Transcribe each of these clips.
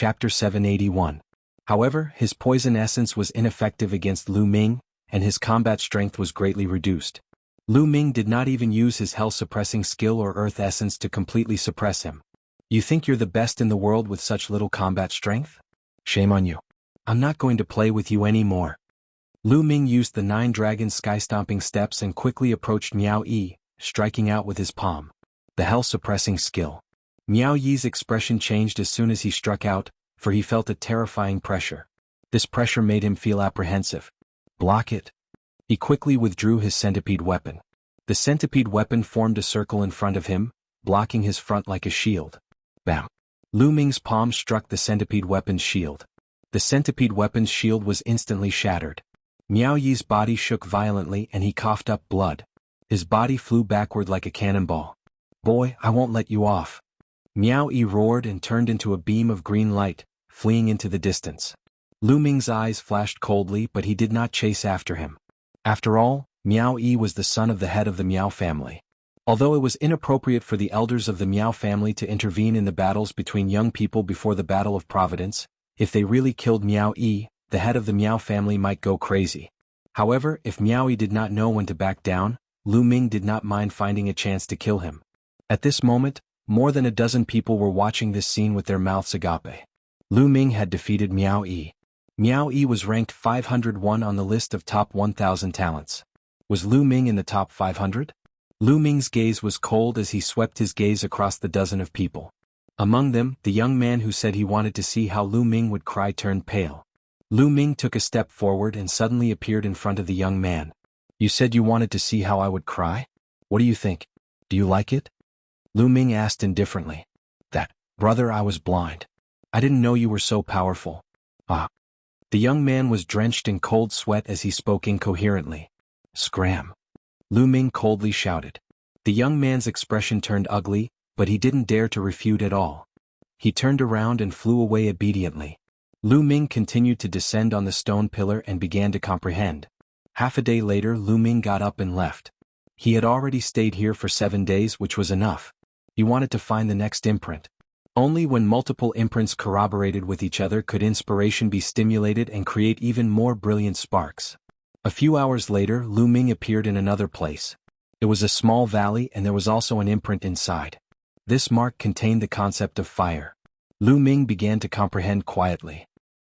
Chapter 781. However, his poison essence was ineffective against Lu Ming, and his combat strength was greatly reduced. Lu Ming did not even use his hell-suppressing skill or earth essence to completely suppress him. You think you're the best in the world with such little combat strength? Shame on you. I'm not going to play with you anymore. Lu Ming used the 9 dragon sky-stomping steps and quickly approached Miao Yi, striking out with his palm. The hell-suppressing skill. Miao Yi's expression changed as soon as he struck out, for he felt a terrifying pressure. This pressure made him feel apprehensive. Block it. He quickly withdrew his centipede weapon. The centipede weapon formed a circle in front of him, blocking his front like a shield. Bam! Lu Ming's palm struck the centipede weapon's shield. The centipede weapon's shield was instantly shattered. Miao Yi's body shook violently and he coughed up blood. His body flew backward like a cannonball. Boy, I won't let you off. Miao Yi roared and turned into a beam of green light, fleeing into the distance. Lu Ming's eyes flashed coldly, but he did not chase after him. After all, Miao Yi was the son of the head of the Miao family. Although it was inappropriate for the elders of the Miao family to intervene in the battles between young people before the Battle of Providence, if they really killed Miao Yi, the head of the Miao family might go crazy. However, if Miao Yi did not know when to back down, Lu Ming did not mind finding a chance to kill him. At this moment, more than a dozen people were watching this scene with their mouths agape. Lu Ming had defeated Miao Yi. Miao Yi was ranked 501 on the list of top 1,000 talents. Was Lu Ming in the top 500? Lu Ming's gaze was cold as he swept his gaze across the dozen of people. Among them, the young man who said he wanted to see how Lu Ming would cry turned pale. Lu Ming took a step forward and suddenly appeared in front of the young man. You said you wanted to see how I would cry? What do you think? Do you like it? Lu Ming asked indifferently. Brother, I was blind. I didn't know you were so powerful. Ah. The young man was drenched in cold sweat as he spoke incoherently. Scram. Lu Ming coldly shouted. The young man's expression turned ugly, but he didn't dare to refute at all. He turned around and flew away obediently. Lu Ming continued to descend on the stone pillar and began to comprehend. Half a day later, Lu Ming got up and left. He had already stayed here for 7 days, which was enough. He wanted to find the next imprint. Only when multiple imprints corroborated with each other could inspiration be stimulated and create even more brilliant sparks. A few hours later, Lu Ming appeared in another place. It was a small valley and there was also an imprint inside. This mark contained the concept of fire. Lu Ming began to comprehend quietly.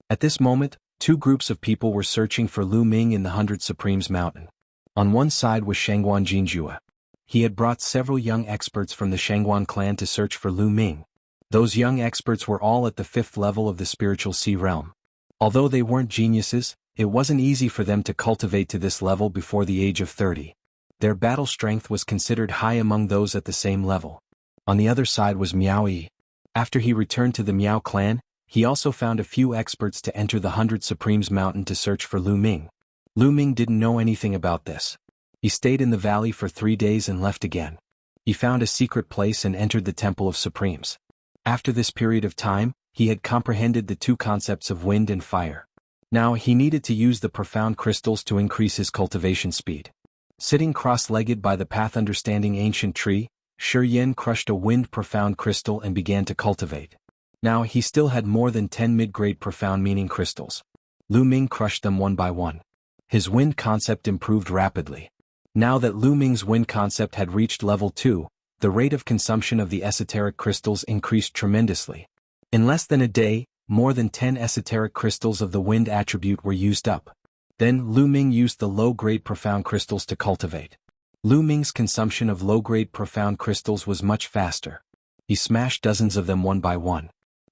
At this moment, 2 groups of people were searching for Lu Ming in the 100 Supremes Mountain. On one side was Shangguan Jinjue. He had brought several young experts from the Shangguan clan to search for Lu Ming. Those young experts were all at the 5th level of the spiritual sea realm. Although they weren't geniuses, it wasn't easy for them to cultivate to this level before the age of 30. Their battle strength was considered high among those at the same level. On the other side was Miao Yi. After he returned to the Miao clan, he also found a few experts to enter the 100 Supremes Mountain to search for Lu Ming. Lu Ming didn't know anything about this. He stayed in the valley for 3 days and left again. He found a secret place and entered the Temple of Supremes. After this period of time, he had comprehended the 2 concepts of wind and fire. Now he needed to use the profound crystals to increase his cultivation speed. Sitting cross-legged by the path understanding ancient tree, Shi Yin crushed a wind profound crystal and began to cultivate. Now he still had more than 10 mid-grade profound meaning crystals. Lu Ming crushed them one by one. His wind concept improved rapidly. Now that Lu Ming's wind concept had reached level 2, the rate of consumption of the esoteric crystals increased tremendously. In less than a day, more than 10 esoteric crystals of the wind attribute were used up. Then Lu Ming used the low-grade profound crystals to cultivate. Lu Ming's consumption of low-grade profound crystals was much faster. He smashed dozens of them one by one.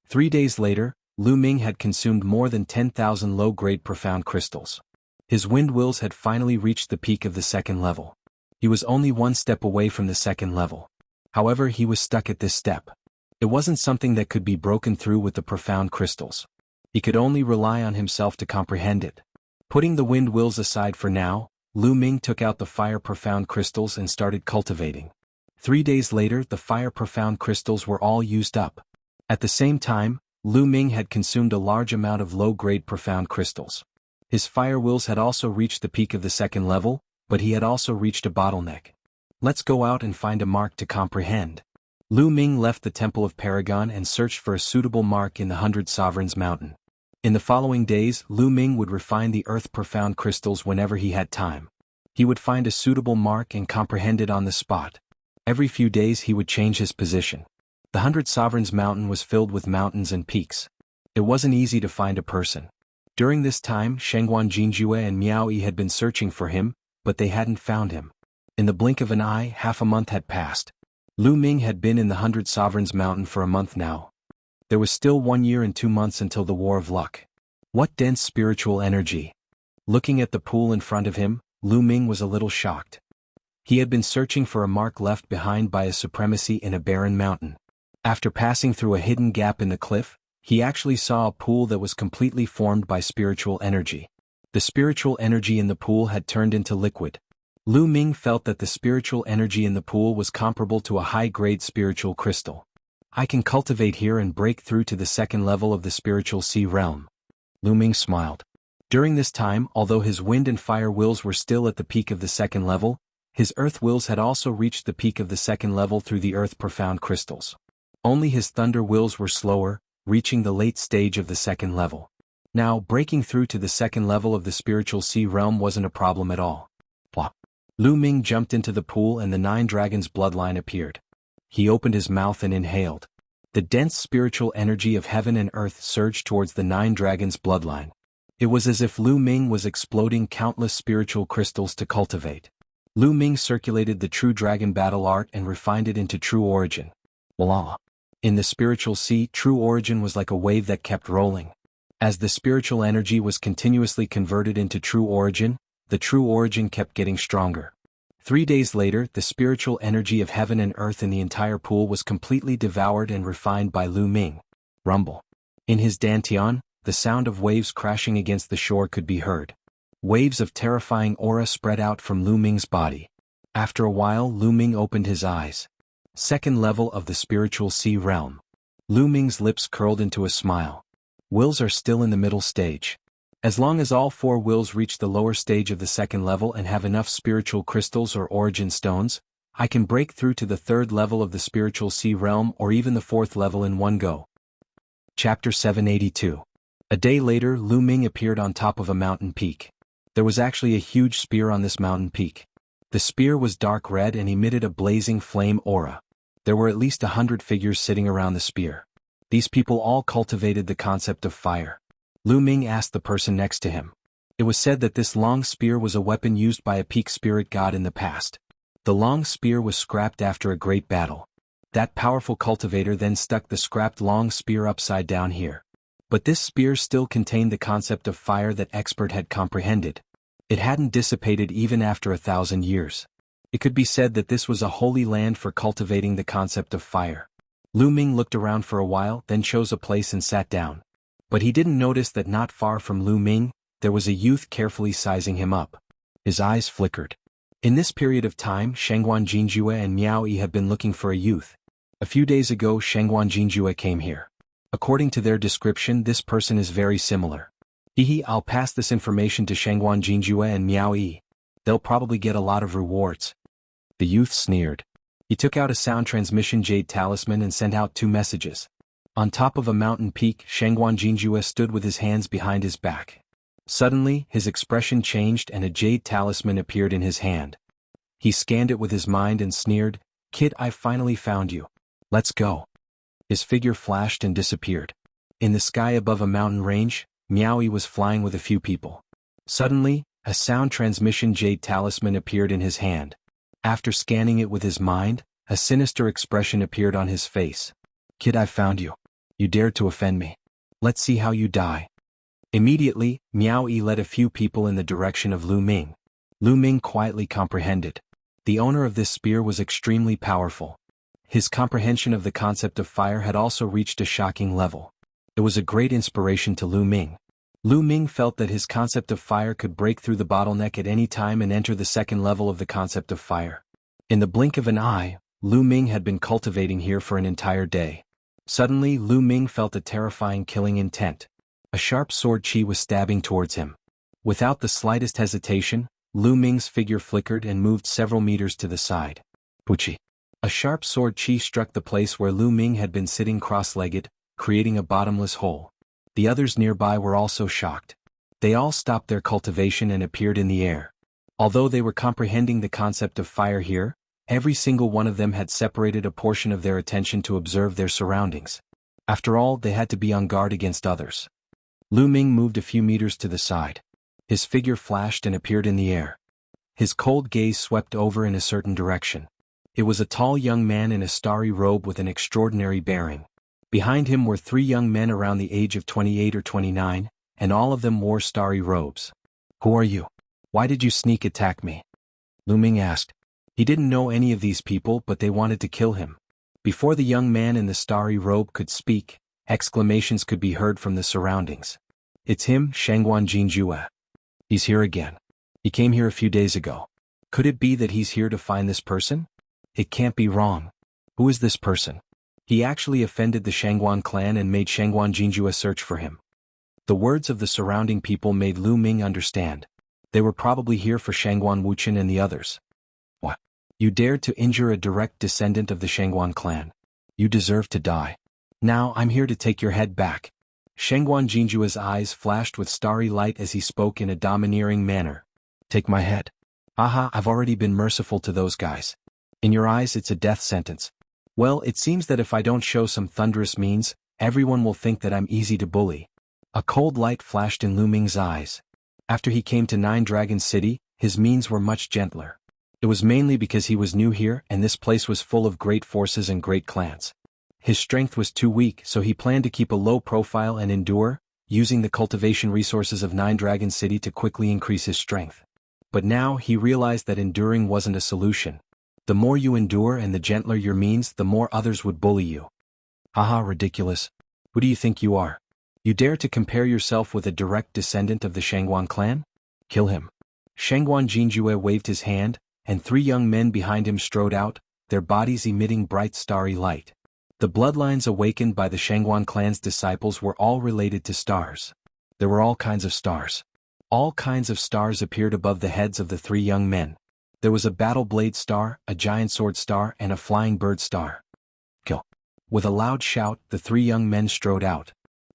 3 days later, Lu Ming had consumed more than 10,000 low-grade profound crystals. His wind wills had finally reached the peak of the 2nd level. He was only 1 step away from the 2nd level. However, he was stuck at this step. It wasn't something that could be broken through with the profound crystals. He could only rely on himself to comprehend it. Putting the wind wills aside for now, Lu Ming took out the fire profound crystals and started cultivating. 3 days later, the fire profound crystals were all used up. At the same time, Lu Ming had consumed a large amount of low-grade profound crystals. His fire wills had also reached the peak of the 2nd level, but he had also reached a bottleneck. Let's go out and find a mark to comprehend. Lu Ming left the Temple of Paragon and searched for a suitable mark in the 100 Sovereigns Mountain. In the following days, Lu Ming would refine the earth-profound crystals whenever he had time. He would find a suitable mark and comprehend it on the spot. Every few days he would change his position. The 100 Sovereigns Mountain was filled with mountains and peaks. It wasn't easy to find a person. During this time, Shengguan Jinjue and Miao Yi had been searching for him, but they hadn't found him. In the blink of an eye, half a month had passed. Lu Ming had been in the 100 Sovereigns Mountain for a month now. There was still 1 year and 2 months until the War of Luck. What dense spiritual energy! Looking at the pool in front of him, Lu Ming was a little shocked. He had been searching for a mark left behind by a supremacy in a barren mountain. After passing through a hidden gap in the cliff, he actually saw a pool that was completely formed by spiritual energy. The spiritual energy in the pool had turned into liquid. Lu Ming felt that the spiritual energy in the pool was comparable to a high-grade spiritual crystal. I can cultivate here and break through to the second level of the spiritual sea realm. Lu Ming smiled. During this time, although his wind and fire wills were still at the peak of the second level, his earth wills had also reached the peak of the second level through the earth-profound crystals. Only his thunder wills were slower, reaching the late stage of the second level. Now, breaking through to the second level of the spiritual sea realm wasn't a problem at all. Plop. Lu Ming jumped into the pool and the 9 dragons' bloodline appeared. He opened his mouth and inhaled. The dense spiritual energy of heaven and earth surged towards the 9 dragons' bloodline. It was as if Lu Ming was exploding countless spiritual crystals to cultivate. Lu Ming circulated the true dragon battle art and refined it into true origin. Voila! In the spiritual sea, true origin was like a wave that kept rolling. As the spiritual energy was continuously converted into true origin, the true origin kept getting stronger. 3 days later, the spiritual energy of heaven and earth in the entire pool was completely devoured and refined by Lu Ming. Rumble. In his dantian, the sound of waves crashing against the shore could be heard. Waves of terrifying aura spread out from Lu Ming's body. After a while, Lu Ming opened his eyes. Second level of the spiritual sea realm. Lu Ming's lips curled into a smile. Wills are still in the middle stage. As long as all 4 wills reach the lower stage of the second level and have enough spiritual crystals or origin stones, I can break through to the 3rd level of the spiritual sea realm or even the 4th level in one go. Chapter 782. A day later, Lu Ming appeared on top of a mountain peak. There was actually a huge spear on this mountain peak. The spear was dark red and emitted a blazing flame aura. There were at least 100 figures sitting around the spear. These people all cultivated the concept of fire. Lu Ming asked the person next to him. It was said that this long spear was a weapon used by a peak spirit god in the past. The long spear was scrapped after a great battle. That powerful cultivator then stuck the scrapped long spear upside down here. But this spear still contained the concept of fire that expert had comprehended. It hadn't dissipated even after 1,000 years. It could be said that this was a holy land for cultivating the concept of fire. Lu Ming looked around for a while, then chose a place and sat down. But he didn't notice that not far from Lu Ming, there was a youth carefully sizing him up. His eyes flickered. In this period of time, Shengguan Jinjue and Miao Yi have been looking for a youth. A few days ago, Shengguan Jinjue came here. According to their description, this person is very similar. I'll pass this information to Shengguan Jinjue and Miao Yi. They'll probably get a lot of rewards. The youth sneered. He took out a sound transmission jade talisman and sent out 2 messages. On top of a mountain peak, Shengguan Jinjue stood with his hands behind his back. Suddenly, his expression changed and a jade talisman appeared in his hand. He scanned it with his mind and sneered, "Kid, I finally found you. Let's go." His figure flashed and disappeared. In the sky above a mountain range, Miao Yi was flying with a few people. Suddenly, a sound transmission jade talisman appeared in his hand. After scanning it with his mind, a sinister expression appeared on his face. "Kid, I found you. You dared to offend me. Let's see how you die." Immediately, Miao Yi led a few people in the direction of Lu Ming. Lu Ming quietly comprehended. The owner of this spear was extremely powerful. His comprehension of the concept of fire had also reached a shocking level. It was a great inspiration to Lu Ming. Lu Ming felt that his concept of fire could break through the bottleneck at any time and enter the second level of the concept of fire. In the blink of an eye, Lu Ming had been cultivating here for an entire day. Suddenly, Lu Ming felt a terrifying killing intent. A sharp sword chi was stabbing towards him. Without the slightest hesitation, Lu Ming's figure flickered and moved several meters to the side. Puchi. A sharp sword chi struck the place where Lu Ming had been sitting cross-legged, creating a bottomless hole. The others nearby were also shocked. They all stopped their cultivation and appeared in the air. Although they were comprehending the concept of fire here, every single one of them had separated a portion of their attention to observe their surroundings. After all, they had to be on guard against others. Lu Ming moved a few meters to the side. His figure flashed and appeared in the air. His cold gaze swept over in a certain direction. It was a tall young man in a starry robe with an extraordinary bearing. Behind him were 3 young men around the age of 28 or 29, and all of them wore starry robes. "Who are you? Why did you sneak attack me?" Lu Ming asked. He didn't know any of these people, but they wanted to kill him. Before the young man in the starry robe could speak, exclamations could be heard from the surroundings. "It's him, Shangguan Jinjue. He's here again. He came here a few days ago. Could it be that he's here to find this person? It can't be wrong. Who is this person? He actually offended the Shangguan clan and made Shangguan Jinjue search for him." The words of the surrounding people made Lu Ming understand. They were probably here for Shangguan Wuchen and the others. "What? You dared to injure a direct descendant of the Shangguan clan. You deserve to die. Now I'm here to take your head back." Shangguan Jinjue's eyes flashed with starry light as he spoke in a domineering manner. "Take my head. Aha, I've already been merciful to those guys. In your eyes it's a death sentence. Well, it seems that if I don't show some thunderous means, everyone will think that I'm easy to bully." A cold light flashed in Lu Ming's eyes. After he came to Nine Dragon City, his means were much gentler. It was mainly because he was new here and this place was full of great forces and great clans. His strength was too weak, so he planned to keep a low profile and endure, using the cultivation resources of Nine Dragon City to quickly increase his strength. But now he realized that enduring wasn't a solution. The more you endure and the gentler your means, the more others would bully you. "Haha, ridiculous. Who do you think you are? You dare to compare yourself with a direct descendant of the Shangguan clan? Kill him." Shangguan Jinjue waved his hand, and 3 young men behind him strode out, their bodies emitting bright starry light. The bloodlines awakened by the Shangguan clan's disciples were all related to stars. There were all kinds of stars. All kinds of stars appeared above the heads of the 3 young men. There was a battle blade star, a giant sword star, and a flying bird star. "Kill." With a loud shout, the 3 young men strode out.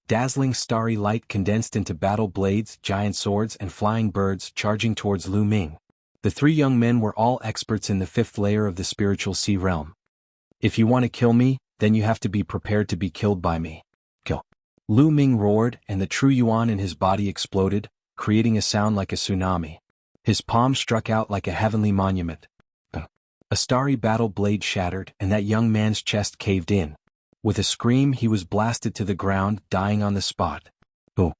Dazzling starry light condensed into battle blades, giant swords, and flying birds charging towards Lu Ming. The 3 young men were all experts in the 5th layer of the spiritual sea realm. "If you want to kill me, then you have to be prepared to be killed by me. Kill." Lu Ming roared, and the true yuan in his body exploded, creating a sound like a tsunami. His palm struck out like a heavenly monument. A starry battle blade shattered, and that young man's chest caved in. With a scream, he was blasted to the ground, dying on the spot. Oh.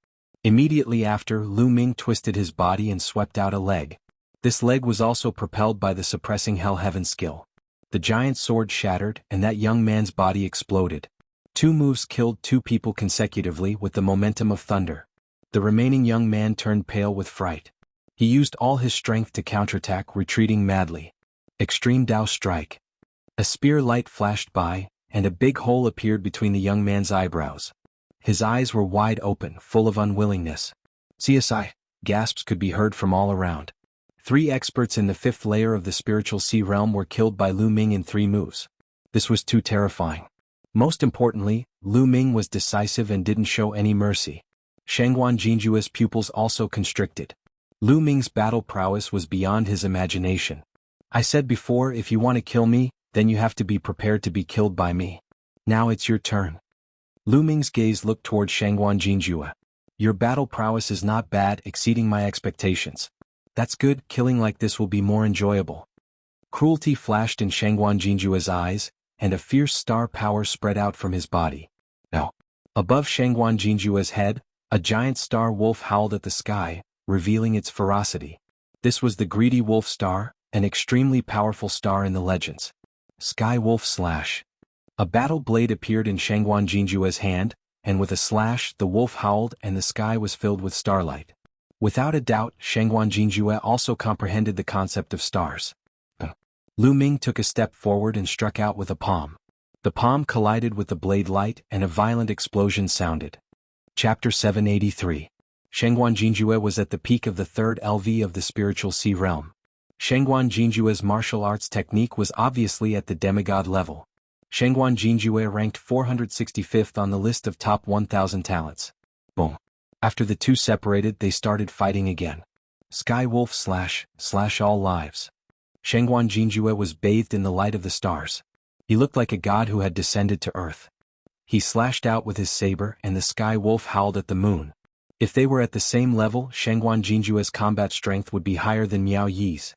Immediately after, Lu Ming twisted his body and swept out a leg. This leg was also propelled by the suppressing Hell Heaven skill. The giant sword shattered, and that young man's body exploded. 2 moves killed 2 people consecutively with the momentum of thunder. The remaining young man turned pale with fright. He used all his strength to counterattack, retreating madly. Extreme Dao Strike. A spear light flashed by, and a big hole appeared between the young man's eyebrows. His eyes were wide open, full of unwillingness. "CSI!" Gasps could be heard from all around. 3 experts in the 5th layer of the spiritual sea realm were killed by Lu Ming in 3 moves. This was too terrifying. Most importantly, Lu Ming was decisive and didn't show any mercy. Shangguan Jinjue's pupils also constricted. Lu Ming's battle prowess was beyond his imagination. "I said before, if you want to kill me, then you have to be prepared to be killed by me. Now it's your turn." Lu Ming's gaze looked toward Shangguan Jinjue. "Your battle prowess is not bad, exceeding my expectations. That's good, killing like this will be more enjoyable." Cruelty flashed in Shangguan Jinjue's eyes, and a fierce star power spread out from his body. Now, above Shangguan Jinjue's head, a giant star wolf howled at the sky, revealing its ferocity. This was the greedy wolf star, an extremely powerful star in the legends. Sky Wolf Slash. A battle blade appeared in Shangguan Jinjue's hand, and with a slash the wolf howled and the sky was filled with starlight. Without a doubt, Shangguan Jinjue also comprehended the concept of stars. Lu Ming took a step forward and struck out with a palm. The palm collided with the blade light and a violent explosion sounded. Chapter 783. Shangguan Jinjue was at the peak of the 3rd LV of the spiritual sea realm. Shengguan Jinjue's martial arts technique was obviously at the demigod level. Shengguan Jinjue ranked 465th on the list of top 1,000 talents. Boom. After the two separated, they started fighting again. Sky Wolf / all lives. Shengguan Jinjue was bathed in the light of the stars. He looked like a god who had descended to earth. He slashed out with his saber and the Sky Wolf howled at the moon. If they were at the same level, Shengguan Jinjue's combat strength would be higher than Miao Yi's.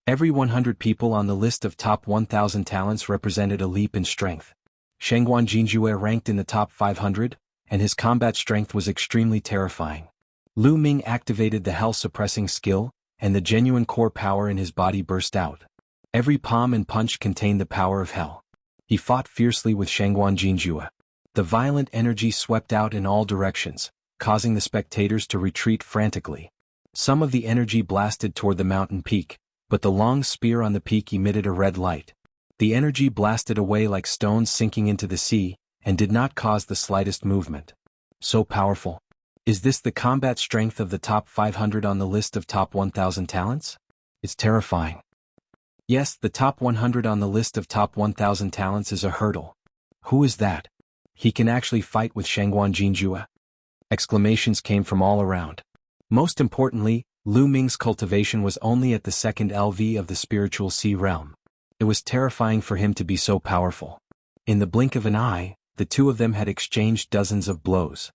Every 100 people on the list of top 1,000 talents represented a leap in strength. Shengguan Jinjue ranked in the top 500, and his combat strength was extremely terrifying. Lu Ming activated the hell-suppressing skill, and the genuine core power in his body burst out. Every palm and punch contained the power of hell. He fought fiercely with Shengguan Jinjue. The violent energy swept out in all directions, causing the spectators to retreat frantically. Some of the energy blasted toward the mountain peak, but the long spear on the peak emitted a red light. The energy blasted away like stones sinking into the sea, and did not cause the slightest movement. So powerful. Is this the combat strength of the top 500 on the list of top 1,000 talents? It's terrifying. Yes, the top 100 on the list of top 1,000 talents is a hurdle. Who is that? He can actually fight with Shengguan Jinjue? Exclamations came from all around. Most importantly, Lu Ming's cultivation was only at the second LV of the spiritual sea realm. It was terrifying for him to be so powerful. In the blink of an eye, the two of them had exchanged dozens of blows.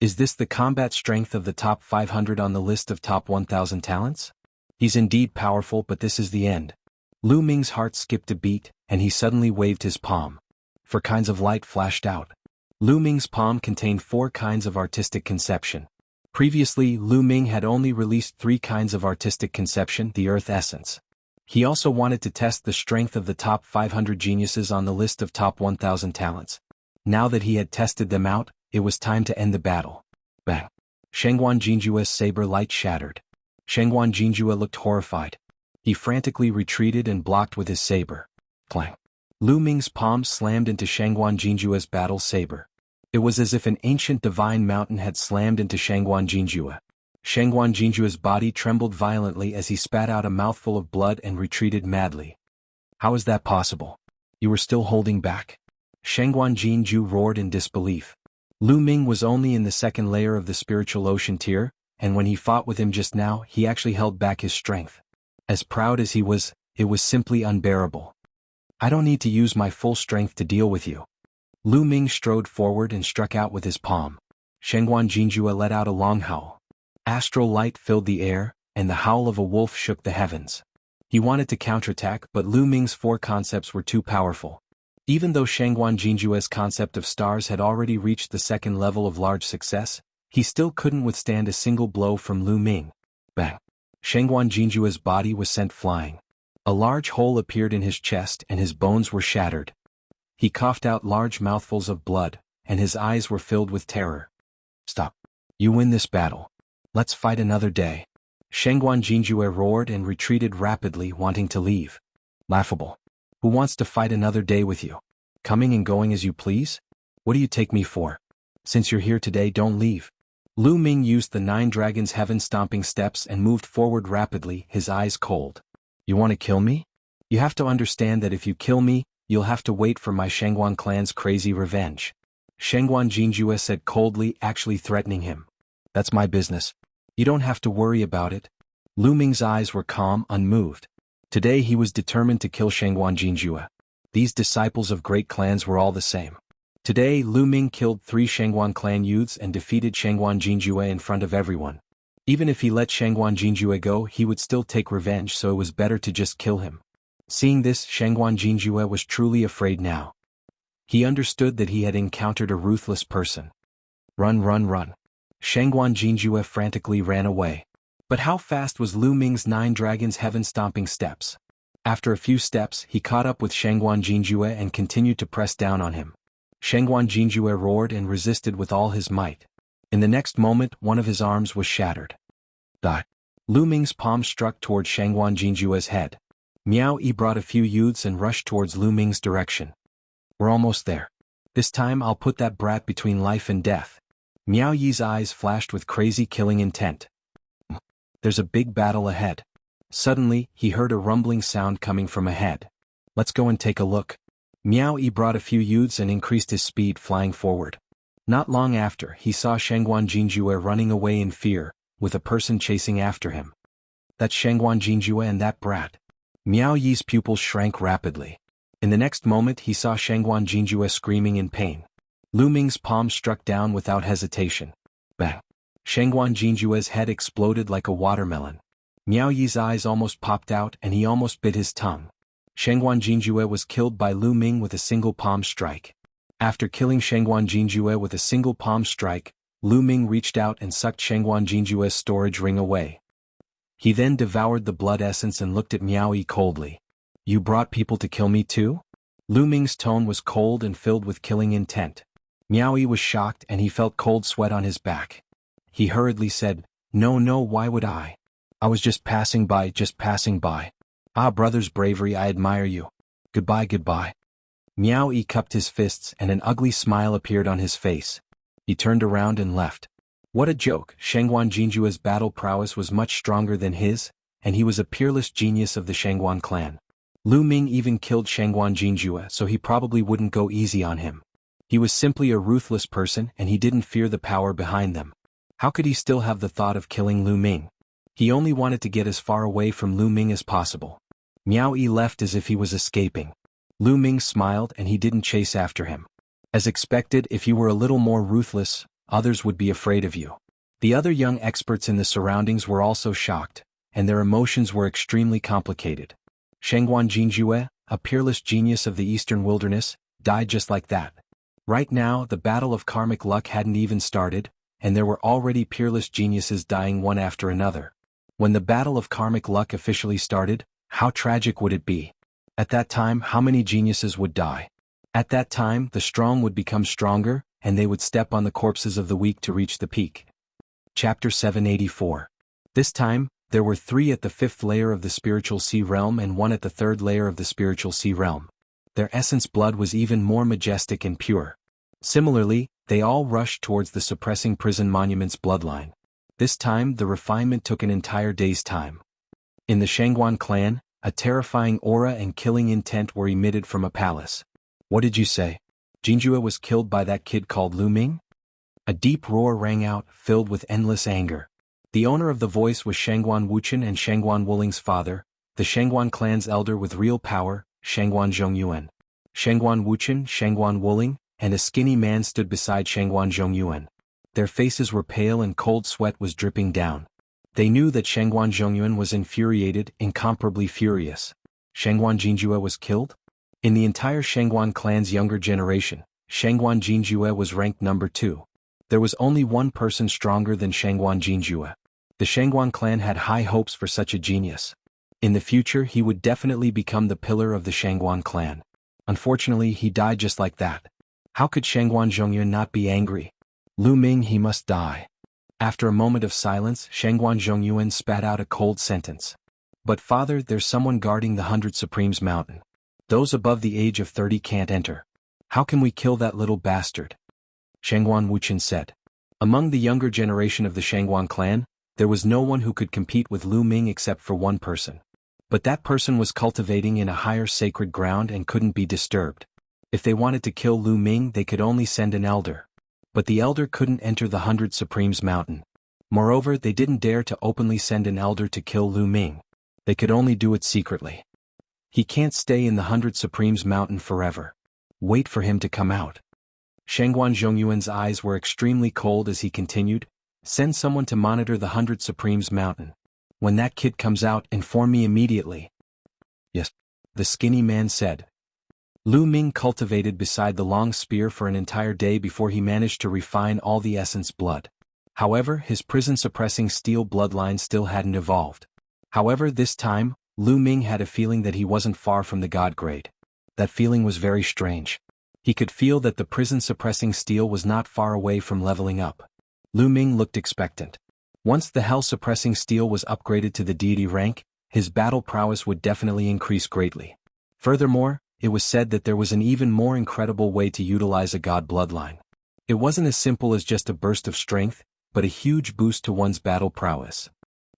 Is this the combat strength of the top 500 on the list of top 1,000 talents? He's indeed powerful, but this is the end. Lu Ming's heart skipped a beat, and he suddenly waved his palm. 4 kinds of light flashed out. Lu Ming's palm contained 4 kinds of artistic conception. Previously, Lu Ming had only released 3 kinds of artistic conception, the earth essence. He also wanted to test the strength of the top 500 geniuses on the list of top 1,000 talents. Now that he had tested them out, it was time to end the battle. Bang! Shengguan Jinjue's saber light shattered. Shengguan Jinjue looked horrified. He frantically retreated and blocked with his saber. Clang! Lu Ming's palm slammed into Shengguan Jinjue's battle saber. It was as if an ancient divine mountain had slammed into Shengguan Jinjue. Shengguan Jinjue's body trembled violently as he spat out a mouthful of blood and retreated madly. How is that possible? You were still holding back? Shengguan Jinju roared in disbelief. Lu Ming was only in the second layer of the spiritual ocean tier, and when he fought with him just now, he actually held back his strength. As proud as he was, it was simply unbearable. I don't need to use my full strength to deal with you. Lu Ming strode forward and struck out with his palm. Shengguan Jinjue let out a long howl. Astral light filled the air, and the howl of a wolf shook the heavens. He wanted to counterattack, but Lu Ming's 4 concepts were too powerful. Even though Shengguan Jinjue's concept of stars had already reached the second level of large success, he still couldn't withstand a single blow from Lu Ming. Bang! Shengguan Jinjue's body was sent flying. A large hole appeared in his chest and his bones were shattered. He coughed out large mouthfuls of blood, and his eyes were filled with terror. Stop. You win this battle. Let's fight another day. Shengguan Jinjue roared and retreated rapidly, wanting to leave. Laughable. Who wants to fight another day with you? Coming and going as you please? What do you take me for? Since you're here today, don't leave. Lu Ming used the 9 dragons' heaven-stomping steps and moved forward rapidly, his eyes cold. You want to kill me? You have to understand that if you kill me, you'll have to wait for my Shengguan clan's crazy revenge. Shengguan Jinjue said coldly, actually threatening him. That's my business. You don't have to worry about it. Lu Ming's eyes were calm, unmoved. Today he was determined to kill Shengguan Jinjue. These disciples of great clans were all the same. Today Lu Ming killed 3 Shengguan clan youths and defeated Shengguan Jinjue in front of everyone. Even if he let Shengguan Jinjue go, he would still take revenge, so it was better to just kill him. Seeing this, Shengguan Jinjue was truly afraid now. He understood that he had encountered a ruthless person. Run, run, run. Shengguan Jinjue frantically ran away. But how fast was Lu Ming's 9 dragons' heaven-stomping steps? After a few steps, he caught up with Shengguan Jinjue and continued to press down on him. Shengguan Jinjue roared and resisted with all his might. In the next moment, one of his arms was shattered. Die. Lu Ming's palm struck toward Shengguan Jinjue's head. Miao Yi brought a few youths and rushed towards Lu Ming's direction. We're almost there. This time I'll put that brat between life and death. Miao Yi's eyes flashed with crazy killing intent. There's a big battle ahead. Suddenly, he heard a rumbling sound coming from ahead. Let's go and take a look. Miao Yi brought a few youths and increased his speed, flying forward. Not long after, he saw Shangguan Jinjue running away in fear, with a person chasing after him. That's Shangguan Jinjue and that brat. Miao Yi's pupils shrank rapidly. In the next moment he saw Shangguan Jinjue screaming in pain. Lu Ming's palm struck down without hesitation. Bang! Shangguan Jinjue's head exploded like a watermelon. Miao Yi's eyes almost popped out and he almost bit his tongue. Shangguan Jinjue was killed by Lu Ming with a single palm strike. After killing Shangguan Jinjue with a single palm strike, Lu Ming reached out and sucked Shangguan Jinjue's storage ring away. He then devoured the blood essence and looked at Miao Yi coldly. You brought people to kill me too? Lu Ming's tone was cold and filled with killing intent. Miao Yi was shocked and he felt cold sweat on his back. He hurriedly said, No, why would I? I was just passing by. Ah, brother's bravery, I admire you. Goodbye. Miao Yi cupped his fists and an ugly smile appeared on his face. He turned around and left. What a joke! Shangguan Jinjue's battle prowess was much stronger than his, and he was a peerless genius of the Shangguan clan. Lu Ming even killed Shangguan Jinjue, so he probably wouldn't go easy on him. He was simply a ruthless person and he didn't fear the power behind them. How could he still have the thought of killing Lu Ming? He only wanted to get as far away from Lu Ming as possible. Miao Yi left as if he was escaping. Lu Ming smiled and he didn't chase after him. As expected, if you were a little more ruthless, others would be afraid of you. The other young experts in the surroundings were also shocked, and their emotions were extremely complicated. Shangguan Jinjue, a peerless genius of the eastern wilderness, died just like that. Right now, the battle of karmic luck hadn't even started, and there were already peerless geniuses dying one after another. When the battle of karmic luck officially started, how tragic would it be? At that time, how many geniuses would die? At that time, the strong would become stronger, and they would step on the corpses of the weak to reach the peak. Chapter 784. This time, there were 3 at the 5th layer of the spiritual sea realm and 1 at the 3rd layer of the spiritual sea realm. Their essence blood was even more majestic and pure. Similarly, they all rushed towards the suppressing prison monument's bloodline. This time, the refinement took an entire day's time. In the Shangguan clan, a terrifying aura and killing intent were emitted from a palace. What did you say? Jinjue was killed by that kid called Lu Ming? A deep roar rang out, filled with endless anger. The owner of the voice was Shangguan Wuchen and Shangguan Wuling's father, the Shangguan clan's elder with real power, Shangguan Zhongyuan. Shangguan Wuchen, Shangguan Wuling, and a skinny man stood beside Shangguan Zhongyuan. Their faces were pale and cold sweat was dripping down. They knew that Shangguan Zhongyuan was infuriated, incomparably furious. Shangguan Jinjue was killed? In the entire Shangguan clan's younger generation, Shangguan Jinjue was ranked number 2. There was only one person stronger than Shangguan Jinjue. The Shangguan clan had high hopes for such a genius. In the future he would definitely become the pillar of the Shangguan clan. Unfortunately, he died just like that. How could Shangguan Zhongyuan not be angry? Lu Ming, he must die. After a moment of silence, Shangguan Zhongyuan spat out a cold sentence. But father, there's someone guarding the 100 Supremes mountain. Those above the age of 30 can't enter. How can we kill that little bastard? Shangguan Wuchen said. Among the younger generation of the Shangguan clan, there was no one who could compete with Lu Ming except for one person. But that person was cultivating in a higher sacred ground and couldn't be disturbed. If they wanted to kill Lu Ming, they could only send an elder. But the elder couldn't enter the 100 Supremes mountain. Moreover, they didn't dare to openly send an elder to kill Lu Ming. They could only do it secretly. He can't stay in the 100 Supremes mountain forever. Wait for him to come out. Shangguan Zhongyuan's eyes were extremely cold as he continued, send someone to monitor the 100 Supremes mountain. When that kid comes out, inform me immediately. Yes, the skinny man said. Lu Ming cultivated beside the long spear for an entire day before he managed to refine all the essence blood. However, his prison-suppressing steel bloodline still hadn't evolved. However, this time, Lu Ming had a feeling that he wasn't far from the god grade. That feeling was very strange. He could feel that the prison-suppressing steel was not far away from leveling up. Lu Ming looked expectant. Once the hell-suppressing steel was upgraded to the deity rank, his battle prowess would definitely increase greatly. Furthermore, it was said that there was an even more incredible way to utilize a god bloodline. It wasn't as simple as just a burst of strength, but a huge boost to one's battle prowess.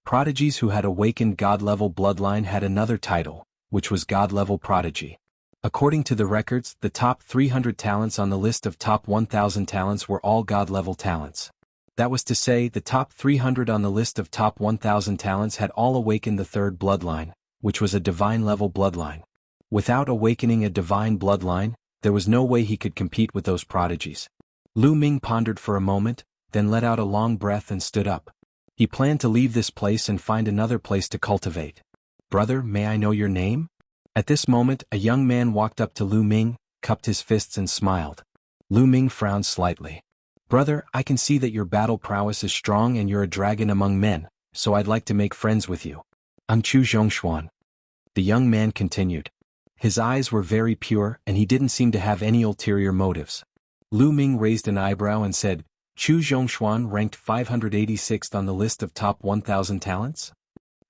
Prodigies who had awakened God-level bloodline had another title, which was God-level prodigy. According to the records, the top 300 talents on the list of top 1,000 talents were all God-level talents. That was to say, the top 300 on the list of top 1,000 talents had all awakened the third bloodline, which was a divine-level bloodline. Without awakening a divine bloodline, there was no way he could compete with those prodigies. Lu Ming pondered for a moment, then let out a long breath and stood up. He planned to leave this place and find another place to cultivate. "Brother, may I know your name?" At this moment, a young man walked up to Lu Ming, cupped his fists and smiled. Lu Ming frowned slightly. "Brother, I can see that your battle prowess is strong and you're a dragon among men, so I'd like to make friends with you. I'm Chu Zhongshuan." The young man continued. His eyes were very pure and he didn't seem to have any ulterior motives. Lu Ming raised an eyebrow and said, "Chu Zhongshuan ranked 586th on the list of top 1,000 talents?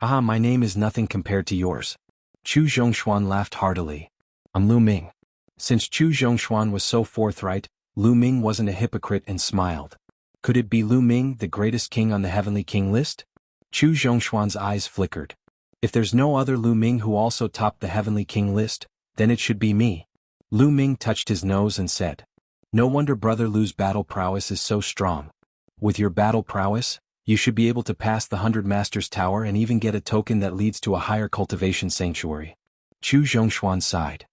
Ah, my name is nothing compared to yours." Chu Zhongshuan laughed heartily. "I'm Lu Ming." Since Chu Zhongshuan was so forthright, Lu Ming wasn't a hypocrite and smiled. Could it be Lu Ming, the greatest king on the Heavenly King list? Chu Zhongshuan's eyes flickered. If there's no other Lu Ming who also topped the Heavenly King list, then it should be me. Lu Ming touched his nose and said, "No wonder Brother Lu's battle prowess is so strong. With your battle prowess, you should be able to pass the 100 Masters Tower and even get a token that leads to a higher cultivation sanctuary." Chu Zhongshuan sighed.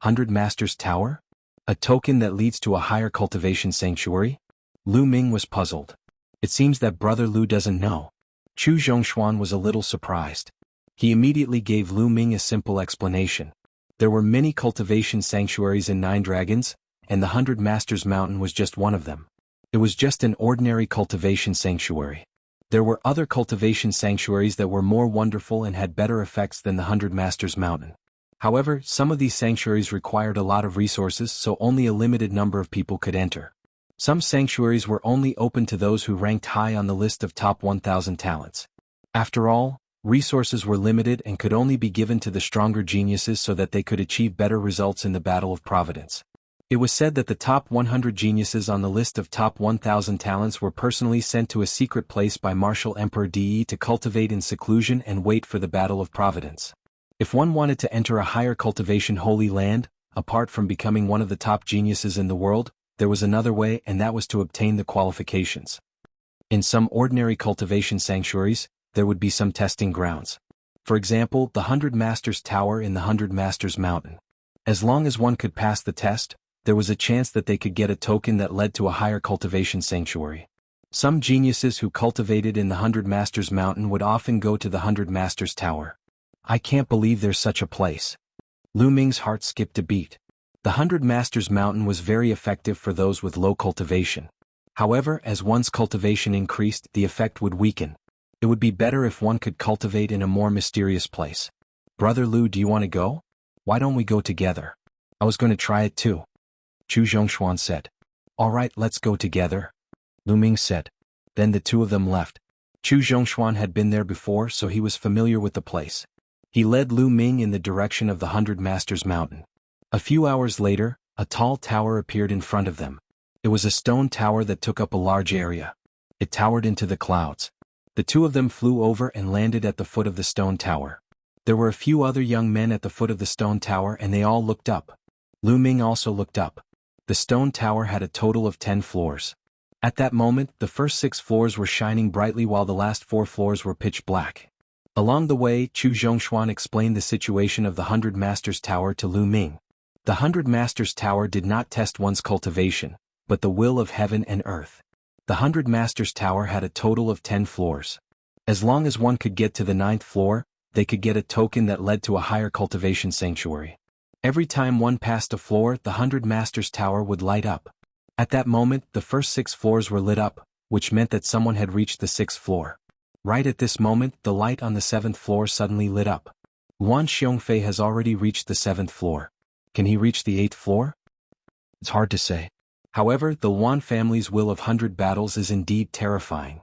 100 Masters Tower? A token that leads to a higher cultivation sanctuary? Lu Ming was puzzled. It seems that Brother Lu doesn't know. Chu Zhongshuan was a little surprised. He immediately gave Lu Ming a simple explanation. There were many cultivation sanctuaries in Nine Dragons, and the 100 Masters Mountain was just one of them. It was just an ordinary cultivation sanctuary. There were other cultivation sanctuaries that were more wonderful and had better effects than the 100 Masters Mountain. However, some of these sanctuaries required a lot of resources, so only a limited number of people could enter. Some sanctuaries were only open to those who ranked high on the list of top 1,000 talents. After all, resources were limited and could only be given to the stronger geniuses so that they could achieve better results in the Battle of Providence. It was said that the top 100 geniuses on the list of top 1,000 talents were personally sent to a secret place by Martial Emperor De to cultivate in seclusion and wait for the Battle of Providence. If one wanted to enter a higher cultivation Holy Land, apart from becoming one of the top geniuses in the world, there was another way, and that was to obtain the qualifications. In some ordinary cultivation sanctuaries, there would be some testing grounds. For example, the 100 Masters Tower in the 100 Masters Mountain. As long as one could pass the test, there was a chance that they could get a token that led to a higher cultivation sanctuary. Some geniuses who cultivated in the 100 Masters Mountain would often go to the 100 Masters Tower. I can't believe there's such a place. Lu Ming's heart skipped a beat. The 100 Masters Mountain was very effective for those with low cultivation. However, as one's cultivation increased, the effect would weaken. It would be better if one could cultivate in a more mysterious place. "Brother Lu, do you want to go? Why don't we go together? I was going to try it too." Chu Zhongshuan said. "All right, let's go together," Lu Ming said. Then the two of them left. Chu Zhongshuan had been there before, so he was familiar with the place. He led Lu Ming in the direction of the 100 Masters Mountain. A few hours later, a tall tower appeared in front of them. It was a stone tower that took up a large area. It towered into the clouds. The two of them flew over and landed at the foot of the stone tower. There were a few other young men at the foot of the stone tower and they all looked up. Lu Ming also looked up. The stone tower had a total of 10 floors. At that moment, the first 6 floors were shining brightly while the last 4 floors were pitch black. Along the way, Chu Zhongshuan explained the situation of the 100 Masters Tower to Lu Ming. The 100 Masters Tower did not test one's cultivation, but the will of heaven and earth. The 100 Masters Tower had a total of 10 floors. As long as one could get to the 9th floor, they could get a token that led to a higher cultivation sanctuary. Every time one passed a floor, the 100 Masters Tower would light up. At that moment, the first 6 floors were lit up, which meant that someone had reached the 6th floor. Right at this moment, the light on the 7th floor suddenly lit up. Yuan Xiongfei has already reached the 7th floor. Can he reach the 8th floor? It's hard to say. However, the Yuan family's will of 100 battles is indeed terrifying.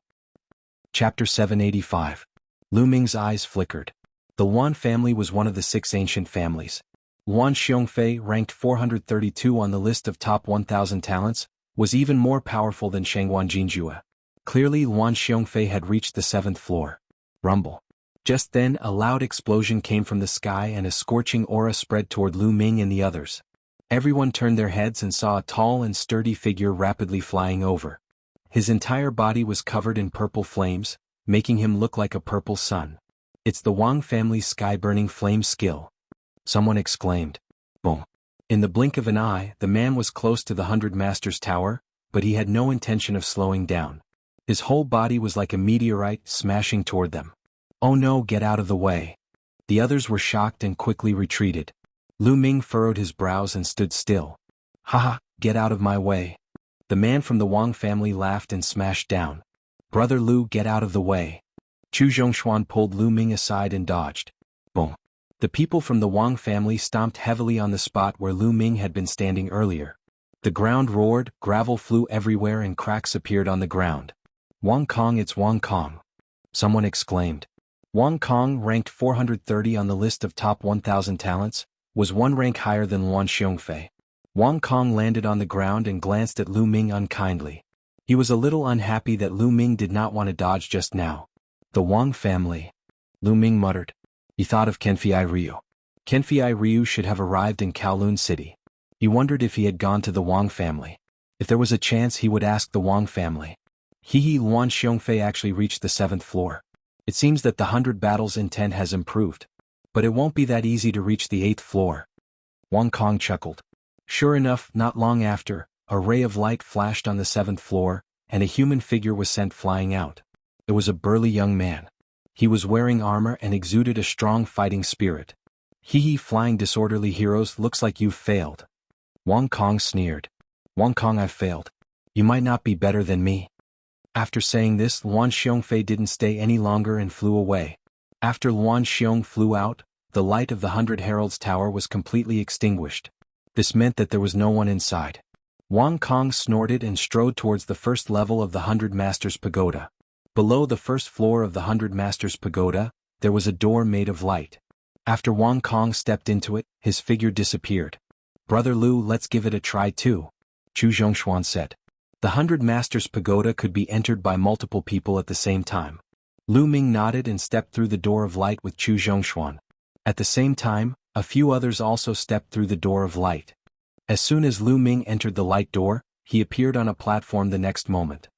Chapter 785. Lu Ming's eyes flickered. The Yuan family was one of the 6 ancient families. Yuan Xiongfei, ranked 432 on the list of top 1,000 talents, was even more powerful than Shangguan Jinjue. Clearly Yuan Xiongfei had reached the 7th floor. Rumble. Just then a loud explosion came from the sky and a scorching aura spread toward Lu Ming and the others. Everyone turned their heads and saw a tall and sturdy figure rapidly flying over. His entire body was covered in purple flames, making him look like a purple sun. It's the Wang family's sky-burning flame skill. Someone exclaimed. Boom. In the blink of an eye, the man was close to the 100 Masters Tower, but he had no intention of slowing down. His whole body was like a meteorite smashing toward them. Oh no, get out of the way. The others were shocked and quickly retreated. Lu Ming furrowed his brows and stood still. Haha, get out of my way. The man from the Wang family laughed and smashed down. Brother Lu, get out of the way. Chu Zhongshuan pulled Lu Ming aside and dodged. Boom. The people from the Wang family stomped heavily on the spot where Lu Ming had been standing earlier. The ground roared, gravel flew everywhere and cracks appeared on the ground. Wang Kong, it's Wang Kong. Someone exclaimed. Wang Kong, ranked 430 on the list of top 1,000 talents, was one rank higher than Luan Xiongfei. Wang Kong landed on the ground and glanced at Lu Ming unkindly. He was a little unhappy that Lu Ming did not want to dodge just now. The Wang family. Lu Ming muttered. He thought of Kenfei Ryu. Kenfei Ryu should have arrived in Kowloon City. He wondered if he had gone to the Wang family. If there was a chance he would ask the Wang family. Luan Xiongfei actually reached the 7th floor. It seems that the 100 battles intent has improved. But it won't be that easy to reach the 8th floor. Wang Kong chuckled. Sure enough, not long after, a ray of light flashed on the 7th floor, and a human figure was sent flying out. It was a burly young man. He was wearing armor and exuded a strong fighting spirit. Flying disorderly heroes, looks like you've failed. Wang Kong sneered. Wang Kong, I've failed. You might not be better than me. After saying this, Luan Xiongfei didn't stay any longer and flew away. After Luan Xiong flew out, the light of the 100 Heralds Tower was completely extinguished. This meant that there was no one inside. Wang Kong snorted and strode towards the first level of the 100 Masters Pagoda. Below the first floor of the 100 Masters Pagoda, there was a door made of light. After Wang Kong stepped into it, his figure disappeared. Brother Lu, let's give it a try too, Chu Zhongshuan said. The 100 Masters Pagoda could be entered by multiple people at the same time. Lu Ming nodded and stepped through the door of light with Chu Zhongshuan. At the same time, a few others also stepped through the door of light. As soon as Lu Ming entered the light door, he appeared on a platform the next moment.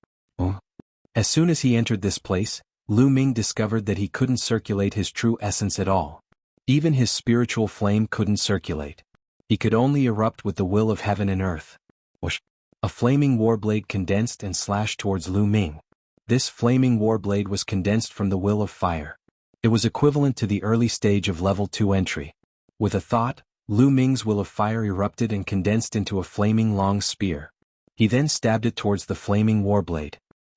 As soon as he entered this place, Lu Ming discovered that he couldn't circulate his true essence at all. Even his spiritual flame couldn't circulate. He could only erupt with the will of heaven and earth. Whoosh! A flaming warblade condensed and slashed towards Lu Ming. This flaming warblade was condensed from the will of fire. It was equivalent to the early stage of level 2 entry. With a thought, Lu Ming's will of fire erupted and condensed into a flaming long spear. He then stabbed it towards the flaming warblade.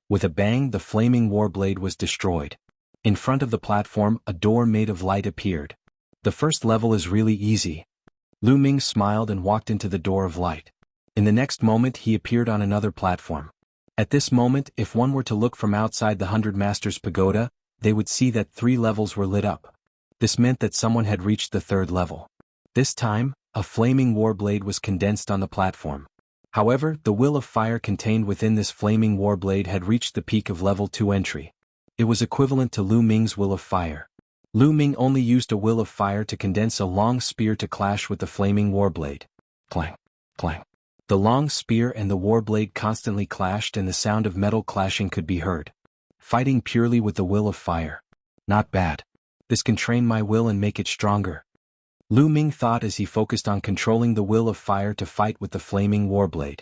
With a bang, the flaming warblade was destroyed. In front of the platform, a door made of light appeared. The first level is really easy. Lu Ming smiled and walked into the door of light. In the next moment he appeared on another platform. At this moment, if one were to look from outside the 100 Masters Pagoda, they would see that 3 levels were lit up. This meant that someone had reached the 3rd level. This time, a flaming warblade was condensed on the platform. However, the will of fire contained within this flaming warblade had reached the peak of level 2 entry. It was equivalent to Lu Ming's will of fire. Lu Ming only used a will of fire to condense a long spear to clash with the flaming warblade. Clang, clang. The long spear and the warblade constantly clashed and the sound of metal clashing could be heard. Fighting purely with the will of fire. Not bad. This can train my will and make it stronger. Lu Ming thought as he focused on controlling the will of fire to fight with the flaming warblade.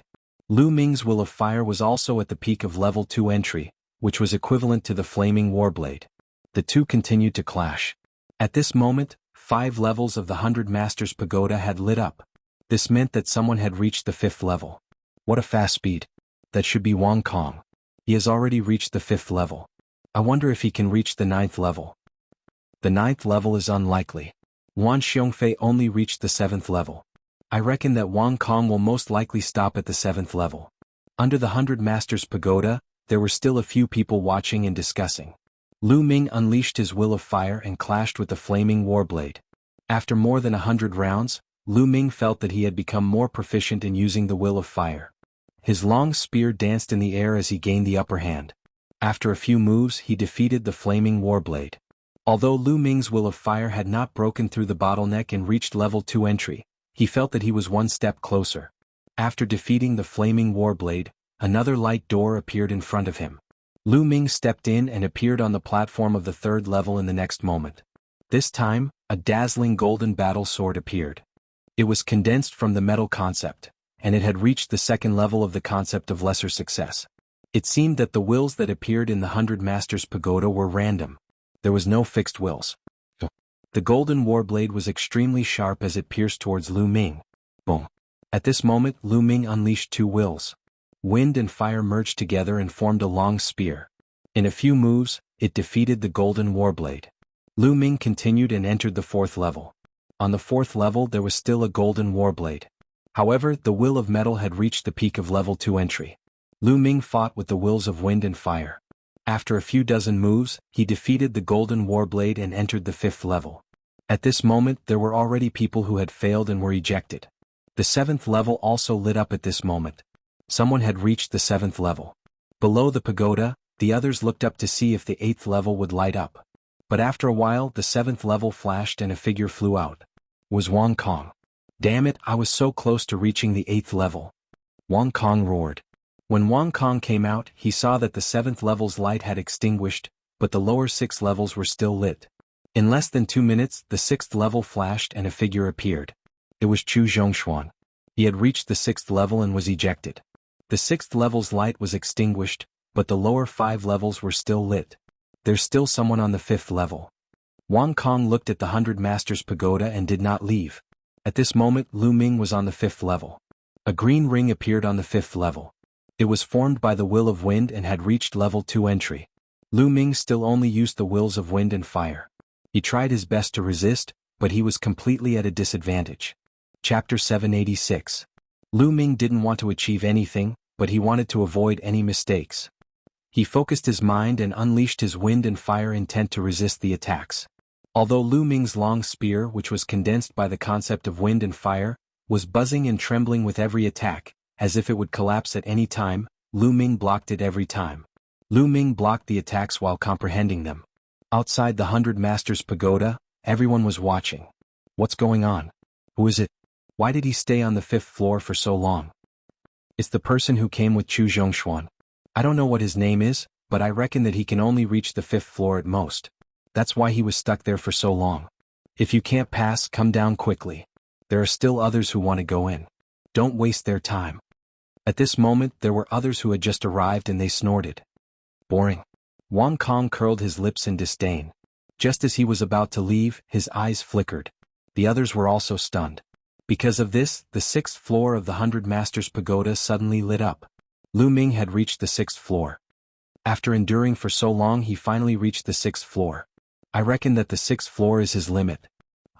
Lu Ming's will of fire was also at the peak of level 2 entry, which was equivalent to the flaming warblade. The two continued to clash. At this moment, 5 levels of the 100 Masters Pagoda had lit up. This meant that someone had reached the 5th level. What a fast speed. That should be Wang Kong. He has already reached the 5th level. I wonder if he can reach the 9th level. The 9th level is unlikely. Luan Xiongfei only reached the 7th level. I reckon that Wang Kong will most likely stop at the 7th level. Under the 100 Masters Pagoda, there were still a few people watching and discussing. Lu Ming unleashed his will of fire and clashed with the flaming warblade. After more than 100 rounds, Lu Ming felt that he had become more proficient in using the will of fire. His long spear danced in the air as he gained the upper hand. After a few moves he defeated the flaming warblade. Although Lu Ming's will of fire had not broken through the bottleneck and reached level 2 entry, he felt that he was one step closer. After defeating the flaming warblade, another light door appeared in front of him. Lu Ming stepped in and appeared on the platform of the 3rd level in the next moment. This time, a dazzling golden battle sword appeared. It was condensed from the metal concept, and it had reached the 2nd level of the concept of lesser success. It seemed that the wills that appeared in the 100 Masters Pagoda were random. There was no fixed wills. The golden warblade was extremely sharp as it pierced towards Lu Ming. Boom. At this moment Lu Ming unleashed 2 wills. Wind and fire merged together and formed a long spear. In a few moves, it defeated the golden warblade. Lu Ming continued and entered the 4th level. On the 4th level there was still a golden warblade. However, the will of metal had reached the peak of level 2 entry. Lu Ming fought with the wills of wind and fire. After a few dozen moves, he defeated the golden warblade and entered the 5th level. At this moment there were already people who had failed and were ejected. The 7th level also lit up at this moment. Someone had reached the 7th level. Below the pagoda, the others looked up to see if the 8th level would light up. But after a while the 7th level flashed and a figure flew out. It was Wang Kong. Damn it, I was so close to reaching the 8th level. Wang Kong roared. When Wang Kong came out, he saw that the 7th level's light had extinguished, but the lower 6 levels were still lit. In less than 2 minutes, the 6th level flashed and a figure appeared. It was Chu Zhongshuan. He had reached the 6th level and was ejected. The 6th level's light was extinguished, but the lower 5 levels were still lit. There's still someone on the 5th level. Wang Kong looked at the 100 Masters Pagoda and did not leave. At this moment Lu Ming was on the 5th level. A green ring appeared on the 5th level. It was formed by the will of wind and had reached level 2 entry. Lu Ming still only used the wills of wind and fire. He tried his best to resist, but he was completely at a disadvantage. Chapter 786. Lu Ming didn't want to achieve anything, but he wanted to avoid any mistakes. He focused his mind and unleashed his wind and fire intent to resist the attacks. Although Lu Ming's long spear, which was condensed by the concept of wind and fire, was buzzing and trembling with every attack, as if it would collapse at any time, Lu Ming blocked it every time. Lu Ming blocked the attacks while comprehending them. Outside the 100 Masters Pagoda, everyone was watching. What's going on? Who is it? Why did he stay on the 5th floor for so long? It's the person who came with Chu Zhongshuan. I don't know what his name is, but I reckon that he can only reach the 5th floor at most. That's why he was stuck there for so long. If you can't pass, come down quickly. There are still others who want to go in. Don't waste their time. At this moment there were others who had just arrived and they snorted. Boring. Wang Kong curled his lips in disdain. Just as he was about to leave, his eyes flickered. The others were also stunned. Because of this, the 6th floor of the 100 Masters Pagoda suddenly lit up. Lu Ming had reached the 6th floor. After enduring for so long he finally reached the 6th floor. I reckon that the 6th floor is his limit.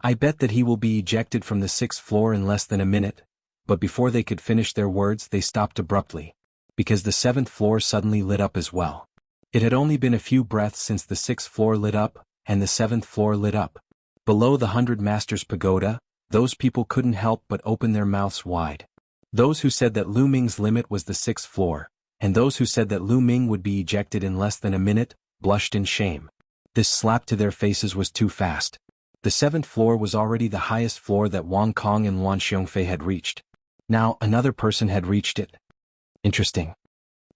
I bet that he will be ejected from the 6th floor in less than a minute. But before they could finish their words they stopped abruptly. Because the 7th floor suddenly lit up as well. It had only been a few breaths since the 6th floor lit up, and the 7th floor lit up. Below the 100 Masters Pagoda, those people couldn't help but open their mouths wide. Those who said that Lu Ming's limit was the 6th floor, and those who said that Lu Ming would be ejected in less than a minute, blushed in shame. This slap to their faces was too fast. The 7th floor was already the highest floor that Wang Kong and Wan Xiongfei had reached. Now another person had reached it. Interesting.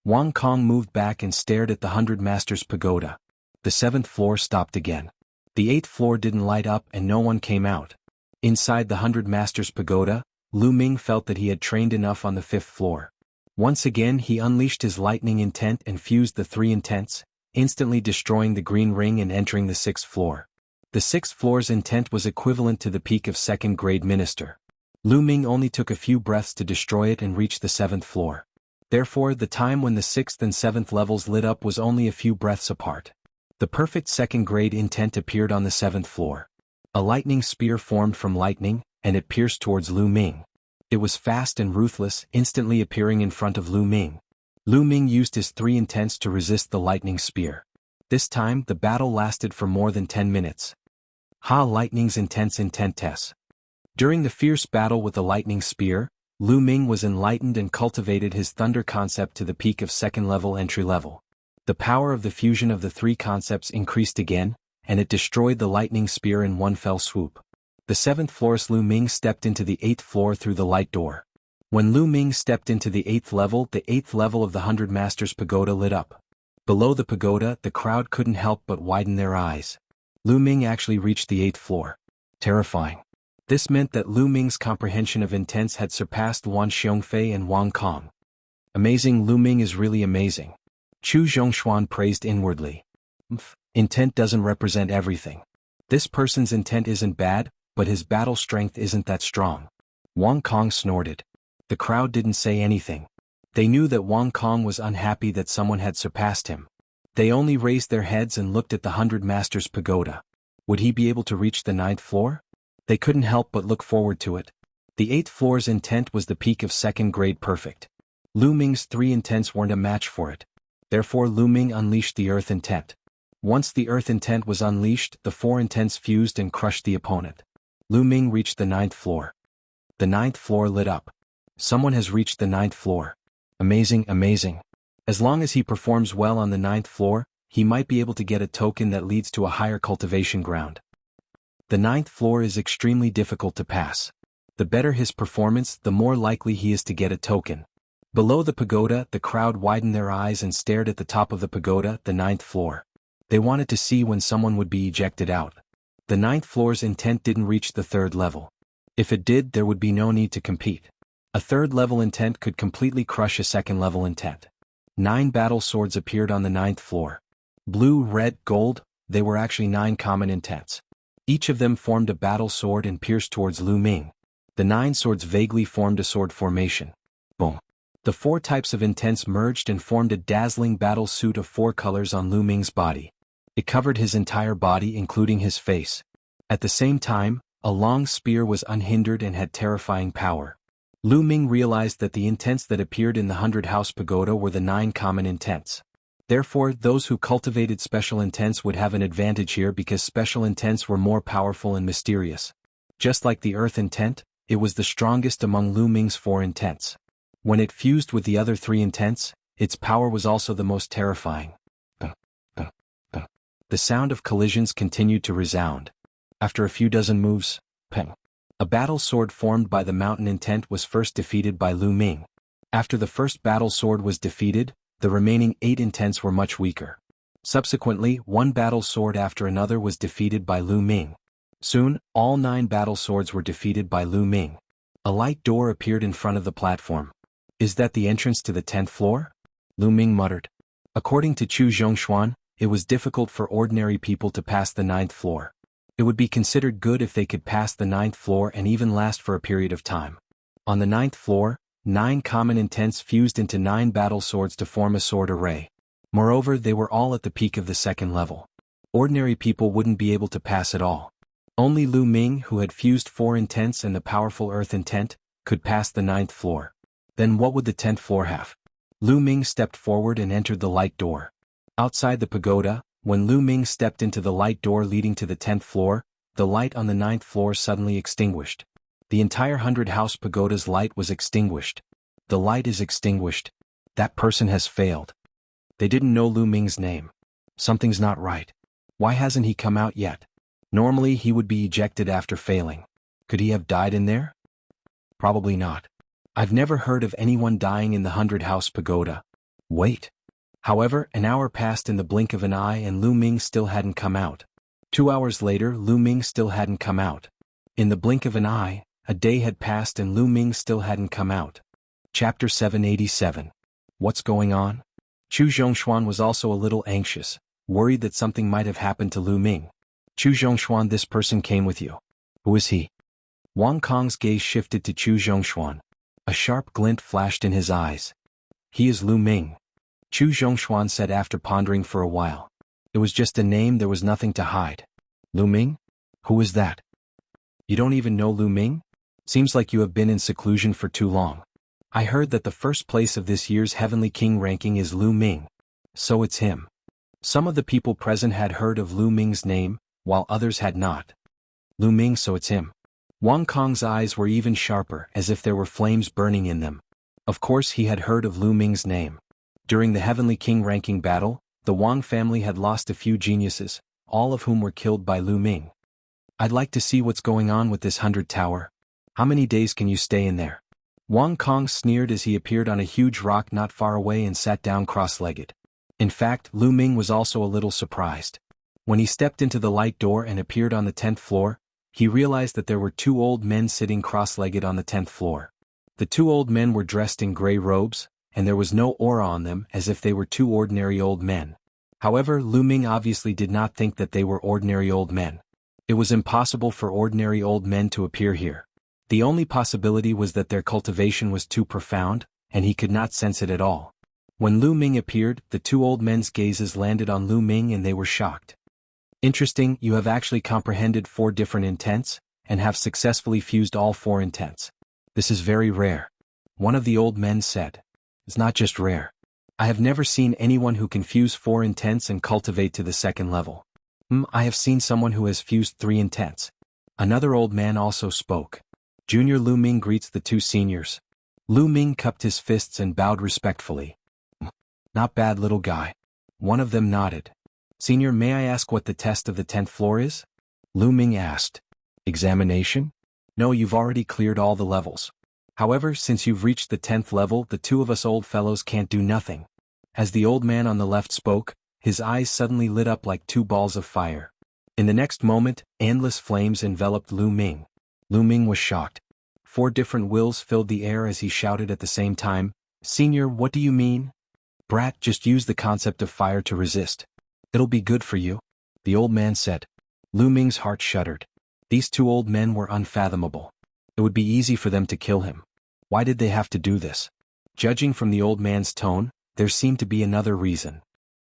Wang Kong moved back and stared at the 100 Masters Pagoda. The 7th floor stopped again. The 8th floor didn't light up and no one came out. Inside the 100 Masters Pagoda, Lu Ming felt that he had trained enough on the 5th floor. Once again he unleashed his lightning intent and fused the 3 intents, instantly destroying the green ring and entering the 6th floor. The 6th floor's intent was equivalent to the peak of 2nd grade minister. Lu Ming only took a few breaths to destroy it and reach the 7th floor. Therefore the time when the 6th and 7th levels lit up was only a few breaths apart. The perfect 2nd grade intent appeared on the 7th floor. A lightning spear formed from lightning, and it pierced towards Lu Ming. It was fast and ruthless, instantly appearing in front of Lu Ming. Lu Ming used his 3 intents to resist the lightning spear. This time the battle lasted for more than 10 minutes. Lightning's intense intent test. During the fierce battle with the lightning spear, Lu Ming was enlightened and cultivated his thunder concept to the peak of 2nd level entry level. The power of the fusion of the three concepts increased again, and it destroyed the lightning spear in one fell swoop. The seventh floorist Lu Ming stepped into the 8th floor through the light door. When Lu Ming stepped into the 8th level of the 100 Masters Pagoda lit up. Below the pagoda, the crowd couldn't help but widen their eyes. Lu Ming actually reached the 8th floor. Terrifying. This meant that Lu Ming's comprehension of intents had surpassed Wan Xiongfei and Wang Kong. Amazing, Lu Ming is really amazing. Chu Zhongshuan praised inwardly. Intent doesn't represent everything. This person's intent isn't bad, but his battle strength isn't that strong. Wang Kong snorted. The crowd didn't say anything. They knew that Wang Kong was unhappy that someone had surpassed him. They only raised their heads and looked at the 100 Masters Pagoda. Would he be able to reach the 9th floor? They couldn't help but look forward to it. The 8th floor's intent was the peak of second-grade perfect. Lu Ming's 3 intents weren't a match for it. Therefore Lu Ming unleashed the Earth intent. Once the Earth intent was unleashed, the 4 intents fused and crushed the opponent. Lu Ming reached the 9th floor. The 9th floor lit up. Someone has reached the 9th floor. Amazing, amazing. As long as he performs well on the 9th floor, he might be able to get a token that leads to a higher cultivation ground. The 9th floor is extremely difficult to pass. The better his performance, the more likely he is to get a token. Below the pagoda, the crowd widened their eyes and stared at the top of the pagoda, the 9th floor. They wanted to see when someone would be ejected out. The 9th floor's intent didn't reach the 3rd level. If it did, there would be no need to compete. A 3rd level intent could completely crush a 2nd level intent. 9 battle swords appeared on the 9th floor. Blue, red, gold, they were actually 9 common intents. Each of them formed a battle sword and pierced towards Lu Ming. The 9 swords vaguely formed a sword formation. Boom. The 4 types of intents merged and formed a dazzling battle suit of 4 colors on Lu Ming's body. It covered his entire body including his face. At the same time, a long spear was unhindered and had terrifying power. Lu Ming realized that the intents that appeared in the 100 House Pagoda were the 9 common intents. Therefore, those who cultivated special intents would have an advantage here because special intents were more powerful and mysterious. Just like the Earth intent, it was the strongest among Lu Ming's 4 intents. When it fused with the other 3 intents, its power was also the most terrifying. The sound of collisions continued to resound. After a few dozen moves, a battle sword formed by the mountain intent was first defeated by Lu Ming. After the first battle sword was defeated, the remaining 8 intents were much weaker. Subsequently, one battle sword after another was defeated by Lu Ming. Soon, all 9 battle swords were defeated by Lu Ming. A light door appeared in front of the platform. Is that the entrance to the 10th floor? Lu Ming muttered. According to Chu Zhongshuan, it was difficult for ordinary people to pass the 9th floor. It would be considered good if they could pass the 9th floor and even last for a period of time. On the 9th floor, 9 common intents fused into 9 battle swords to form a sword array. Moreover, they were all at the peak of the 2nd level. Ordinary people wouldn't be able to pass at all. Only Lu Ming, who had fused 4 intents and the powerful Earth intent, could pass the 9th floor. Then what would the 10th floor have? Lu Ming stepped forward and entered the light door. Outside the pagoda, when Lu Ming stepped into the light door leading to the 10th floor, the light on the 9th floor suddenly extinguished. The entire 100 House Pagoda's light was extinguished. The light is extinguished. That person has failed. They didn't know Lu Ming's name. Something's not right. Why hasn't he come out yet? Normally he would be ejected after failing. Could he have died in there? Probably not. I've never heard of anyone dying in the 100 House Pagoda. Wait. However, an hour passed in the blink of an eye and Lu Ming still hadn't come out. 2 hours later, Lu Ming still hadn't come out. In the blink of an eye, a day had passed and Lu Ming still hadn't come out. Chapter 787. What's going on? Chu Zhongshuan was also a little anxious, worried that something might have happened to Lu Ming. Chu Zhongshuan, this person came with you. Who is he? Wang Kong's gaze shifted to Chu Zhongshuan. A sharp glint flashed in his eyes. He is Lu Ming. Chu Zhongshuan said after pondering for a while. It was just a name, there was nothing to hide. Lu Ming? Who is that? You don't even know Lu Ming? Seems like you have been in seclusion for too long. I heard that the first place of this year's Heavenly King ranking is Lu Ming. So it's him. Some of the people present had heard of Lu Ming's name, while others had not. Lu Ming, so it's him. Wang Kong's eyes were even sharper, as if there were flames burning in them. Of course he had heard of Lu Ming's name. During the Heavenly King ranking battle, The Wang family had lost a few geniuses, all of whom were killed by Lu Ming. I'd like to see what's going on with this 100 tower. How many days can you stay in there? Wang Kong sneered as he appeared on a huge rock not far away and sat down cross-legged. In fact, Lu Ming was also a little surprised. When he stepped into the light door and appeared on the 10th floor, he realized that there were two old men sitting cross-legged on the 10th floor. The two old men were dressed in gray robes, and there was no aura on them, as if they were two ordinary old men. However, Lu Ming obviously did not think that they were ordinary old men. It was impossible for ordinary old men to appear here. The only possibility was that their cultivation was too profound, and he could not sense it at all. When Lu Ming appeared, the two old men's gazes landed on Lu Ming and they were shocked. Interesting, you have actually comprehended 4 different intents, and have successfully fused all 4 intents. This is very rare. One of the old men said. It's not just rare. I have never seen anyone who can fuse 4 intents and cultivate to the 2nd level. I have seen someone who has fused 3 intents. Another old man also spoke. Junior Lu Ming greets the 2 seniors. Lu Ming cupped his fists and bowed respectfully. Not bad, little guy. One of them nodded. Senior, may I ask what the test of the 10th floor is? Lu Ming asked. Examination? No, you've already cleared all the levels. However, since you've reached the 10th level, the 2 of us old fellows can't do nothing. As the old man on the left spoke, his eyes suddenly lit up like 2 balls of fire. In the next moment, endless flames enveloped Lu Ming. Lu Ming was shocked. 4 different wills filled the air as he shouted at the same time, Senior, what do you mean? Brat, just use the concept of fire to resist. It'll be good for you, the old man said. Lu Ming's heart shuddered. These 2 old men were unfathomable. It would be easy for them to kill him. Why did they have to do this? Judging from the old man's tone, there seemed to be another reason.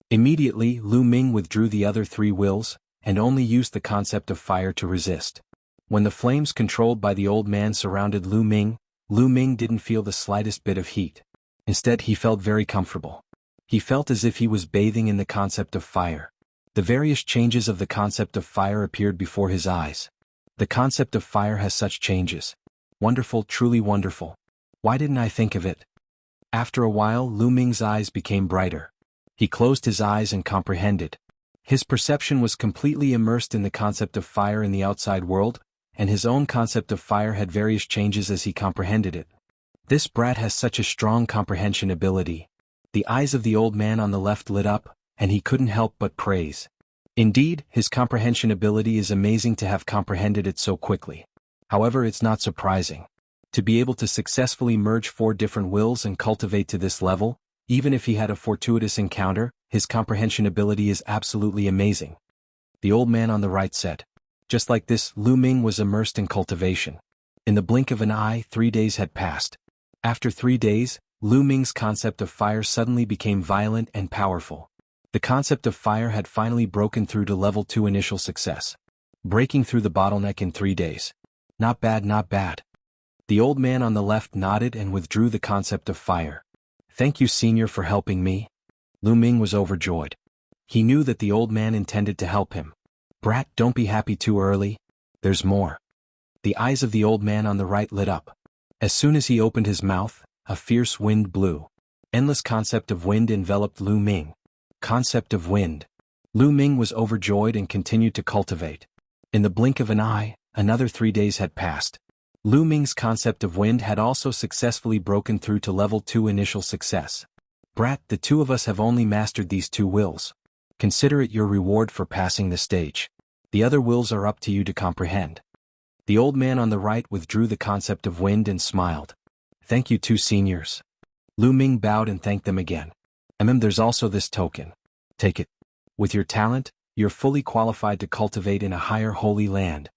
Immediately, Lu Ming withdrew the other 3 wills, and only used the concept of fire to resist. When the flames controlled by the old man surrounded Lu Ming didn't feel the slightest bit of heat. Instead, he felt very comfortable. He felt as if he was bathing in the concept of fire. The various changes of the concept of fire appeared before his eyes. The concept of fire has such changes. Wonderful, truly wonderful. Why didn't I think of it? After a while, Lu Ming's eyes became brighter. He closed his eyes and comprehended. His perception was completely immersed in the concept of fire in the outside world, and his own concept of fire had various changes as he comprehended it. This brat has such a strong comprehension ability. The eyes of the old man on the left lit up, and he couldn't help but praise. Indeed, his comprehension ability is amazing to have comprehended it so quickly. However, it's not surprising. To be able to successfully merge 4 different wills and cultivate to this level, even if he had a fortuitous encounter, his comprehension ability is absolutely amazing. The old man on the right said. Just like this, Lu Ming was immersed in cultivation. In the blink of an eye, 3 days had passed. After 3 days, Lu Ming's concept of fire suddenly became violent and powerful. The concept of fire had finally broken through to level 2 initial success. Breaking through the bottleneck in 3 days. Not bad, not bad. The old man on the left nodded and withdrew the concept of fire. Thank you, Senior, for helping me. Lu Ming was overjoyed. He knew that the old man intended to help him. Brat, don't be happy too early. There's more. The eyes of the old man on the right lit up. As soon as he opened his mouth, a fierce wind blew. Endless concept of wind enveloped Lu Ming. Concept of wind. Lu Ming was overjoyed and continued to cultivate. In the blink of an eye, another 3 days had passed. Lu Ming's concept of wind had also successfully broken through to level 2 initial success. Brat, the 2 of us have only mastered these 2 wills. Consider it your reward for passing the stage. The other wills are up to you to comprehend. The old man on the right withdrew the concept of wind and smiled. Thank you, 2 seniors. Lu Ming bowed and thanked them again. There's also this token. Take it. With your talent, you're fully qualified to cultivate in a higher holy land.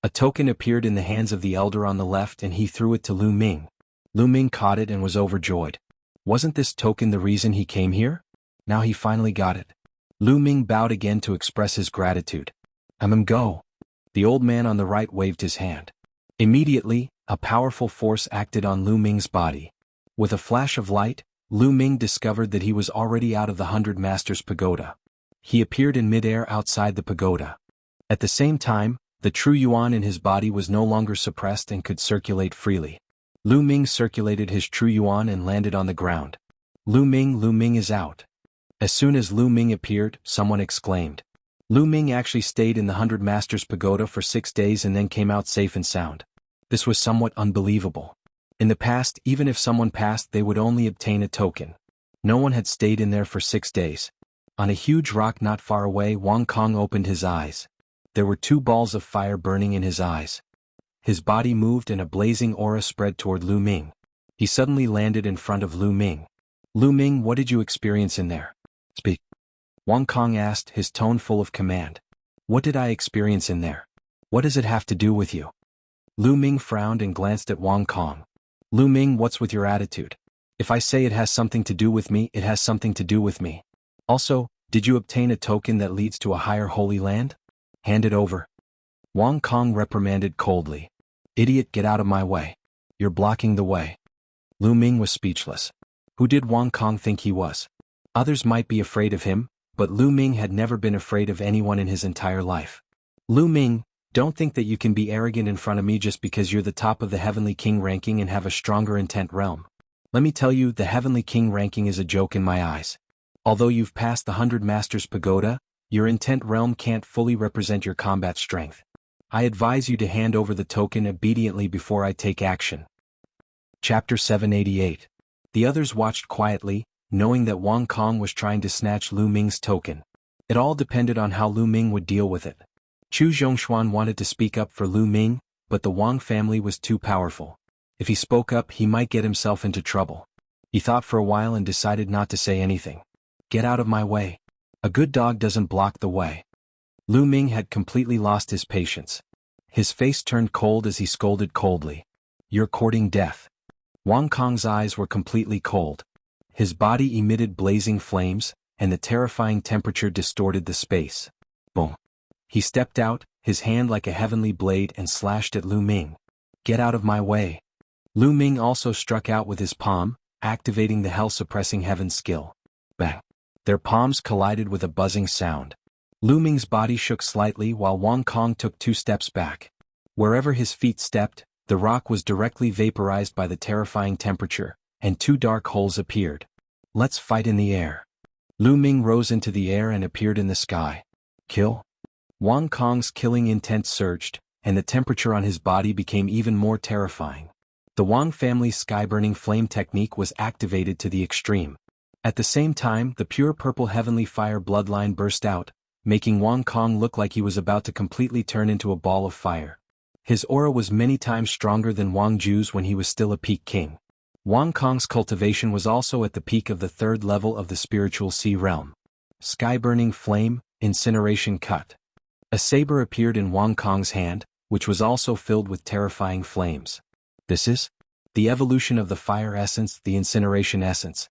A token appeared in the hands of the elder on the left and he threw it to Lu Ming. Lu Ming caught it and was overjoyed. Wasn't this token the reason he came here? Now he finally got it. Lu Ming bowed again to express his gratitude. Go. The old man on the right waved his hand. Immediately, a powerful force acted on Lu Ming's body. With a flash of light, Lu Ming discovered that he was already out of the 100 Masters Pagoda. He appeared in midair outside the pagoda. At the same time, the true yuan in his body was no longer suppressed and could circulate freely. Lu Ming circulated his true yuan and landed on the ground. Lu Ming is out. As soon as Lu Ming appeared, someone exclaimed. Lu Ming actually stayed in the 100 Masters Pagoda for 6 days and then came out safe and sound. This was somewhat unbelievable. In the past, even if someone passed, they would only obtain a token. No one had stayed in there for 6 days. On a huge rock not far away, Wang Kong opened his eyes. There were 2 balls of fire burning in his eyes. His body moved and a blazing aura spread toward Lu Ming. He suddenly landed in front of Lu Ming. Lu Ming, what did you experience in there? Speak. Wang Kong asked, his tone full of command. What did I experience in there? What does it have to do with you? Lu Ming frowned and glanced at Wang Kong. Lu Ming, what's with your attitude? If I say it has something to do with me, it has something to do with me. Also, did you obtain a token that leads to a higher holy land? Hand it over. Wang Kong reprimanded coldly. Idiot, get out of my way. You're blocking the way. Lu Ming was speechless. Who did Wang Kong think he was? Others might be afraid of him, but Lu Ming had never been afraid of anyone in his entire life. Lu Ming, don't think that you can be arrogant in front of me just because you're the top of the Heavenly King ranking and have a stronger intent realm. Let me tell you, the Heavenly King ranking is a joke in my eyes. Although you've passed the 100 Masters Pagoda, your intent realm can't fully represent your combat strength. I advise you to hand over the token obediently before I take action. Chapter 788. The others watched quietly, knowing that Wang Kong was trying to snatch Lu Ming's token. It all depended on how Lu Ming would deal with it. Chu Zhongshuan wanted to speak up for Lu Ming, but the Wang family was too powerful. If he spoke up, he might get himself into trouble. He thought for a while and decided not to say anything. Get out of my way. A good dog doesn't block the way. Lu Ming had completely lost his patience. His face turned cold as he scolded coldly. You're courting death. Wang Kong's eyes were completely cold. His body emitted blazing flames, and the terrifying temperature distorted the space. Boom. He stepped out, his hand like a heavenly blade, and slashed at Lu Ming. Get out of my way. Lu Ming also struck out with his palm, activating the hell-suppressing heaven skill. Bang. Their palms collided with a buzzing sound. Lu Ming's body shook slightly while Wang Kong took 2 steps back. Wherever his feet stepped, the rock was directly vaporized by the terrifying temperature, and 2 dark holes appeared. Let's fight in the air. Lu Ming rose into the air and appeared in the sky. Kill? Wang Kong's killing intent surged, and the temperature on his body became even more terrifying. The Wang family's sky-burning flame technique was activated to the extreme. At the same time, the pure purple heavenly fire bloodline burst out, making Wang Kong look like he was about to completely turn into a ball of fire. His aura was many times stronger than Wang Ju's when he was still a peak king. Wang Kong's cultivation was also at the peak of the 3rd level of the spiritual sea realm. Sky-burning flame, incineration cut. A saber appeared in Wang Kong's hand, which was also filled with terrifying flames. This is the evolution of the fire essence, the incineration essence.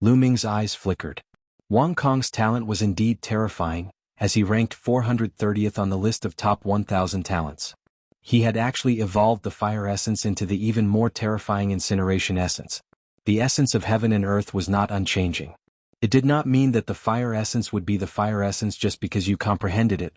Lu Ming's eyes flickered. Wang Kong's talent was indeed terrifying, as he ranked 430th on the list of top 1,000 talents. He had actually evolved the fire essence into the even more terrifying incineration essence. The essence of heaven and earth was not unchanging. It did not mean that the fire essence would be the fire essence just because you comprehended it.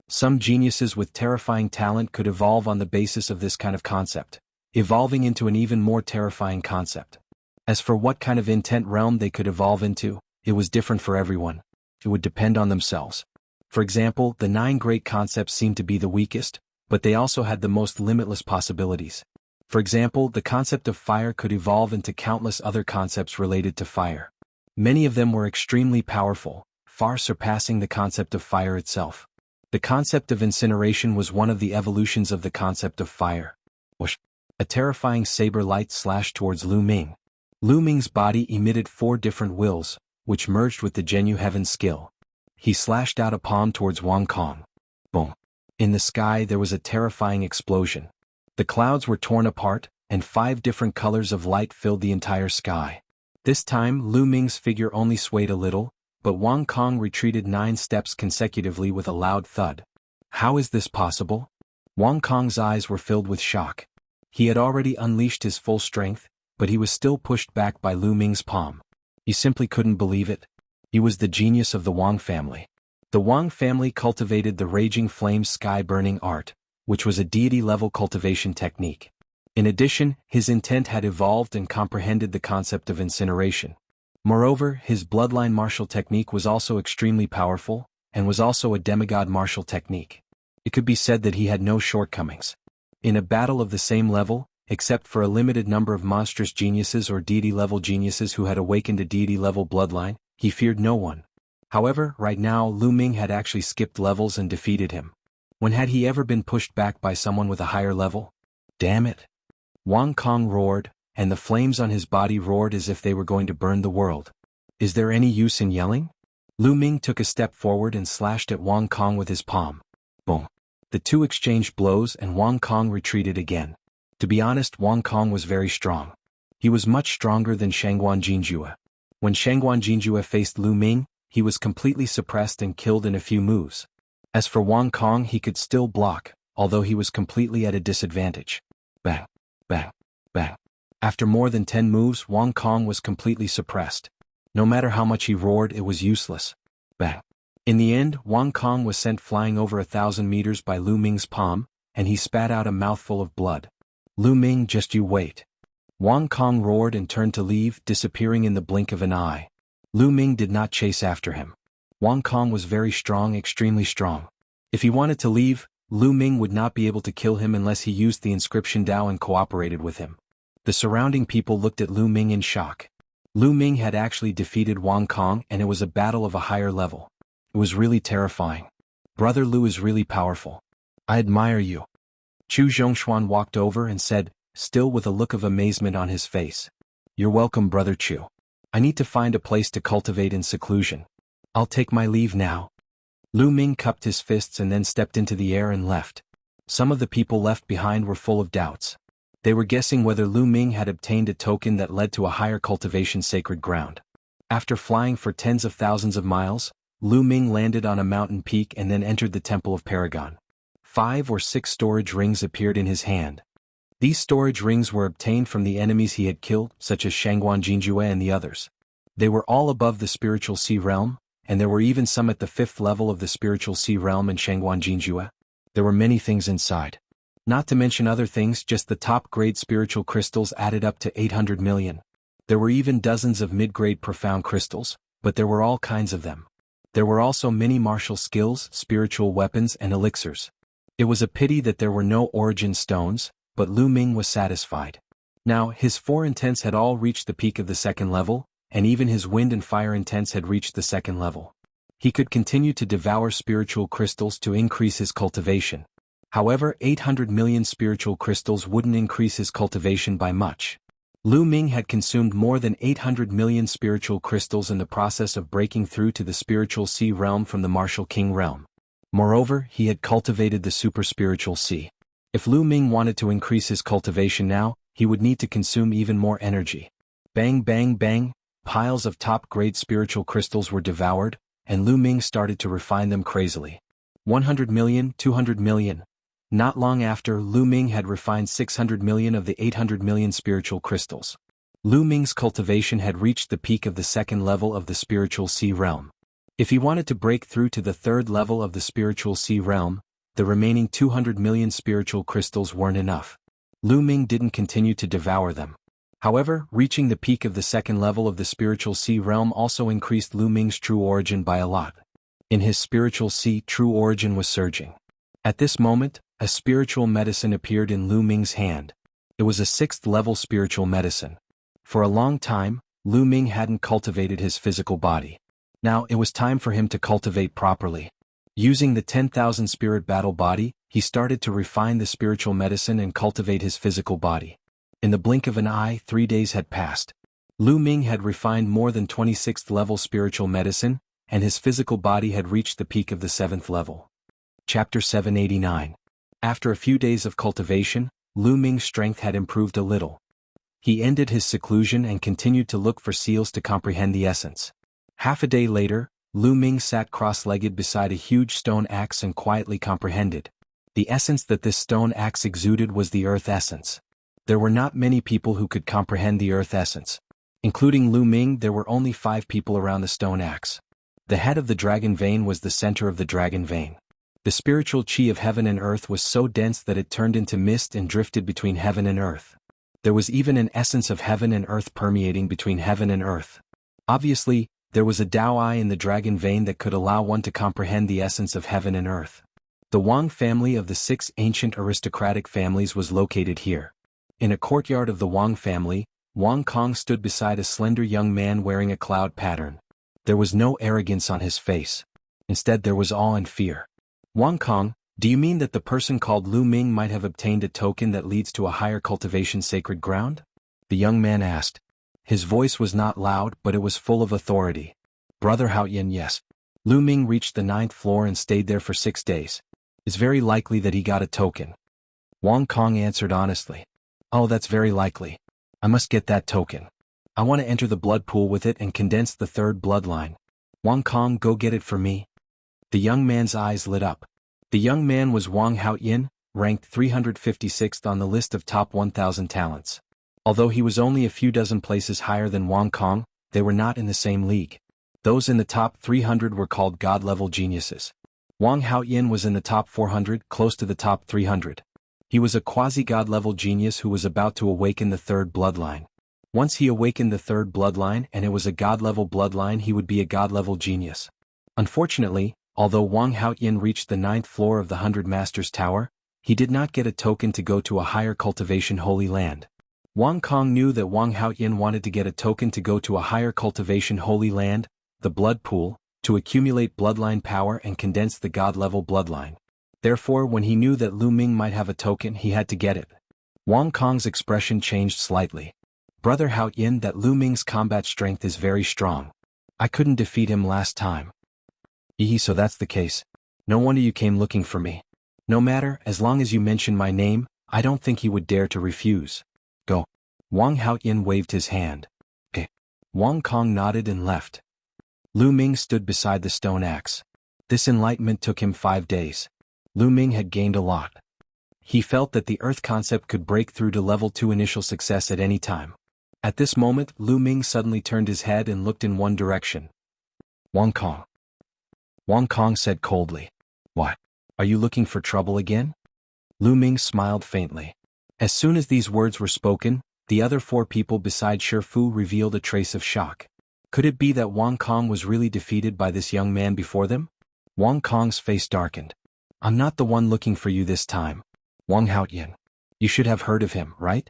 Some geniuses with terrifying talent could evolve on the basis of this kind of concept, evolving into an even more terrifying concept. As for what kind of intent realm they could evolve into, it was different for everyone. It would depend on themselves. For example, the 9 great concepts seemed to be the weakest, but they also had the most limitless possibilities. For example, the concept of fire could evolve into countless other concepts related to fire. Many of them were extremely powerful, far surpassing the concept of fire itself. The concept of incineration was one of the evolutions of the concept of fire. Whoosh! A terrifying saber light slashed towards Lu Ming. Lu Ming's body emitted 4 different wills, which merged with the Genu Heaven skill. He slashed out a palm towards Wang Kong. Boom! In the sky there was a terrifying explosion. The clouds were torn apart, and 5 different colors of light filled the entire sky. This time Lu Ming's figure only swayed a little, but Wang Kong retreated 9 steps consecutively with a loud thud. How is this possible? Wang Kong's eyes were filled with shock. He had already unleashed his full strength, but he was still pushed back by Lu Ming's palm. He simply couldn't believe it. He was the genius of the Wang family. The Wang family cultivated the Raging Flame Sky-Burning Art, which was a deity-level cultivation technique. In addition, his intent had evolved and comprehended the concept of incineration. Moreover, his bloodline martial technique was also extremely powerful, and was also a demigod martial technique. It could be said that he had no shortcomings. In a battle of the same level, except for a limited number of monstrous geniuses or deity-level geniuses who had awakened a deity-level bloodline, he feared no one. However, right now Lu Ming had actually skipped levels and defeated him. When had he ever been pushed back by someone with a higher level? Damn it! Wang Kong roared, and the flames on his body roared as if they were going to burn the world. Is there any use in yelling? Lu Ming took a step forward and slashed at Wang Kong with his palm. Boom. The two exchanged blows and Wang Kong retreated again. To be honest, Wang Kong was very strong. He was much stronger than Shangguan Jinjue. When Shangguan Jinjue faced Lu Ming, he was completely suppressed and killed in a few moves. As for Wang Kong, he could still block, although he was completely at a disadvantage. Bang, bang, bang. After more than 10 moves, Wang Kong was completely suppressed. No matter how much he roared, it was useless. Bang. In the end, Wang Kong was sent flying over 1,000 meters by Lu Ming's palm, and he spat out a mouthful of blood. Lu Ming, just you wait. Wang Kong roared and turned to leave, disappearing in the blink of an eye. Lu Ming did not chase after him. Wang Kong was very strong, extremely strong. If he wanted to leave, Lu Ming would not be able to kill him unless he used the inscription Dao and cooperated with him. The surrounding people looked at Lu Ming in shock. Lu Ming had actually defeated Wang Kong, and it was a battle of a higher level. It was really terrifying. Brother Lu is really powerful. I admire you. Chu Zhongshuan walked over and said, still with a look of amazement on his face. You're welcome, Brother Chu. I need to find a place to cultivate in seclusion. I'll take my leave now. Lu Ming cupped his fists and then stepped into the air and left. Some of the people left behind were full of doubts. They were guessing whether Lu Ming had obtained a token that led to a higher cultivation sacred ground. After flying for tens of thousands of miles, Lu Ming landed on a mountain peak and then entered the Temple of Paragon. 5 or 6 storage rings appeared in his hand. These storage rings were obtained from the enemies he had killed, such as Shangguan Jinjue and the others. They were all above the spiritual sea realm, and there were even some at the 5th level of the spiritual sea realm in Shangguan Jinjue. There were many things inside. Not to mention other things, just the top-grade spiritual crystals added up to 800 million. There were even dozens of mid-grade profound crystals, but there were all kinds of them. There were also many martial skills, spiritual weapons, and elixirs. It was a pity that there were no origin stones, but Lu Ming was satisfied. Now, his 4 intents had all reached the peak of the 2nd level, and even his wind and fire intents had reached the 2nd level. He could continue to devour spiritual crystals to increase his cultivation. However, 800 million spiritual crystals wouldn't increase his cultivation by much. Lu Ming had consumed more than 800 million spiritual crystals in the process of breaking through to the spiritual sea realm from the martial king realm. Moreover, he had cultivated the super spiritual sea. If Lu Ming wanted to increase his cultivation now, he would need to consume even more energy. Bang bang bang, piles of top-grade spiritual crystals were devoured, and Lu Ming started to refine them crazily. 100 million, 200 million. Not long after, Lu Ming had refined 600 million of the 800 million spiritual crystals. Lu Ming's cultivation had reached the peak of the 2nd level of the spiritual sea realm. If he wanted to break through to the 3rd level of the spiritual sea realm, the remaining 200 million spiritual crystals weren't enough. Lu Ming didn't continue to devour them. However, reaching the peak of the 2nd level of the spiritual sea realm also increased Lu Ming's true origin by a lot. In his spiritual sea, true origin was surging. At this moment, a spiritual medicine appeared in Lu Ming's hand. It was a 6th level spiritual medicine. For a long time, Lu Ming hadn't cultivated his physical body. Now it was time for him to cultivate properly. Using the 10,000 spirit battle body, he started to refine the spiritual medicine and cultivate his physical body. In the blink of an eye, 3 days had passed. Lu Ming had refined more than 26th level spiritual medicine, and his physical body had reached the peak of the 7th level. Chapter 789. After a few days of cultivation, Lu Ming's strength had improved a little. He ended his seclusion and continued to look for seals to comprehend the essence. Half a day later, Lu Ming sat cross-legged beside a huge stone axe and quietly comprehended. The essence that this stone axe exuded was the earth essence. There were not many people who could comprehend the earth essence. Including Lu Ming, there were only 5 people around the stone axe. The head of the dragon vein was the center of the dragon vein. The spiritual chi of heaven and earth was so dense that it turned into mist and drifted between heaven and earth. There was even an essence of heaven and earth permeating between heaven and earth. Obviously, there was a Dao eye in the dragon vein that could allow one to comprehend the essence of heaven and earth. The Wang family of the 6 ancient aristocratic families was located here. In a courtyard of the Wang family, Wang Kong stood beside a slender young man wearing a cloud pattern. There was no arrogance on his face. Instead there was awe and fear. "Wang Kong, do you mean that the person called Lu Ming might have obtained a token that leads to a higher cultivation sacred ground?" the young man asked. His voice was not loud, but it was full of authority. "Brother Haoyan, yes. Lu Ming reached the 9th floor and stayed there for 6 days. It's very likely that he got a token." Wang Kong answered honestly. "Oh, that's very likely. I must get that token. I want to enter the blood pool with it and condense the 3rd bloodline. Wang Kong, go get it for me." The young man's eyes lit up. The young man was Wang Haoyan, ranked 356th on the list of top 1,000 talents. Although he was only a few dozen places higher than Wang Kong, they were not in the same league. Those in the top 300 were called god-level geniuses. Wang Haoyan was in the top 400, close to the top 300. He was a quasi-god level genius who was about to awaken the 3rd bloodline. Once he awakened the 3rd bloodline and it was a god-level bloodline, he would be a god-level genius. Unfortunately, although Wang Haoyan reached the 9th floor of the 100 Masters Tower, he did not get a token to go to a higher cultivation holy land. Wang Kong knew that Wang Haoyan wanted to get a token to go to a higher cultivation holy land, the blood pool, to accumulate bloodline power and condense the god-level bloodline. Therefore, when he knew that Lu Ming might have a token, he had to get it. Wang Kong's expression changed slightly. "Brother Haoyan, that Lu Ming's combat strength is very strong. I couldn't defeat him last time." So that's the case. No wonder you came looking for me. No matter, as long as you mention my name, I don't think he would dare to refuse. Go. Wang Haoyan waved his hand. "Eh." Wang Kong nodded and left. Lu Ming stood beside the stone axe. This enlightenment took him 5 days. Lu Ming had gained a lot. He felt that the Earth concept could break through to level 2 initial success at any time. At this moment, Lu Ming suddenly turned his head and looked in one direction. "Wang Kong." Wang Kong said coldly. "What? Are you looking for trouble again?" Lu Ming smiled faintly. As soon as these words were spoken, the other 4 people beside Shifu revealed a trace of shock. Could it be that Wang Kong was really defeated by this young man before them? Wang Kong's face darkened. "I'm not the one looking for you this time. Wang Haoyan. You should have heard of him, right?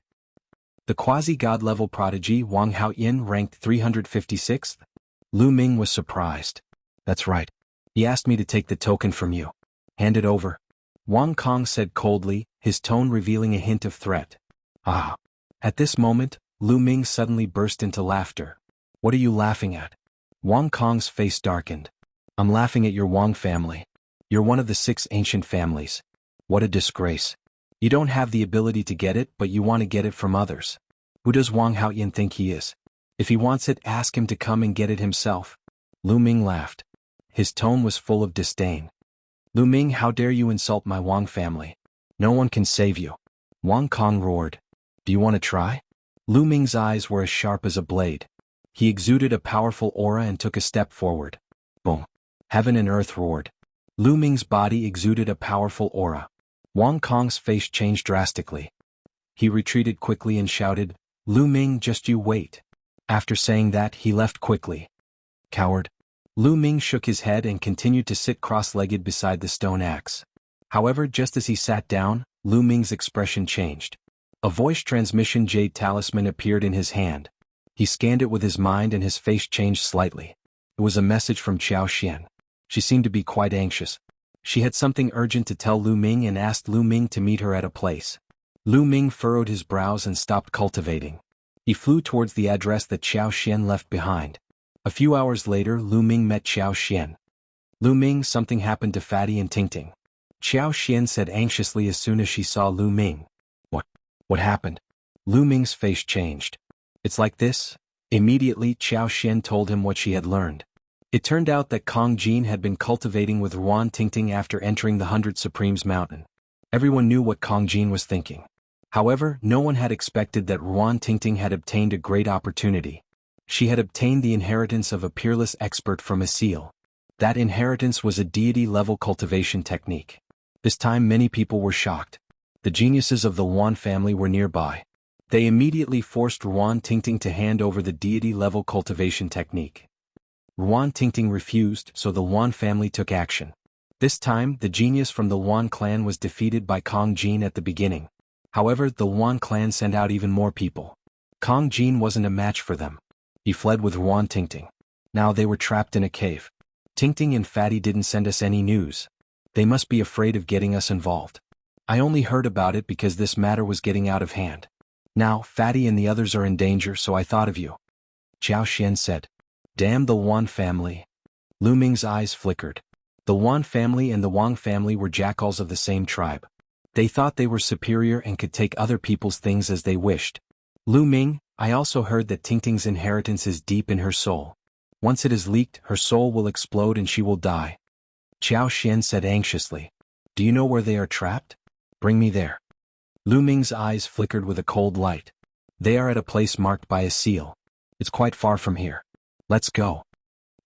The quasi-god level prodigy Wang Haoyan, ranked 356th? Lu Ming was surprised. "That's right. He asked me to take the token from you. Hand it over." Wang Kong said coldly, his tone revealing a hint of threat. "Ah." At this moment, Lu Ming suddenly burst into laughter. "What are you laughing at?" Wang Kong's face darkened. "I'm laughing at your Wang family. You're one of the 6 ancient families. What a disgrace. You don't have the ability to get it, but you want to get it from others. Who does Wang Haoyan think he is? If he wants it, ask him to come and get it himself." Lu Ming laughed. His tone was full of disdain. "Lu Ming, how dare you insult my Wang family? No one can save you." Wang Kong roared. "Do you want to try?" Lu Ming's eyes were as sharp as a blade. He exuded a powerful aura and took a step forward. Boom. Heaven and earth roared. Lu Ming's body exuded a powerful aura. Wang Kong's face changed drastically. He retreated quickly and shouted, "Lu Ming, just you wait." After saying that, he left quickly. "Coward." Lu Ming shook his head and continued to sit cross-legged beside the stone axe. However, just as he sat down, Lu Ming's expression changed. A voice transmission jade talisman appeared in his hand. He scanned it with his mind and his face changed slightly. It was a message from Xiao Xian. She seemed to be quite anxious. She had something urgent to tell Lu Ming and asked Lu Ming to meet her at a place. Lu Ming furrowed his brows and stopped cultivating. He flew towards the address that Xiao Xian left behind. A few hours later, Lu Ming met Xiao Xian. "Lu Ming, something happened to Fatty and Tingting." Xiao Xian said anxiously as soon as she saw Lu Ming. What happened?" Lu Ming's face changed. "It's like this." Immediately, Xiao Xian told him what she had learned. It turned out that Kong Jin had been cultivating with Ruan Tingting after entering the 100 Supremes Mountain. Everyone knew what Kong Jin was thinking. However, no one had expected that Ruan Tingting had obtained a great opportunity. She had obtained the inheritance of a peerless expert from a seal. That inheritance was a deity-level cultivation technique. This time many people were shocked. The geniuses of the Wan family were nearby. They immediately forced Ruan Tingting to hand over the deity-level cultivation technique. Ruan Tingting refused, so the Wan family took action. This time, the genius from the Wan clan was defeated by Kong Jin at the beginning. However, the Wan clan sent out even more people. Kong Jin wasn't a match for them. He fled with Ruan Tingting. Now they were trapped in a cave. Tingting and Fatty didn't send us any news. They must be afraid of getting us involved. I only heard about it because this matter was getting out of hand. Now, Fatty and the others are in danger, so I thought of you. Zhao Xian said. Damn the Wan family. Lu Ming's eyes flickered. The Wan family and the Wang family were jackals of the same tribe. They thought they were superior and could take other people's things as they wished. Lu Ming, I also heard that Tingting's inheritance is deep in her soul. Once it is leaked, her soul will explode and she will die. Zhao Xian said anxiously. Do you know where they are trapped? Bring me there. Lu Ming's eyes flickered with a cold light. They are at a place marked by a seal. It's quite far from here. Let's go.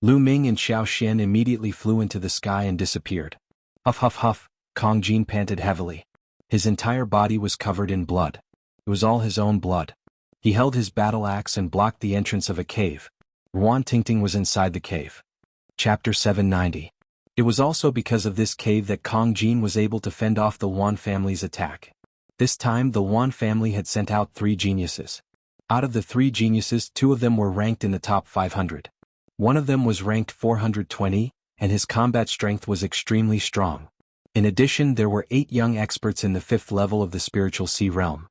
Lu Ming and Zhao Xian immediately flew into the sky and disappeared. Huff huff huff, Kong Jin panted heavily. His entire body was covered in blood. It was all his own blood. He held his battle axe and blocked the entrance of a cave. Ruan Tingting was inside the cave. Chapter 790. It was also because of this cave that Kong Jin was able to fend off the Wan family's attack. This time the Wan family had sent out 3 geniuses. Out of the 3 geniuses, 2 of them were ranked in the top 500. One of them was ranked 420, and his combat strength was extremely strong. In addition, there were 8 young experts in the 5th level of the spiritual sea realm.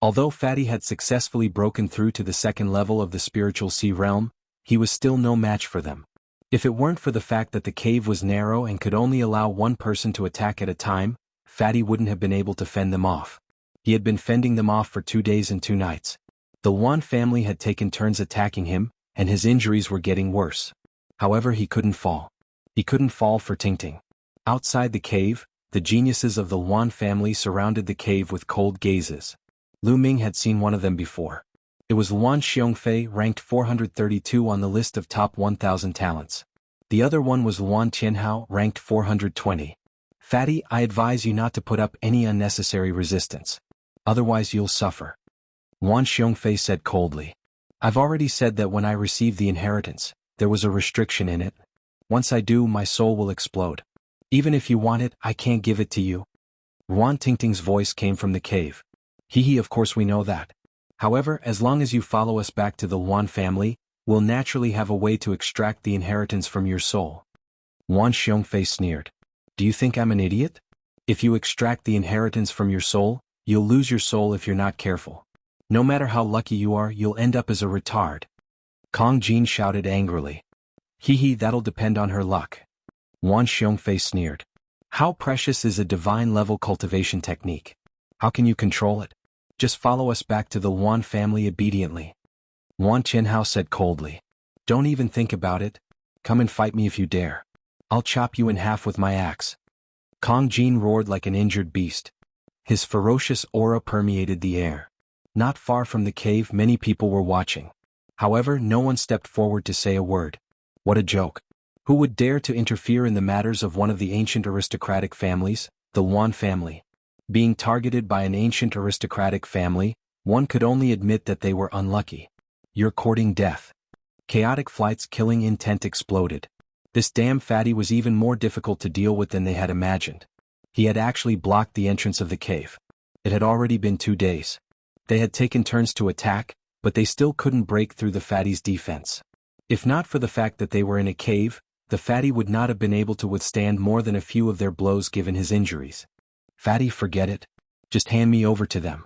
Although Fatty had successfully broken through to the 2nd level of the spiritual sea realm, he was still no match for them. If it weren't for the fact that the cave was narrow and could only allow one person to attack at a time, Fatty wouldn't have been able to fend them off. He had been fending them off for 2 days and 2 nights. The Wan family had taken turns attacking him, and his injuries were getting worse. However, he couldn't fall. He couldn't fall for Tingting. Outside the cave, the geniuses of the Wan family surrounded the cave with cold gazes. Lu Ming had seen one of them before. It was Wan Xiongfei, ranked 432 on the list of top 1,000 talents. The other one was Wan Tianhao, ranked 420. Fatty, I advise you not to put up any unnecessary resistance. Otherwise you'll suffer. Wan Xiongfei said coldly. I've already said that when I received the inheritance, there was a restriction in it. Once I do, my soul will explode. Even if you want it, I can't give it to you. Ruan Tingting's voice came from the cave. Hee, of course we know that. However, as long as you follow us back to the Wan family, we'll naturally have a way to extract the inheritance from your soul. Wan Xiongfei sneered. Do you think I'm an idiot? If you extract the inheritance from your soul, you'll lose your soul if you're not careful. No matter how lucky you are, you'll end up as a retard. Kong Jin shouted angrily. Hee, that'll depend on her luck. Wan Xiongfei sneered. How precious is a divine-level cultivation technique? How can you control it? Just follow us back to the Wan family obediently. Wan Tianhao said coldly. Don't even think about it. Come and fight me if you dare. I'll chop you in half with my axe. Kong Jin roared like an injured beast. His ferocious aura permeated the air. Not far from the cave, many people were watching. However, no one stepped forward to say a word. What a joke. Who would dare to interfere in the matters of one of the ancient aristocratic families, the Wan family? Being targeted by an ancient aristocratic family, one could only admit that they were unlucky. You're courting death. Chaotic Flight's killing intent exploded. This damn Fatty was even more difficult to deal with than they had imagined. He had actually blocked the entrance of the cave. It had already been 2 days. They had taken turns to attack, but they still couldn't break through the Fatty's defense. If not for the fact that they were in a cave, the Fatty would not have been able to withstand more than a few of their blows given his injuries. Fatty, forget it. Just hand me over to them.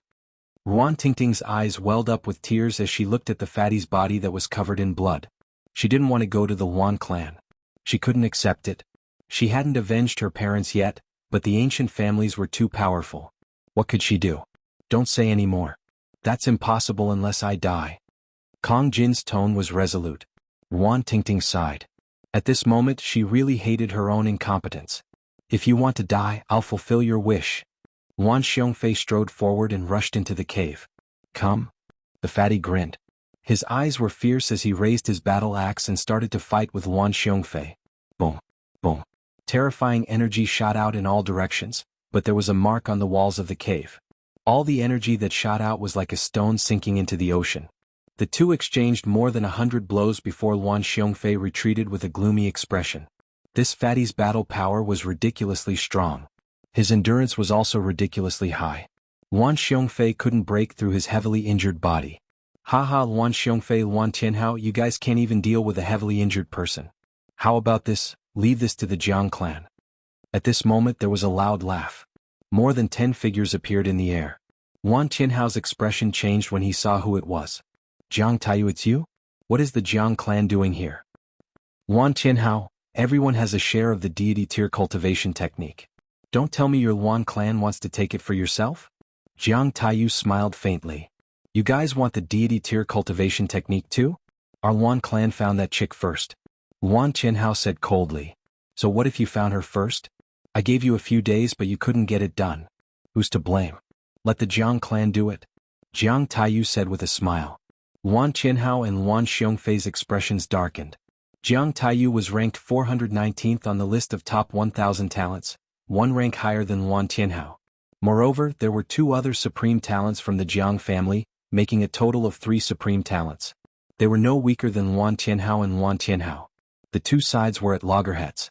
Ruan Tingting's eyes welled up with tears as she looked at the Fatty's body that was covered in blood. She didn't want to go to the Wan clan. She couldn't accept it. She hadn't avenged her parents yet, but the ancient families were too powerful. What could she do? Don't say any more. That's impossible unless I die. Kong Jin's tone was resolute. Ruan Tingting sighed. At this moment she really hated her own incompetence. If you want to die, I'll fulfill your wish. Wan Xiongfei strode forward and rushed into the cave. Come. The Fatty grinned. His eyes were fierce as he raised his battle axe and started to fight with Wan Xiongfei. Boom. Boom. Terrifying energy shot out in all directions, but there was a mark on the walls of the cave. All the energy that shot out was like a stone sinking into the ocean. The two exchanged more than 100 blows before Luan Xiongfei retreated with a gloomy expression. This fatty's battle power was ridiculously strong. His endurance was also ridiculously high. Luan Xiongfei couldn't break through his heavily injured body. Haha, Luan Xiongfei, Luan Tianhao, you guys can't even deal with a heavily injured person. How about this? Leave this to the Jiang clan. At this moment there was a loud laugh. More than 10 figures appeared in the air. Luan Tianhao's expression changed when he saw who it was. Jiang Taiyu, it's you? What is the Jiang clan doing here? Luan Tianhao, everyone has a share of the deity tier cultivation technique. Don't tell me your Luan clan wants to take it for yourself? Jiang Taiyu smiled faintly. You guys want the deity tier cultivation technique too? Our Luan clan found that chick first. Luan Tianhao said coldly. So what if you found her first? I gave you a few days but you couldn't get it done. Who's to blame? Let the Jiang clan do it. Jiang Taiyu said with a smile. Luan Tianhao and Luan Xiongfei's expressions darkened. Jiang Taiyu was ranked 419th on the list of top 1,000 talents, one rank higher than Luan Tianhao. Moreover, there were 2 other supreme talents from the Jiang family, making a total of 3 supreme talents. They were no weaker than Luan Tianhao and Luan Tianhao. The 2 sides were at loggerheads.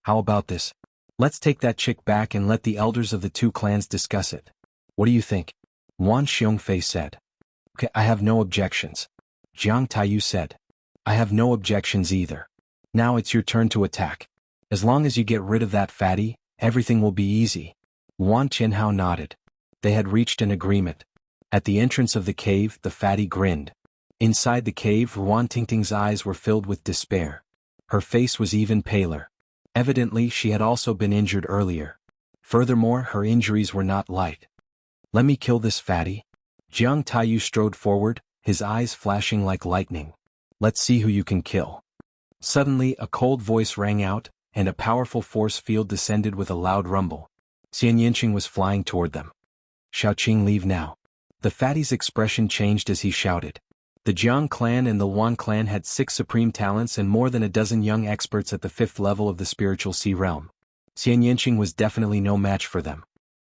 How about this? Let's take that chick back and let the elders of the 2 clans discuss it. What do you think? Luan Xiongfei said. Okay, I have no objections. Jiang Taiyu said. I have no objections either. Now it's your turn to attack. As long as you get rid of that fatty, everything will be easy. Luan Tianhao nodded. They had reached an agreement. At the entrance of the cave, the fatty grinned. Inside the cave, Luan Tingting's eyes were filled with despair. Her face was even paler. Evidently, she had also been injured earlier. Furthermore, her injuries were not light. Let me kill this fatty. Jiang Taiyu strode forward, his eyes flashing like lightning. Let's see who you can kill. Suddenly, a cold voice rang out, and a powerful force field descended with a loud rumble. Xian Yanqing was flying toward them. Xiaoqing, leave now. The fatty's expression changed as he shouted. The Jiang clan and the Luan clan had 6 supreme talents and more than a dozen young experts at the 5th level of the spiritual sea realm. Xian Yanqing was definitely no match for them.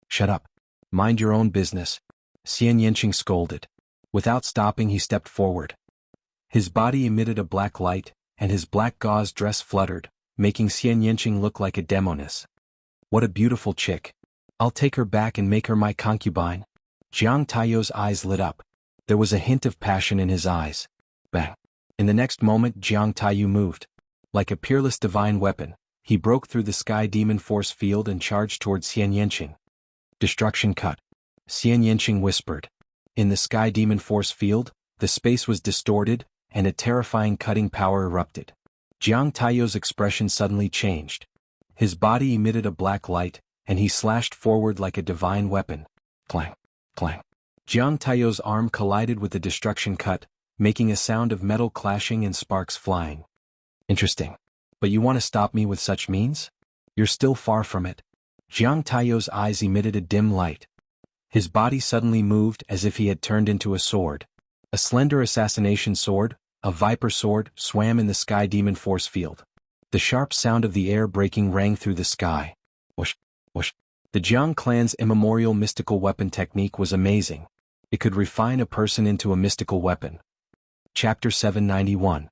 Shut up. Mind your own business. Xian Yanqing scolded. Without stopping, he stepped forward. His body emitted a black light, and his black gauze dress fluttered, making Xian Yanqing look like a demoness. What a beautiful chick. I'll take her back and make her my concubine. Jiang Taiyu's eyes lit up. There was a hint of passion in his eyes. Bang. In the next moment, Jiang Taiyu moved. Like a peerless divine weapon, he broke through the sky demon force field and charged towards Xian Yanqing. Destruction cut. Xian Yanqing whispered. In the sky demon force field, the space was distorted, and a terrifying cutting power erupted. Jiang Taiyu's expression suddenly changed. His body emitted a black light, and he slashed forward like a divine weapon. Clang, clang. Jiang Taiyu's arm collided with the destruction cut, making a sound of metal clashing and sparks flying. Interesting. But you want to stop me with such means? You're still far from it. Jiang Taiyu's eyes emitted a dim light. His body suddenly moved as if he had turned into a sword. A slender assassination sword, a viper sword, swam in the sky demon force field. The sharp sound of the air breaking rang through the sky. Whoosh, whoosh. The Jiang clan's immemorial mystical weapon technique was amazing. It could refine a person into a mystical weapon. Chapter 791.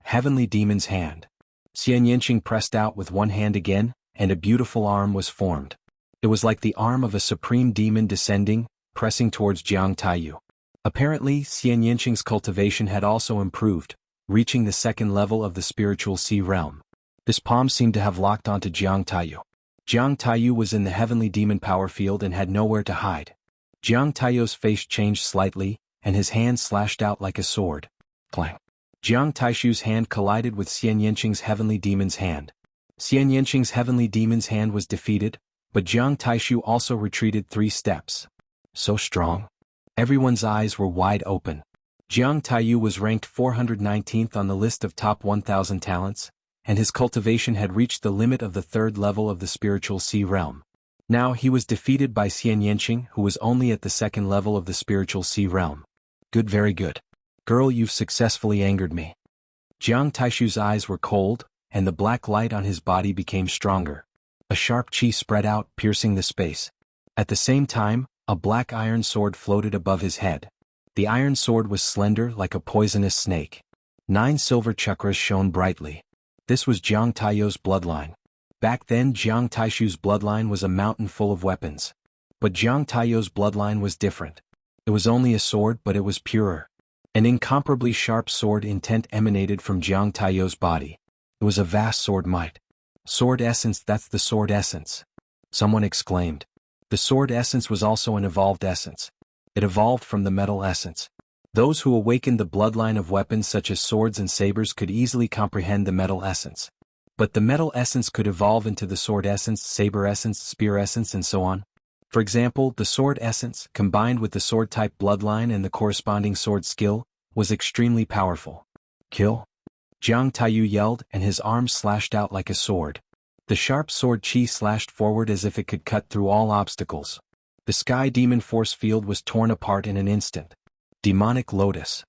Heavenly Demon's Hand. Xian Yanqing pressed out with one hand again, and a beautiful arm was formed. It was like the arm of a supreme demon descending, pressing towards Jiang Taiyu. Apparently, Xian Yanqing's cultivation had also improved, reaching the 2nd level of the spiritual sea realm. This palm seemed to have locked onto Jiang Taiyu. Jiang Taiyu was in the heavenly demon power field and had nowhere to hide. Jiang Taiyu's face changed slightly, and his hand slashed out like a sword. Clang. Jiang Taishu's hand collided with Xian Yanqing's heavenly demon's hand. Xian Yanqing's heavenly demon's hand was defeated, but Jiang Taishu also retreated 3 steps. So strong. Everyone's eyes were wide open. Jiang Taiyu was ranked 419th on the list of top 1,000 talents, and his cultivation had reached the limit of the 3rd level of the spiritual sea realm. Now he was defeated by Xian Yanqing, who was only at the 2nd level of the spiritual sea realm. Good, very good. Girl, you've successfully angered me. Jiang Taishu's eyes were cold, and the black light on his body became stronger. A sharp chi spread out, piercing the space. At the same time, A black iron sword floated above his head. The iron sword was slender like a poisonous snake. 9 silver chakras shone brightly. This was Jiang Taiyou's bloodline. Back then Jiang Taishu's bloodline was a mountain full of weapons. But Jiang Taiyou's bloodline was different. It was only a sword, but it was purer. An incomparably sharp sword intent emanated from Jiang Taiyou's body. It was a vast sword might. Sword essence, that's the sword essence. Someone exclaimed. The sword essence was also an evolved essence. It evolved from the metal essence. Those who awakened the bloodline of weapons such as swords and sabers could easily comprehend the metal essence. But the metal essence could evolve into the sword essence, saber essence, spear essence, and so on. For example, the sword essence, combined with the sword-type bloodline and the corresponding sword skill, was extremely powerful. Kill! Jiang Taiyou yelled, and his arms slashed out like a sword. The sharp sword chi slashed forward as if it could cut through all obstacles. The sky demon force field was torn apart in an instant. Demonic Lotus.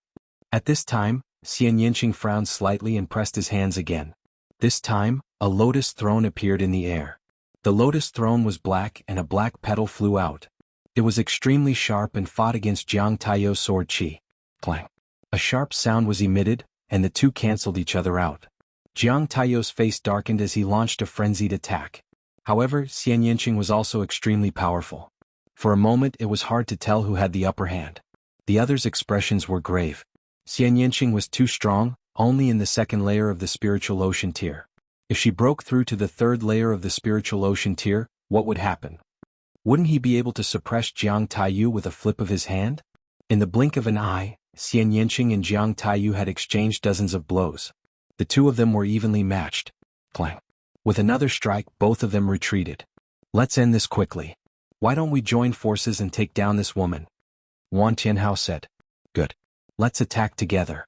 At this time, Xian Yinqing frowned slightly and pressed his hands again. This time, a lotus throne appeared in the air. The lotus throne was black and a black petal flew out. It was extremely sharp and fought against Jiang Taiyou's sword chi. Clang. A sharp sound was emitted, and the two cancelled each other out. Jiang Taiyou's face darkened as he launched a frenzied attack. However, Xian Yinqing was also extremely powerful. For a moment it was hard to tell who had the upper hand. The others' expressions were grave. Xian Yinqing was too strong, only in the second layer of the spiritual ocean tier. If she broke through to the third layer of the spiritual ocean tier, what would happen? Wouldn't he be able to suppress Jiang Taiyou with a flip of his hand? In the blink of an eye, Xian Yinqing and Jiang Taiyou had exchanged dozens of blows. The two of them were evenly matched. Clang. With another strike, both of them retreated. Let's end this quickly. Why don't we join forces and take down this woman? Wan Tianhao said. Good. Let's attack together.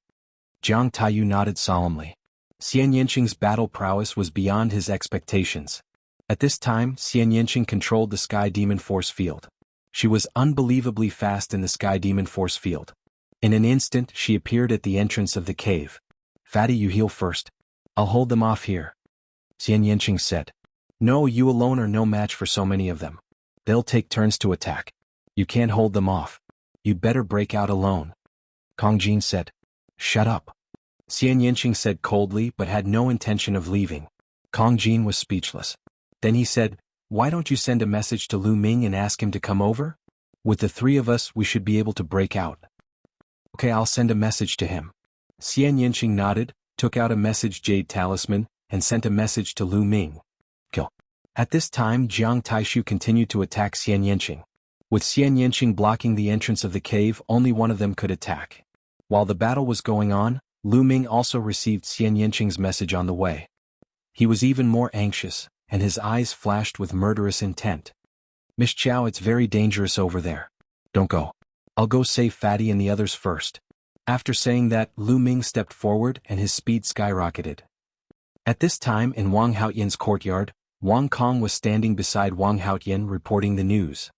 Jiang Taiyou nodded solemnly. Xian Yinqing's battle prowess was beyond his expectations. At this time, Xian Yinqing controlled the Sky Demon Force field. She was unbelievably fast in the Sky Demon Force field. In an instant, she appeared at the entrance of the cave. Fatty, you heal first. I'll hold them off here. Xian Yinqing said. No, you alone are no match for so many of them. They'll take turns to attack. You can't hold them off. You'd better break out alone. Kong Jin said. Shut up. Xian Yinqing said coldly but had no intention of leaving. Kong Jin was speechless. Then he said, why don't you send a message to Lu Ming and ask him to come over? With the three of us we should be able to break out. Okay, I'll send a message to him. Xian Yinqing nodded, took out a message jade talisman, and sent a message to Lu Ming. Kill. At this time Jiang Taishu continued to attack Xian Yinqing. With Xian Yinqing blocking the entrance of the cave, only one of them could attack. While the battle was going on, Lu Ming also received Xian Yinqing's message on the way. He was even more anxious, and his eyes flashed with murderous intent. Miss Chow, it's very dangerous over there. Don't go. I'll go save Fatty and the others first. After saying that, Lu Ming stepped forward and his speed skyrocketed. At this time in Wang Haotian's courtyard, Wang Kong was standing beside Wang Haotian reporting the news.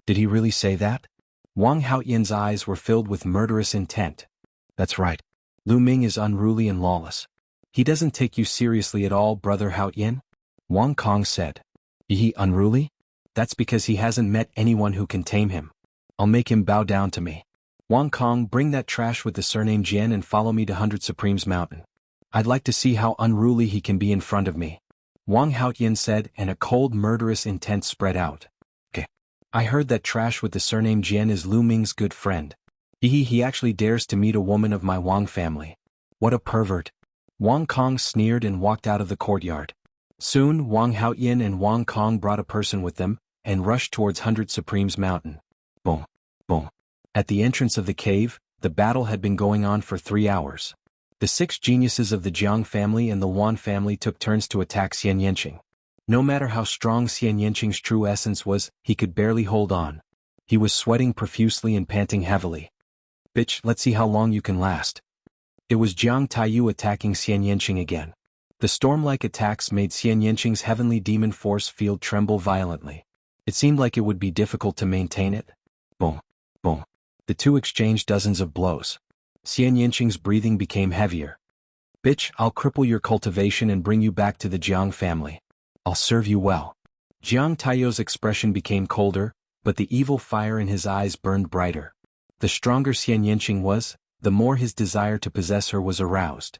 Did he really say that? Wang Haotian's eyes were filled with murderous intent. That's right. Lu Ming is unruly and lawless. He doesn't take you seriously at all, brother Haotian? Wang Kong said. He unruly? That's because he hasn't met anyone who can tame him. I'll make him bow down to me. Wang Kong, bring that trash with the surname Jian and follow me to 100 Supremes Mountain. I'd like to see how unruly he can be in front of me. Wang Haotian said, and a cold murderous intent spread out. Okay. I heard that trash with the surname Jian is Lu Ming's good friend. He actually dares to meet a woman of my Wang family. What a pervert. Wang Kong sneered and walked out of the courtyard. Soon Wang Haotian and Wang Kong brought a person with them, and rushed towards 100 Supremes Mountain. Boom. Boom. At the entrance of the cave, the battle had been going on for 3 hours. The 6 geniuses of the Jiang family and the Wan family took turns to attack Xian Yinqing. No matter how strong Xian Yinqing's true essence was, he could barely hold on. He was sweating profusely and panting heavily. Bitch, let's see how long you can last. It was Jiang Taiyou attacking Xian Yinqing again. The storm-like attacks made Xian Yinqing's heavenly demon force field tremble violently. It seemed like it would be difficult to maintain it. Boom. Boom. The two exchanged dozens of blows. Xian Yinqing's breathing became heavier. Bitch, I'll cripple your cultivation and bring you back to the Jiang family. I'll serve you well. Jiang Taiyou's expression became colder, but the evil fire in his eyes burned brighter. The stronger Xian Yanqing was, the more his desire to possess her was aroused.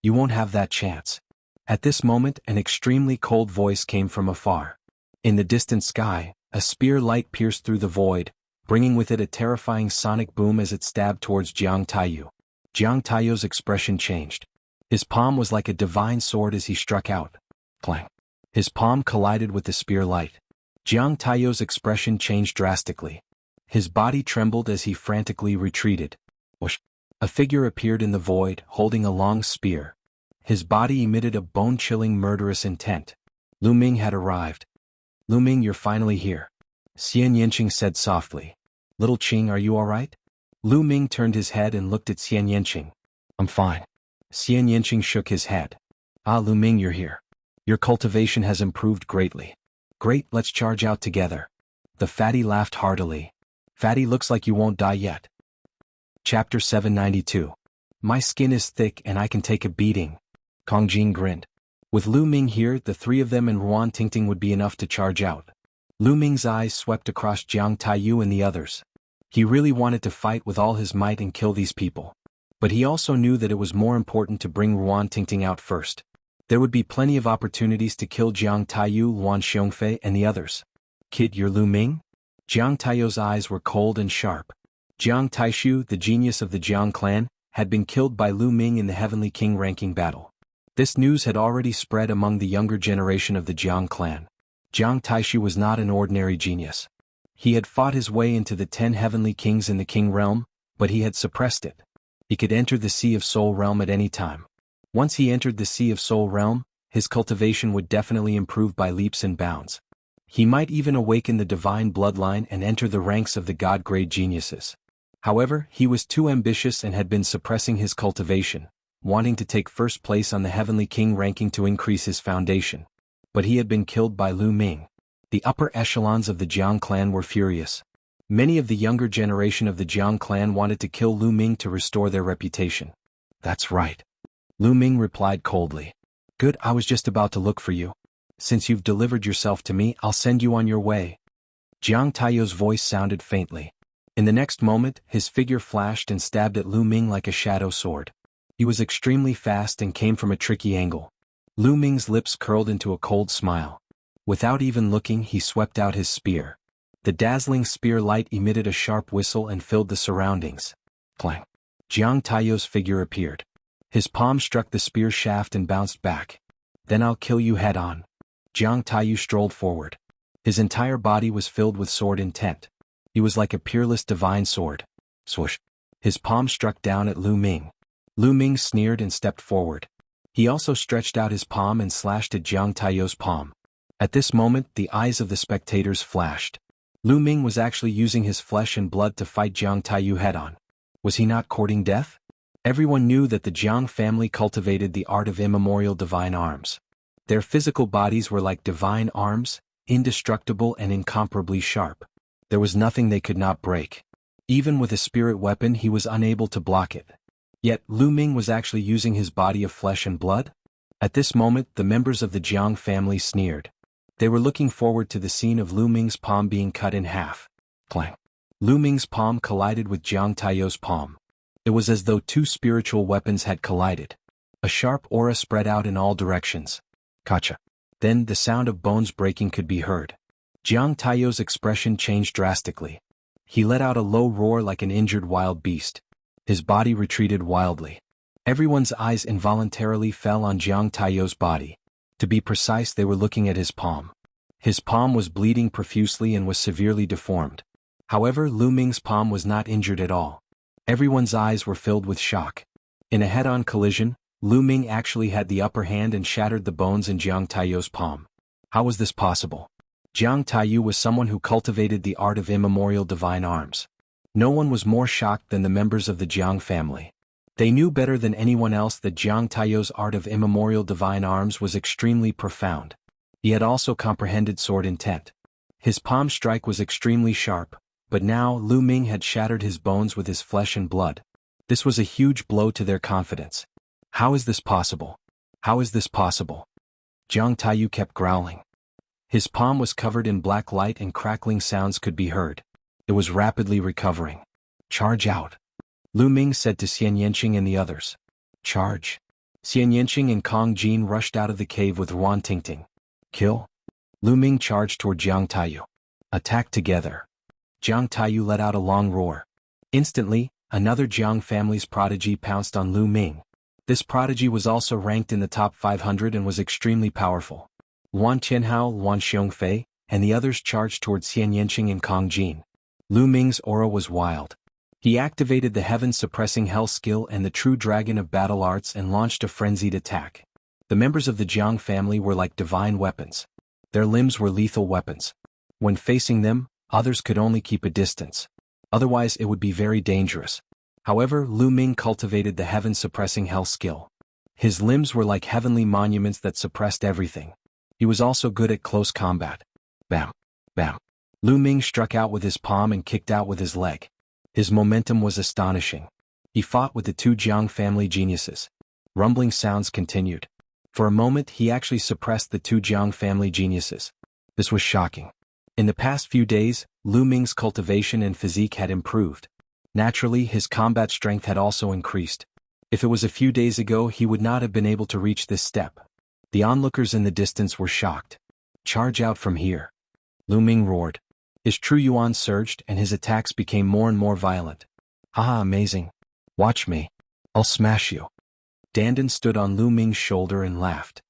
You won't have that chance. At this moment, an extremely cold voice came from afar. In the distant sky, a spear light pierced through the void, bringing with it a terrifying sonic boom as it stabbed towards Jiang Taiyu. Jiang Taiyu's expression changed. His palm was like a divine sword as he struck out. Clang. His palm collided with the spear light. Jiang Taiyu's expression changed drastically. His body trembled as he frantically retreated. Whoosh. A figure appeared in the void, holding a long spear. His body emitted a bone-chilling murderous intent. Lu Ming had arrived. Lu Ming, you're finally here. Xian Yanqing said softly. Little Qing, are you alright? Lu Ming turned his head and looked at Xian Yanqing. I'm fine. Xian Yanqing shook his head. Ah, Lu Ming, you're here. Your cultivation has improved greatly. Great, let's charge out together. The fatty laughed heartily. Fatty, looks like you won't die yet. Chapter 792. My skin is thick and I can take a beating. Kong Jing grinned. With Lu Ming here, the three of them and Ruan Tingting would be enough to charge out. Lu Ming's eyes swept across Jiang Taiyu and the others. He really wanted to fight with all his might and kill these people. But he also knew that it was more important to bring Ruan Tingting out first. There would be plenty of opportunities to kill Jiang Taiyu, Luan Xiongfei, and the others. Kid, you're Lu Ming? Jiang Taiyu's eyes were cold and sharp. Jiang Taishu, the genius of the Jiang clan, had been killed by Lu Ming in the Heavenly King ranking battle. This news had already spread among the younger generation of the Jiang clan. Jiang Taishu was not an ordinary genius. He had fought his way into the 10 Heavenly Kings in the King realm, but he had suppressed it. He could enter the Sea of Soul realm at any time. Once he entered the Sea of Soul realm, his cultivation would definitely improve by leaps and bounds. He might even awaken the divine bloodline and enter the ranks of the god-grade geniuses. However, he was too ambitious and had been suppressing his cultivation, wanting to take first place on the Heavenly King ranking to increase his foundation. But he had been killed by Lu Ming. The upper echelons of the Jiang clan were furious. Many of the younger generation of the Jiang clan wanted to kill Lu Ming to restore their reputation. That's right. Lu Ming replied coldly. Good, I was just about to look for you. Since you've delivered yourself to me, I'll send you on your way. Jiang Taiyu's voice sounded faintly. In the next moment, his figure flashed and stabbed at Lu Ming like a shadow sword. He was extremely fast and came from a tricky angle. Lu Ming's lips curled into a cold smile. Without even looking, he swept out his spear. The dazzling spear light emitted a sharp whistle and filled the surroundings. Clang. Jiang Taiyu's figure appeared. His palm struck the spear shaft and bounced back. Then I'll kill you head-on. Jiang Taiyu strolled forward. His entire body was filled with sword intent. He was like a peerless divine sword. Swoosh. His palm struck down at Lu Ming. Lu Ming sneered and stepped forward. He also stretched out his palm and slashed at Jiang Taiyu's palm. At this moment, the eyes of the spectators flashed. Lu Ming was actually using his flesh and blood to fight Jiang Taiyu head-on. Was he not courting death? Everyone knew that the Jiang family cultivated the art of immemorial divine arms. Their physical bodies were like divine arms, indestructible and incomparably sharp. There was nothing they could not break. Even with a spirit weapon, he was unable to block it. Yet, Lu Ming was actually using his body of flesh and blood? At this moment, the members of the Jiang family sneered. They were looking forward to the scene of Lu Ming's palm being cut in half. Clang. Lu Ming's palm collided with Jiang Taiyu's palm. It was as though two spiritual weapons had collided. A sharp aura spread out in all directions. Kacha. Then the sound of bones breaking could be heard. Jiang Taiyu's expression changed drastically. He let out a low roar like an injured wild beast. His body retreated wildly. Everyone's eyes involuntarily fell on Jiang Taiyu's body. To be precise, they were looking at his palm. His palm was bleeding profusely and was severely deformed. However, Lu Ming's palm was not injured at all. Everyone's eyes were filled with shock. In a head-on collision, Lu Ming actually had the upper hand and shattered the bones in Jiang Taiyu's palm. How was this possible? Jiang Taiyu was someone who cultivated the art of immemorial divine arms. No one was more shocked than the members of the Jiang family. They knew better than anyone else that Jiang Taiyu's art of immemorial divine arms was extremely profound. He had also comprehended sword intent. His palm strike was extremely sharp, but now Lu Ming had shattered his bones with his flesh and blood. This was a huge blow to their confidence. How is this possible? How is this possible? Jiang Taiyu kept growling. His palm was covered in black light and crackling sounds could be heard. It was rapidly recovering. Charge out, Lu Ming said to Xian Yanqing and the others. Charge. Xian Yanqing and Kong Jin rushed out of the cave with Ruan Tingting. Kill. Lu Ming charged toward Jiang Taiyu. Attack together. Jiang Taiyu let out a long roar. Instantly, another Jiang family's prodigy pounced on Lu Ming. This prodigy was also ranked in the top 500 and was extremely powerful. Wan Qianhao, Wan Xiongfei, and the others charged toward Xian Yanqing and Kong Jin. Lu Ming's aura was wild. He activated the heaven-suppressing hell skill and the true dragon of battle arts and launched a frenzied attack. The members of the Jiang family were like divine weapons. Their limbs were lethal weapons. When facing them, others could only keep a distance. Otherwise it would be very dangerous. However, Lu Ming cultivated the heaven-suppressing hell skill. His limbs were like heavenly monuments that suppressed everything. He was also good at close combat. Bam! Bam! Lu Ming struck out with his palm and kicked out with his leg. His momentum was astonishing. He fought with the two Jiang family geniuses. Rumbling sounds continued. For a moment he actually suppressed the two Jiang family geniuses. This was shocking. In the past few days, Lu Ming's cultivation and physique had improved. Naturally, his combat strength had also increased. If it was a few days ago, he would not have been able to reach this step. The onlookers in the distance were shocked. Charge out from here. Lu Ming roared. His true yuan surged and his attacks became more and more violent. Haha, amazing. Watch me. I'll smash you. Dandan stood on Lu Ming's shoulder and laughed.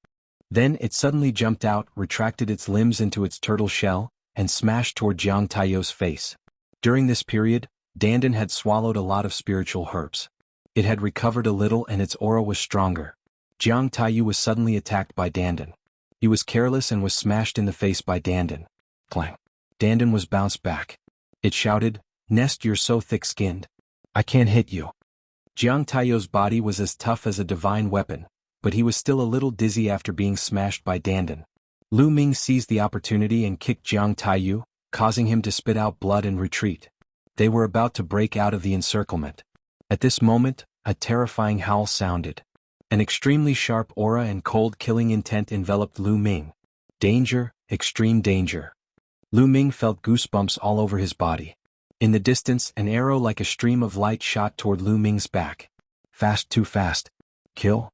Then it suddenly jumped out, retracted its limbs into its turtle shell, and smashed toward Jiang Taiyu's face. During this period, Dandan had swallowed a lot of spiritual herbs. It had recovered a little and its aura was stronger. Jiang Taiyu was suddenly attacked by Dandan. He was careless and was smashed in the face by Dandan. Clang. Dandan was bounced back. It shouted, Nest, you're so thick-skinned. I can't hit you. Jiang Taiyu's body was as tough as a divine weapon, but he was still a little dizzy after being smashed by Dandan. Lu Ming seized the opportunity and kicked Jiang Taiyu, causing him to spit out blood and retreat. They were about to break out of the encirclement. At this moment, a terrifying howl sounded. An extremely sharp aura and cold killing intent enveloped Lu Ming. Danger, extreme danger. Lu Ming felt goosebumps all over his body. In the distance, an arrow like a stream of light shot toward Lu Ming's back. Fast, too fast. Kill.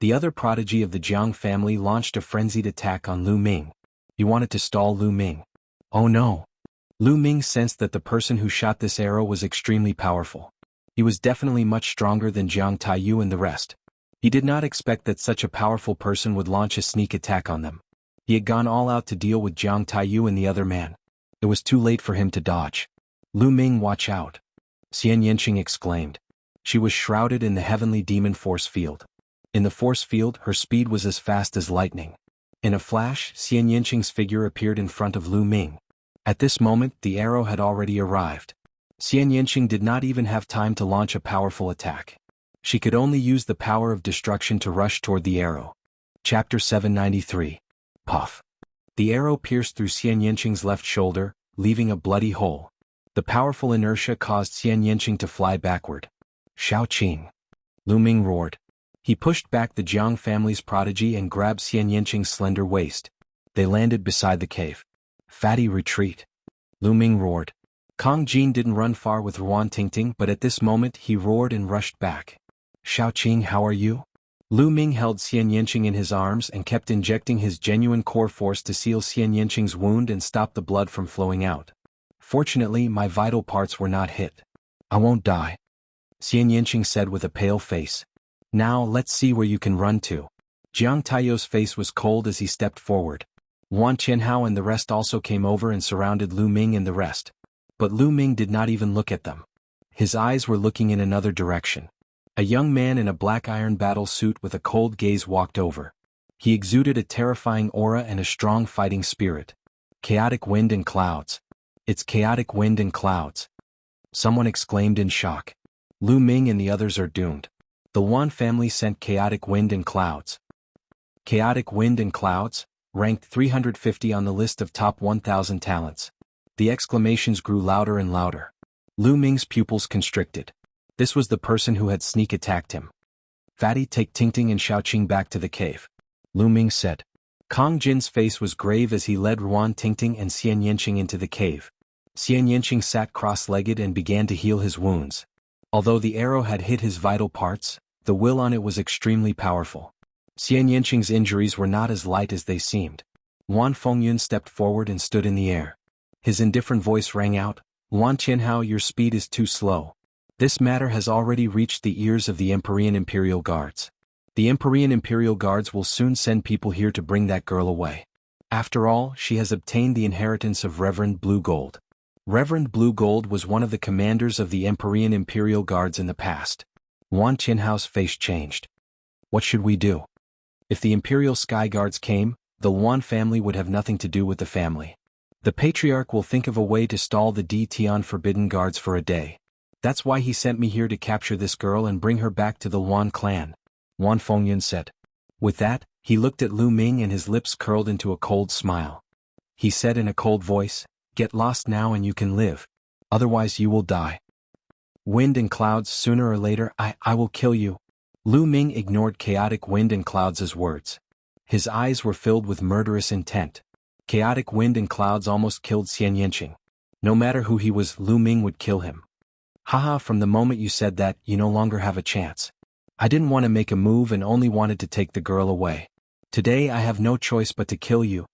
The other prodigy of the Jiang family launched a frenzied attack on Lu Ming. He wanted to stall Lu Ming. Oh no. Lu Ming sensed that the person who shot this arrow was extremely powerful. He was definitely much stronger than Jiang Taiyu and the rest. He did not expect that such a powerful person would launch a sneak attack on them. He had gone all out to deal with Jiang Taiyu and the other man. It was too late for him to dodge. Lu Ming, watch out. Xian Yanqing exclaimed. She was shrouded in the heavenly demon force field. In the force field, her speed was as fast as lightning. In a flash, Xian Yanqing's figure appeared in front of Lu Ming. At this moment, the arrow had already arrived. Xian Yanqing did not even have time to launch a powerful attack. She could only use the power of destruction to rush toward the arrow. Chapter 793. Puff. The arrow pierced through Xian Yanqing's left shoulder, leaving a bloody hole. The powerful inertia caused Xian Yanqing to fly backward. Shao Qing. Lu Ming roared. He pushed back the Jiang family's prodigy and grabbed Xian Yanqing's slender waist. They landed beside the cave. Fatty, retreat. Lu Ming roared. Kong Jin didn't run far with Ruan Tingting, but at this moment he roared and rushed back. Shao Qing, how are you? Lu Ming held Xian Yanqing in his arms and kept injecting his genuine core force to seal Xian Yanqing's wound and stop the blood from flowing out. Fortunately, my vital parts were not hit. I won't die, Xian Yanqing said with a pale face. Now let's see where you can run to. Jiang Taiyu's face was cold as he stepped forward. Wan Qianhao and the rest also came over and surrounded Lu Ming and the rest. But Lu Ming did not even look at them. His eyes were looking in another direction. A young man in a black iron battle suit with a cold gaze walked over. He exuded a terrifying aura and a strong fighting spirit. Chaotic wind and clouds. It's chaotic wind and clouds. Someone exclaimed in shock. Lu Ming and the others are doomed. The Wan family sent chaotic wind and clouds. Chaotic wind and clouds, ranked 350 on the list of top 1,000 talents. The exclamations grew louder and louder. Lu Ming's pupils constricted. This was the person who had sneak attacked him. Fatty, take Tingting and Shao Qing back to the cave. Lu Ming said. Kong Jin's face was grave as he led Ruan Tingting and Xian Yanqing into the cave. Xian Yanqing sat cross-legged and began to heal his wounds. Although the arrow had hit his vital parts, the will on it was extremely powerful. Xian Yanqing's injuries were not as light as they seemed. Wan Fengyun stepped forward and stood in the air. His indifferent voice rang out, "Wan Qianhao, your speed is too slow. This matter has already reached the ears of the Empyrean Imperial Guards. The Empyrean Imperial Guards will soon send people here to bring that girl away. After all, she has obtained the inheritance of Reverend Blue Gold." Reverend Blue Gold was one of the commanders of the Empyrean Imperial Guards in the past. Wan Qianhao's face changed. What should we do? If the Imperial Sky Guards came, the Wan family would have nothing to do with the family. The Patriarch will think of a way to stall the Tian Forbidden Guards for a day. That's why he sent me here to capture this girl and bring her back to the Wan clan, Wan Fengyun said. With that, he looked at Lu Ming and his lips curled into a cold smile. He said in a cold voice, "Get lost now and you can live. Otherwise you will die. Wind and clouds, sooner or later I will kill you." Lu Ming ignored chaotic wind and clouds' words. His eyes were filled with murderous intent. Chaotic wind and clouds almost killed Xian Yanqing. No matter who he was, Lu Ming would kill him. "Haha, from the moment you said that, you no longer have a chance. I didn't want to make a move and only wanted to take the girl away. Today I have no choice but to kill you,"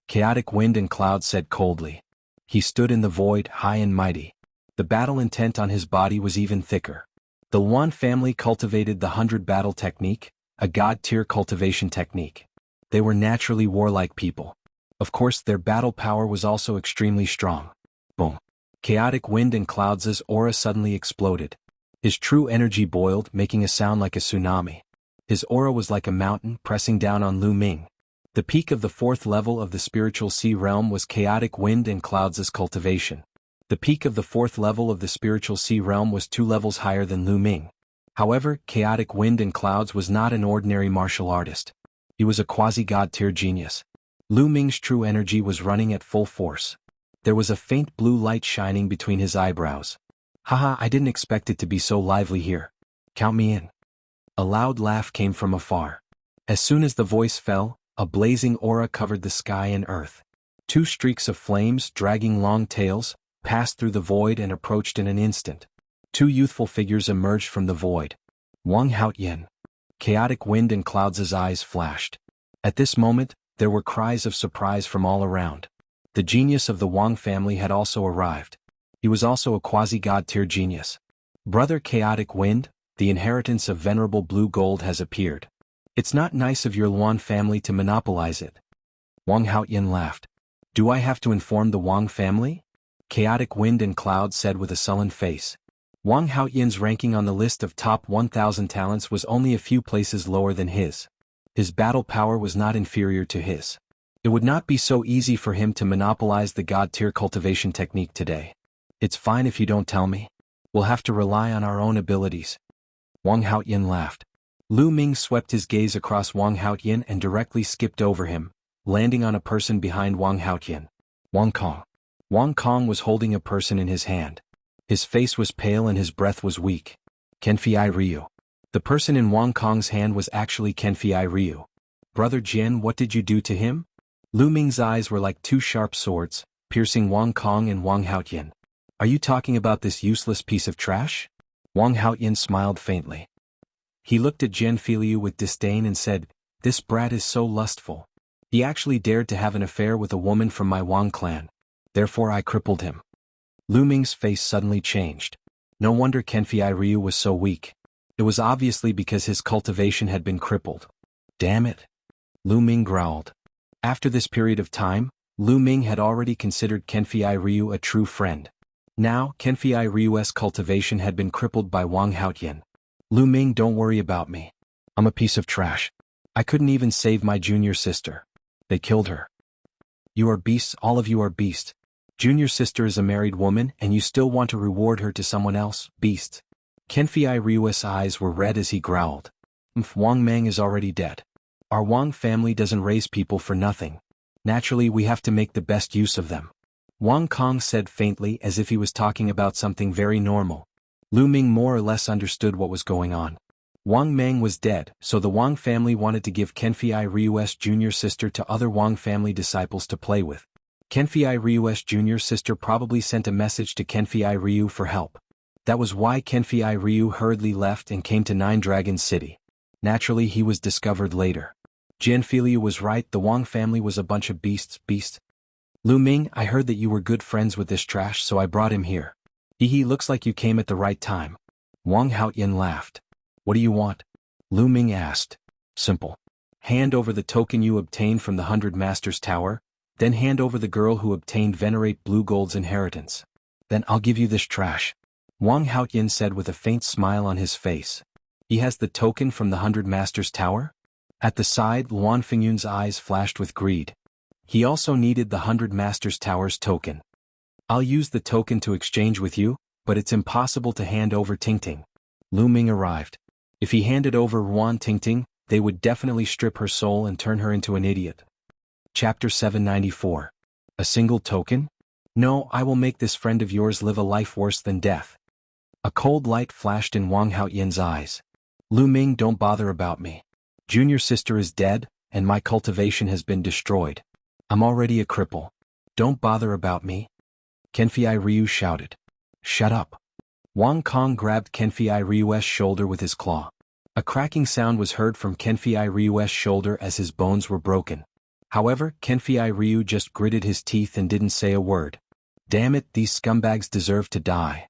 Chaotic wind and clouds said coldly. He stood in the void, high and mighty. The battle intent on his body was even thicker. The Wan family cultivated the 100 battle technique, a god-tier cultivation technique. They were naturally warlike people. Of course, their battle power was also extremely strong. Boom. Chaotic wind and clouds' aura suddenly exploded. His true energy boiled, making a sound like a tsunami. His aura was like a mountain pressing down on Lu Ming. The peak of the 4th level of the spiritual sea realm was chaotic wind and clouds' cultivation. The peak of the 4th level of the spiritual sea realm was 2 levels higher than Lu Ming. However, chaotic wind and clouds was not an ordinary martial artist. He was a quasi-god tier genius. Lu Ming's true energy was running at full force. There was a faint blue light shining between his eyebrows. "Haha, I didn't expect it to be so lively here. Count me in." A loud laugh came from afar. As soon as the voice fell, a blazing aura covered the sky and earth. 2 streaks of flames, dragging long tails, passed through the void and approached in an instant. 2 youthful figures emerged from the void. Wang Haotian. Chaotic wind and clouds' eyes flashed. At this moment, there were cries of surprise from all around. The genius of the Wang family had also arrived. He was also a quasi-god tier genius. "Brother Chaotic Wind, the inheritance of Venerable Blue Gold has appeared. It's not nice of your Luan family to monopolize it." Wang Haotian laughed. "Do I have to inform the Wang family?" Chaotic wind and clouds said with a sullen face. Wang Haotian's ranking on the list of top 1,000 talents was only a few places lower than his. His battle power was not inferior to his. It would not be so easy for him to monopolize the god-tier cultivation technique today. "It's fine if you don't tell me. We'll have to rely on our own abilities." Wang Haotian laughed. Lu Ming swept his gaze across Wang Haotian and directly skipped over him, landing on a person behind Wang Haotian. Wang Kong. Wang Kong was holding a person in his hand. His face was pale and his breath was weak. Kenfei Ryu. The person in Wang Kong's hand was actually Kenfei Ryu. "Brother Jian, what did you do to him?" Lu Ming's eyes were like 2 sharp swords, piercing Wang Kong and Wang Haotian. "Are you talking about this useless piece of trash?" Wang Haotian smiled faintly. He looked at Jian Filiu with disdain and said, "This brat is so lustful. He actually dared to have an affair with a woman from my Wang clan. Therefore I crippled him." Lu Ming's face suddenly changed. No wonder Kenfei Ryu was so weak. It was obviously because his cultivation had been crippled. "Damn it." Lu Ming growled. After this period of time, Lu Ming had already considered Kenfei Ryu a true friend. Now, Kenfei Ryu's cultivation had been crippled by Wang Haotian. "Lu Ming, don't worry about me. I'm a piece of trash. I couldn't even save my junior sister. They killed her." "You are beasts, all of you are beasts. Junior sister is a married woman and you still want to reward her to someone else, beasts." Kenfei Ryu's eyes were red as he growled. "Wang Mang is already dead. Our Wang family doesn't raise people for nothing. Naturally we have to make the best use of them." Wang Kong said faintly as if he was talking about something very normal. Lu Ming more or less understood what was going on. Wang Meng was dead, so the Wang family wanted to give Kenfei Ryu's junior sister to other Wang family disciples to play with. Kenfei Ryu's junior sister probably sent a message to Kenfei Ryu for help. That was why Kenfei Ryu hurriedly left and came to Nine Dragons City. Naturally, he was discovered later. Jianfiliu was right, the Wang family was a bunch of beasts. Lu Ming, I heard that you were good friends with this trash, so I brought him here. He looks like you came at the right time. Wang Haoyan laughed. What do you want? Lu Ming asked. Simple. Hand over the token you obtained from the 100 Masters Tower, then hand over the girl who obtained Venerate Blue Gold's inheritance. Then I'll give you this trash. Wang Haoyan said with a faint smile on his face. He has the token from the 100 Masters Tower? At the side, Luan Fingyun's eyes flashed with greed. He also needed the 100 Masters Tower's token. I'll use the token to exchange with you, but it's impossible to hand over Tingting. Lu Ming arrived. If he handed over Ruan Tingting, they would definitely strip her soul and turn her into an idiot. Chapter 794. A single token? No, I will make this friend of yours live a life worse than death. A cold light flashed in Wang Haoyan's eyes. Lu Ming, don't bother about me. Junior sister is dead, and my cultivation has been destroyed. I'm already a cripple. Don't bother about me. Kenfei Ryu shouted. Shut up. Wang Kong grabbed Kenfei Ryu's shoulder with his claw. A cracking sound was heard from Kenfei Ryu's shoulder as his bones were broken. However, Kenfei Ryu just gritted his teeth and didn't say a word. Damn it, these scumbags deserve to die.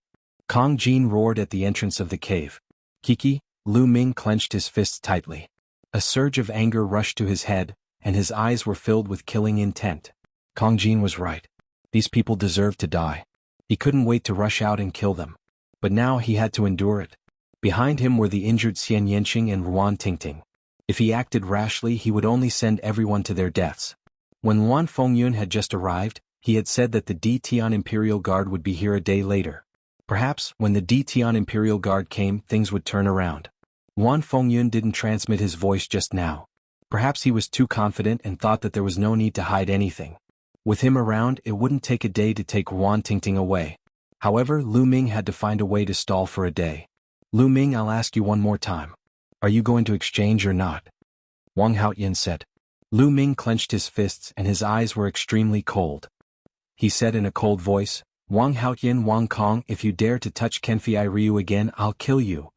Kong Jin roared at the entrance of the cave. Kiki, Lu Ming clenched his fists tightly. A surge of anger rushed to his head, and his eyes were filled with killing intent. Kong Jin was right. These people deserved to die. He couldn't wait to rush out and kill them. But now he had to endure it. Behind him were the injured Xian Yanqing and Ruan Tingting. If he acted rashly, he would only send everyone to their deaths. When Luan Fengyun had just arrived, he had said that the D Tian Imperial Guard would be here a day later. Perhaps, when the D Tian Imperial Guard came, things would turn around. Luan Fengyun didn't transmit his voice just now. Perhaps he was too confident and thought that there was no need to hide anything. With him around, it wouldn't take a day to take Ruan Tingting away. However, Lu Ming had to find a way to stall for a day. Lu Ming, I'll ask you one more time. Are you going to exchange or not? Wang Haoyan said. Lu Ming clenched his fists and his eyes were extremely cold. He said in a cold voice, Wang Haoyan, Wang Kong, if you dare to touch Kenfei Ryu again, I'll kill you.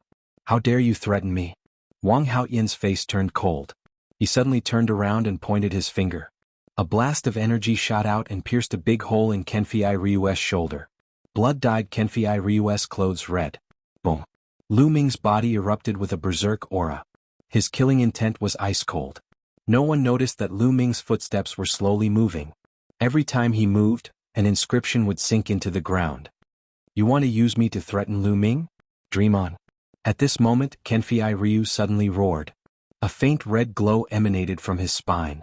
How dare you threaten me? Wang Haoyan's face turned cold. He suddenly turned around and pointed his finger. A blast of energy shot out and pierced a big hole in Kenfei Ryu's shoulder. Blood dyed Kenfei Ryu's clothes red. Boom. Lu Ming's body erupted with a berserk aura. His killing intent was ice cold. No one noticed that Lu Ming's footsteps were slowly moving. Every time he moved, an inscription would sink into the ground. You want to use me to threaten Lu Ming? Dream on. At this moment, Kenfei Ryu suddenly roared. A faint red glow emanated from his spine.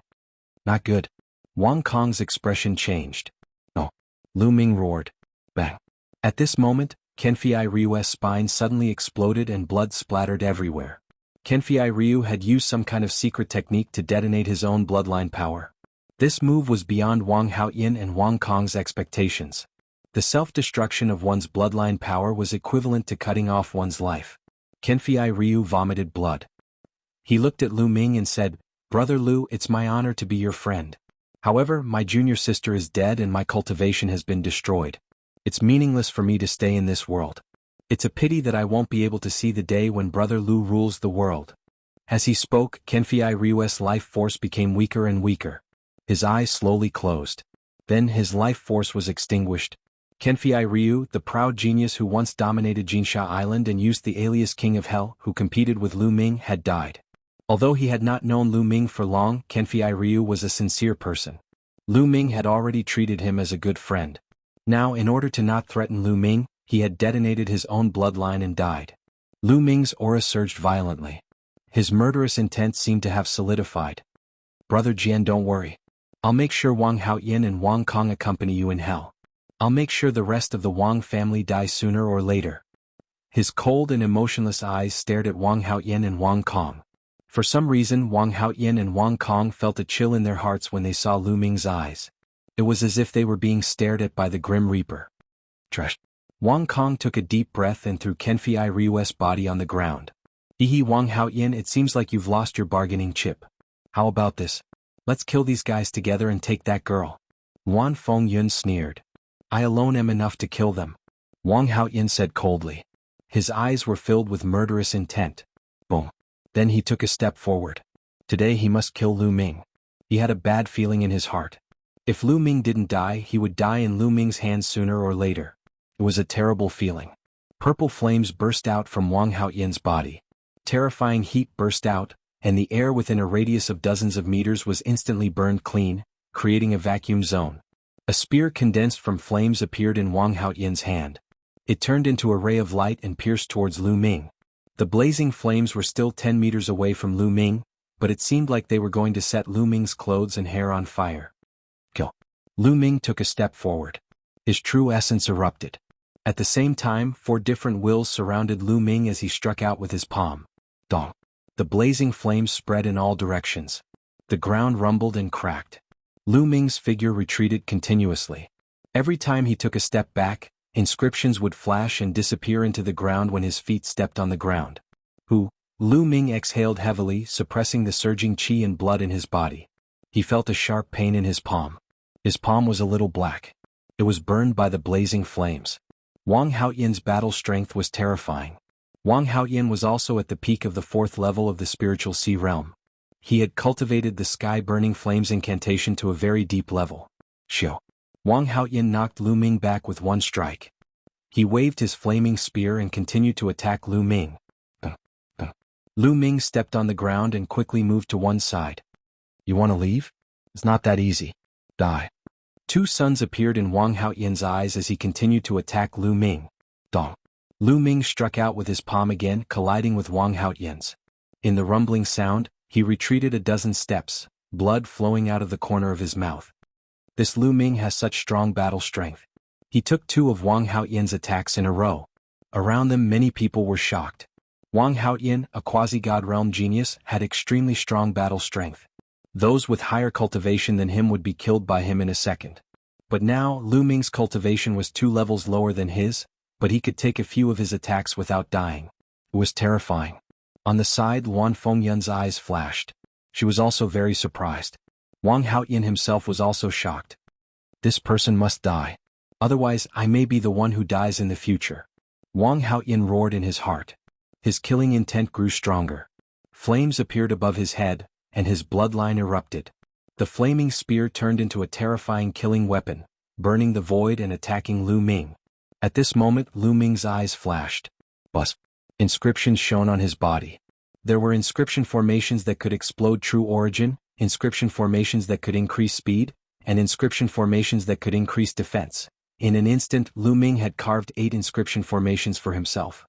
Not good. Wang Kong's expression changed. No. Lu Ming roared. Bang. At this moment, Kenfei Ryu's spine suddenly exploded and blood splattered everywhere. Kenfei Ryu had used some kind of secret technique to detonate his own bloodline power. This move was beyond Wang Haoyan and Wang Kong's expectations. The self-destruction of one's bloodline power was equivalent to cutting off one's life. Kenfei Ryu vomited blood. He looked at Lu Ming and said, Brother Lu, it's my honor to be your friend. However, my junior sister is dead and my cultivation has been destroyed. It's meaningless for me to stay in this world. It's a pity that I won't be able to see the day when Brother Lu rules the world. As he spoke, Kenfei Ryu's life force became weaker and weaker. His eyes slowly closed. Then his life force was extinguished. Kenfei Ryu, the proud genius who once dominated Jinsha Island and used the alias King of Hell who competed with Lu Ming, had died. Although he had not known Lu Ming for long, Kenfei Ryu was a sincere person. Lu Ming had already treated him as a good friend. Now, in order to not threaten Lu Ming, he had detonated his own bloodline and died. Lu Ming's aura surged violently. His murderous intent seemed to have solidified. Brother Jian, don't worry. I'll make sure Wang Haoyan and Wang Kong accompany you in hell. I'll make sure the rest of the Wang family die sooner or later. His cold and emotionless eyes stared at Wang Haoyan and Wang Kong. For some reason, Wang Haoyan and Wang Kong felt a chill in their hearts when they saw Lu Ming's eyes. It was as if they were being stared at by the Grim Reaper. Trash. Wang Kong took a deep breath and threw Kenfei Ryu's body on the ground. Hee Wang Haoyin, it seems like you've lost your bargaining chip. How about this? Let's kill these guys together and take that girl. Wan Fengyun sneered. I alone am enough to kill them. Wang Haoyin said coldly. His eyes were filled with murderous intent. Boom. Then he took a step forward. Today he must kill Lu Ming. He had a bad feeling in his heart. If Lu Ming didn't die, he would die in Lu Ming's hands sooner or later. It was a terrible feeling. Purple flames burst out from Wang Haoyin's body. Terrifying heat burst out, and the air within a radius of dozens of meters was instantly burned clean, creating a vacuum zone. A spear condensed from flames appeared in Wang Haoyin's hand. It turned into a ray of light and pierced towards Lu Ming. The blazing flames were still 10 meters away from Lu Ming, but it seemed like they were going to set Lu Ming's clothes and hair on fire. Kill. Lu Ming took a step forward. His true essence erupted. At the same time, 4 different wills surrounded Lu Ming as he struck out with his palm. Dong. The blazing flames spread in all directions. The ground rumbled and cracked. Lu Ming's figure retreated continuously. Every time he took a step back, inscriptions would flash and disappear into the ground when his feet stepped on the ground. Lu Ming exhaled heavily, suppressing the surging qi and blood in his body. He felt a sharp pain in his palm. His palm was a little black. It was burned by the blazing flames. Wang Haoyin's battle strength was terrifying. Wang Haoyin was also at the peak of the 4th level of the spiritual sea realm. He had cultivated the sky-burning flames incantation to a very deep level. Xiao. Wang Haoyin knocked Lu Ming back with one strike. He waved his flaming spear and continued to attack Lu Ming. Lu Ming stepped on the ground and quickly moved to one side. You want to leave? It's not that easy. Die. 2 suns appeared in Wang Haoyin's eyes as he continued to attack Lu Ming. Dong. Lu Ming struck out with his palm again, colliding with Wang Haoyin's. In the rumbling sound, he retreated a dozen steps, blood flowing out of the corner of his mouth. This Lu Ming has such strong battle strength. He took 2 of Wang Haoyin's attacks in a row. Around them many people were shocked. Wang Haoyin, a quasi-god realm genius, had extremely strong battle strength. Those with higher cultivation than him would be killed by him in a second. But now, Lu Ming's cultivation was 2 levels lower than his, but he could take a few of his attacks without dying. It was terrifying. On the side, Wan Fengyun's eyes flashed. She was also very surprised. Wang Haoyin himself was also shocked. This person must die. Otherwise, I may be the one who dies in the future. Wang Haoyin roared in his heart. His killing intent grew stronger. Flames appeared above his head, and his bloodline erupted. The flaming spear turned into a terrifying killing weapon, burning the void and attacking Lu Ming. At this moment, Lu Ming's eyes flashed. Buzz. Inscriptions shone on his body. There were inscription formations that could explode true origin, inscription formations that could increase speed, and inscription formations that could increase defense. In an instant, Lu Ming had carved 8 inscription formations for himself.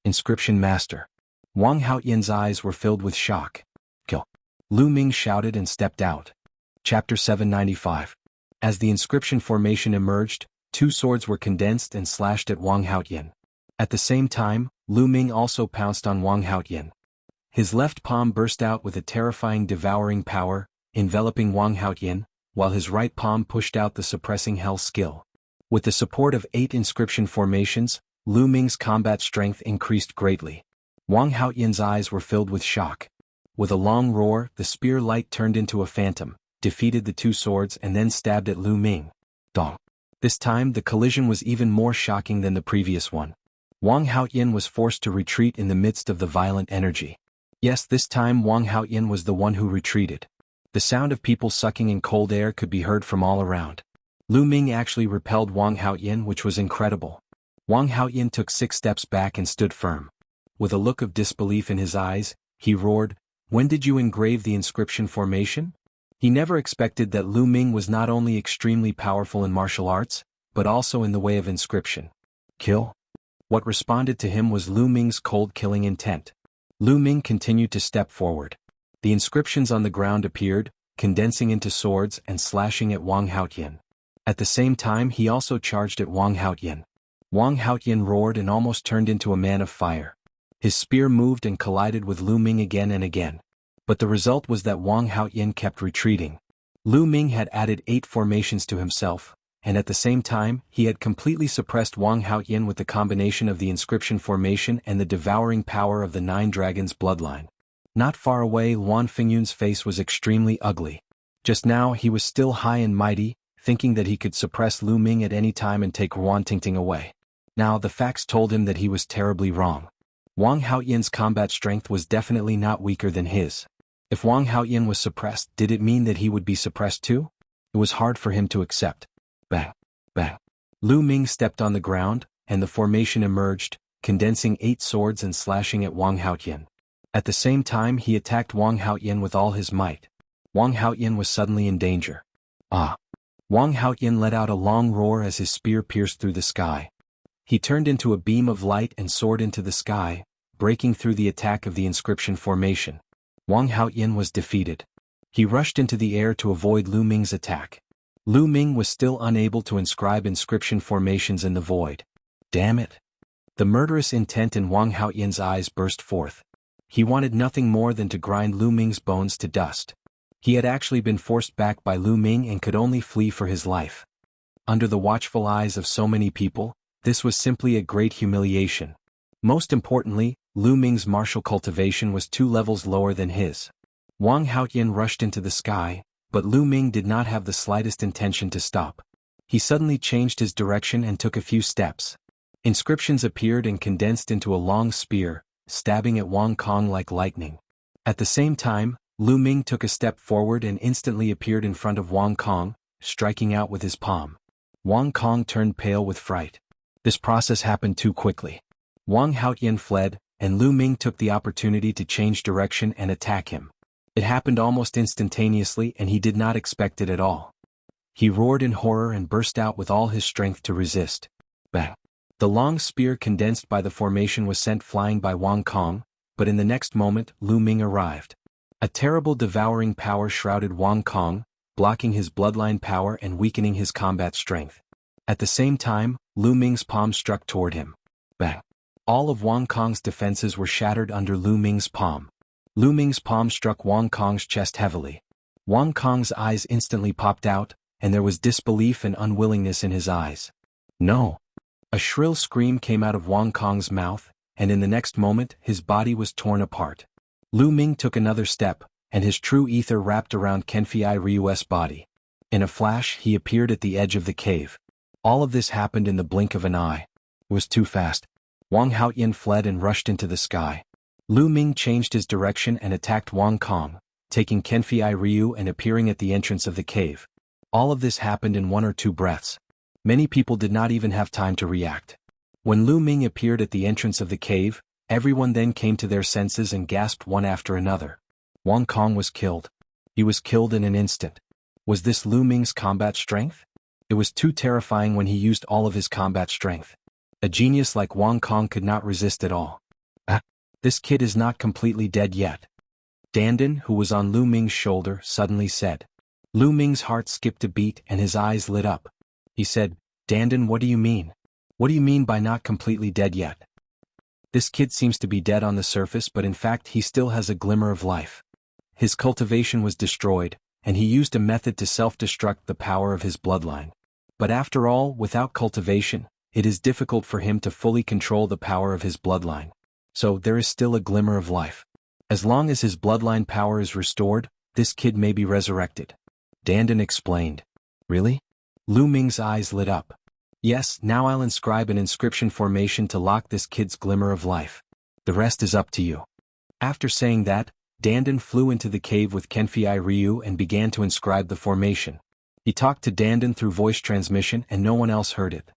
Inscription Master. Wang Haoyin's eyes were filled with shock. Kill. Lu Ming shouted and stepped out. Chapter 795. As the inscription formation emerged, 2 swords were condensed and slashed at Wang Haoyin. At the same time, Lu Ming also pounced on Wang Haoyin. His left palm burst out with a terrifying devouring power, enveloping Wang Haoyin, while his right palm pushed out the suppressing hell skill. With the support of 8 inscription formations, Lu Ming's combat strength increased greatly. Wang Haoyin's eyes were filled with shock. With a long roar, the spear light turned into a phantom, defeated the 2 swords and then stabbed at Lu Ming. Dong. This time the collision was even more shocking than the previous one. Wang Haoyin was forced to retreat in the midst of the violent energy. Yes, this time Wang Haoyin was the one who retreated. The sound of people sucking in cold air could be heard from all around. Lu Ming actually repelled Wang Haoyin, which was incredible. Wang Haoyin took 6 steps back and stood firm. With a look of disbelief in his eyes, he roared, "When did you engrave the inscription formation?" He never expected that Lu Ming was not only extremely powerful in martial arts, but also in the way of inscription. Kill? What responded to him was Lu Ming's cold killing intent. Lu Ming continued to step forward. The inscriptions on the ground appeared, condensing into swords and slashing at Wang Haoyin. At the same time he also charged at Wang Haoyin. Wang Haoyin roared and almost turned into a man of fire. His spear moved and collided with Lu Ming again and again. But the result was that Wang Haoyin kept retreating. Lu Ming had added 8 formations to himself, and at the same time, he had completely suppressed Wang Haoyin with the combination of the inscription formation and the devouring power of the Nine Dragons bloodline. Not far away, Luan Fingyun's face was extremely ugly. Just now he was still high and mighty, thinking that he could suppress Lu Ming at any time and take Ruan Tingting away. Now the facts told him that he was terribly wrong. Wang Haoyin's combat strength was definitely not weaker than his. If Wang Haoyin was suppressed, did it mean that he would be suppressed too? It was hard for him to accept. Bang! Bang! Lu Ming stepped on the ground, and the formation emerged, condensing 8 swords and slashing at Wang Haoyin. At the same time he attacked Wang Haoyin with all his might. Wang Haoyin was suddenly in danger. Ah! Wang Haoyin let out a long roar as his spear pierced through the sky. He turned into a beam of light and soared into the sky, breaking through the attack of the inscription formation. Wang Haoyin was defeated. He rushed into the air to avoid Lu Ming's attack. Lu Ming was still unable to inscribe inscription formations in the void. Damn it! The murderous intent in Wang Haoyin's eyes burst forth. He wanted nothing more than to grind Lu Ming's bones to dust. He had actually been forced back by Lu Ming and could only flee for his life. Under the watchful eyes of so many people, this was simply a great humiliation. Most importantly, Lu Ming's martial cultivation was 2 levels lower than his. Wang Haoyin rushed into the sky, but Lu Ming did not have the slightest intention to stop. He suddenly changed his direction and took a few steps. Inscriptions appeared and condensed into a long spear, stabbing at Wang Kong like lightning. At the same time, Lu Ming took a step forward and instantly appeared in front of Wang Kong, striking out with his palm. Wang Kong turned pale with fright. This process happened too quickly. Wang Haoyin fled, and Lu Ming took the opportunity to change direction and attack him. It happened almost instantaneously and he did not expect it at all. He roared in horror and burst out with all his strength to resist. Bang! The long spear condensed by the formation was sent flying by Wang Kong, but in the next moment Lu Ming arrived. A terrible devouring power shrouded Wang Kong, blocking his bloodline power and weakening his combat strength. At the same time, Lu Ming's palm struck toward him. Bang! All of Wang Kong's defenses were shattered under Lu Ming's palm. Lu Ming's palm struck Wang Kong's chest heavily. Wang Kong's eyes instantly popped out, and there was disbelief and unwillingness in his eyes. No! A shrill scream came out of Wang Kong's mouth, and in the next moment his body was torn apart. Lu Ming took another step, and his true ether wrapped around Kenfei Ryu's body. In a flash he appeared at the edge of the cave. All of this happened in the blink of an eye. It was too fast. Wang Haoyin fled and rushed into the sky. Lu Ming changed his direction and attacked Wang Kong, taking Kenfei Ryu and appearing at the entrance of the cave. All of this happened in 1 or 2 breaths. Many people did not even have time to react. When Lu Ming appeared at the entrance of the cave, everyone then came to their senses and gasped one after another. Wang Kong was killed. He was killed in an instant. Was this Lu Ming's combat strength? It was too terrifying when he used all of his combat strength. A genius like Wang Kong could not resist at all. This kid is not completely dead yet. Dandan, who was on Lu Ming's shoulder, suddenly said. Lu Ming's heart skipped a beat and his eyes lit up. He said, Dandan, what do you mean? What do you mean by not completely dead yet? This kid seems to be dead on the surface, but in fact he still has a glimmer of life. His cultivation was destroyed, and he used a method to self-destruct the power of his bloodline. But after all, without cultivation, it is difficult for him to fully control the power of his bloodline. So there is still a glimmer of life. As long as his bloodline power is restored, this kid may be resurrected. Dandan explained. Really? Lu Ming's eyes lit up. Yes, now I'll inscribe an inscription formation to lock this kid's glimmer of life. The rest is up to you. After saying that, Dandan flew into the cave with Kenfei Ryu and began to inscribe the formation. He talked to Dandan through voice transmission and no one else heard it.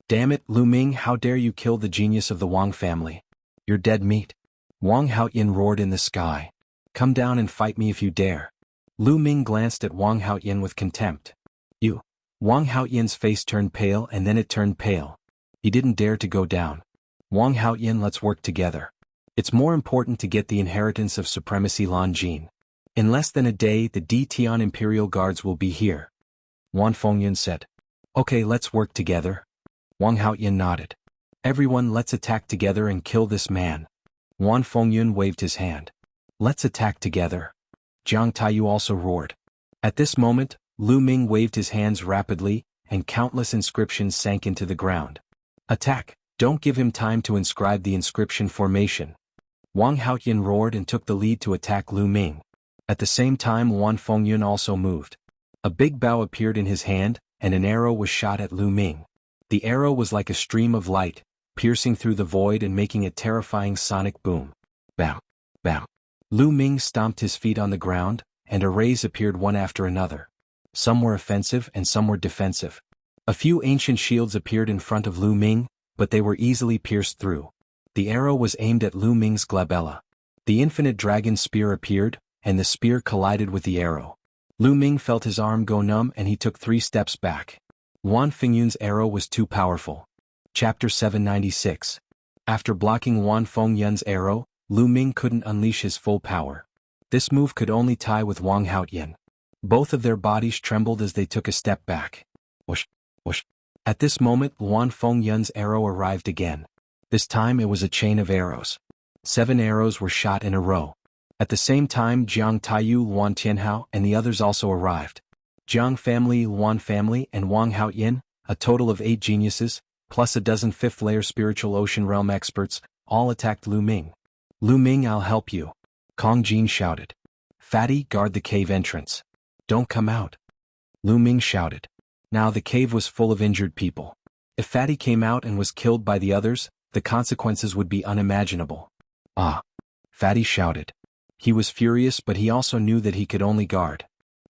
Damn it, Lu Ming, how dare you kill the genius of the Wang family? You're dead meat. Wang Haoyin roared in the sky. Come down and fight me if you dare. Lu Ming glanced at Wang Haoyin with contempt. You. Wang Haoyin's face turned pale and then it turned pale. He didn't dare to go down. Wang Haoyin, let's work together. It's more important to get the inheritance of Supremacy Lan Jin. In less than a day the Tian Imperial Guards will be here. Wan Fengyan said. Okay, let's work together. Wang Haoyin nodded. Everyone, let's attack together and kill this man. Wan Fengyun waved his hand. Let's attack together. Jiang Taiyu also roared. At this moment, Lu Ming waved his hands rapidly, and countless inscriptions sank into the ground. Attack! Don't give him time to inscribe the inscription formation. Wang Haoyan roared and took the lead to attack Lu Ming. At the same time Wan Fengyun also moved. A big bow appeared in his hand, and an arrow was shot at Lu Ming. The arrow was like a stream of light, piercing through the void and making a terrifying sonic boom. Bam! Bam! Lu Ming stomped his feet on the ground, and arrays appeared one after another. Some were offensive and some were defensive. A few ancient shields appeared in front of Lu Ming, but they were easily pierced through. The arrow was aimed at Lu Ming's glabella. The infinite dragon spear appeared, and the spear collided with the arrow. Lu Ming felt his arm go numb and he took 3 steps back. Wan Fengyun's arrow was too powerful. Chapter 796. After blocking Wan Fengyun's arrow, Lu Ming couldn't unleash his full power. This move could only tie with Wang Haoyan. Both of their bodies trembled as they took a step back. Whoosh, whoosh. At this moment Wan Fengyun's arrow arrived again. This time it was a chain of arrows. 7 arrows were shot in a row. At the same time Jiang Taiyu, Wan Tianhao and the others also arrived. Jiang family, Wan family and Wang Haoyan, a total of 8 geniuses, plus a dozen 5th-layer spiritual ocean realm experts, all attacked Lu Ming. Lu Ming, I'll help you. Kong Jin shouted. Fatty, guard the cave entrance. Don't come out. Lu Ming shouted. Now the cave was full of injured people. If Fatty came out and was killed by the others, the consequences would be unimaginable. Ah! Fatty shouted. He was furious but he also knew that he could only guard.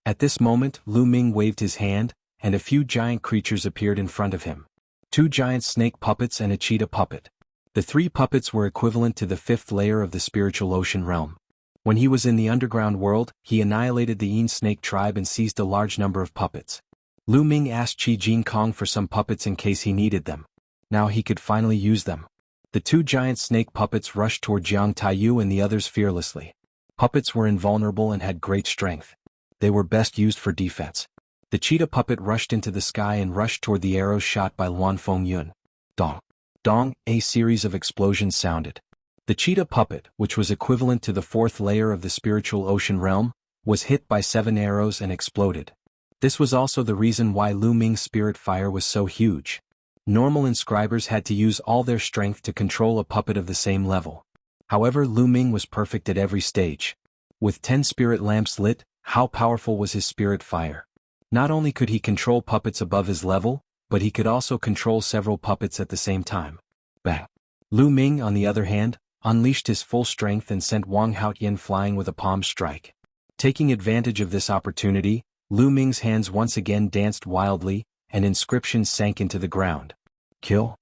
At this moment Lu Ming waved his hand, and a few giant creatures appeared in front of him. 2 giant snake puppets and a cheetah puppet. The 3 puppets were equivalent to the 5th layer of the spiritual ocean realm. When he was in the underground world, he annihilated the Yin snake tribe and seized a large number of puppets. Lu Ming asked Qi Jin Kong for some puppets in case he needed them. Now he could finally use them. The 2 giant snake puppets rushed toward Jiang Taiyu and the others fearlessly. Puppets were invulnerable and had great strength. They were best used for defense. The cheetah puppet rushed into the sky and rushed toward the arrows shot by Wan Fengyun. Dong! Dong! A series of explosions sounded. The cheetah puppet, which was equivalent to the 4th layer of the spiritual ocean realm, was hit by 7 arrows and exploded. This was also the reason why Lu Ming's spirit fire was so huge. Normal inscribers had to use all their strength to control a puppet of the same level. However, Lu Ming was perfect at every stage. With 10 spirit lamps lit, how powerful was his spirit fire? Not only could he control puppets above his level, but he could also control several puppets at the same time. Bang! Lu Ming, on the other hand, unleashed his full strength and sent Wang Haoyan flying with a palm strike. Taking advantage of this opportunity, Lu Ming's hands once again danced wildly, and inscriptions sank into the ground. Kill!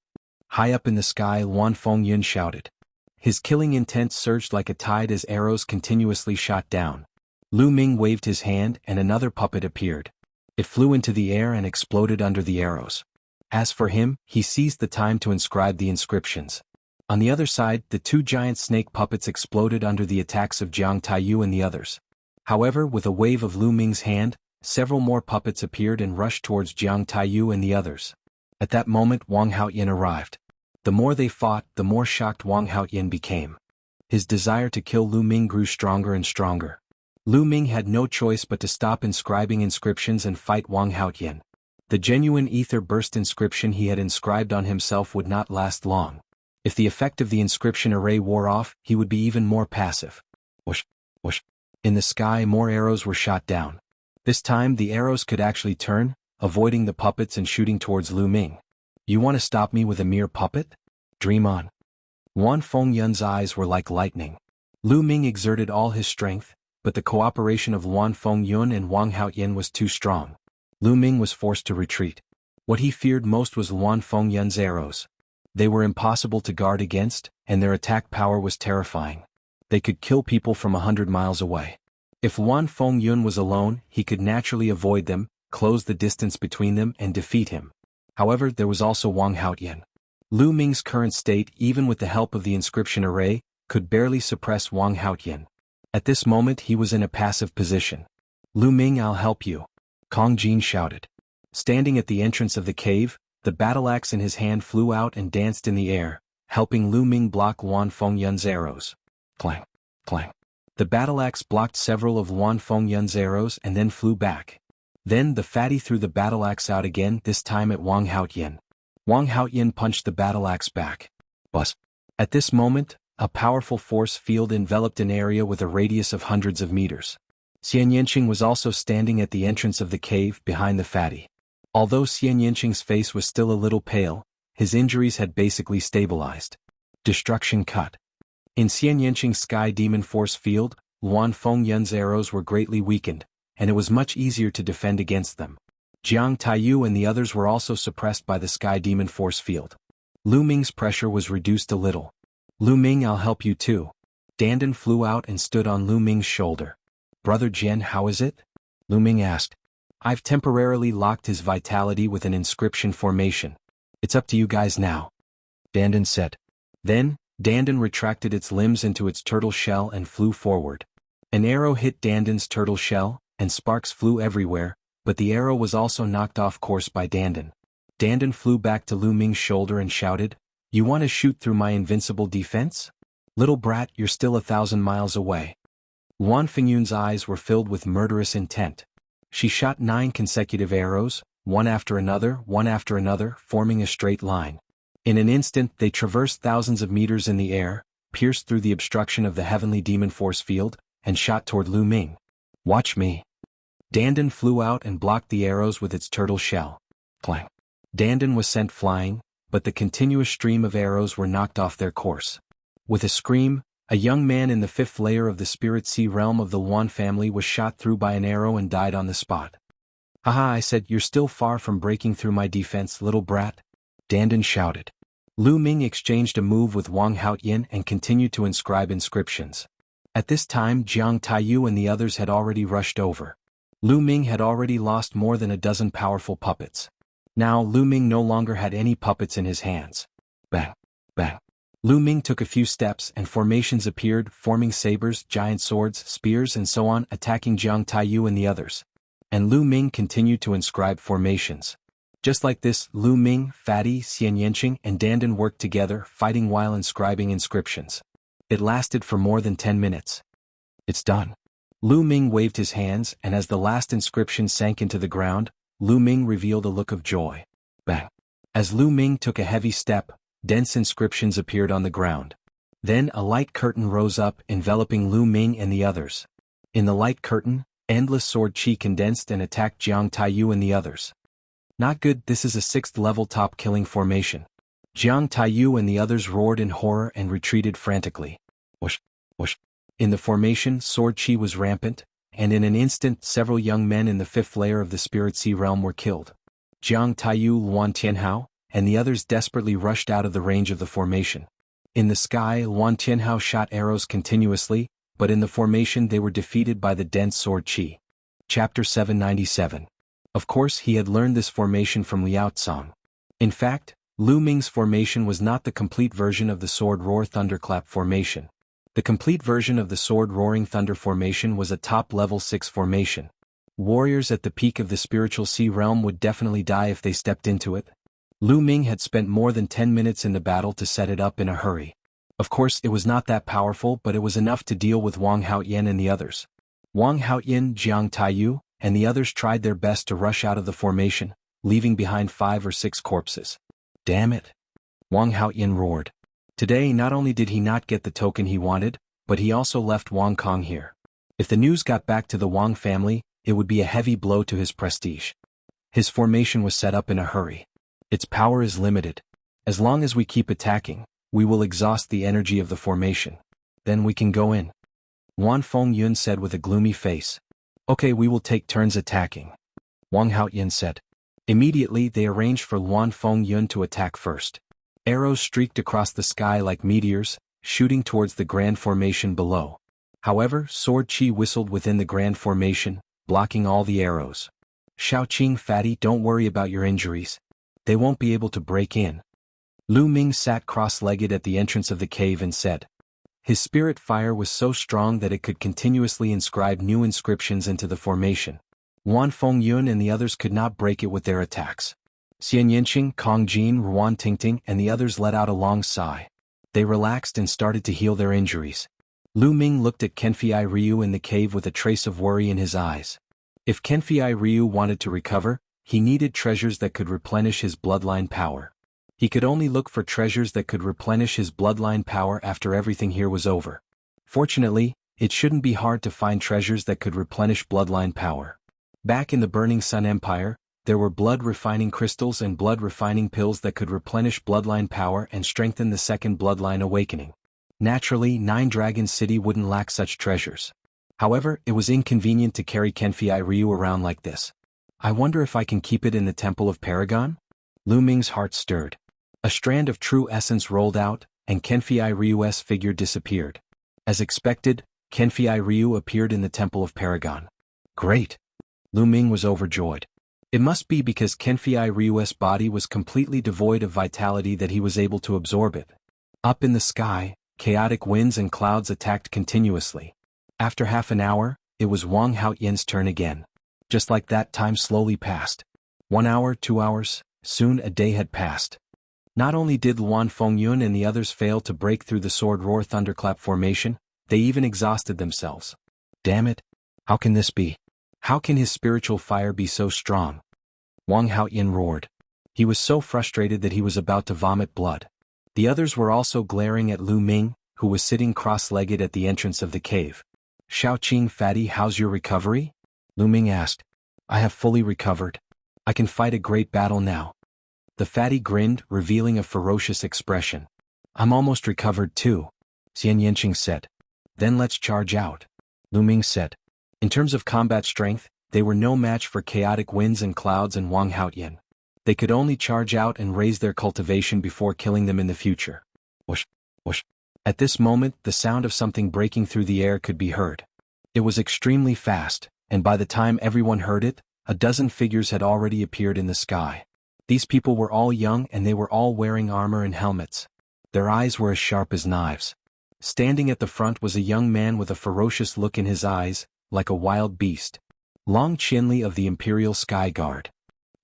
High up in the sky Wan Fengyun shouted. His killing intent surged like a tide as arrows continuously shot down. Lu Ming waved his hand and another puppet appeared. It flew into the air and exploded under the arrows. As for him, he seized the time to inscribe the inscriptions. On the other side, the 2 giant snake puppets exploded under the attacks of Jiang Taiyu and the others. However, with a wave of Lu Ming's hand, several more puppets appeared and rushed towards Jiang Taiyu and the others. At that moment Wang Haoyan arrived. The more they fought, the more shocked Wang Haoyan became. His desire to kill Lu Ming grew stronger and stronger. Lu Ming had no choice but to stop inscribing inscriptions and fight Wang Haoyan. The genuine ether burst inscription he had inscribed on himself would not last long. If the effect of the inscription array wore off, he would be even more passive. Whoosh, whoosh. In the sky more arrows were shot down. This time the arrows could actually turn, avoiding the puppets and shooting towards Lu Ming. You want to stop me with a mere puppet? Dream on. Wan Fengyun's eyes were like lightning. Lu Ming exerted all his strength, but the cooperation of Wan Fengyun and Wang Haoyan was too strong. Lu Ming was forced to retreat. What he feared most was Wan Fengyun's arrows. They were impossible to guard against, and their attack power was terrifying. They could kill people from 100 miles away. If Wan Fengyun was alone, he could naturally avoid them, close the distance between them and defeat him. However, there was also Wang Haoyan. Lu Ming's current state, even with the help of the inscription array, could barely suppress Wang Haoyan. At this moment he was in a passive position. Lu Ming, I'll help you. Kong Jin shouted. Standing at the entrance of the cave, the battle axe in his hand flew out and danced in the air, helping Lu Ming block Wan Fengyun's arrows. Clang! Clang! The battle axe blocked several of Wan Fengyun's arrows and then flew back. Then the fatty threw the battle axe out again, this time at Wang Haotian. Wang Haotian punched the battle axe back. Buzz. At this moment, a powerful force field enveloped an area with a radius of hundreds of meters. Xian Yanqing was also standing at the entrance of the cave behind the fatty. Although Xian Yanqing's face was still a little pale, his injuries had basically stabilized. Destruction cut. In Xian Yanqing's Sky Demon Force field, Luan Fengyun's arrows were greatly weakened, and it was much easier to defend against them. Jiang Taiyu and the others were also suppressed by the Sky Demon Force field. Lu Ming's pressure was reduced a little. Lu Ming, I'll help you too. Dandan flew out and stood on Lu Ming's shoulder. Brother Jian, how is it? Lu Ming asked. I've temporarily locked his vitality with an inscription formation. It's up to you guys now. Dandan said. Then, Dandan retracted its limbs into its turtle shell and flew forward. An arrow hit Dandan's turtle shell, and sparks flew everywhere, but the arrow was also knocked off course by Dandan. Dandan flew back to Lu Ming's shoulder and shouted, You want to shoot through my invincible defense? Little brat, you're still 1,000 miles away. Luan Fengyun's eyes were filled with murderous intent. She shot 9 consecutive arrows, one after another, forming a straight line. In an instant they traversed thousands of meters in the air, pierced through the obstruction of the heavenly demon force field, and shot toward Lu Ming. Watch me. Dandan flew out and blocked the arrows with its turtle shell. Clang. Dandan was sent flying, but the continuous stream of arrows were knocked off their course. With a scream, a young man in the 5th layer of the Spirit Sea realm of the Luan family was shot through by an arrow and died on the spot. Haha, I said, you're still far from breaking through my defense, little brat. Dandan shouted. Lu Ming exchanged a move with Wang Haotian and continued to inscribe inscriptions. At this time Jiang Taiyu and the others had already rushed over. Lu Ming had already lost more than a dozen powerful puppets. Now Lu Ming no longer had any puppets in his hands. Bang, bang. Lu Ming took a few steps and formations appeared, forming sabers, giant swords, spears and so on, attacking Jiang Taiyu and the others. And Lu Ming continued to inscribe formations. Just like this, Lu Ming, Fatty, Xian Yanqing and Dandan worked together, fighting while inscribing inscriptions. It lasted for more than 10 minutes. It's done. Lu Ming waved his hands, and as the last inscription sank into the ground, Lu Ming revealed a look of joy. Bang. As Lu Ming took a heavy step, dense inscriptions appeared on the ground. Then a light curtain rose up, enveloping Lu Ming and the others. In the light curtain, endless sword chi condensed and attacked Jiang Taiyu and the others. Not good, this is a 6th level top killing formation. Jiang Taiyu and the others roared in horror and retreated frantically. Whoosh, whoosh. In the formation, sword chi was rampant, and in an instant several young men in the 5th layer of the Spirit Sea realm were killed. Jiang Taiyu, Luan Tianhao, and the others desperately rushed out of the range of the formation. In the sky, Luan Tianhao shot arrows continuously, but in the formation they were defeated by the dense sword chi. Chapter 797. Of course he had learned this formation from Liao Tsang. In fact, Lu Ming's formation was not the complete version of the Sword Roar Thunderclap formation. The complete version of the Sword Roaring Thunder formation was a top level 6 formation. Warriors at the peak of the spiritual sea realm would definitely die if they stepped into it. Lu Ming had spent more than 10 minutes in the battle to set it up in a hurry. Of course it was not that powerful, but it was enough to deal with Wang Haotian and the others. Wang Haotian, Jiang Taiyu, and the others tried their best to rush out of the formation, leaving behind 5 or 6 corpses. Damn it! Wang Haotian roared. Today not only did he not get the token he wanted, but he also left Wang Kong here. If the news got back to the Wang family, it would be a heavy blow to his prestige. His formation was set up in a hurry. Its power is limited. As long as we keep attacking, we will exhaust the energy of the formation. Then we can go in. Luan Fengyun said with a gloomy face. Okay, we will take turns attacking. Wang Haotian said. Immediately they arranged for Luan Fengyun to attack first. Arrows streaked across the sky like meteors, shooting towards the grand formation below. However, sword chi whistled within the grand formation, blocking all the arrows. Shaoqing, Fatty, don't worry about your injuries. They won't be able to break in. Lu Ming sat cross-legged at the entrance of the cave and said. His spirit fire was so strong that it could continuously inscribe new inscriptions into the formation. Luan Fengyun and the others could not break it with their attacks. Xian Yanqing, Kong Jin, Ruan Tingting and the others let out a long sigh. They relaxed and started to heal their injuries. Lu Ming looked at Kenfei Ryu in the cave with a trace of worry in his eyes. If Kenfei Ryu wanted to recover, he needed treasures that could replenish his bloodline power. He could only look for treasures that could replenish his bloodline power after everything here was over. Fortunately, it shouldn't be hard to find treasures that could replenish bloodline power. Back in the Burning Sun Empire, there were blood-refining crystals and blood-refining pills that could replenish bloodline power and strengthen the second bloodline awakening. Naturally, Nine Dragons City wouldn't lack such treasures. However, it was inconvenient to carry Kenfei Ryu around like this. I wonder if I can keep it in the Temple of Paragon? Lu Ming's heart stirred. A strand of true essence rolled out, and Kenfei Ryu's figure disappeared. As expected, Kenfei Ryu appeared in the Temple of Paragon. Great! Lu Ming was overjoyed. It must be because Kenfei Ryu's body was completely devoid of vitality that he was able to absorb it. Up in the sky, chaotic winds and clouds attacked continuously. After half an hour, it was Wang Haoyan's turn again. Just like that, time slowly passed. 1 hour, 2 hours, soon a day had passed. Not only did Luan Fengyun and the others fail to break through the Sword Roar Thunderclap formation, they even exhausted themselves. Damn it! How can this be? How can his spiritual fire be so strong? Wang Haoyan roared. He was so frustrated that he was about to vomit blood. The others were also glaring at Lu Ming, who was sitting cross-legged at the entrance of the cave. Shaoqing Fatty, how's your recovery? Lu Ming asked. I have fully recovered. I can fight a great battle now. The fatty grinned, revealing a ferocious expression. I'm almost recovered too, Xian Yanqing said. Then let's charge out, Lu Ming said. In terms of combat strength, they were no match for chaotic winds and clouds and Wang Haoyan. They could only charge out and raise their cultivation before killing them in the future. Whoosh, whoosh. At this moment, the sound of something breaking through the air could be heard. It was extremely fast, and by the time everyone heard it, a dozen figures had already appeared in the sky. These people were all young and they were all wearing armor and helmets. Their eyes were as sharp as knives. Standing at the front was a young man with a ferocious look in his eyes, like a wild beast. Long Qianli of the Imperial Sky Guard.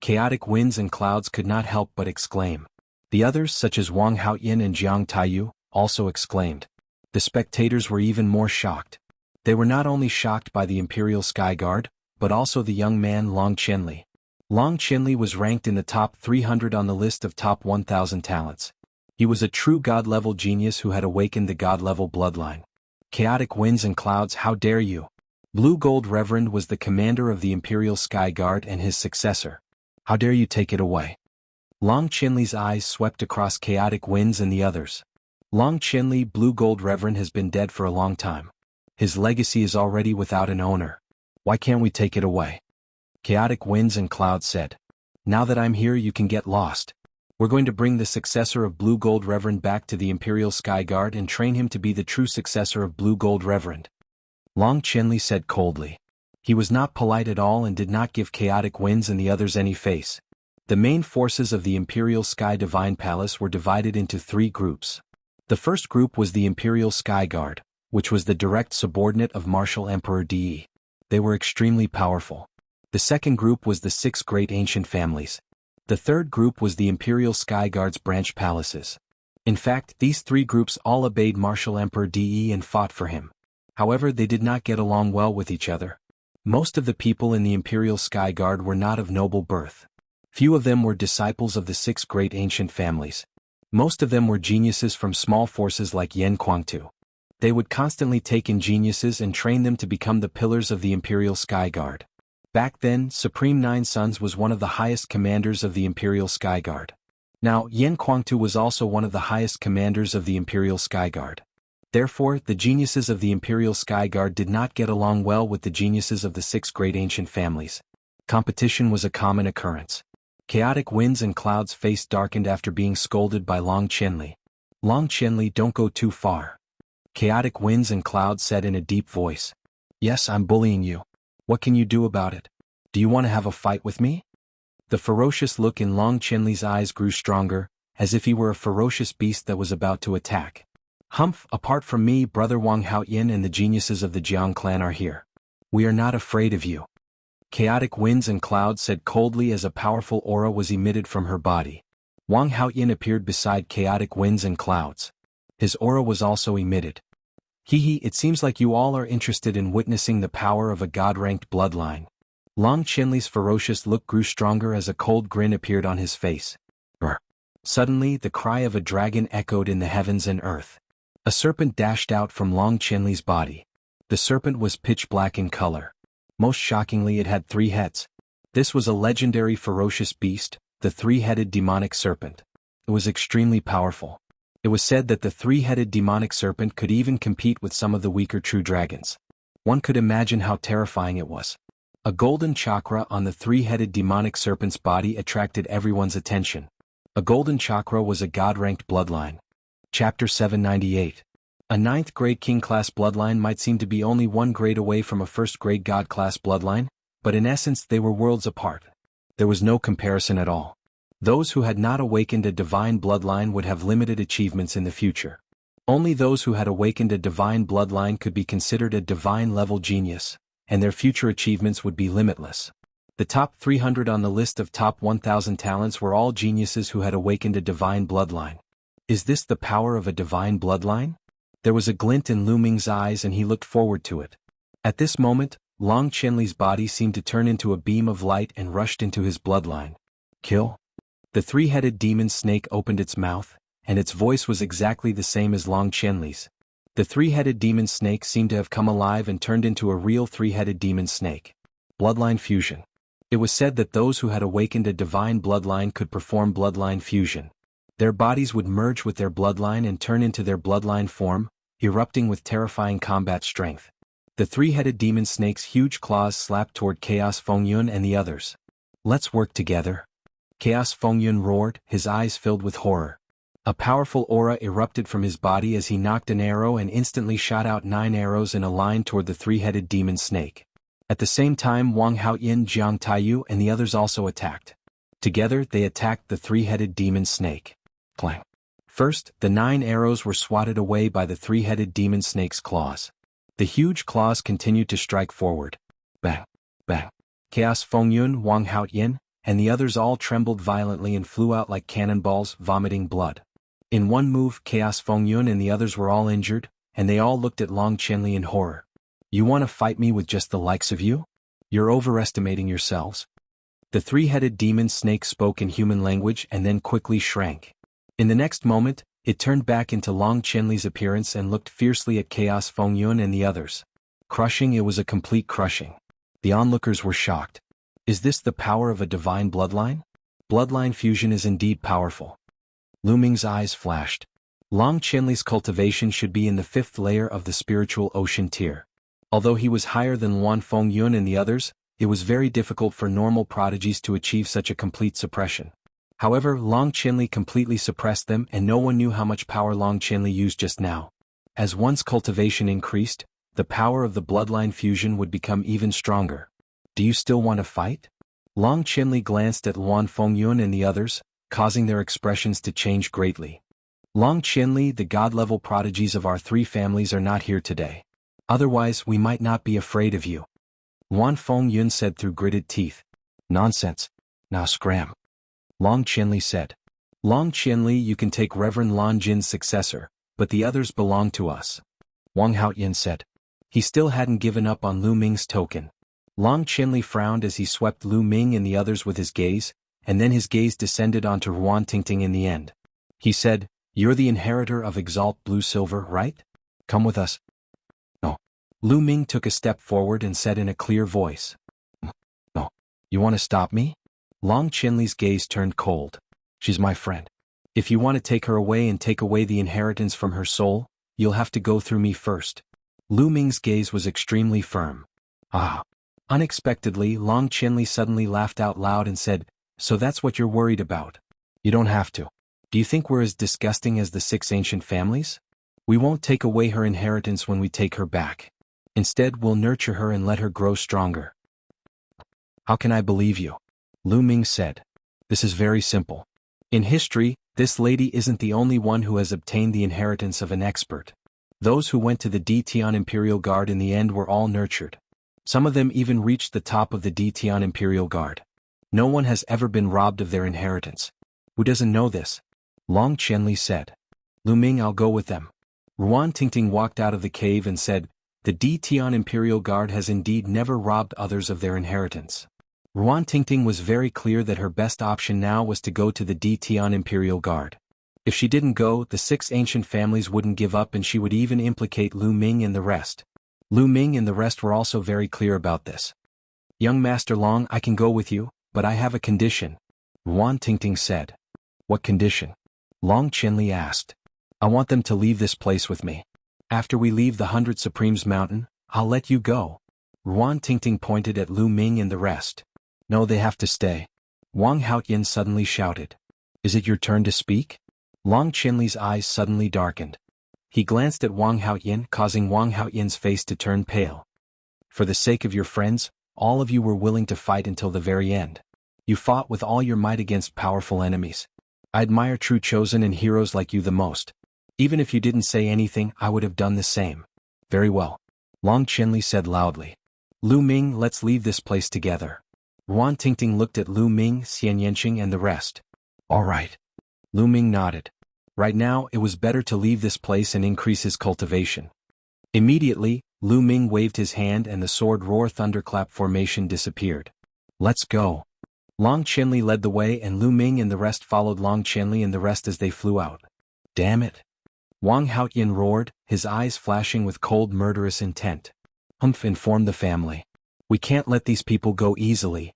Chaotic winds and clouds could not help but exclaim. The others, such as Wang Haoyan and Jiang Taiyu, also exclaimed. The spectators were even more shocked. They were not only shocked by the Imperial Sky Guard, but also the young man Long Qianli. Long Qianli was ranked in the top 300 on the list of top 1,000 talents. He was a true god-level genius who had awakened the god-level bloodline. Chaotic winds and clouds, how dare you! Blue Gold Reverend was the commander of the Imperial Sky Guard and his successor. How dare you take it away? Long Qianli's eyes swept across chaotic winds and the others. Long Qianli, Blue Gold Reverend, has been dead for a long time. His legacy is already without an owner. Why can't we take it away? Chaotic winds and clouds said. Now that I'm here, you can get lost. We're going to bring the successor of Blue Gold Reverend back to the Imperial Sky Guard and train him to be the true successor of Blue Gold Reverend. Long Qianli said coldly. He was not polite at all and did not give chaotic winds and the others any face. The main forces of the Imperial Sky Divine Palace were divided into 3 groups. The first group was the Imperial Sky Guard, which was the direct subordinate of Martial Emperor De. They were extremely powerful. The second group was the 6 great ancient families. The third group was the Imperial Sky Guard's branch palaces. In fact, these 3 groups all obeyed Martial Emperor De and fought for him. However, they did not get along well with each other. Most of the people in the Imperial Sky Guard were not of noble birth. Few of them were disciples of the 6 great ancient families. Most of them were geniuses from small forces like Yan Kuangtu. They would constantly take in geniuses and train them to become the pillars of the Imperial Sky Guard. Back then, Supreme Nine Suns was one of the highest commanders of the Imperial Sky Guard. Now, Yan Kuangtu was also one of the highest commanders of the Imperial Sky Guard. Therefore, the geniuses of the Imperial Sky Guard did not get along well with the geniuses of the 6 great ancient families. Competition was a common occurrence. Chaotic winds and clouds' face darkened after being scolded by Long Qianli. Long Qianli, don't go too far. Chaotic winds and clouds said in a deep voice. Yes, I'm bullying you. What can you do about it? Do you want to have a fight with me? The ferocious look in Long Qianli's eyes grew stronger, as if he were a ferocious beast that was about to attack. Humph, apart from me, Brother Wang Haoyan and the geniuses of the Jiang clan are here. We are not afraid of you. Chaotic winds and clouds said coldly as a powerful aura was emitted from her body. Wang Haoyan appeared beside chaotic winds and clouds. His aura was also emitted. It seems like you all are interested in witnessing the power of a god-ranked bloodline. Long Qianli's ferocious look grew stronger as a cold grin appeared on his face. Brr. Suddenly the cry of a dragon echoed in the heavens and earth. A serpent dashed out from Long Qianli's body. The serpent was pitch black in color. Most shockingly, it had 3 heads. This was a legendary ferocious beast, the 3-headed demonic serpent. It was extremely powerful. It was said that the 3-headed demonic serpent could even compete with some of the weaker true dragons. One could imagine how terrifying it was. A golden chakra on the 3-headed demonic serpent's body attracted everyone's attention. A golden chakra was a god-ranked bloodline. Chapter 798. A 9th grade king-class bloodline might seem to be only 1 grade away from a 1st grade god-class bloodline, but in essence they were worlds apart. There was no comparison at all. Those who had not awakened a divine bloodline would have limited achievements in the future. Only those who had awakened a divine bloodline could be considered a divine-level genius, and their future achievements would be limitless. The top 300 on the list of top 1,000 talents were all geniuses who had awakened a divine bloodline. Is this the power of a divine bloodline? There was a glint in Lu Ming's eyes and he looked forward to it. At this moment, Long Qianli's body seemed to turn into a beam of light and rushed into his bloodline. Kill? The 3-headed demon snake opened its mouth, and its voice was exactly the same as Long Qianli's. The 3-headed demon snake seemed to have come alive and turned into a real 3-headed demon snake. Bloodline fusion. It was said that those who had awakened a divine bloodline could perform bloodline fusion. Their bodies would merge with their bloodline and turn into their bloodline form, erupting with terrifying combat strength. The 3-headed demon snake's huge claws slapped toward Chaos Fengyun and the others. Let's work together. Chaos Fengyun roared, his eyes filled with horror. A powerful aura erupted from his body as he knocked an arrow and instantly shot out 9 arrows in a line toward the 3-headed demon snake. At the same time, Wang Haoyin, Jiang Taiyu and the others also attacked. Together they attacked the 3-headed demon snake. Clang. First, the 9 arrows were swatted away by the 3-headed demon snake's claws. The huge claws continued to strike forward. Bang. Bang. Chaos Fengyun, Wang Haoyin, and the others all trembled violently and flew out like cannonballs, vomiting blood. In one move, Chaos Fengyun and the others were all injured, and they all looked at Long Qianli in horror. You want to fight me with just the likes of you? You're overestimating yourselves. The 3-headed demon snake spoke in human language and then quickly shrank. In the next moment, it turned back into Long Qianli's appearance and looked fiercely at Chaos Fengyun and the others. Crushing, it was a complete crushing. The onlookers were shocked. Is this the power of a divine bloodline? Bloodline fusion is indeed powerful. Lu Ming's eyes flashed. Long Qianli's cultivation should be in the 5th layer of the spiritual ocean tier. Although he was higher than Wan Fengyun and the others, it was very difficult for normal prodigies to achieve such a complete suppression. However, Long Qianli completely suppressed them and no one knew how much power Long Qianli used just now. As one's cultivation increased, the power of the bloodline fusion would become even stronger. Do you still want to fight? Long Qianli glanced at Wan Fengyun and the others, causing their expressions to change greatly. Long Qianli, the god-level prodigies of our 3 families are not here today. Otherwise, we might not be afraid of you. Wan Fengyun said through gritted teeth. Nonsense. Now scram. Long Qianli said. Long Qianli, you can take Reverend Lan Jin's successor, but the others belong to us. Wang Haoyin said. He still hadn't given up on Lu Ming's token. Long Qianli frowned as he swept Lu Ming and the others with his gaze, and then his gaze descended onto Ruan Tingting in the end. He said, You're the inheritor of Exalt Blue Silver, right? Come with us. No. Lu Ming took a step forward and said in a clear voice. No. You want to stop me? Long Qianli's gaze turned cold. She's my friend. If you want to take her away and take away the inheritance from her soul, you'll have to go through me first. Lu Ming's gaze was extremely firm. Ah. Unexpectedly, Long Qianli suddenly laughed out loud and said, So that's what you're worried about. You don't have to. Do you think we're as disgusting as the 6 ancient families? We won't take away her inheritance when we take her back. Instead, we'll nurture her and let her grow stronger. How can I believe you? Lu Ming said. This is very simple. In history, this lady isn't the only one who has obtained the inheritance of an expert. Those who went to the Detian Imperial Guard in the end were all nurtured. Some of them even reached the top of the Detian Imperial Guard. No one has ever been robbed of their inheritance. Who doesn't know this? Long Qianli said. Lu Ming, I'll go with them. Ruan Tingting walked out of the cave and said, The Tian Imperial Guard has indeed never robbed others of their inheritance. Ruan Tingting was very clear that her best option now was to go to the Tian Imperial Guard. If she didn't go, the 6 ancient families wouldn't give up and she would even implicate Lu Ming and the rest. Lu Ming and the rest were also very clear about this. Young Master Long, I can go with you, but I have a condition, Ruan Tingting said. What condition? Long Qianli asked. I want them to leave this place with me. After we leave the 100 Supremes Mountain, I'll let you go. Ruan Tingting pointed at Lu Ming and the rest. No, they have to stay. Wang Haoyin suddenly shouted. Is it your turn to speak? Long Qianli's eyes suddenly darkened. He glanced at Wang Haoyin, causing Wang Haoyin's face to turn pale. For the sake of your friends, all of you were willing to fight until the very end. You fought with all your might against powerful enemies. I admire true chosen and heroes like you the most. Even if you didn't say anything, I would have done the same. Very well. Long Qianli said loudly. Lu Ming, let's leave this place together. Ruan Tingting looked at Lu Ming, Xian Yanqing and the rest. All right. Lu Ming nodded. Right now, it was better to leave this place and increase his cultivation. Immediately, Lu Ming waved his hand and the sword roar thunderclap formation disappeared. Let's go. Long Qianli led the way and Lu Ming and the rest followed Long Qianli and the rest as they flew out. Damn it. Wang Haoyin roared, his eyes flashing with cold murderous intent. Humph, informed the family. We can't let these people go easily.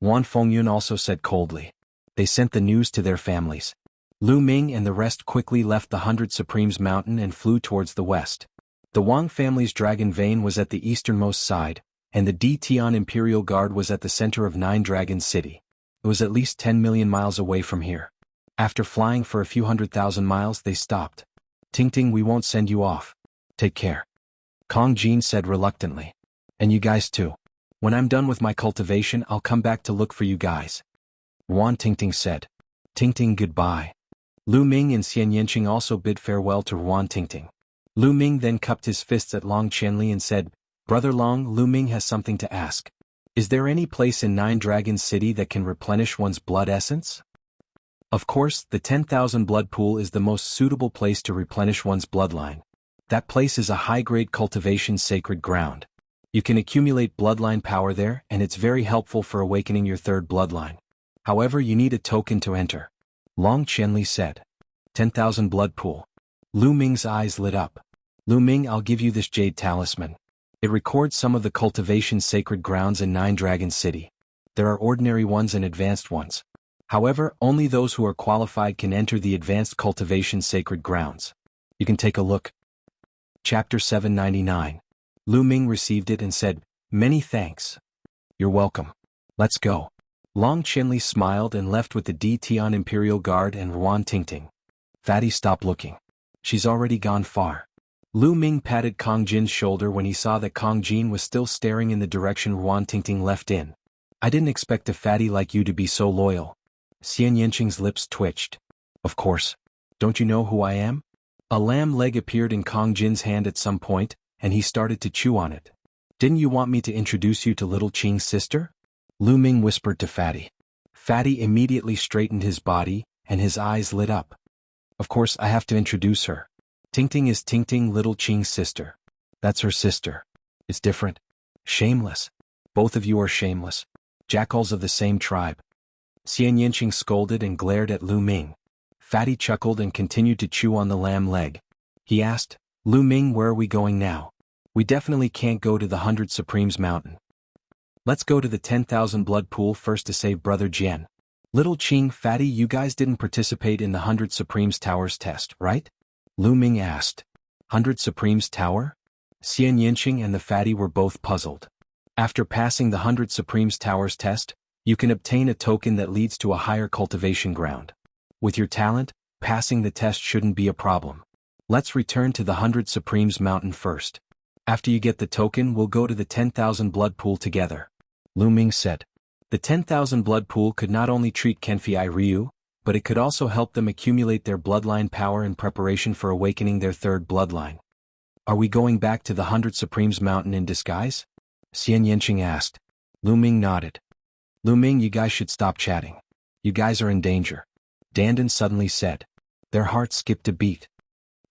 Wan Fengyun also said coldly. They sent the news to their families. Lu Ming and the rest quickly left the 100 Supremes Mountain and flew towards the west. The Wang family's dragon vein was at the easternmost side, and the Tian Imperial Guard was at the center of Nine Dragons City. It was at least 10 million miles away from here. After flying for a few 100,000 miles, they stopped. Tingting, we won't send you off. Take care. Kong Jin said reluctantly. And you guys too. When I'm done with my cultivation, I'll come back to look for you guys. Ruan Tingting said. Tingting, goodbye. Lu Ming and Xian Yanqing also bid farewell to Ruan Tingting. Lu Ming then cupped his fists at Long Qianli and said, Brother Long, Lu Ming has something to ask. Is there any place in Nine Dragons City that can replenish one's blood essence? Of course, the 10,000 blood pool is the most suitable place to replenish one's bloodline. That place is a high-grade cultivation sacred ground. You can accumulate bloodline power there, and it's very helpful for awakening your third bloodline. However, you need a token to enter. Long Qianli said. 10,000 blood pool. Lu Ming's eyes lit up. Lu Ming, I'll give you this jade talisman. It records some of the cultivation sacred grounds in Nine Dragons City. There are ordinary ones and advanced ones. However, only those who are qualified can enter the advanced cultivation sacred grounds. You can take a look. Chapter 799. Lu Ming received it and said, Many thanks. You're welcome. Let's go. Long Qianli smiled and left with the Tian Imperial Guard and Ruan Tingting. Fatty, stop looking. She's already gone far. Lu Ming patted Kong Jin's shoulder when he saw that Kong Jin was still staring in the direction Ruan Tingting left in. I didn't expect a fatty like you to be so loyal. Xian Yanqing's lips twitched. Of course. Don't you know who I am? A lamb leg appeared in Kong Jin's hand at some point, and he started to chew on it. Didn't you want me to introduce you to little Qing's sister? Lu Ming whispered to Fatty. Fatty immediately straightened his body, and his eyes lit up. Of course I have to introduce her. Tingting is Tingting, little Qing's sister. That's her sister. It's different. Shameless. Both of you are shameless. Jackals of the same tribe. Xian Yanqing scolded and glared at Lu Ming. Fatty chuckled and continued to chew on the lamb leg. He asked, Lu Ming, where are we going now? We definitely can't go to the 100 Supremes Mountain. Let's go to the 10,000 blood pool first to save Brother Jian. Little Qing, Fatty, you guys didn't participate in the 100 Supremes Towers test, right? Lu Ming asked. 100 Supremes Tower? Xian Yanqing and the Fatty were both puzzled. After passing the 100 Supremes Towers test, you can obtain a token that leads to a higher cultivation ground. With your talent, passing the test shouldn't be a problem. Let's return to the 100 Supremes Mountain first. After you get the token, we'll go to the 10,000 blood pool together. Lu Ming said. The 10,000 blood pool could not only treat Kenfei Ryu, but it could also help them accumulate their bloodline power in preparation for awakening their third bloodline. Are we going back to the 100 Supremes Mountain in disguise? Xian Yanqing asked. Lu Ming nodded. Lu Ming, you guys should stop chatting. You guys are in danger. Dandan suddenly said. Their hearts skipped a beat.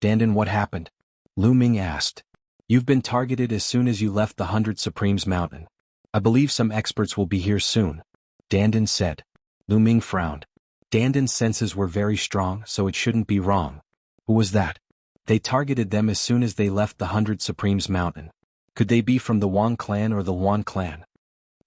Dandan, what happened? Lu Ming asked. You've been targeted as soon as you left the 100 Supremes Mountain. I believe some experts will be here soon, Dandan said. Lu Ming frowned. Dandan's senses were very strong, so it shouldn't be wrong. Who was that? They targeted them as soon as they left the 100 Supremes Mountain. Could they be from the Wang clan or the Yuan clan?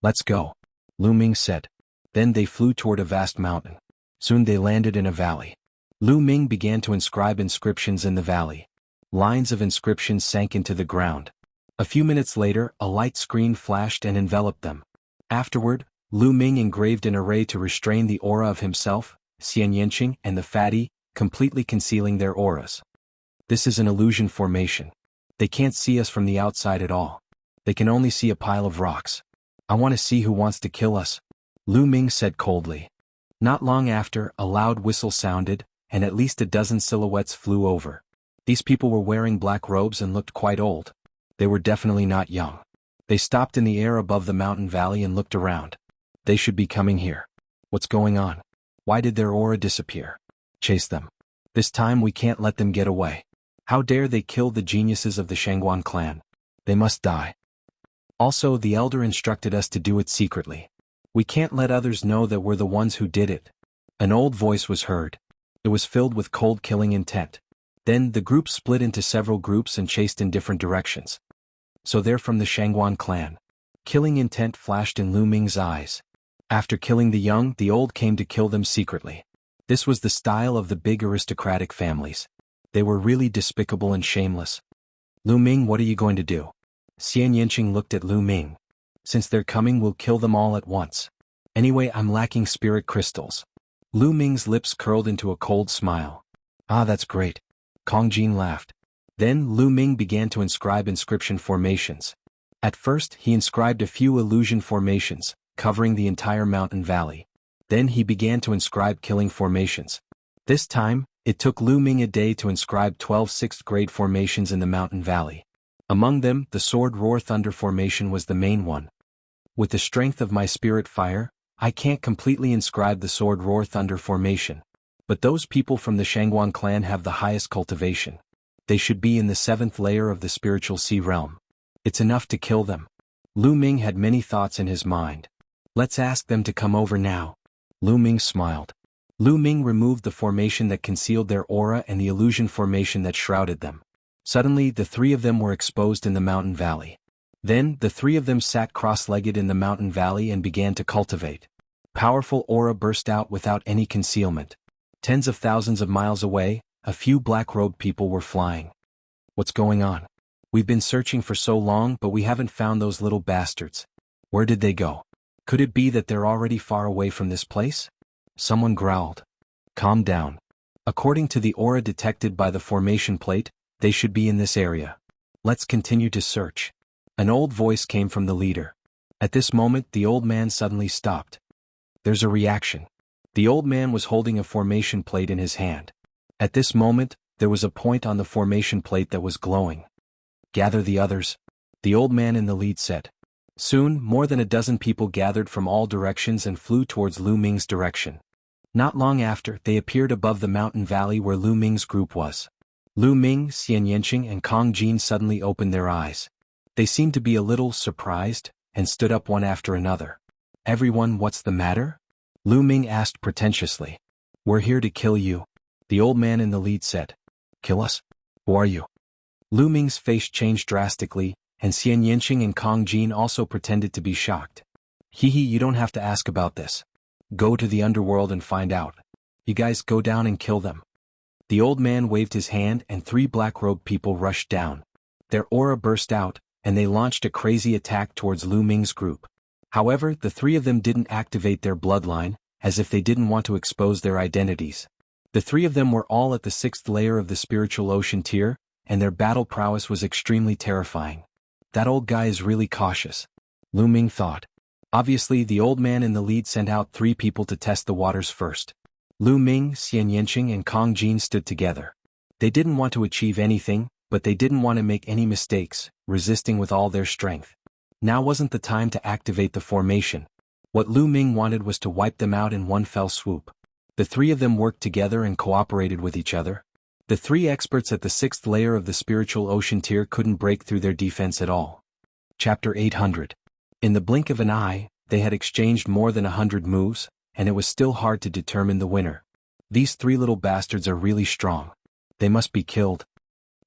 Let's go, Lu Ming said. Then they flew toward a vast mountain. Soon they landed in a valley. Lu Ming began to inscribe inscriptions in the valley. Lines of inscriptions sank into the ground. A few minutes later, a light screen flashed and enveloped them. Afterward, Lu Ming engraved an array to restrain the aura of himself, Xian Yanqing, and the fatty, completely concealing their auras. This is an illusion formation. They can't see us from the outside at all. They can only see a pile of rocks. I want to see who wants to kill us, Lu Ming said coldly. Not long after, a loud whistle sounded, and at least a dozen silhouettes flew over. These people were wearing black robes and looked quite old. They were definitely not young. They stopped in the air above the mountain valley and looked around. They should be coming here. What's going on? Why did their aura disappear? Chase them. This time we can't let them get away. How dare they kill the geniuses of the Shangguan clan? They must die. Also, the elder instructed us to do it secretly. We can't let others know that we're the ones who did it. An old voice was heard. It was filled with cold killing intent. Then the group split into several groups and chased in different directions. So they're from the Shangguan clan. Killing intent flashed in Lu Ming's eyes. After killing the young, the old came to kill them secretly. This was the style of the big aristocratic families. They were really despicable and shameless. Lu Ming, what are you going to do? Xian Yanqing looked at Lu Ming. Since they're coming, we'll kill them all at once. Anyway, I'm lacking spirit crystals. Lu Ming's lips curled into a cold smile. Ah, that's great. Kong Jin laughed. Then Lu Ming began to inscribe inscription formations. At first, he inscribed a few illusion formations, covering the entire mountain valley. Then he began to inscribe killing formations. This time, it took Lu Ming a day to inscribe 12 6th-grade formations in the mountain valley. Among them, the Sword Roar Thunder formation was the main one. With the strength of my spirit fire, I can't completely inscribe the Sword Roar Thunder formation. But those people from the Shangguan clan have the highest cultivation. They should be in the 7th layer of the spiritual sea realm. It's enough to kill them. Lu Ming had many thoughts in his mind. Let's ask them to come over now. Lu Ming smiled. Lu Ming removed the formation that concealed their aura and the illusion formation that shrouded them. Suddenly, the three of them were exposed in the mountain valley. Then, the three of them sat cross-legged in the mountain valley and began to cultivate. Powerful aura burst out without any concealment. Tens of thousands of miles away, a few black-robed people were flying. What's going on? We've been searching for so long, but we haven't found those little bastards. Where did they go? Could it be that they're already far away from this place? Someone growled. Calm down. According to the aura detected by the formation plate, they should be in this area. Let's continue to search. An old voice came from the leader. At this moment, the old man suddenly stopped. There's a reaction. The old man was holding a formation plate in his hand. At this moment, there was a point on the formation plate that was glowing. Gather the others, the old man in the lead said. Soon, more than a dozen people gathered from all directions and flew towards Lu Ming's direction. Not long after, they appeared above the mountain valley where Lu Ming's group was. Lu Ming, Xian Yanqing, and Kong Jin suddenly opened their eyes. They seemed to be a little surprised, and stood up one after another. Everyone, what's the matter? Lu Ming asked pretentiously. We're here to kill you, the old man in the lead said. Kill us? Who are you? Lu Ming's face changed drastically, and Xian Yanqing and Kong Jin also pretended to be shocked. Hee, you don't have to ask about this. Go to the underworld and find out. You guys go down and kill them. The old man waved his hand and three black-robed people rushed down. Their aura burst out, and they launched a crazy attack towards Lu Ming's group. However, the three of them didn't activate their bloodline, as if they didn't want to expose their identities. The three of them were all at the 6th layer of the spiritual ocean tier, and their battle prowess was extremely terrifying. That old guy is really cautious, Lu Ming thought. Obviously, the old man in the lead sent out 3 people to test the waters first. Lu Ming, Xian Yanqing, and Kong Jin stood together. They didn't want to achieve anything, but they didn't want to make any mistakes, resisting with all their strength. Now wasn't the time to activate the formation. What Lu Ming wanted was to wipe them out in one fell swoop. The 3 of them worked together and cooperated with each other. The three experts at the sixth layer of the spiritual ocean tier couldn't break through their defense at all. Chapter 800. In the blink of an eye, they had exchanged more than 100 moves, and it was still hard to determine the winner. These three little bastards are really strong. They must be killed.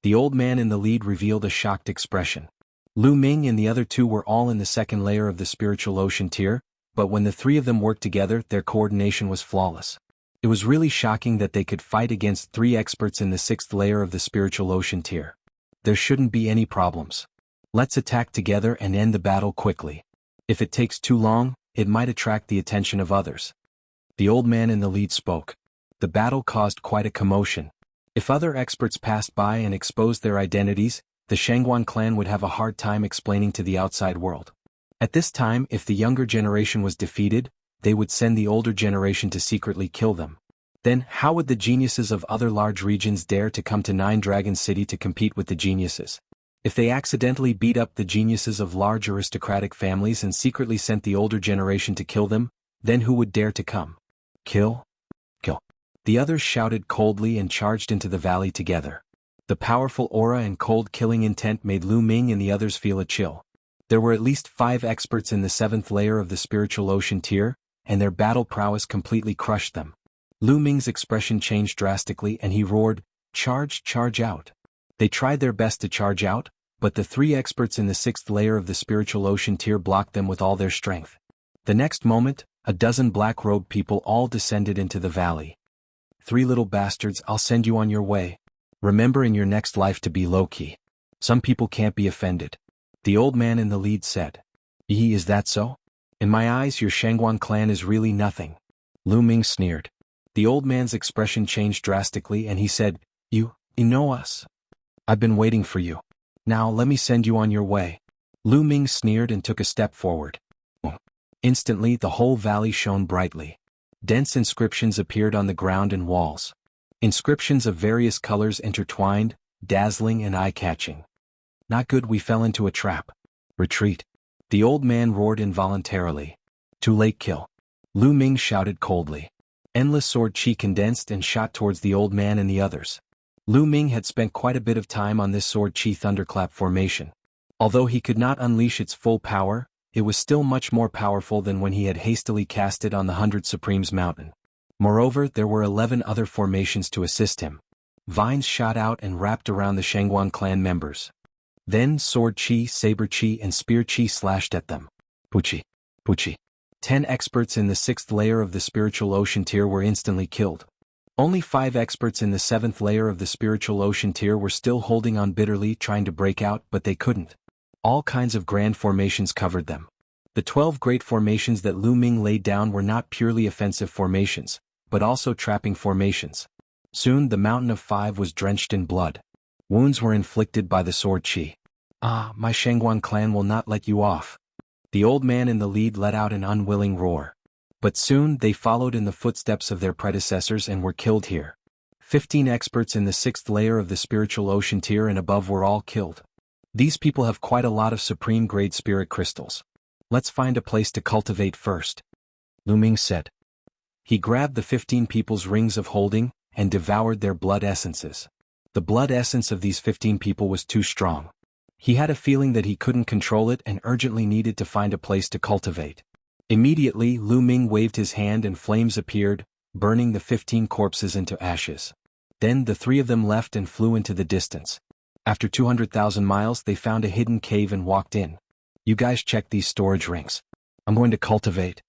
The old man in the lead revealed a shocked expression. Lu Ming and the other two were all in the second layer of the spiritual ocean tier, but when the three of them worked together, their coordination was flawless. It was really shocking that they could fight against three experts in the sixth layer of the spiritual ocean tier. There shouldn't be any problems. Let's attack together and end the battle quickly. If it takes too long, it might attract the attention of others. The old man in the lead spoke. The battle caused quite a commotion. If other experts passed by and exposed their identities, the Shangguan clan would have a hard time explaining to the outside world. At this time, if the younger generation was defeated, they would send the older generation to secretly kill them. Then, how would the geniuses of other large regions dare to come to Nine Dragon City to compete with the geniuses? If they accidentally beat up the geniuses of large aristocratic families and secretly sent the older generation to kill them, then who would dare to come? Kill? Kill. The others shouted coldly and charged into the valley together. The powerful aura and cold killing intent made Lu Ming and the others feel a chill. There were at least 5 experts in the 7th layer of the spiritual ocean tier, and their battle prowess completely crushed them. Lu Ming's expression changed drastically and he roared, "Charge, charge out." They tried their best to charge out, but the 3 experts in the 6th layer of the spiritual ocean tier blocked them with all their strength. The next moment, a dozen black-robed people all descended into the valley. "3 little bastards, I'll send you on your way. Remember in your next life to be low-key. Some people can't be offended," the old man in the lead said. Is that so? In my eyes your Shangguan clan is really nothing." Lu Ming sneered. The old man's expression changed drastically and he said, You know us. I've been waiting for you. Now let me send you on your way." Lu Ming sneered and took a step forward. Instantly the whole valley shone brightly. Dense inscriptions appeared on the ground and walls. Inscriptions of various colors intertwined, dazzling and eye-catching. "Not good, we fell into a trap. Retreat." The old man roared involuntarily. "Too late, kill." Lu Ming shouted coldly. Endless sword chi condensed and shot towards the old man and the others. Lu Ming had spent quite a bit of time on this sword chi thunderclap formation. Although he could not unleash its full power, it was still much more powerful than when he had hastily cast it on the 100 Supremes mountain. Moreover, there were 11 other formations to assist him. Vines shot out and wrapped around the Shangguan clan members. Then sword chi, saber chi and spear chi slashed at them. Puchi. Puchi. 10 experts in the 6th layer of the spiritual ocean tier were instantly killed. Only 5 experts in the 7th layer of the spiritual ocean tier were still holding on bitterly trying to break out, but they couldn't. All kinds of grand formations covered them. The 12 great formations that Lu Ming laid down were not purely offensive formations, but also trapping formations. Soon the mountain of 5 was drenched in blood. Wounds were inflicted by the sword chi. My Shangguan clan will not let you off." The old man in the lead let out an unwilling roar. But soon they followed in the footsteps of their predecessors and were killed here. 15 experts in the 6th layer of the spiritual ocean tier and above were all killed. These people have quite a lot of supreme-grade spirit crystals. Let's find a place to cultivate first," Lu Ming said. He grabbed the 15 people's rings of holding and devoured their blood essences. The blood essence of these 15 people was too strong. He had a feeling that he couldn't control it and urgently needed to find a place to cultivate. Immediately, Lu Ming waved his hand and flames appeared, burning the 15 corpses into ashes. Then the 3 of them left and flew into the distance. After 200,000 miles they found a hidden cave and walked in. "You guys check these storage rings. I'm going to cultivate."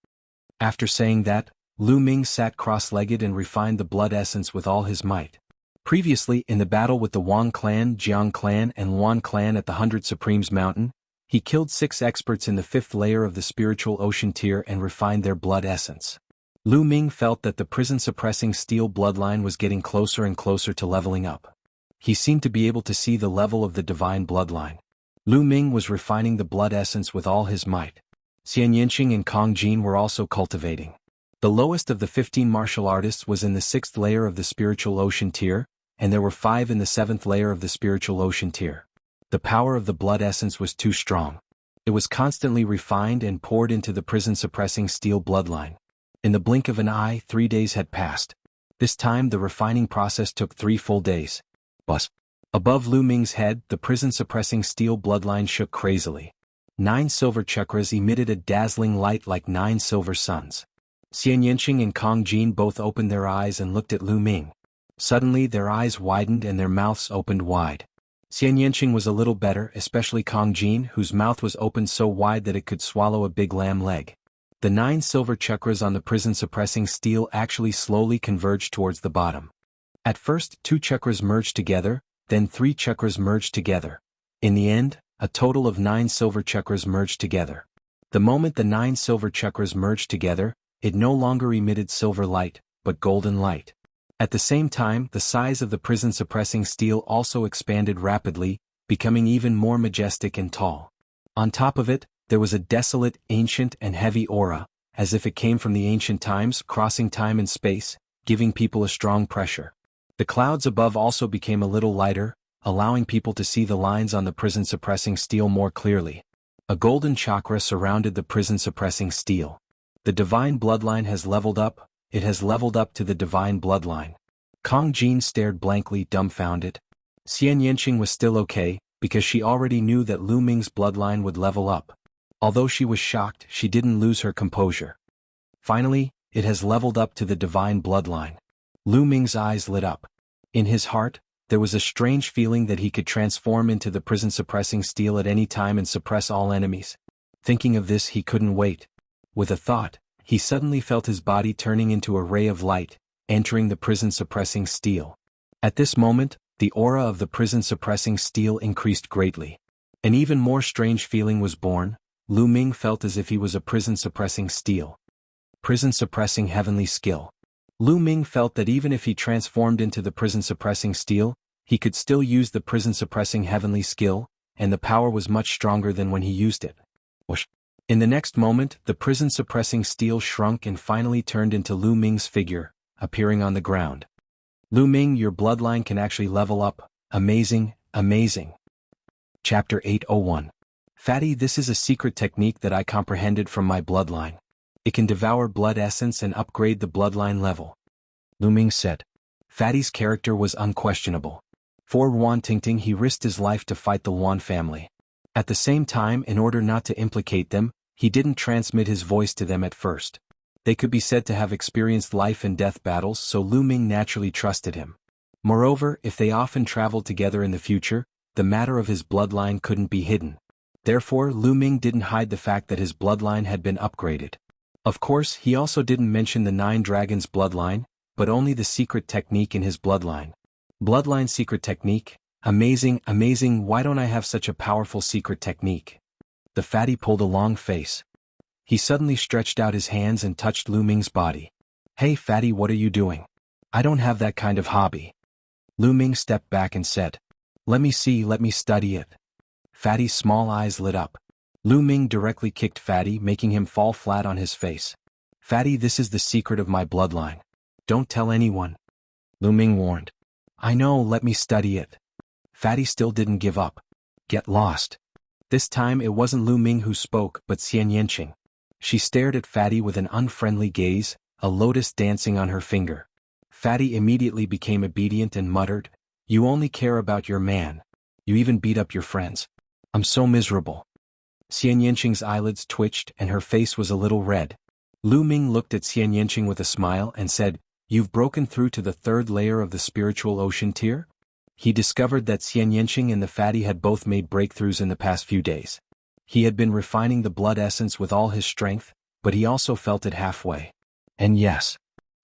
After saying that, Lu Ming sat cross-legged and refined the blood essence with all his might. Previously, in the battle with the Wang clan, Jiang clan and Yuan clan at the 100 Supremes mountain, he killed 6 experts in the 5th layer of the spiritual ocean tier and refined their blood essence. Lu Ming felt that the prison-suppressing steel bloodline was getting closer and closer to leveling up. He seemed to be able to see the level of the divine bloodline. Lu Ming was refining the blood essence with all his might. Xian Yinqing and Kong Jin were also cultivating. The lowest of the 15 martial artists was in the 6th layer of the spiritual ocean tier, and there were 5 in the 7th layer of the spiritual ocean tier. The power of the blood essence was too strong. It was constantly refined and poured into the prison-suppressing steel bloodline. In the blink of an eye, 3 days had passed. This time the refining process took 3 full days. Bus. Above Lu Ming's head, the prison-suppressing steel bloodline shook crazily. 9 silver chakras emitted a dazzling light like 9 silver suns. Xian Yanqing and Kong Jin both opened their eyes and looked at Lu Ming. Suddenly their eyes widened and their mouths opened wide. Xian Yanqing was a little better, especially Kong Jin, whose mouth was opened so wide that it could swallow a big lamb leg. The 9 silver chakras on the prison-suppressing steel actually slowly converged towards the bottom. At first, 2 chakras merged together, then 3 chakras merged together. In the end, a total of 9 silver chakras merged together. The moment the 9 silver chakras merged together, it no longer emitted silver light, but golden light. At the same time, the size of the prison-suppressing steel also expanded rapidly, becoming even more majestic and tall. On top of it, there was a desolate, ancient and heavy aura, as if it came from the ancient times, crossing time and space, giving people a strong pressure. The clouds above also became a little lighter, allowing people to see the lines on the prison-suppressing steel more clearly. A golden chakra surrounded the prison-suppressing steel. The divine bloodline has leveled up, it has leveled up to the divine bloodline. Kong Jin stared blankly, dumbfounded. Xian Yanqing was still okay, because she already knew that Lu Ming's bloodline would level up. Although she was shocked, she didn't lose her composure. Finally, it has leveled up to the divine bloodline. Lu Ming's eyes lit up. In his heart, there was a strange feeling that he could transform into the prison-suppressing steel at any time and suppress all enemies. Thinking of this, he couldn't wait. With a thought, he suddenly felt his body turning into a ray of light, entering the prison-suppressing steel. At this moment, the aura of the prison-suppressing steel increased greatly. An even more strange feeling was born. Lu Ming felt as if he was a prison-suppressing steel. Prison-suppressing heavenly skill. Lu Ming felt that even if he transformed into the prison-suppressing steel, he could still use the prison-suppressing heavenly skill, and the power was much stronger than when he used it. Whoosh. In the next moment, the prison-suppressing steel shrunk and finally turned into Lu Ming's figure, appearing on the ground. Lu Ming, your bloodline can actually level up. Amazing, amazing. Chapter 801. Fatty, this is a secret technique that I comprehended from my bloodline. It can devour blood essence and upgrade the bloodline level. Lu Ming said. Fatty's character was unquestionable. For Yuan Tingting, he risked his life to fight the Yuan family. At the same time, in order not to implicate them, he didn't transmit his voice to them at first. They could be said to have experienced life and death battles, so Lu Ming naturally trusted him. Moreover, if they often traveled together in the future, the matter of his bloodline couldn't be hidden. Therefore, Lu Ming didn't hide the fact that his bloodline had been upgraded. Of course, he also didn't mention the 9 dragons' bloodline, but only the secret technique in his bloodline. Bloodline secret technique? Amazing, amazing, why don't I have such a powerful secret technique? The fatty pulled a long face. He suddenly stretched out his hands and touched Lu Ming's body. Hey fatty, what are you doing? I don't have that kind of hobby. Lu Ming stepped back and said. Let me see, let me study it. Fatty's small eyes lit up. Lu Ming directly kicked Fatty, making him fall flat on his face. Fatty, this is the secret of my bloodline. Don't tell anyone. Lu Ming warned. I know, let me study it. Fatty still didn't give up. Get lost. This time it wasn't Lu Ming who spoke, but Xian Yanqing. She stared at Fatty with an unfriendly gaze, a lotus dancing on her finger. Fatty immediately became obedient and muttered, You only care about your man. You even beat up your friends. I'm so miserable. Xian Yanqing's eyelids twitched and her face was a little red. Lu Ming looked at Xian Yanqing with a smile and said, You've broken through to the 3rd layer of the spiritual ocean tier? He discovered that Xian Yanqing and the fatty had both made breakthroughs in the past few days. He had been refining the blood essence with all his strength, but he also felt it halfway. And yes.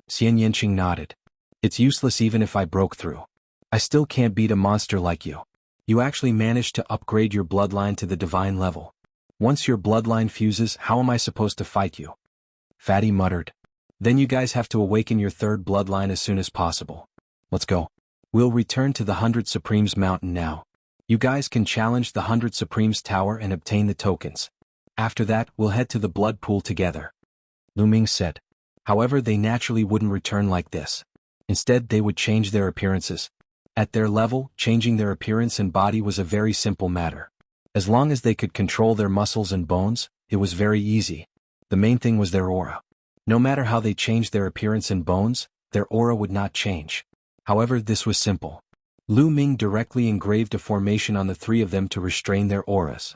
Xian Yanqing nodded. It's useless even if I broke through. I still can't beat a monster like you. You actually managed to upgrade your bloodline to the divine level. Once your bloodline fuses, how am I supposed to fight you? Fatty muttered. Then you guys have to awaken your 3rd bloodline as soon as possible. Let's go. We'll return to the 100 Supremes mountain now. You guys can challenge the 100 Supremes tower and obtain the tokens. After that, we'll head to the blood pool together. Lu Ming said. However, they naturally wouldn't return like this. Instead, they would change their appearances. At their level, changing their appearance and body was a very simple matter. As long as they could control their muscles and bones, it was very easy. The main thing was their aura. No matter how they changed their appearance and bones, their aura would not change. However, this was simple. Lu Ming directly engraved a formation on the three of them to restrain their auras.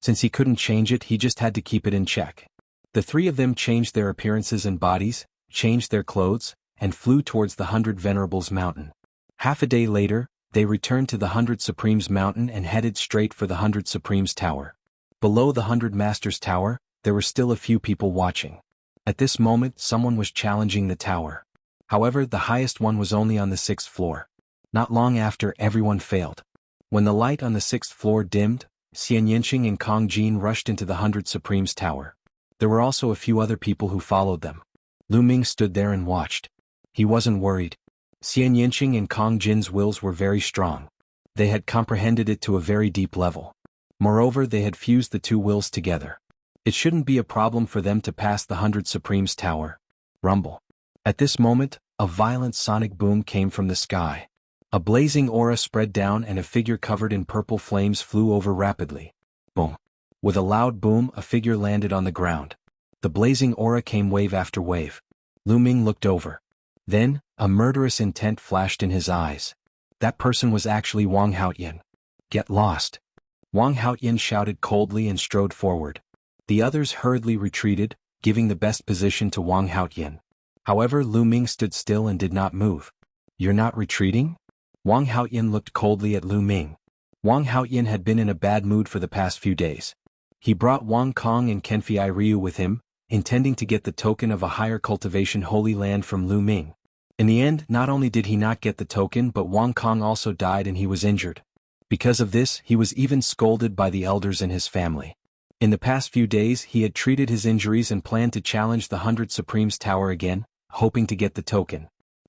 Since he couldn't change it, he just had to keep it in check. The three of them changed their appearances and bodies, changed their clothes, and flew towards the 100 Venerables Mountain. Half a day later, they returned to the 100 Supremes Mountain and headed straight for the 100 Supremes Tower. Below the 100 Masters Tower, there were still a few people watching. At this moment, someone was challenging the tower. However, the highest one was only on the 6th floor. Not long after, everyone failed. When the light on the 6th floor dimmed, Xian Yinqing and Kong Jin rushed into the 100 Supremes Tower. There were also a few other people who followed them. Lu Ming stood there and watched. He wasn't worried. Xian Yinqing and Kong Jin's wills were very strong. They had comprehended it to a very deep level. Moreover, they had fused the two wills together. It shouldn't be a problem for them to pass the 100 Supremes Tower. Rumble. At this moment, a violent sonic boom came from the sky. A blazing aura spread down and a figure covered in purple flames flew over rapidly. Boom. With a loud boom, a figure landed on the ground. The blazing aura came wave after wave. Lu Ming looked over. Then, a murderous intent flashed in his eyes. That person was actually Wang Haoyan. Get lost. Wang Haoyan shouted coldly and strode forward. The others hurriedly retreated, giving the best position to Wang Haoyan. However, Lu Ming stood still and did not move. You're not retreating? Wang Haoyan looked coldly at Lu Ming. Wang Haoyan had been in a bad mood for the past few days. He brought Wang Kong and Kenfei Ryu with him, intending to get the token of a higher cultivation holy land from Lu Ming. In the end, not only did he not get the token, but Wang Kong also died and he was injured. Because of this, he was even scolded by the elders in his family. In the past few days, he had treated his injuries and planned to challenge the 100 Supremes Tower again, hoping to get the token.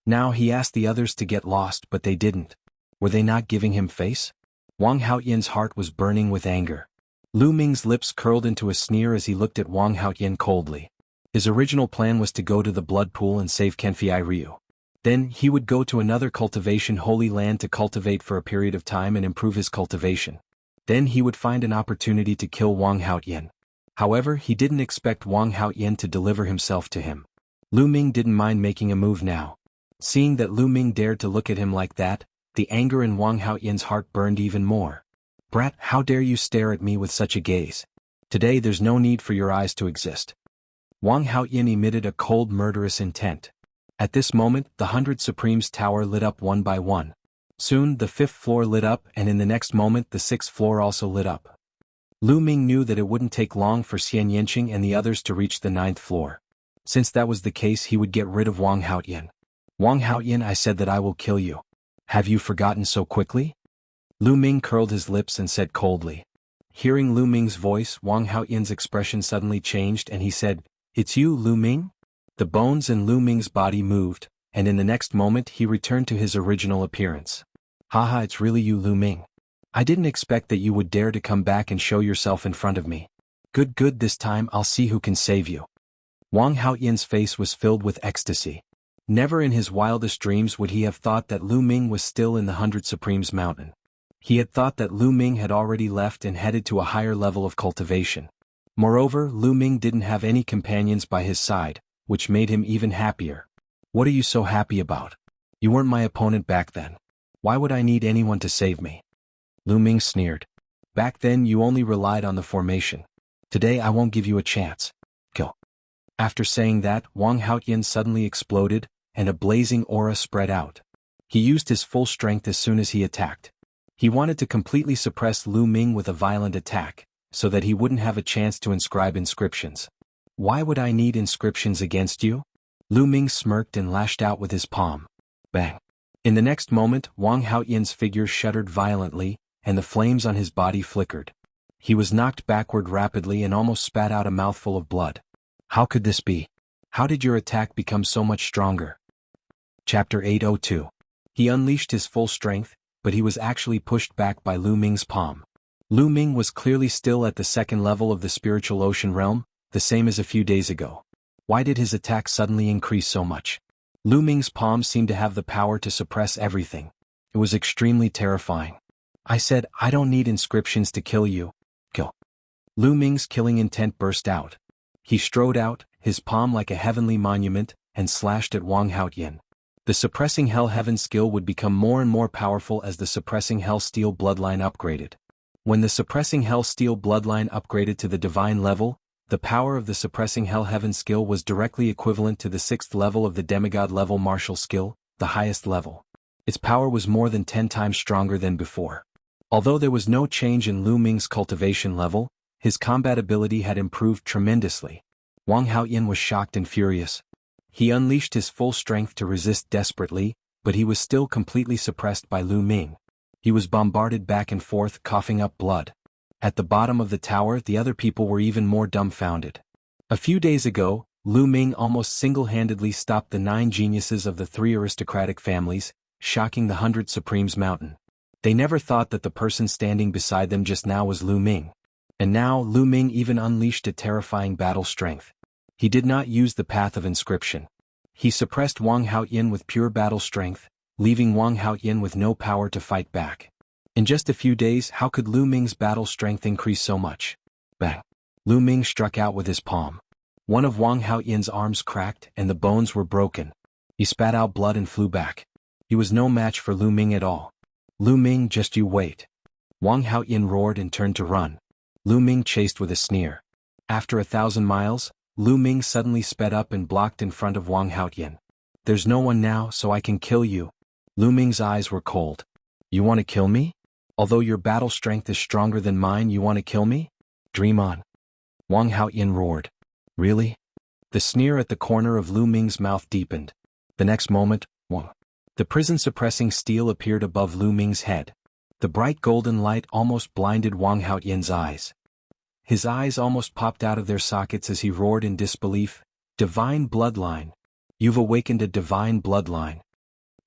Now he asked the others to get lost, but they didn't. Were they not giving him face? Wang Haoyan's heart was burning with anger. Lu Ming's lips curled into a sneer as he looked at Wang Haoyan coldly. His original plan was to go to the blood pool and save Kenfei Ryu. Then, he would go to another cultivation holy land to cultivate for a period of time and improve his cultivation. Then he would find an opportunity to kill Wang Haoyan. However, he didn't expect Wang Haoyan to deliver himself to him. Lu Ming didn't mind making a move now. Seeing that Lu Ming dared to look at him like that, the anger in Wang Haoyan's heart burned even more. Brat, how dare you stare at me with such a gaze? Today there's no need for your eyes to exist. Wang Haoyan emitted a cold murderous intent. At this moment, the 100 Supremes Tower lit up one by one. Soon, the 5th floor lit up and in the next moment the 6th floor also lit up. Lu Ming knew that it wouldn't take long for Xian Yinqing and the others to reach the 9th floor. Since that was the case, he would get rid of Wang Haoyan. Wang Haoyan, I said that I will kill you. Have you forgotten so quickly? Lu Ming curled his lips and said coldly. Hearing Lu Ming's voice, Wang Haoyan's expression suddenly changed and he said, It's you, Lu Ming? The bones in Lu Ming's body moved, and in the next moment he returned to his original appearance. Haha, it's really you, Lu Ming. I didn't expect that you would dare to come back and show yourself in front of me. Good, this time I'll see who can save you. Wang Haoyan's face was filled with ecstasy. Never in his wildest dreams would he have thought that Lu Ming was still in the 100 Supremes Mountain. He had thought that Lu Ming had already left and headed to a higher level of cultivation. Moreover, Lu Ming didn't have any companions by his side, which made him even happier. What are you so happy about? You weren't my opponent back then. Why would I need anyone to save me? Lu Ming sneered. Back then you only relied on the formation. Today I won't give you a chance. Kill. After saying that, Wang Haoyan suddenly exploded, and a blazing aura spread out. He used his full strength as soon as he attacked. He wanted to completely suppress Lu Ming with a violent attack, so that he wouldn't have a chance to inscribe inscriptions. Why would I need inscriptions against you? Lu Ming smirked and lashed out with his palm. Bang. In the next moment, Wang Haoyan's figure shuddered violently, and the flames on his body flickered. He was knocked backward rapidly and almost spat out a mouthful of blood. How could this be? How did your attack become so much stronger? Chapter 802. He unleashed his full strength, but he was actually pushed back by Lu Ming's palm. Lu Ming was clearly still at the 2nd level of the spiritual ocean realm, the same as a few days ago. Why did his attack suddenly increase so much? Lu Ming's palm seemed to have the power to suppress everything. It was extremely terrifying. I said, I don't need inscriptions to kill you. Kill. Lu Ming's killing intent burst out. He strode out, his palm like a heavenly monument, and slashed at Wang Haoyan. The suppressing Hell Heaven skill would become more and more powerful as the suppressing Hell Steel bloodline upgraded. When the suppressing Hell Steel bloodline upgraded to the divine level, the power of the suppressing Hell Heaven skill was directly equivalent to the 6th level of the demigod level martial skill, the highest level. Its power was more than 10 times stronger than before. Although there was no change in Lu Ming's cultivation level, his combat ability had improved tremendously. Wang Haoyan was shocked and furious. He unleashed his full strength to resist desperately, but he was still completely suppressed by Lu Ming. He was bombarded back and forth, coughing up blood. At the bottom of the tower, the other people were even more dumbfounded. A few days ago, Lu Ming almost single-handedly stopped the 9 geniuses of the 3 aristocratic families, shocking the 100 Supremes mountain. They never thought that the person standing beside them just now was Lu Ming. And now Lu Ming even unleashed a terrifying battle strength. He did not use the path of inscription. He suppressed Wang Haoyan with pure battle strength, leaving Wang Haoyan with no power to fight back. In just a few days, how could Lu Ming's battle strength increase so much? Bang! Lu Ming struck out with his palm. One of Wang Haoyan's arms cracked and the bones were broken. He spat out blood and flew back. He was no match for Lu Ming at all. Lu Ming, just you wait. Wang Haoyan roared and turned to run. Lu Ming chased with a sneer. After 1,000 miles, Lu Ming suddenly sped up and blocked in front of Wang Haoyan. There's no one now, so I can kill you. Lu Ming's eyes were cold. You want to kill me? Although your battle strength is stronger than mine, you want to kill me? Dream on. Wang Haoyan roared. Really? The sneer at the corner of Lu Ming's mouth deepened. The next moment, Wang. The prison-suppressing steel appeared above Lu Ming's head. The bright golden light almost blinded Wang Haoyan's eyes. His eyes almost popped out of their sockets as he roared in disbelief. Divine bloodline. You've awakened a divine bloodline.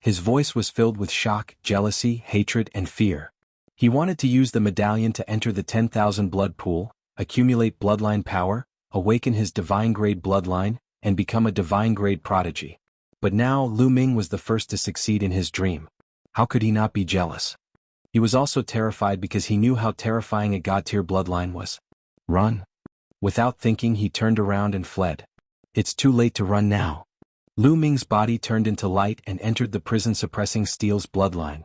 His voice was filled with shock, jealousy, hatred, and fear. He wanted to use the medallion to enter the 10,000 blood pool, accumulate bloodline power, awaken his divine-grade bloodline, and become a divine-grade prodigy. But now Lu Ming was the first to succeed in his dream. How could he not be jealous? He was also terrified because he knew how terrifying a god-tier bloodline was. Run. Without thinking, he turned around and fled. It's too late to run now. Lu Ming's body turned into light and entered the prison-suppressing steel's bloodline.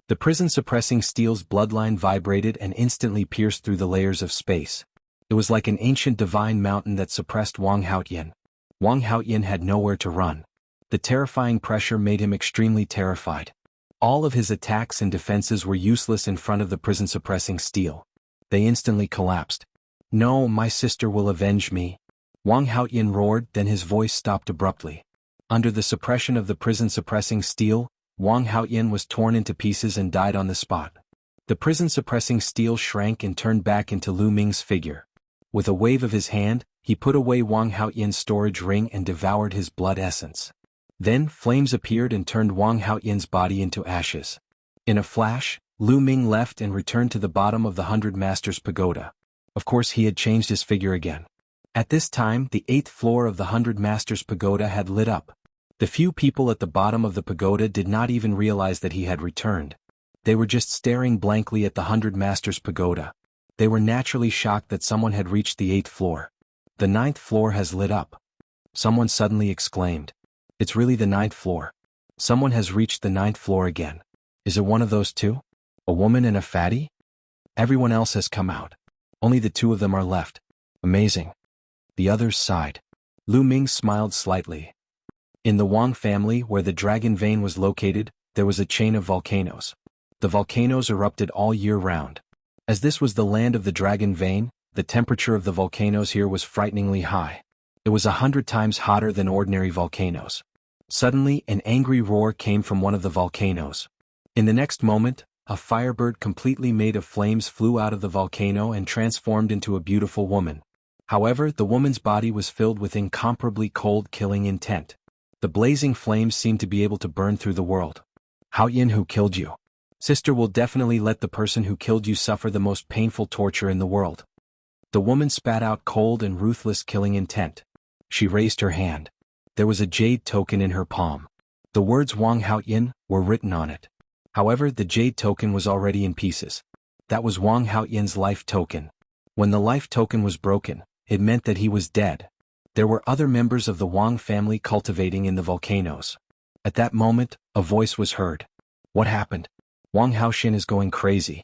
The prison-suppressing steel's bloodline vibrated and instantly pierced through the layers of space. It was like an ancient divine mountain that suppressed Wang Haoyan. Wang Haoyan had nowhere to run. The terrifying pressure made him extremely terrified. All of his attacks and defenses were useless in front of the prison-suppressing steel. They instantly collapsed. No, my sister will avenge me. Wang Haoyan roared, then his voice stopped abruptly. Under the suppression of the prison-suppressing steel, Wang Haoyan was torn into pieces and died on the spot. The prison-suppressing steel shrank and turned back into Lu Ming's figure. With a wave of his hand, he put away Wang Haoyan's storage ring and devoured his blood essence. Then, flames appeared and turned Wang Haoyan's body into ashes. In a flash, Lu Ming left and returned to the bottom of the 100 Masters Pagoda. Of course, he had changed his figure again. At this time, the 8th floor of the 100 Masters Pagoda had lit up. The few people at the bottom of the pagoda did not even realize that he had returned. They were just staring blankly at the 100 Masters Pagoda. They were naturally shocked that someone had reached the 8th floor. The 9th floor has lit up. Someone suddenly exclaimed. It's really the 9th floor. Someone has reached the 9th floor again. Is it one of those two? A woman and a fatty? Everyone else has come out. Only the 2 of them are left. Amazing. The others sighed. Lu Ming smiled slightly. In the Wang family, where the dragon vein was located, there was a chain of volcanoes. The volcanoes erupted all year round. As this was the land of the dragon vein, the temperature of the volcanoes here was frighteningly high. It was 100 times hotter than ordinary volcanoes. Suddenly, an angry roar came from one of the volcanoes. In the next moment, a firebird completely made of flames flew out of the volcano and transformed into a beautiful woman. However, the woman's body was filled with incomparably cold, killing intent. The blazing flames seemed to be able to burn through the world. Haoyan, who killed you? Sister will definitely let the person who killed you suffer the most painful torture in the world. The woman spat out cold and ruthless killing intent. She raised her hand. There was a jade token in her palm. The words Wang Haoyan were written on it. However, the jade token was already in pieces. That was Wang Haoyan's life token. When the life token was broken, it meant that he was dead. There were other members of the Wang family cultivating in the volcanoes. At that moment, a voice was heard. What happened? Wang Haoxin is going crazy.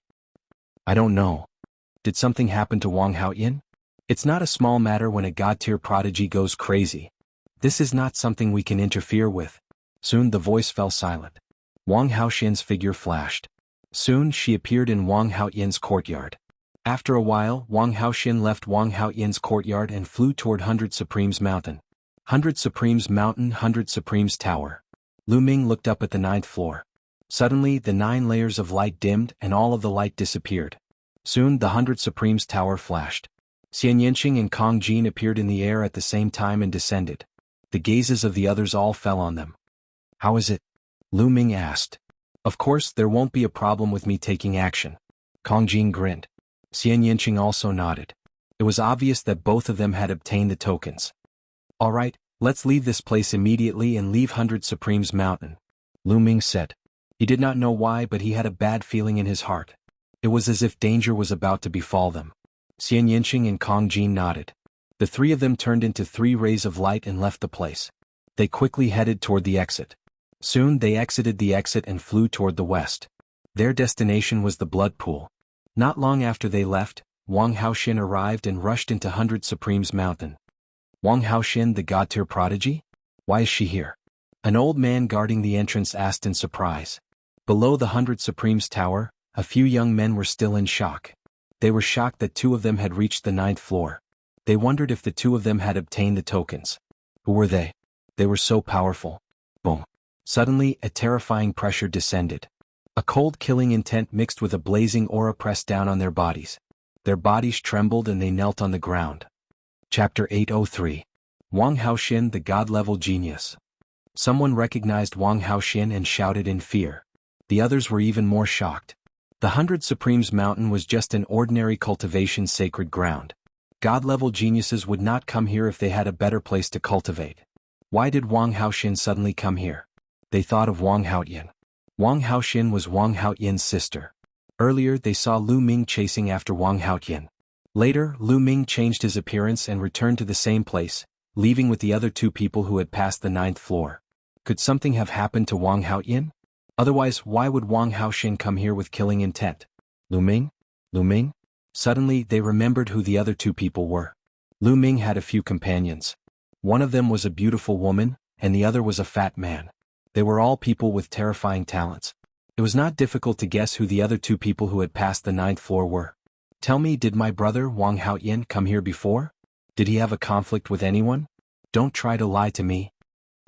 I don't know. Did something happen to Wang Haoyin? It's not a small matter when a god-tier prodigy goes crazy. This is not something we can interfere with. Soon the voice fell silent. Wang Haoxin's figure flashed. Soon she appeared in Wang Haoyin's courtyard. After a while, Wang Haoxin left Wang Haoyin's courtyard and flew toward 100 Supremes Mountain. 100 Supremes Mountain, 100 Supremes Tower. Lu Ming looked up at the 9th floor. Suddenly, the 9 layers of light dimmed and all of the light disappeared. Soon the 100 Supremes Tower flashed. Xian Yanqing and Kong Jin appeared in the air at the same time and descended. The gazes of the others all fell on them. How is it? Lu Ming asked. Of course there won't be a problem with me taking action. Kong Jin grinned. Xian Yanqing also nodded. It was obvious that both of them had obtained the tokens. All right, let's leave this place immediately and leave 100 Supremes Mountain, Lu Ming said. He did not know why, but he had a bad feeling in his heart. It was as if danger was about to befall them. Xian Yanqing and Kong Jin nodded. The 3 of them turned into 3 rays of light and left the place. They quickly headed toward the exit. Soon they exited the exit and flew toward the west. Their destination was the blood pool. Not long after they left, Wang Haoxin arrived and rushed into 100 Supremes Mountain. Wang Haoxin, the god-tier prodigy? Why is she here? An old man guarding the entrance asked in surprise. Below the 100 Supremes Tower, a few young men were still in shock. They were shocked that 2 of them had reached the 9th floor. They wondered if the 2 of them had obtained the tokens. Who were they? They were so powerful. Boom. Suddenly, a terrifying pressure descended. A cold killing intent mixed with a blazing aura pressed down on their bodies. Their bodies trembled and they knelt on the ground. Chapter 803. Wang Haoxin, the God-level genius. Someone recognized Wang Haoxin and shouted in fear. The others were even more shocked. The 100 Supremes Mountain was just an ordinary cultivation sacred ground. God-level geniuses would not come here if they had a better place to cultivate. Why did Wang Haoxin suddenly come here? They thought of Wang Haoyin. Wang Haoxin was Wang Haoyin's sister. Earlier they saw Lu Ming chasing after Wang Haoyin. Later, Lu Ming changed his appearance and returned to the same place, leaving with the other 2 people who had passed the 9th floor. Could something have happened to Wang Haoyin? Otherwise, why would Wang Haoxin come here with killing intent? Lu Ming? Lu Ming? Suddenly they remembered who the other 2 people were. Lu Ming had a few companions. One of them was a beautiful woman, and the other was a fat man. They were all people with terrifying talents. It was not difficult to guess who the other 2 people who had passed the 9th floor were. Tell me, did my brother Wang Haoyin come here before? Did he have a conflict with anyone? Don't try to lie to me.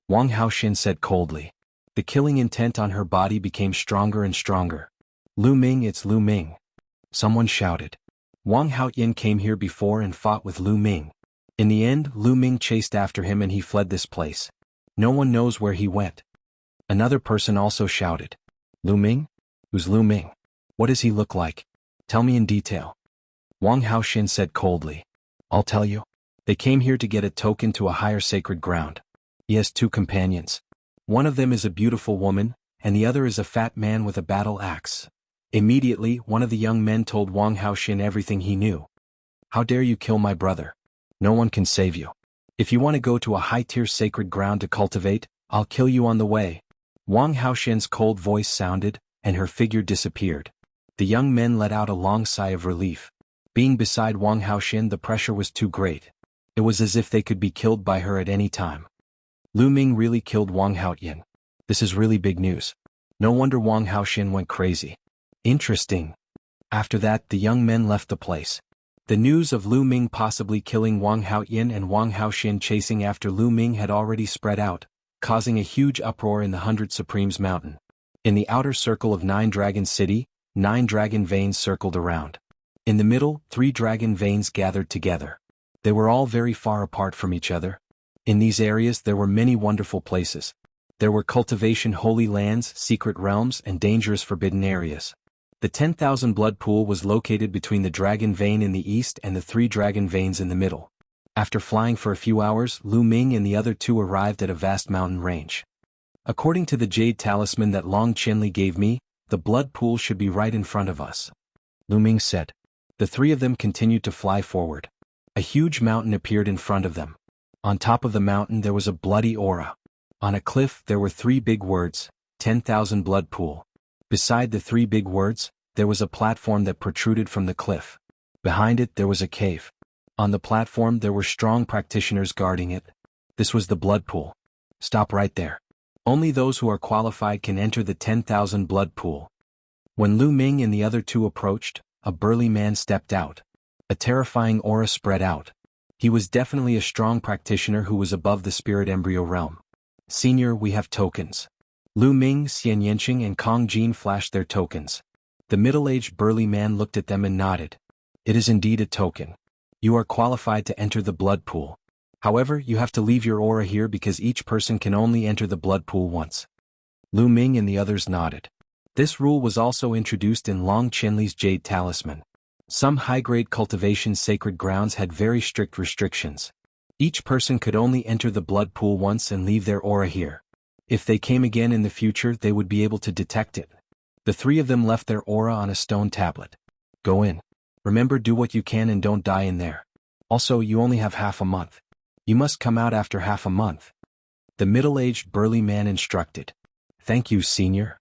Wang Haoxin said coldly. The killing intent on her body became stronger and stronger. Lu Ming, it's Lu Ming. Someone shouted. Wang Haoyin came here before and fought with Lu Ming. In the end, Lu Ming chased after him and he fled this place. No one knows where he went. Another person also shouted. Lu Ming? Who's Lu Ming? What does he look like? Tell me in detail. Wang Haoxin said coldly. I'll tell you. They came here to get a token to a higher sacred ground. He has 2 companions. One of them is a beautiful woman, and the other is a fat man with a battle axe. Immediately, one of the young men told Wang Haoxin everything he knew. How dare you kill my brother? No one can save you. If you want to go to a high-tier sacred ground to cultivate, I'll kill you on the way. Wang Haoxin's cold voice sounded, and her figure disappeared. The young men let out a long sigh of relief. Being beside Wang Haoxin, the pressure was too great. It was as if they could be killed by her at any time. Lu Ming really killed Wang Haoyin. This is really big news. No wonder Wang Haoxin went crazy. Interesting. After that, the young men left the place. The news of Lu Ming possibly killing Wang Haoyin and Wang Haoxin chasing after Lu Ming had already spread out, causing a huge uproar in the 100 Supremes Mountain. In the outer circle of 9 Dragon City, 9 dragon veins circled around. In the middle, 3 dragon veins gathered together. They were all very far apart from each other. In these areas there were many wonderful places. There were cultivation holy lands, secret realms, and dangerous forbidden areas. The 10,000 blood pool was located between the dragon vein in the east and the 3 dragon veins in the middle. After flying for a few hours, Lu Ming and the other 2 arrived at a vast mountain range. According to the jade talisman that Long Chenli gave me, the blood pool should be right in front of us. Lu Ming said. The 3 of them continued to fly forward. A huge mountain appeared in front of them. On top of the mountain there was a bloody aura. On a cliff there were 3 big words, 10,000 blood pool. Beside the 3 big words, there was a platform that protruded from the cliff. Behind it there was a cave. On the platform there were strong practitioners guarding it. This was the blood pool. Stop right there. Only those who are qualified can enter the 10,000 blood pool. When Lu Ming and the other 2 approached, a burly man stepped out. A terrifying aura spread out. He was definitely a strong practitioner who was above the spirit embryo realm. Senior, we have tokens. Lu Ming, Xian Yanqing and Kong Jin flashed their tokens. The middle-aged burly man looked at them and nodded. It is indeed a token. You are qualified to enter the blood pool. However, you have to leave your aura here because each person can only enter the blood pool once. Lu Ming and the others nodded. This rule was also introduced in Long Qianli's Jade Talisman. Some high-grade cultivation sacred grounds had very strict restrictions. Each person could only enter the blood pool once and leave their aura here. If they came again in the future, they would be able to detect it. The 3 of them left their aura on a stone tablet. Go in. Remember, do what you can and don't die in there. Also, you only have half a month. You must come out after half a month. The middle-aged burly man instructed. Thank you, senior.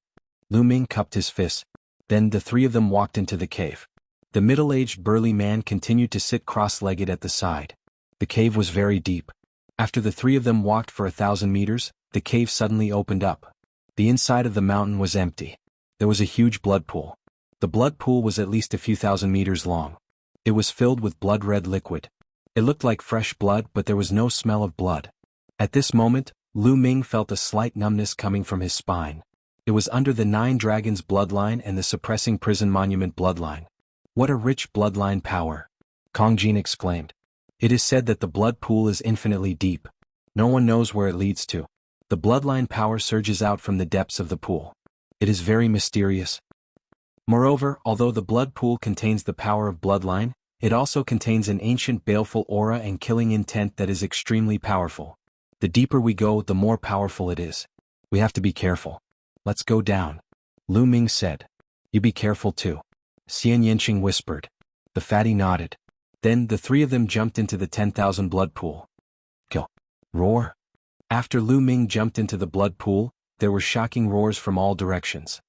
Lu Ming cupped his fists. Then the 3 of them walked into the cave. The middle-aged burly man continued to sit cross-legged at the side. The cave was very deep. After the 3 of them walked for 1,000 meters, the cave suddenly opened up. The inside of the mountain was empty. There was a huge blood pool. The blood pool was at least a few thousand meters long. It was filled with blood-red liquid. It looked like fresh blood, but there was no smell of blood. At this moment, Lu Ming felt a slight numbness coming from his spine. It was under the 9 Dragons bloodline and the suppressing prison monument bloodline. What a rich bloodline power! Kong Jin exclaimed. It is said that the blood pool is infinitely deep. No one knows where it leads to. The bloodline power surges out from the depths of the pool. It is very mysterious. Moreover, although the blood pool contains the power of bloodline, it also contains an ancient baleful aura and killing intent that is extremely powerful. The deeper we go, the more powerful it is. We have to be careful. Let's go down. Lu Ming said. You be careful too. Xian Yanqing whispered. The fatty nodded. Then the 3 of them jumped into the 10,000 blood pool. Kill. Roar. After Lu Ming jumped into the blood pool, there were shocking roars from all directions.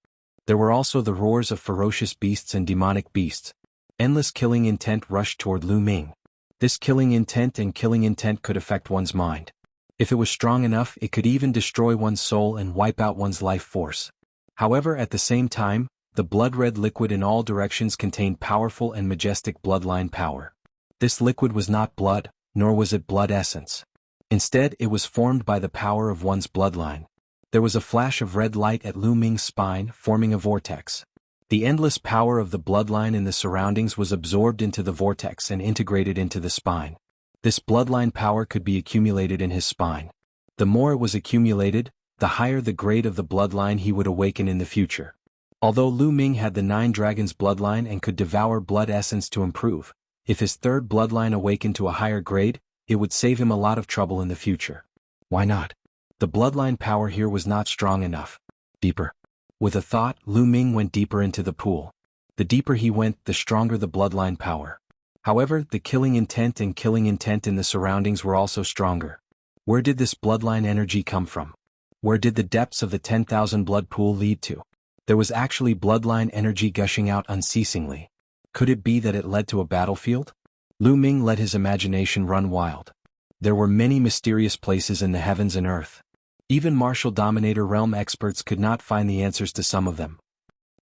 There were also the roars of ferocious beasts and demonic beasts. Endless killing intent rushed toward Lu Ming. This killing intent could affect one's mind. If it was strong enough, it could even destroy one's soul and wipe out one's life force. However, at the same time, the blood-red liquid in all directions contained powerful and majestic bloodline power. This liquid was not blood, nor was it blood essence. Instead, it was formed by the power of one's bloodline. There was a flash of red light at Lu Ming's spine, forming a vortex. The endless power of the bloodline in the surroundings was absorbed into the vortex and integrated into the spine. This bloodline power could be accumulated in his spine. The more it was accumulated, the higher the grade of the bloodline he would awaken in the future. Although Lu Ming had the 9 Dragons bloodline and could devour blood essence to improve, if his 3rd bloodline awakened to a higher grade, it would save him a lot of trouble in the future. Why not? The bloodline power here was not strong enough. Deeper. With a thought, Lu Ming went deeper into the pool. The deeper he went, the stronger the bloodline power. However, the killing intent in the surroundings were also stronger. Where did this bloodline energy come from? Where did the depths of the 10,000 blood pool lead to? There was actually bloodline energy gushing out unceasingly. Could it be that it led to a battlefield? Lu Ming let his imagination run wild. There were many mysterious places in the heavens and earth. Even martial dominator realm experts could not find the answers to some of them.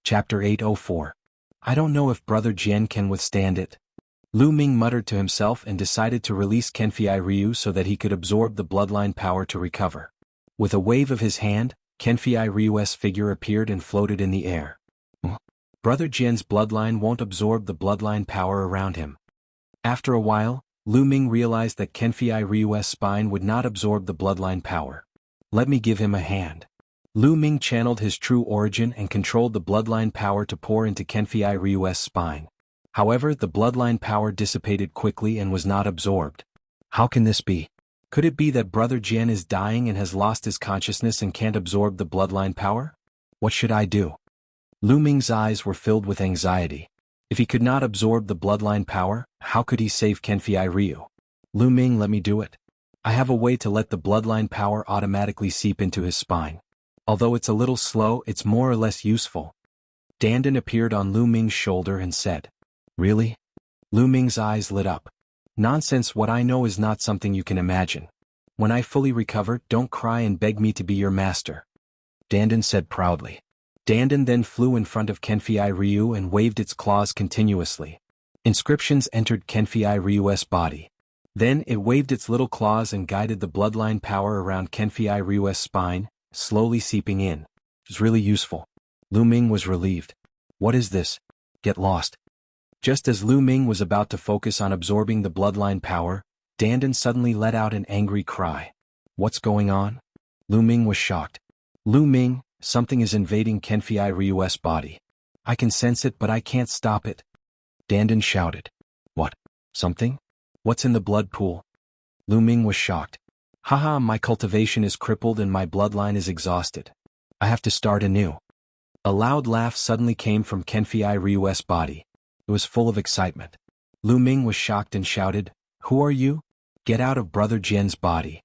Chapter 804. I don't know if Brother Jian can withstand it. Lu Ming muttered to himself and decided to release Kenfei Ryu so that he could absorb the bloodline power to recover. With a wave of his hand, Kenfei Ryu's figure appeared and floated in the air. Brother Jian's bloodline won't absorb the bloodline power around him. After a while, Lu Ming realized that Kenfei Ryu's spine would not absorb the bloodline power. Let me give him a hand. Lu Ming channeled his true origin and controlled the bloodline power to pour into Kenfei Ryu's spine. However, the bloodline power dissipated quickly and was not absorbed. How can this be? Could it be that Brother Jian is dying and has lost his consciousness and can't absorb the bloodline power? What should I do? Lu Ming's eyes were filled with anxiety. If he could not absorb the bloodline power, how could he save Kenfei Ryu? Lu Ming, let me do it. I have a way to let the bloodline power automatically seep into his spine. Although it's a little slow, it's more or less useful. Dandan appeared on Lu Ming's shoulder and said, "Really?" Lu Ming's eyes lit up. "Nonsense, what I know is not something you can imagine. When I fully recover, don't cry and beg me to be your master," Dandan said proudly. Dandan then flew in front of Kenfei Ryu and waved its claws continuously. Inscriptions entered Kenfei Ryu's body. Then it waved its little claws and guided the bloodline power around Kenfei Ryu's spine, slowly seeping in. It was really useful. Lu Ming was relieved. "What is this? Get lost." Just as Lu Ming was about to focus on absorbing the bloodline power, Dandan suddenly let out an angry cry. "What's going on?" Lu Ming was shocked. "Lu Ming, something is invading Kenfei Ryu's body. I can sense it, but I can't stop it," Dandan shouted. "What? Something? What's in the blood pool?" Lu Ming was shocked. "Haha, my cultivation is crippled and my bloodline is exhausted. I have to start anew." A loud laugh suddenly came from Kenfei Ryu's body. It was full of excitement. Lu Ming was shocked and shouted, "Who are you? Get out of Brother Jian's body."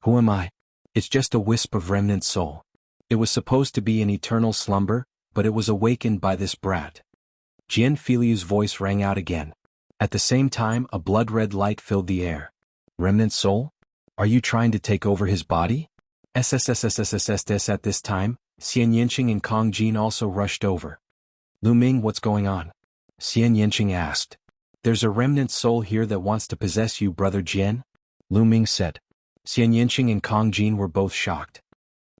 "Who am I? It's just a wisp of remnant soul. It was supposed to be an eternal slumber, but it was awakened by this brat." Jian Filiu's voice rang out again. At the same time, a blood-red light filled the air. "Remnant soul? Are you trying to take over his body?" SSSSSSS. At this time, Xian Yinqing and Kong Jin also rushed over. "Lu Ming, what's going on?" Xian Yinqing asked. "There's a remnant soul here that wants to possess you, Brother Jian," Lu Ming said. Xian Yinqing and Kong Jin were both shocked.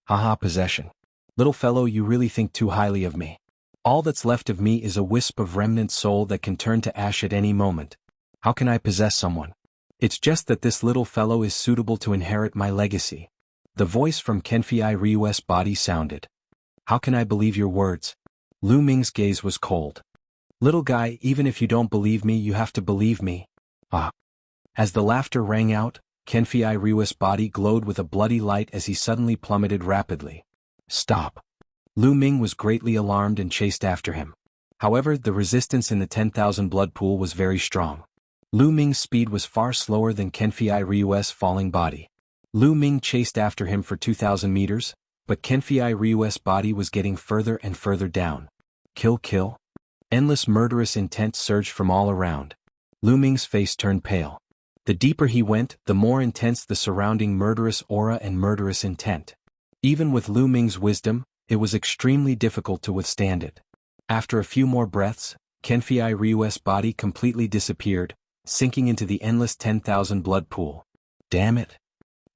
"Haha, possession. Little fellow, you really think too highly of me. All that's left of me is a wisp of remnant soul that can turn to ash at any moment. How can I possess someone? It's just that this little fellow is suitable to inherit my legacy." The voice from Kenfei Ryu's body sounded. "How can I believe your words?" Lu Ming's gaze was cold. "Little guy, even if you don't believe me, you have to believe me." "Ah." As the laughter rang out, Kenfei Ryu's body glowed with a bloody light as he suddenly plummeted rapidly. "Stop." Lu Ming was greatly alarmed and chased after him. However, the resistance in the 10,000 blood pool was very strong. Lu Ming's speed was far slower than Kenfei Ryu's falling body. Lu Ming chased after him for 2,000 meters, but Kenfei Ryu's body was getting further and further down. "Kill, kill." Endless murderous intent surged from all around. Lu Ming's face turned pale. The deeper he went, the more intense the surrounding murderous aura and murderous intent. Even with Lu Ming's wisdom, it was extremely difficult to withstand it. After a few more breaths, Kenfei Ryu's body completely disappeared, sinking into the endless 10,000 blood pool. "Damn it!"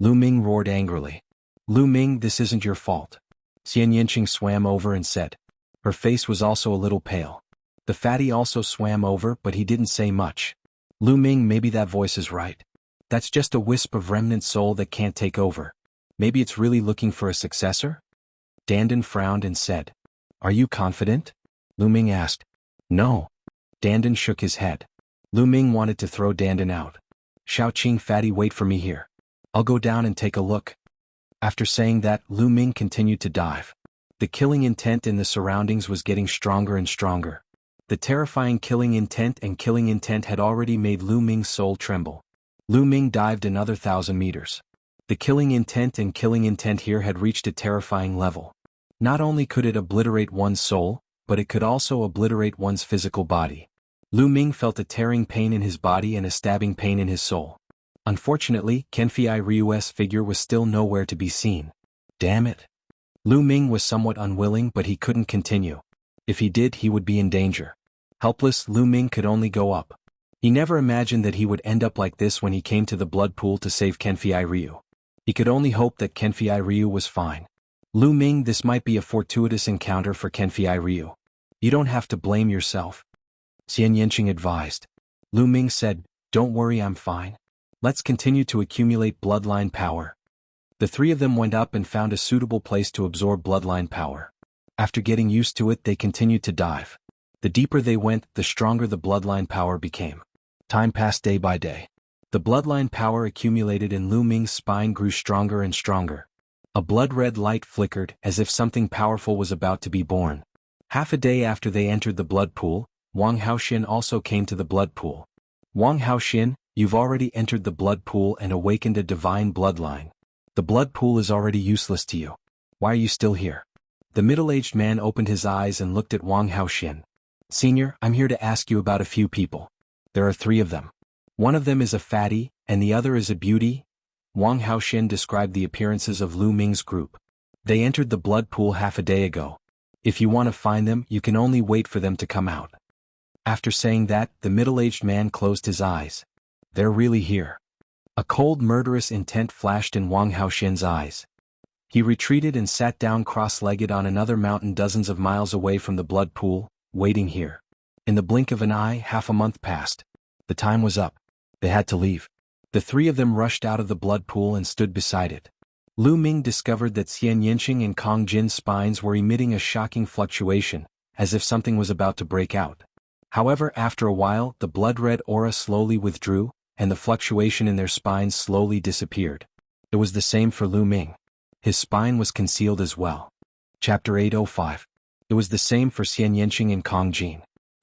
Lu Ming roared angrily. "Lu Ming, this isn't your fault." Xian Yinqing swam over and said. Her face was also a little pale. The fatty also swam over, but he didn't say much. "Lu Ming, maybe that voice is right. That's just a wisp of remnant soul that can't take over. Maybe it's really looking for a successor?" Dandan frowned and said. "Are you confident?" Lu Ming asked. "No." Dandan shook his head. Lu Ming wanted to throw Dandan out. "Shaoqing, fatty, wait for me here. I'll go down and take a look." After saying that, Lu Ming continued to dive. The killing intent in the surroundings was getting stronger and stronger. The terrifying killing intent had already made Lu Ming's soul tremble. Lu Ming dived another 1,000 meters. The killing intent here had reached a terrifying level. Not only could it obliterate one's soul, but it could also obliterate one's physical body. Lu Ming felt a tearing pain in his body and a stabbing pain in his soul. Unfortunately, Kenfei Ryu's figure was still nowhere to be seen. Damn it. Lu Ming was somewhat unwilling, but he couldn't continue. If he did, he would be in danger. Helpless, Lu Ming could only go up. He never imagined that he would end up like this when he came to the blood pool to save Kenfei Ryu. He could only hope that Kenfei Ryu was fine. "Lu Ming, this might be a fortuitous encounter for Kenfei Ryu. You don't have to blame yourself," Xian Yinqing advised. Lu Ming said, "Don't worry, I'm fine. Let's continue to accumulate bloodline power." The three of them went up and found a suitable place to absorb bloodline power. After getting used to it, they continued to dive. The deeper they went, the stronger the bloodline power became. Time passed day by day. The bloodline power accumulated in Lu Ming's spine grew stronger and stronger. A blood-red light flickered as if something powerful was about to be born. Half a day after they entered the blood pool, Wang Haoxin also came to the blood pool. Wang Haoxin, You've already entered the blood pool and awakened a divine bloodline. The blood pool is already useless to you. Why are you still here? The middle-aged man opened his eyes and looked at Wang Haoxin. Senior, I'm here to ask you about a few people. There are 3 of them. One of them is a fatty, and the other is a beauty. Wang Haoxin described the appearances of Lu Ming's group. They entered the blood pool half a day ago. If you want to find them, you can only wait for them to come out. After saying that, the middle-aged man closed his eyes. They're really here. A cold murderous intent flashed in Wang Haoxin's eyes. He retreated and sat down cross-legged on another mountain dozens of miles away from the blood pool, waiting here. In the blink of an eye, half a month passed. The time was up. They had to leave. The 3 of them rushed out of the blood pool and stood beside it. Lu Ming discovered that Xian Yinqing and Kong Jin's spines were emitting a shocking fluctuation, as if something was about to break out. However, after a while, the blood-red aura slowly withdrew, and the fluctuation in their spines slowly disappeared. It was the same for Lu Ming. His spine was concealed as well. Chapter 805. It was the same for Xian Yinqing and Kong Jin.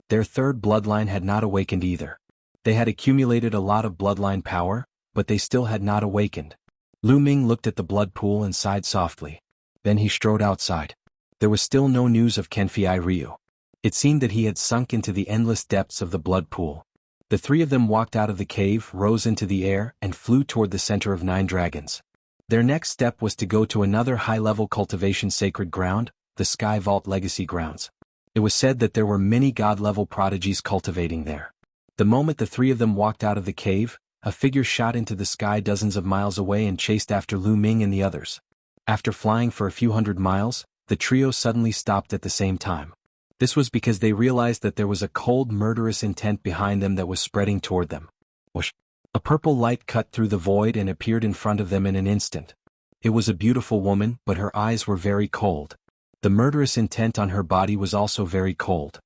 Their 3rd bloodline had not awakened either. They had accumulated a lot of bloodline power, but they still had not awakened. Lu Ming looked at the blood pool and sighed softly. Then he strode outside. There was still no news of Kenfei Ryu. It seemed that he had sunk into the endless depths of the blood pool. The 3 of them walked out of the cave, rose into the air, and flew toward the center of 9 dragons. Their next step was to go to another high-level cultivation sacred ground, the Sky Vault Legacy Grounds. It was said that there were many god-level prodigies cultivating there. The moment the 3 of them walked out of the cave, a figure shot into the sky dozens of miles away and chased after Lu Ming and the others. After flying for a few hundred miles, the trio suddenly stopped at the same time. This was because they realized that there was a cold murderous intent behind them that was spreading toward them. Whoosh! A purple light cut through the void and appeared in front of them in an instant. It was a beautiful woman, but her eyes were very cold. The murderous intent on her body was also very cold.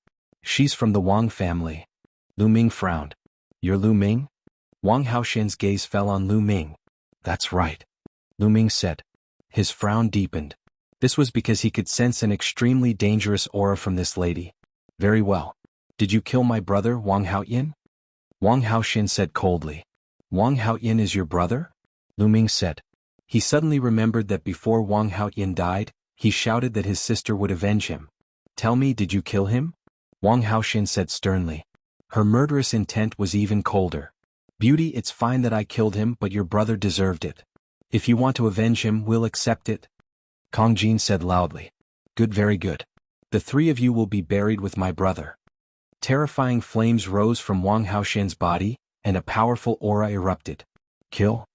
She's from the Wang family. Lu Ming frowned. You're Lu Ming? Wang Haoxin's gaze fell on Lu Ming. That's right. Lu Ming said. His frown deepened. This was because he could sense an extremely dangerous aura from this lady. Very well. Did you kill my brother, Wang Haoyin? Wang Haoxin said coldly. Wang Haoyin is your brother? Lu Ming said. He suddenly remembered that before Wang Haoyin died, he shouted that his sister would avenge him. Tell me, did you kill him? Wang Haoxin said sternly. Her murderous intent was even colder. Beauty, it's fine that I killed him, but your brother deserved it. If you want to avenge him, we'll accept it. Kong Jin said loudly. Good, very good. The 3 of you will be buried with my brother. Terrifying flames rose from Wang Haoxin's body, and a powerful aura erupted. Kill?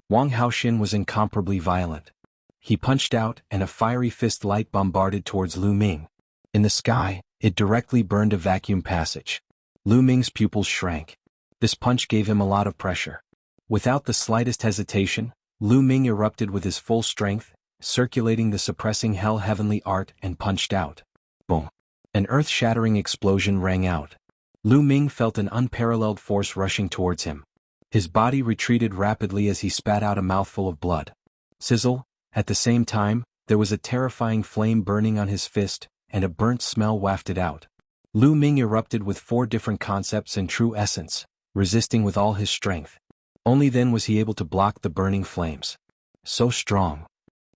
Wang Haoxin was incomparably violent. He punched out, and a fiery fist light bombarded towards Lu Ming. In the sky, it directly burned a vacuum passage. Lu Ming's pupils shrank. This punch gave him a lot of pressure. Without the slightest hesitation, Lu Ming erupted with his full strength, circulating the suppressing hell heavenly art, and punched out. Boom! An earth-shattering explosion rang out. Lu Ming felt an unparalleled force rushing towards him. His body retreated rapidly as he spat out a mouthful of blood. Sizzle! At the same time, there was a terrifying flame burning on his fist, and a burnt smell wafted out. Lu Ming erupted with 4 different concepts in true essence, resisting with all his strength. Only then was he able to block the burning flames. So strong.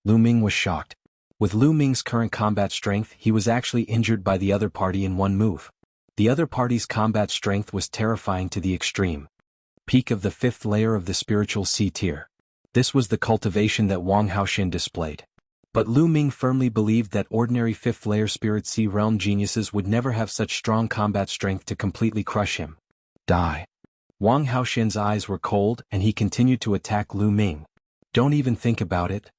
Lu Ming was shocked. With Lu Ming's current combat strength, he was actually injured by the other party in one move. The other party's combat strength was terrifying to the extreme. Peak of the 5th layer of the spiritual C tier. This was the cultivation that Wang Haoxin displayed. But Lu Ming firmly believed that ordinary 5th layer Spirit C realm geniuses would never have such strong combat strength to completely crush him. Die. Wang Haoxin's eyes were cold and he continued to attack Lu Ming. Don't even think about it.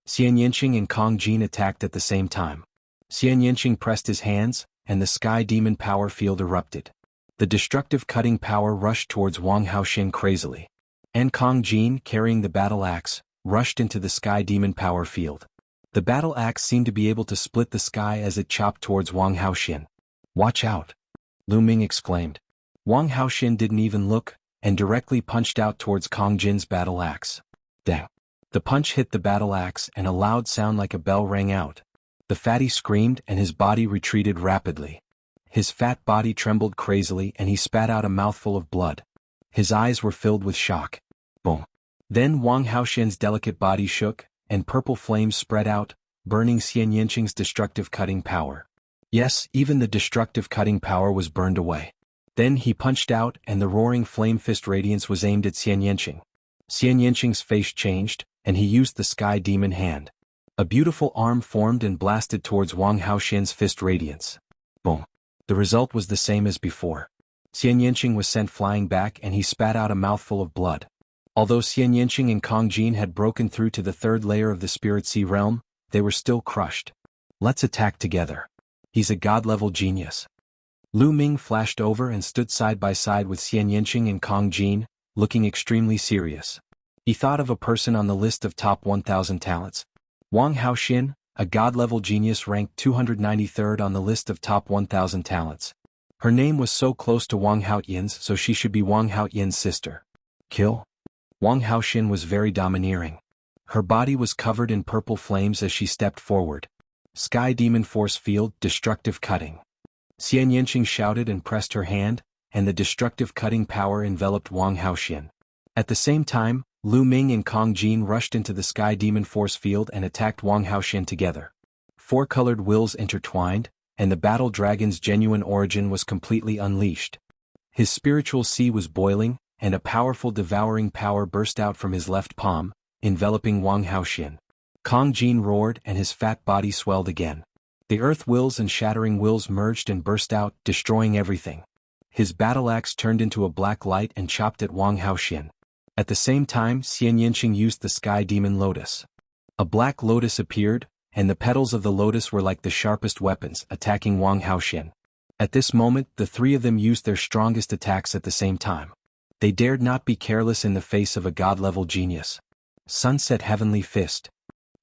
Xian Yinqing and Kong Jin attacked at the same time. Xian Yinqing pressed his hands, and the sky demon power field erupted. The destructive cutting power rushed towards Wang Haoxin crazily. And Kong Jin, carrying the battle axe, rushed into the sky demon power field. The battle axe seemed to be able to split the sky as it chopped towards Wang Haoxin. Watch out! Lu Ming exclaimed. Wang Haoxin didn't even look, and directly punched out towards Kong Jin's battle axe. Dang! The punch hit the battle axe and a loud sound like a bell rang out. The fatty screamed and his body retreated rapidly. His fat body trembled crazily and he spat out a mouthful of blood. His eyes were filled with shock. Boom. Then Wang Haoxian's delicate body shook, and purple flames spread out, burning Xian Yanqing's destructive cutting power. Yes, even the destructive cutting power was burned away. Then he punched out, and the roaring flame fist radiance was aimed at Xian Yanqing. Xian Yanqing's face changed, and he used the sky demon hand. A beautiful arm formed and blasted towards Wang Haoxian's fist radiance. Boom. The result was the same as before. Xian Yanqing was sent flying back and he spat out a mouthful of blood. Although Xian Yanqing and Kong Jin had broken through to the third layer of the Spirit Sea realm, they were still crushed. Let's attack together. He's a god-level genius. Lu Ming flashed over and stood side by side with Xian Yanqing and Kong Jin, looking extremely serious. He thought of a person on the list of top 1,000 talents. Wang Haoxian, a god-level genius ranked 293rd on the list of top 1,000 talents. Her name was so close to Wang Haotian's, so she should be Wang Haotian's sister. Kill? Wang Haoxian was very domineering. Her body was covered in purple flames as she stepped forward. Sky Demon Force Field, Destructive Cutting. Xian Yanqing shouted and pressed her hand, and the destructive cutting power enveloped Wang Haoxian. At the same time, Lu Ming and Kong Jin rushed into the Sky Demon Force Field and attacked Wang Haoxian together. Four colored wills intertwined, and the battle dragon's genuine origin was completely unleashed. His spiritual sea was boiling, and a powerful devouring power burst out from his left palm, enveloping Wang Haoxian. Kong Jin roared and his fat body swelled again. The earth wills and shattering wills merged and burst out, destroying everything. His battle axe turned into a black light and chopped at Wang Haoxian. At the same time, Xian Yanqing used the Sky Demon Lotus. A black lotus appeared, and the petals of the lotus were like the sharpest weapons, attacking Wang Haoxian. At this moment, the three of them used their strongest attacks at the same time. They dared not be careless in the face of a god-level genius. Sunset Heavenly Fist.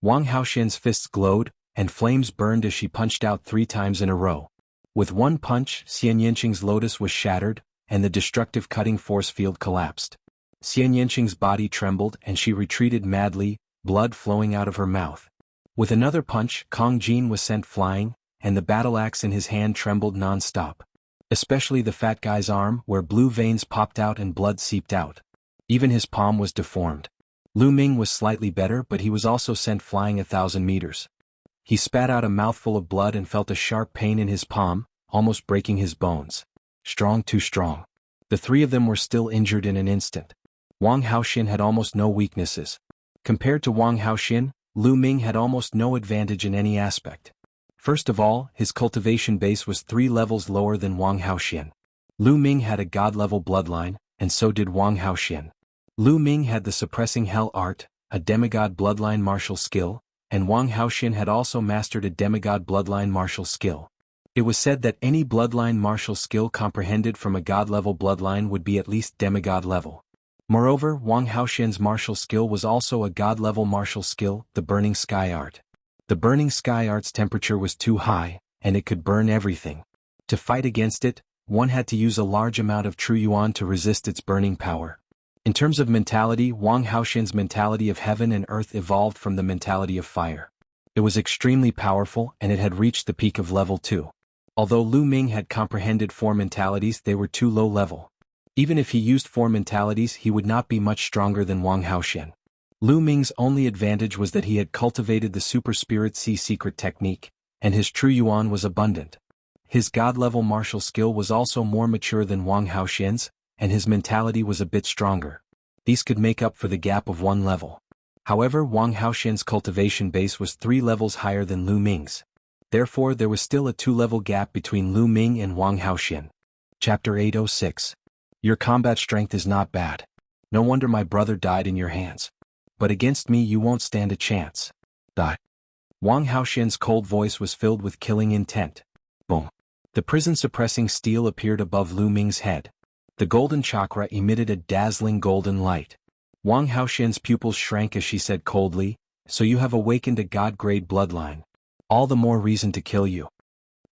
Wang Haoxian's fists glowed, and flames burned as she punched out 3 times in a row. With one punch, Xian Yanqing's lotus was shattered, and the destructive cutting force field collapsed. Xian Yanqing's body trembled and she retreated madly, blood flowing out of her mouth. With another punch, Kong Jin was sent flying, and the battle axe in his hand trembled non-stop. Especially the fat guy's arm, where blue veins popped out and blood seeped out. Even his palm was deformed. Lu Ming was slightly better, but he was also sent flying 1,000 meters. He spat out a mouthful of blood and felt a sharp pain in his palm, almost breaking his bones. Strong, too strong. The three of them were still injured in an instant. Wang Haoxian had almost no weaknesses. Compared to Wang Haoxian, Lu Ming had almost no advantage in any aspect. First of all, his cultivation base was 3 levels lower than Wang Haoxian. Lu Ming had a god-level bloodline, and so did Wang Haoxian. Lu Ming had the Suppressing Hell art, a demigod bloodline martial skill, and Wang Haoxian had also mastered a demigod bloodline martial skill. It was said that any bloodline martial skill comprehended from a god-level bloodline would be at least demigod level. Moreover, Wang Haoxian's martial skill was also a god-level martial skill, the Burning Sky art. The Burning Sky art's temperature was too high, and it could burn everything. To fight against it, one had to use a large amount of true yuan to resist its burning power. In terms of mentality, Wang Haoxian's mentality of heaven and earth evolved from the mentality of fire. It was extremely powerful and it had reached the peak of level 2. Although Lu Ming had comprehended 4 mentalities, they were too low level. Even if he used 4 mentalities, he would not be much stronger than Wang Haoxian. Lu Ming's only advantage was that he had cultivated the Super Spirit Sea secret technique, and his true yuan was abundant. His god-level martial skill was also more mature than Wang Haoxian's, and his mentality was a bit stronger. These could make up for the gap of 1 level. However, Wang Haoxian's cultivation base was 3 levels higher than Lu Ming's. Therefore, there was still a 2-level gap between Lu Ming and Wang Haoxian. Chapter 806. Your combat strength is not bad. No wonder my brother died in your hands. But against me you won't stand a chance. Die. Wang Haoxian's cold voice was filled with killing intent. Boom. The prison-suppressing steel appeared above Lu Ming's head. The golden chakra emitted a dazzling golden light. Wang Haoxian's pupils shrank as she said coldly, "So you have awakened a god-grade bloodline. All the more reason to kill you."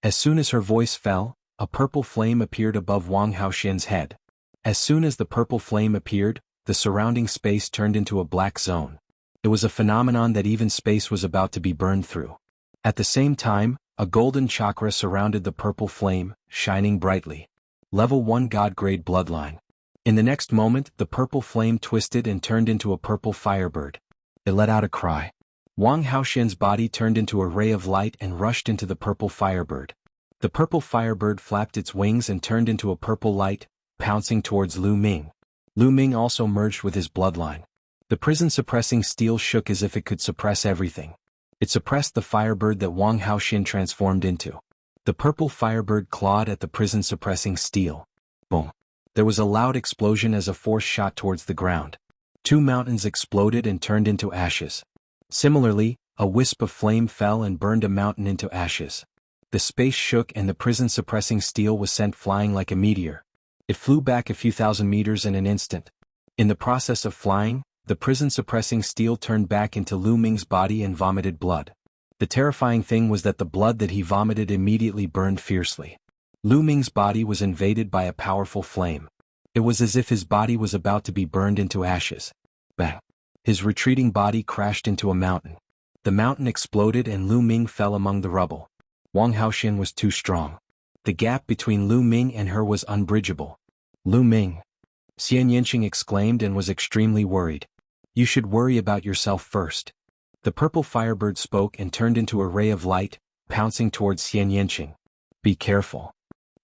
As soon as her voice fell, a purple flame appeared above Wang Haoxian's head. As soon as the purple flame appeared, the surrounding space turned into a black zone. It was a phenomenon that even space was about to be burned through. At the same time, a golden chakra surrounded the purple flame, shining brightly. Level 1 God-grade bloodline. In the next moment, the purple flame twisted and turned into a purple firebird. It let out a cry. Wang Haoxian's body turned into a ray of light and rushed into the purple firebird. The purple firebird flapped its wings and turned into a purple light, pouncing towards Lu Ming. Lu Ming also merged with his bloodline. The prison-suppressing steel shook as if it could suppress everything. It suppressed the firebird that Wang Haoxian transformed into. The purple firebird clawed at the prison-suppressing steel. Boom. There was a loud explosion as a force shot towards the ground. 2 mountains exploded and turned into ashes. Similarly, a wisp of flame fell and burned a mountain into ashes. The space shook and the prison-suppressing steel was sent flying like a meteor. It flew back a few thousand meters in an instant. In the process of flying, the prison-suppressing steel turned back into Lu Ming's body and vomited blood. The terrifying thing was that the blood that he vomited immediately burned fiercely. Lu Ming's body was invaded by a powerful flame. It was as if his body was about to be burned into ashes. Bang! His retreating body crashed into a mountain. The mountain exploded and Lu Ming fell among the rubble. Wang Haoxian was too strong. The gap between Lu Ming and her was unbridgeable. Lu Ming! Xian Yanqing exclaimed and was extremely worried. You should worry about yourself first. The purple firebird spoke and turned into a ray of light, pouncing towards Xian Yanqing. Be careful.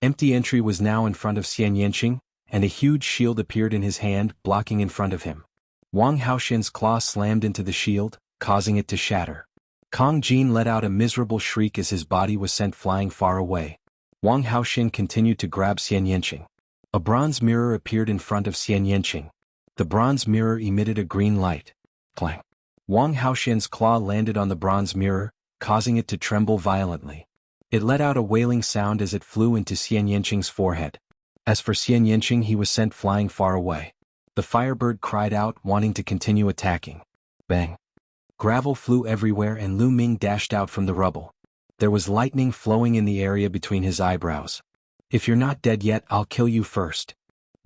Empty entry was now in front of Xian Yanqing, and a huge shield appeared in his hand, blocking in front of him. Wang Haoxian's claw slammed into the shield, causing it to shatter. Kong Jin let out a miserable shriek as his body was sent flying far away. Wang Haoxian continued to grab Xian Yanqing. A bronze mirror appeared in front of Xian Yanqing. The bronze mirror emitted a green light. Clang! Wang Haoxian's claw landed on the bronze mirror, causing it to tremble violently. It let out a wailing sound as it flew into Xian Yanqing's forehead. As for Xian Yanqing, he was sent flying far away. The firebird cried out, wanting to continue attacking. Bang! Gravel flew everywhere and Lu Ming dashed out from the rubble. There was lightning flowing in the area between his eyebrows. If you're not dead yet, I'll kill you first,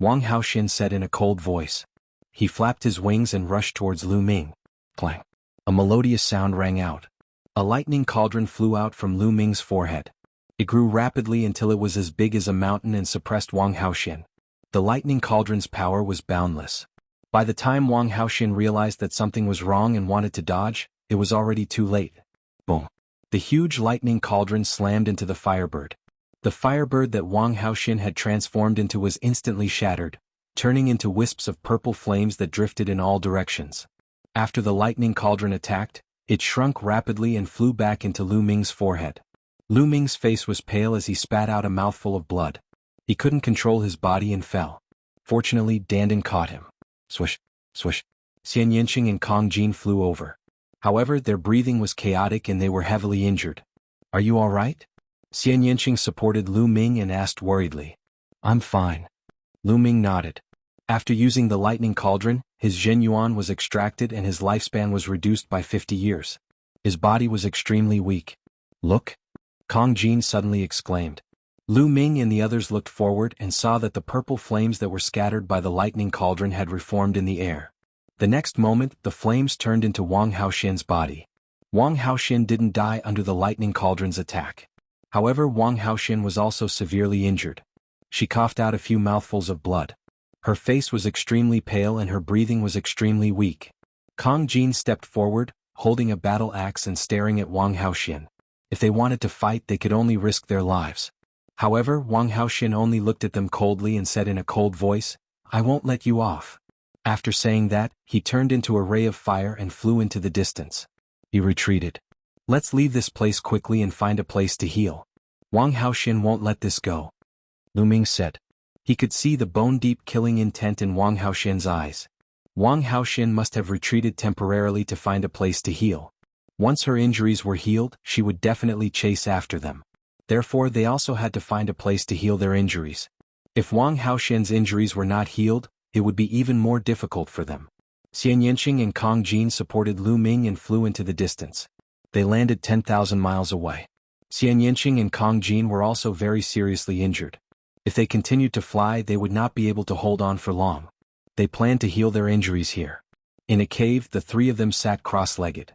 Wang Haoxian said in a cold voice. He flapped his wings and rushed towards Lu Ming. Clang! A melodious sound rang out. A lightning cauldron flew out from Lu Ming's forehead. It grew rapidly until it was as big as a mountain and suppressed Wang Haoxian. The lightning cauldron's power was boundless. By the time Wang Haoxian realized that something was wrong and wanted to dodge, it was already too late. Boom! The huge lightning cauldron slammed into the firebird. The firebird that Wang Haoxian had transformed into was instantly shattered, turning into wisps of purple flames that drifted in all directions. After the lightning cauldron attacked, it shrunk rapidly and flew back into Lu Ming's forehead. Lu Ming's face was pale as he spat out a mouthful of blood. He couldn't control his body and fell. Fortunately, Dandan caught him. Swish, swish. Xian Yanqing and Kong Jin flew over. However, their breathing was chaotic and they were heavily injured. Are you all right? Xian Yanqing supported Lu Ming and asked worriedly. I'm fine. Lu Ming nodded. After using the lightning cauldron, his Zhen Yuan was extracted and his lifespan was reduced by 50 years. His body was extremely weak. Look! Kong Jin suddenly exclaimed. Lu Ming and the others looked forward and saw that the purple flames that were scattered by the lightning cauldron had reformed in the air. The next moment, the flames turned into Wang Haoxian's body. Wang Haoxian didn't die under the lightning cauldron's attack. However, Wang Haoxian was also severely injured. She coughed out a few mouthfuls of blood. Her face was extremely pale and her breathing was extremely weak. Kong Jin stepped forward, holding a battle axe and staring at Wang Haoxian. If they wanted to fight, they could only risk their lives. However, Wang Haoxian only looked at them coldly and said in a cold voice, I won't let you off. After saying that, he turned into a ray of fire and flew into the distance. He retreated. Let's leave this place quickly and find a place to heal. Wang Haoxian won't let this go, Lu Ming said. He could see the bone-deep killing intent in Wang Haoxian's eyes. Wang Haoxian must have retreated temporarily to find a place to heal. Once her injuries were healed, she would definitely chase after them. Therefore, they also had to find a place to heal their injuries. If Wang Haoxian's injuries were not healed, it would be even more difficult for them. Xian Yanqing and Kong Jin supported Lu Ming and flew into the distance. They landed 10,000 miles away. Xian Yanqing and Kong Jin were also very seriously injured. If they continued to fly, they would not be able to hold on for long. They planned to heal their injuries here. In a cave, the three of them sat cross-legged.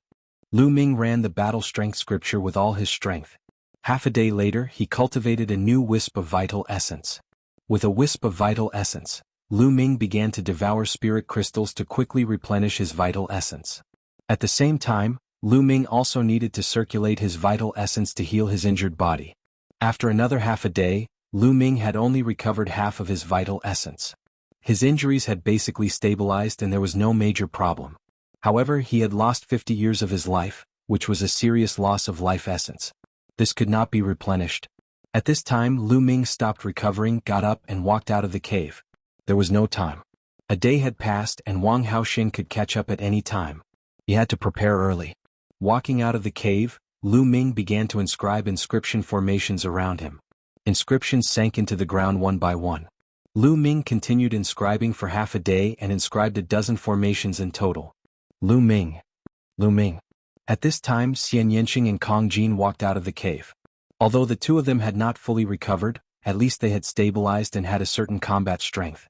Lu Ming ran the battle strength scripture with all his strength. Half a day later, he cultivated a new wisp of vital essence. With a wisp of vital essence, Lu Ming began to devour spirit crystals to quickly replenish his vital essence. At the same time, Lu Ming also needed to circulate his vital essence to heal his injured body. After another half a day, Lu Ming had only recovered half of his vital essence. His injuries had basically stabilized and there was no major problem. However, he had lost 50 years of his life, which was a serious loss of life essence. This could not be replenished. At this time, Lu Ming stopped recovering, got up and walked out of the cave. There was no time. A day had passed and Wang Haoxin could catch up at any time. He had to prepare early. Walking out of the cave, Lu Ming began to inscribe inscription formations around him. Inscriptions sank into the ground one by one. Lu Ming continued inscribing for half a day and inscribed a dozen formations in total. Lu Ming. Lu Ming. At this time, Xian Yanqing and Kong Jin walked out of the cave. Although the two of them had not fully recovered, at least they had stabilized and had a certain combat strength.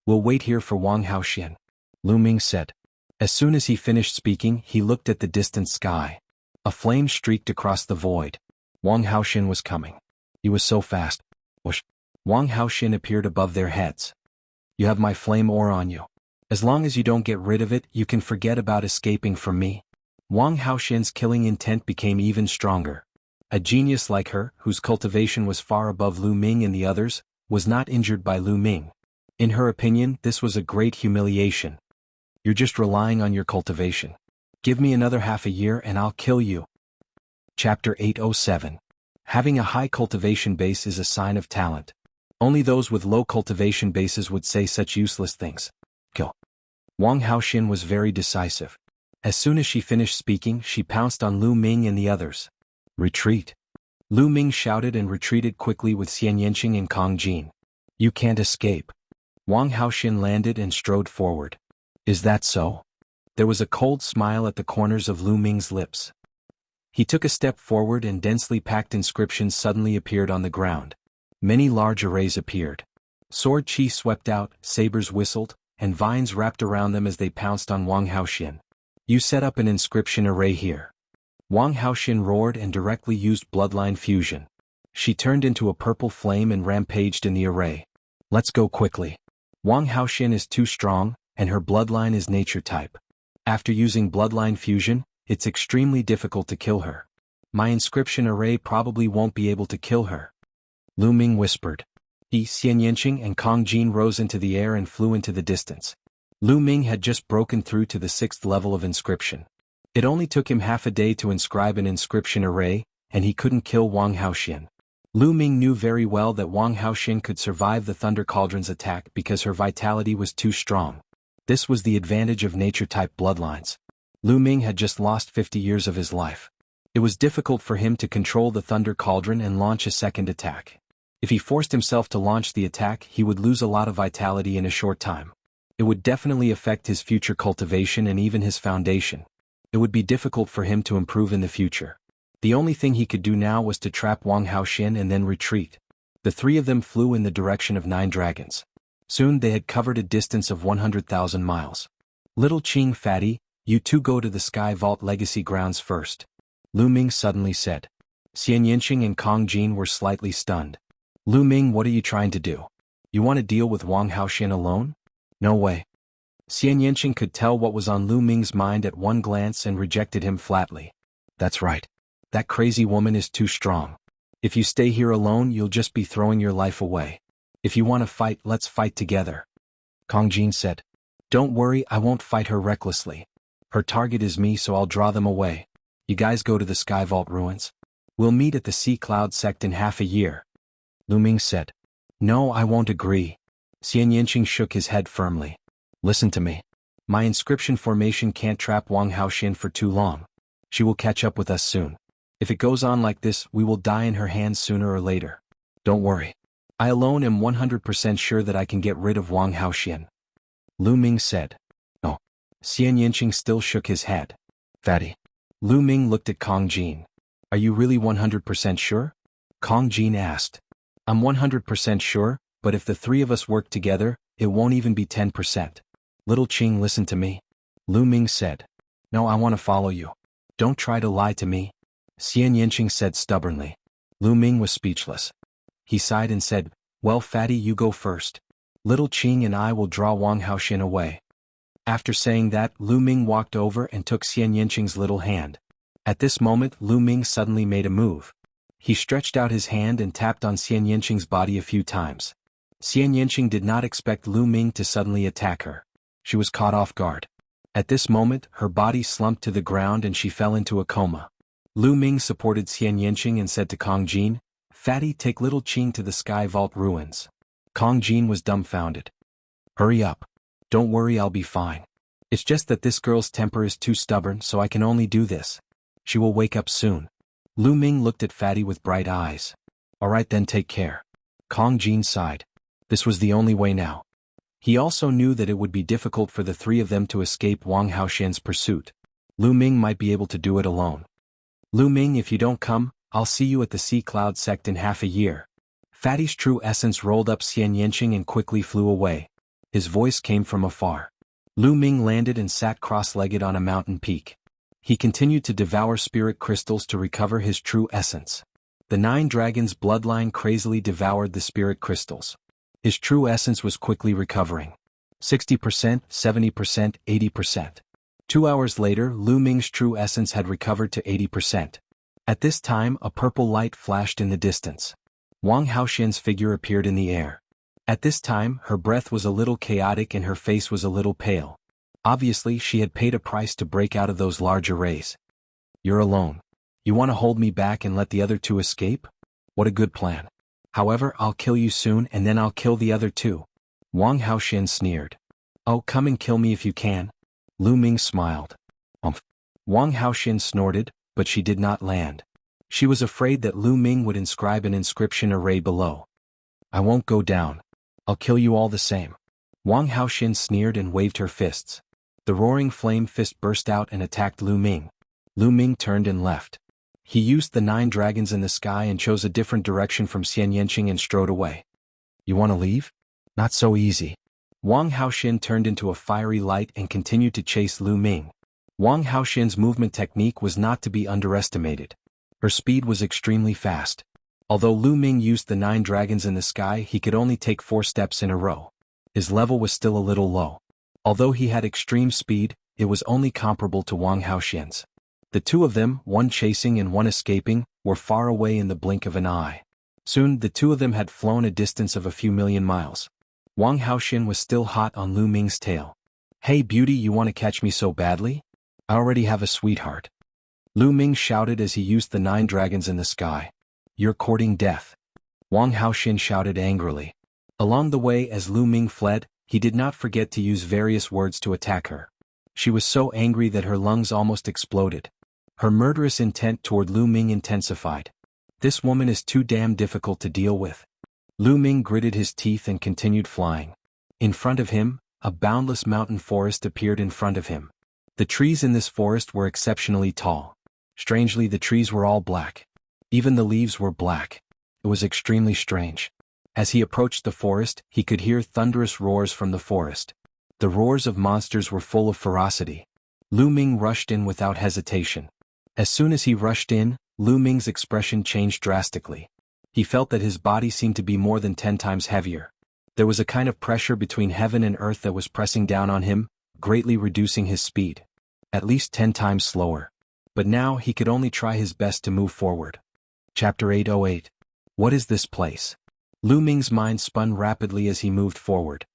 We'll wait here for Wang Haoxin, Lu Ming said. As soon as he finished speaking, he looked at the distant sky. A flame streaked across the void. Wang Haoxin was coming. He was so fast. Whoosh. Wang Haoxin appeared above their heads. You have my flame ore on you. As long as you don't get rid of it, you can forget about escaping from me. Wang Haoxin's killing intent became even stronger. A genius like her, whose cultivation was far above Lu Ming and the others, was not injured by Lu Ming. In her opinion, this was a great humiliation. You're just relying on your cultivation. Give me another half a year and I'll kill you. Chapter 807. Having a high cultivation base is a sign of talent. Only those with low cultivation bases would say such useless things. Kill. Wang Haoxin was very decisive. As soon as she finished speaking, she pounced on Lu Ming and the others. Retreat. Lu Ming shouted and retreated quickly with Xian Yanqing and Kong Jin. You can't escape. Wang Haoxin landed and strode forward. Is that so? There was a cold smile at the corners of Lu Ming's lips. He took a step forward and densely packed inscriptions suddenly appeared on the ground. Many large arrays appeared. Sword chi swept out, sabers whistled, and vines wrapped around them as they pounced on Wang Haoxin. You set up an inscription array here. Wang Haoxin roared and directly used bloodline fusion. She turned into a purple flame and rampaged in the array. Let's go quickly. Wang Haoxin is too strong, and her bloodline is nature type. After using bloodline fusion, it's extremely difficult to kill her. My inscription array probably won't be able to kill her. Lu Ming whispered. Xian Yanqing and Kong Jin rose into the air and flew into the distance. Lu Ming had just broken through to the 6th level of inscription. It only took him half a day to inscribe an inscription array, and he couldn't kill Wang Haoxin. Lu Ming knew very well that Wang Haoxin could survive the Thunder Cauldron's attack because her vitality was too strong. This was the advantage of nature-type bloodlines. Lu Ming had just lost 50 years of his life. It was difficult for him to control the Thunder Cauldron and launch a second attack. If he forced himself to launch the attack, he would lose a lot of vitality in a short time. It would definitely affect his future cultivation and even his foundation. It would be difficult for him to improve in the future. The only thing he could do now was to trap Wang Haoxin and then retreat. The three of them flew in the direction of 9 dragons. Soon they had covered a distance of 100,000 miles. Little Qing Fatty, you two go to the Sky Vault Legacy grounds first. Lu Ming suddenly said. Xian Yanqing and Kong Jin were slightly stunned. Lu Ming, what are you trying to do? You want to deal with Wang Haoxin alone? No way. Xian Yanqing could tell what was on Lu Ming's mind at one glance and rejected him flatly. That's right. That crazy woman is too strong. If you stay here alone, you'll just be throwing your life away. If you want to fight, let's fight together. Kong Jin said. Don't worry, I won't fight her recklessly. Her target is me, so I'll draw them away. You guys go to the Sky Vault ruins. We'll meet at the Sea Cloud sect in half a year. Lu Ming said. No, I won't agree. Xian Yanqing shook his head firmly. Listen to me. My inscription formation can't trap Wang Haoxin for too long. She will catch up with us soon. If it goes on like this, we will die in her hands sooner or later. Don't worry. I alone am 100% sure that I can get rid of Wang Haoxin. Lu Ming said. Oh. Xian Yanqing still shook his head. Fatty. Lu Ming looked at Kong Jin. Are you really 100% sure? Kong Jin asked. I'm 100% sure, but if the three of us work together, it won't even be 10%. Little Qing, listen to me. Lu Ming said. No, I want to follow you. Don't try to lie to me. Xian Yanqing said stubbornly. Lu Ming was speechless. He sighed and said, well, Fatty, you go first. Little Qing and I will draw Wang Haoxin away." After saying that, Lu Ming walked over and took Xian Yanqing's little hand. At this moment, Lu Ming suddenly made a move. He stretched out his hand and tapped on Xian Yanqing's body a few times. Xian Yanqing did not expect Lu Ming to suddenly attack her. She was caught off guard. At this moment, her body slumped to the ground and she fell into a coma. Lu Ming supported Xian Yanqing and said to Kong Jin, "Fatty, take little Qing to the Sky Vault ruins." Kong Jin was dumbfounded. "Hurry up. Don't worry, I'll be fine. It's just that this girl's temper is too stubborn, so I can only do this. She will wake up soon." Lu Ming looked at Fatty with bright eyes. "Alright then, take care." Kong Jin sighed. This was the only way now. He also knew that it would be difficult for the three of them to escape Wang Haoxin's pursuit. Lu Ming might be able to do it alone. "Lu Ming, if you don't come, I'll see you at the Sea Cloud sect in half a year." Fatty's true essence rolled up Xian Yanqing and quickly flew away. His voice came from afar. Lu Ming landed and sat cross-legged on a mountain peak. He continued to devour spirit crystals to recover his true essence. The 9 dragons' bloodline crazily devoured the spirit crystals. His true essence was quickly recovering. 60%, 70%, 80%. 2 hours later, Lu Ming's true essence had recovered to 80%. At this time, a purple light flashed in the distance. Wang Haoxin's figure appeared in the air. At this time, her breath was a little chaotic and her face was a little pale. Obviously, she had paid a price to break out of those large arrays. "You're alone. You want to hold me back and let the other 2 escape? What a good plan. However, I'll kill you soon and then I'll kill the other 2. Wang Haoxin sneered. "Oh, come and kill me if you can." Lu Ming smiled. Wang Haoxin snorted, but she did not land. She was afraid that Lu Ming would inscribe an inscription array below. "I won't go down. I'll kill you all the same." Wang Haoxin sneered and waved her fists. The roaring flame fist burst out and attacked Lu Ming. Lu Ming turned and left. He used the 9 dragons in the sky and chose a different direction from Xian Yanqing and strode away. "You want to leave? Not so easy." Wang Haoxin turned into a fiery light and continued to chase Lu Ming. Wang Haoxin's movement technique was not to be underestimated. Her speed was extremely fast. Although Lu Ming used the 9 dragons in the sky, he could only take 4 steps in a row. His level was still a little low. Although he had extreme speed, it was only comparable to Wang Haoxin's. The 2 of them, one chasing and one escaping, were far away in the blink of an eye. Soon, the 2 of them had flown a distance of a few million miles. Wang Haoxin was still hot on Lu Ming's tail. "Hey beauty, you want to catch me so badly? I already have a sweetheart." Lu Ming shouted as he used the 9 dragons in the sky. "You're courting death." Wang Haoxin shouted angrily. Along the way as Lu Ming fled, he did not forget to use various words to attack her. She was so angry that her lungs almost exploded. Her murderous intent toward Lu Ming intensified. This woman is too damn difficult to deal with. Lu Ming gritted his teeth and continued flying. In front of him, a boundless mountain forest appeared in front of him. The trees in this forest were exceptionally tall. Strangely, the trees were all black. Even the leaves were black. It was extremely strange. As he approached the forest, he could hear thunderous roars from the forest. The roars of monsters were full of ferocity. Lu Ming rushed in without hesitation. As soon as he rushed in, Lu Ming's expression changed drastically. He felt that his body seemed to be more than 10 times heavier. There was a kind of pressure between heaven and earth that was pressing down on him, greatly reducing his speed. At least 10 times slower. But now he could only try his best to move forward. Chapter 808. What is this place? Lu Ming's mind spun rapidly as he moved forward.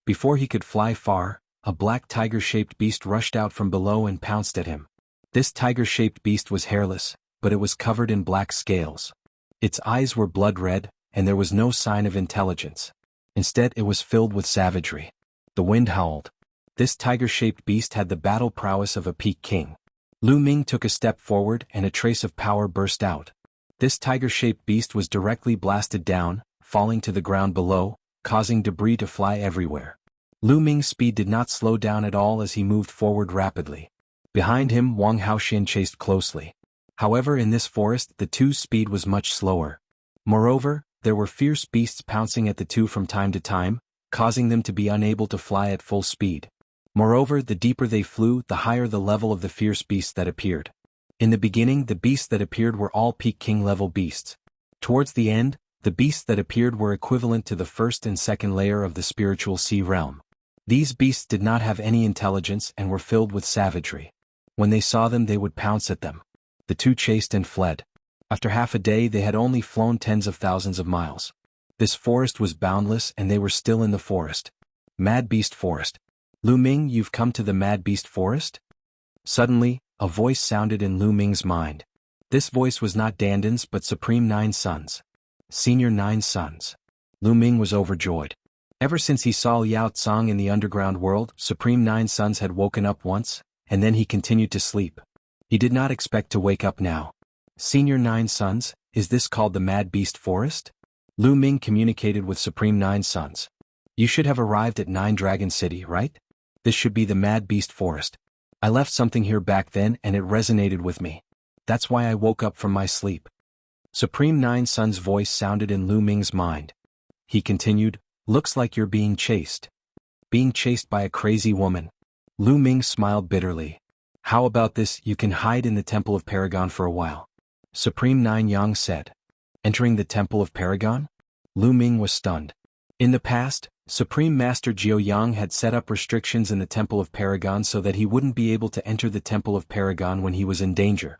Before he could fly far, a black tiger-shaped beast rushed out from below and pounced at him. This tiger-shaped beast was hairless, but it was covered in black scales. Its eyes were blood red, and there was no sign of intelligence. Instead, it was filled with savagery. The wind howled. This tiger-shaped beast had the battle prowess of a peak king. Lu Ming took a step forward and a trace of power burst out. This tiger-shaped beast was directly blasted down, falling to the ground below, causing debris to fly everywhere. Lu Ming's speed did not slow down at all as he moved forward rapidly. Behind him, Wang Haoxin chased closely. However, in this forest, the 2's speed was much slower. Moreover, there were fierce beasts pouncing at the 2 from time to time, causing them to be unable to fly at full speed. Moreover, the deeper they flew, the higher the level of the fierce beasts that appeared. In the beginning, the beasts that appeared were all peak king level beasts. Towards the end, The beasts that appeared were equivalent to the first and second layer of the spiritual sea realm. These beasts did not have any intelligence and were filled with savagery. When they saw them they would pounce at them. The two chased and fled. After half a day they had only flown tens of thousands of miles. This forest was boundless and they were still in the forest. Mad Beast Forest. Lu Ming, you've come to the Mad Beast Forest? Suddenly, a voice sounded in Lu Ming's mind. This voice was not Dandan's but Supreme Nine Sons. Senior Nine Sons. Lu Ming was overjoyed. Ever since he saw Liao Tsang in the underground world, Supreme Nine Sons had woken up once, and then he continued to sleep. He did not expect to wake up now. Senior Nine Sons, is this called the Mad Beast Forest? Lu Ming communicated with Supreme Nine Sons. You should have arrived at Nine Dragon City, right? This should be the Mad Beast Forest. I left something here back then and it resonated with me. That's why I woke up from my sleep. Supreme Nine Sons' voice sounded in Lu Ming's mind. He continued, looks like you're being chased. Being chased by a crazy woman. Lu Ming smiled bitterly. How about this, you can hide in the Temple of Paragon for a while. Supreme Nine Yang said. Entering the Temple of Paragon? Lu Ming was stunned. In the past, Supreme Master Jiao Yang had set up restrictions in the Temple of Paragon so that he wouldn't be able to enter the Temple of Paragon when he was in danger.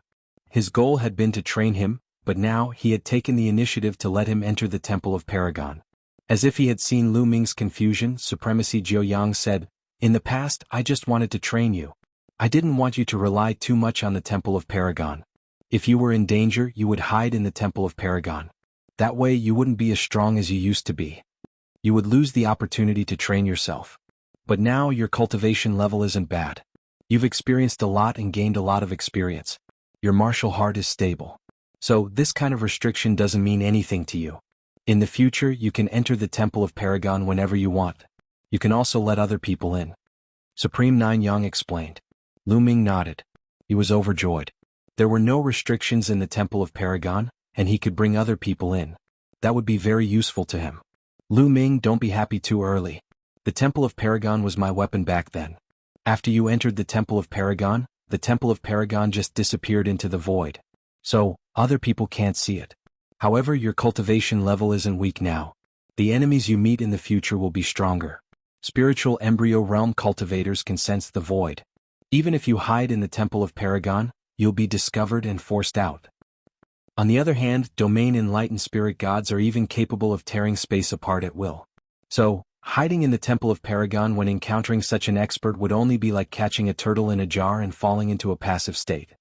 His goal had been to train him, but now he had taken the initiative to let him enter the Temple of Paragon. As if he had seen Lu Ming's confusion, Supremacy Jiao Yang said, in the past I just wanted to train you. I didn't want you to rely too much on the Temple of Paragon. If you were in danger you would hide in the Temple of Paragon. That way you wouldn't be as strong as you used to be. You would lose the opportunity to train yourself. But now your cultivation level isn't bad. You've experienced a lot and gained a lot of experience. Your martial heart is stable. So this kind of restriction doesn't mean anything to you. In the future you can enter the Temple of Paragon whenever you want. You can also let other people in. Supreme Nine Yang explained. Lu Ming nodded. He was overjoyed. There were no restrictions in the Temple of Paragon, and he could bring other people in. That would be very useful to him. Lu Ming, don't be happy too early. The Temple of Paragon was my weapon back then. After you entered the Temple of Paragon just disappeared into the void. So, other people can't see it. However, your cultivation level isn't weak now. The enemies you meet in the future will be stronger. Spiritual embryo realm cultivators can sense the void. Even if you hide in the Temple of Paragon, you'll be discovered and forced out. On the other hand, domain enlightened spirit gods are even capable of tearing space apart at will. So, hiding in the Temple of Paragon when encountering such an expert would only be like catching a turtle in a jar and falling into a passive state.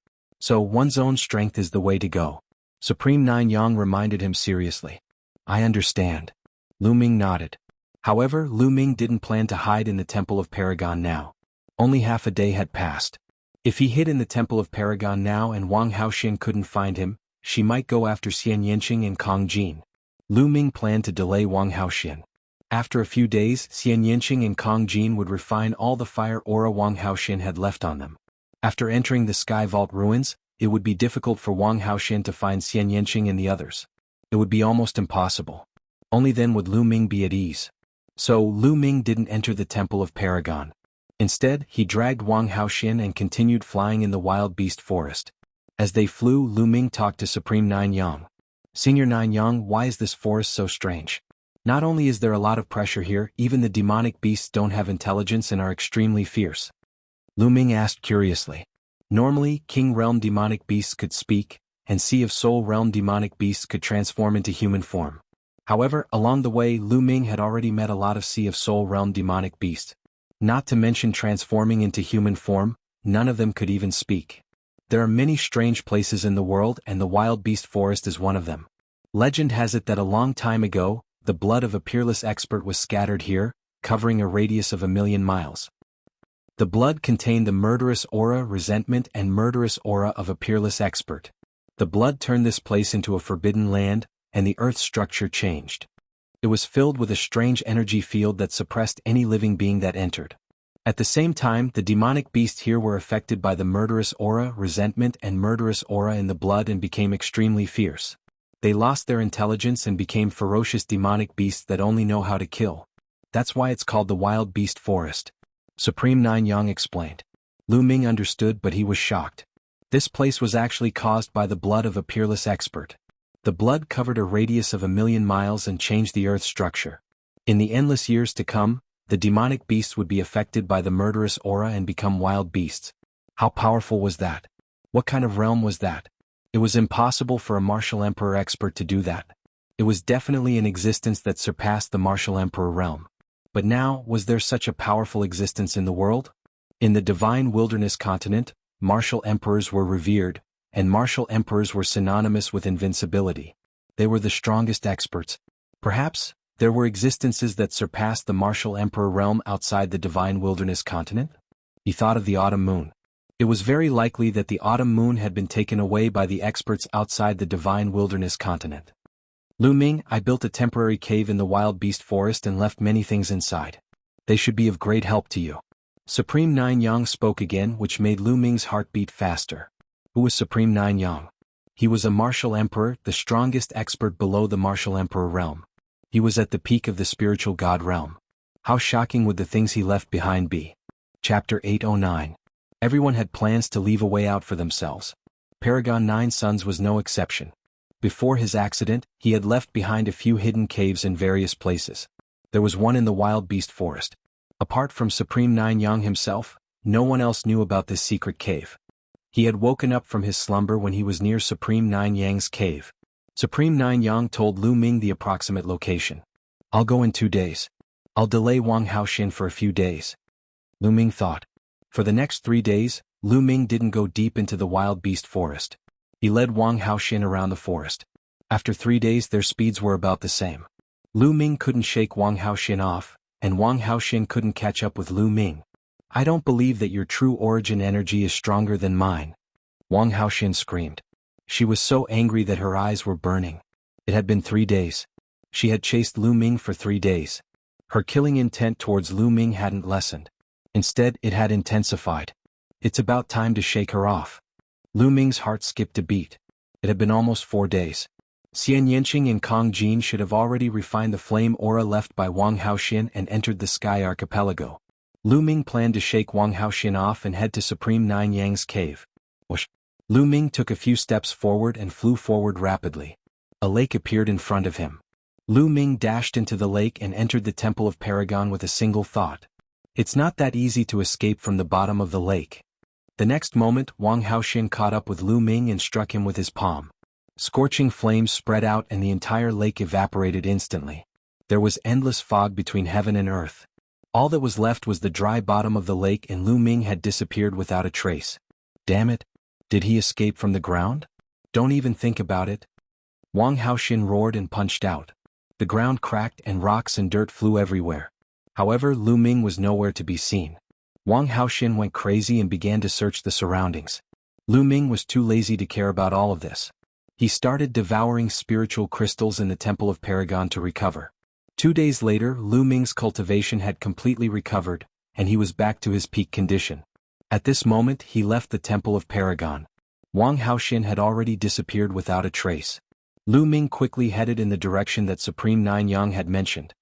So one's own strength is the way to go. Supreme Nine Yang reminded him seriously. I understand. Lu Ming nodded. However, Lu Ming didn't plan to hide in the Temple of Paragon now. Only half a day had passed. If he hid in the Temple of Paragon now and Wang Haoxian couldn't find him, she might go after Xian Yanqing and Kong Jin. Lu Ming planned to delay Wang Haoxian. After a few days, Xian Yanqing and Kong Jin would refine all the fire aura Wang Haoxian had left on them. After entering the Sky Vault ruins, it would be difficult for Wang Haoxian to find Xian Yanqing and the others. It would be almost impossible. Only then would Lu Ming be at ease. So Lu Ming didn't enter the Temple of Paragon. Instead, he dragged Wang Haoxian and continued flying in the wild beast forest. As they flew, Lu Ming talked to Supreme Nine Yang. Senior Nine Yang, why is this forest so strange? Not only is there a lot of pressure here, even the demonic beasts don't have intelligence and are extremely fierce. Lu Ming asked curiously. Normally, King Realm demonic beasts could speak, and Sea of Soul Realm demonic beasts could transform into human form. However, along the way Lu Ming had already met a lot of Sea of Soul Realm demonic beasts. Not to mention transforming into human form, none of them could even speak. There are many strange places in the world and the wild beast forest is one of them. Legend has it that a long time ago, the blood of a peerless expert was scattered here, covering a radius of 1,000,000 miles. The blood contained the murderous aura, resentment and murderous aura of a peerless expert. The blood turned this place into a forbidden land, and the earth's structure changed. It was filled with a strange energy field that suppressed any living being that entered. At the same time, the demonic beasts here were affected by the murderous aura, resentment and murderous aura in the blood and became extremely fierce. They lost their intelligence and became ferocious demonic beasts that only know how to kill. That's why it's called the Wild Beast Forest. Supreme Nine Yang explained. Lu Ming understood but he was shocked. This place was actually caused by the blood of a peerless expert. The blood covered a radius of 1,000,000 miles and changed the Earth's structure. In the endless years to come, the demonic beasts would be affected by the murderous aura and become wild beasts. How powerful was that? What kind of realm was that? It was impossible for a martial emperor expert to do that. It was definitely an existence that surpassed the martial emperor realm. But now, was there such a powerful existence in the world? In the divine wilderness continent, martial emperors were revered, and martial emperors were synonymous with invincibility. They were the strongest experts. Perhaps, there were existences that surpassed the martial emperor realm outside the divine wilderness continent? He thought of the autumn moon. It was very likely that the autumn moon had been taken away by the experts outside the divine wilderness continent. Lu Ming, I built a temporary cave in the wild beast forest and left many things inside. They should be of great help to you. Supreme Nine Yang spoke again, which made Lu Ming's heart beat faster. Who was Supreme Nine Yang? He was a martial emperor, the strongest expert below the martial emperor realm. He was at the peak of the spiritual god realm. How shocking would the things he left behind be? Chapter 809. Everyone had plans to leave a way out for themselves. Paragon Nine Sons was no exception. Before his accident, he had left behind a few hidden caves in various places. There was one in the wild beast forest. Apart from Supreme Nine Yang himself, no one else knew about this secret cave. He had woken up from his slumber when he was near Supreme Nine Yang's cave. Supreme Nine Yang told Lu Ming the approximate location. I'll go in 2 days. I'll delay Wang Haoxin for a few days. Lu Ming thought. For the next 3 days, Lu Ming didn't go deep into the wild beast forest. He led Wang Haoxin around the forest. After 3 days their speeds were about the same. Lu Ming couldn't shake Wang Haoxin off, and Wang Haoxin couldn't catch up with Lu Ming. I don't believe that your true origin energy is stronger than mine. Wang Haoxin screamed. She was so angry that her eyes were burning. It had been 3 days. She had chased Lu Ming for 3 days. Her killing intent towards Lu Ming hadn't lessened. Instead, it had intensified. It's about time to shake her off. Lu Ming's heart skipped a beat. It had been almost 4 days. Xian Yanqing and Kong Jin should have already refined the flame aura left by Wang Haoxin and entered the Sky Archipelago. Lu Ming planned to shake Wang Haoxin off and head to Supreme Nine Yang's cave. Whoosh! Lu Ming took a few steps forward and flew forward rapidly. A lake appeared in front of him. Lu Ming dashed into the lake and entered the Temple of Paragon with a single thought. It's not that easy to escape from the bottom of the lake. The next moment, Wang Haoxin caught up with Lu Ming and struck him with his palm. Scorching flames spread out and the entire lake evaporated instantly. There was endless fog between heaven and earth. All that was left was the dry bottom of the lake, and Lu Ming had disappeared without a trace. Damn it! Did he escape from the ground? Don't even think about it. Wang Haoxin roared and punched out. The ground cracked and rocks and dirt flew everywhere. However, Lu Ming was nowhere to be seen. Wang Haoxin went crazy and began to search the surroundings. Lu Ming was too lazy to care about all of this. He started devouring spiritual crystals in the Temple of Paragon to recover. 2 days later, Lu Ming's cultivation had completely recovered, and he was back to his peak condition. At this moment, he left the Temple of Paragon. Wang Haoxin had already disappeared without a trace. Lu Ming quickly headed in the direction that Supreme Nine Yang had mentioned.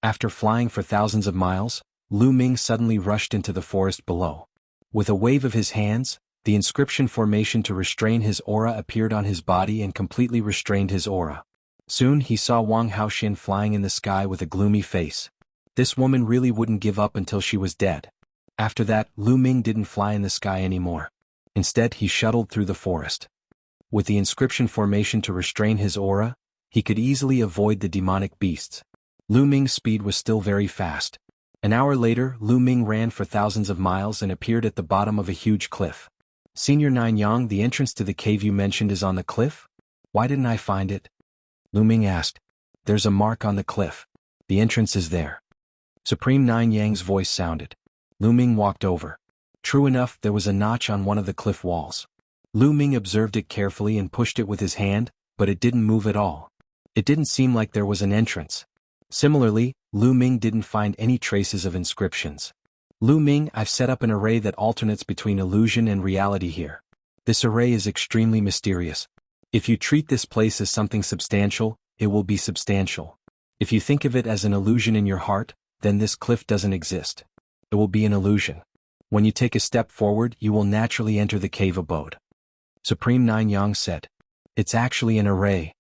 After flying for thousands of miles, Lu Ming suddenly rushed into the forest below. With a wave of his hands, the inscription formation to restrain his aura appeared on his body and completely restrained his aura. Soon he saw Wang Haoxin flying in the sky with a gloomy face. This woman really wouldn't give up until she was dead. After that, Lu Ming didn't fly in the sky anymore. Instead, he shuttled through the forest. With the inscription formation to restrain his aura, he could easily avoid the demonic beasts. Lu Ming's speed was still very fast. An hour later, Lu Ming ran for thousands of miles and appeared at the bottom of a huge cliff. Senior Nine Yang, the entrance to the cave you mentioned is on the cliff? Why didn't I find it? Lu Ming asked. There's a mark on the cliff. The entrance is there. Supreme Nine Yang's voice sounded. Lu Ming walked over. True enough, there was a notch on one of the cliff walls. Lu Ming observed it carefully and pushed it with his hand, but it didn't move at all. It didn't seem like there was an entrance. Similarly, Lu Ming didn't find any traces of inscriptions. Lu Ming, I've set up an array that alternates between illusion and reality here. This array is extremely mysterious. If you treat this place as something substantial, it will be substantial. If you think of it as an illusion in your heart, then this cliff doesn't exist. It will be an illusion. When you take a step forward, you will naturally enter the cave abode. Supreme Nine Yang said. It's actually an array,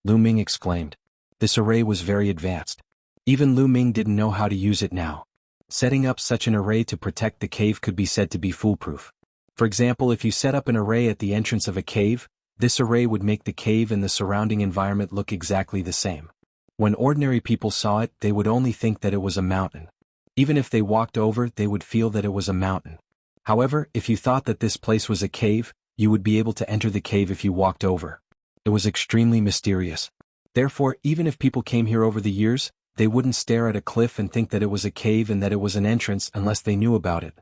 Lu Ming exclaimed. This array was very advanced. Even Lu Ming didn't know how to use it now. Setting up such an array to protect the cave could be said to be foolproof. For example, if you set up an array at the entrance of a cave, this array would make the cave and the surrounding environment look exactly the same. When ordinary people saw it, they would only think that it was a mountain. Even if they walked over, they would feel that it was a mountain. However, if you thought that this place was a cave, you would be able to enter the cave if you walked over. It was extremely mysterious. Therefore, even if people came here over the years, they wouldn't stare at a cliff and think that it was a cave and that it was an entrance unless they knew about it.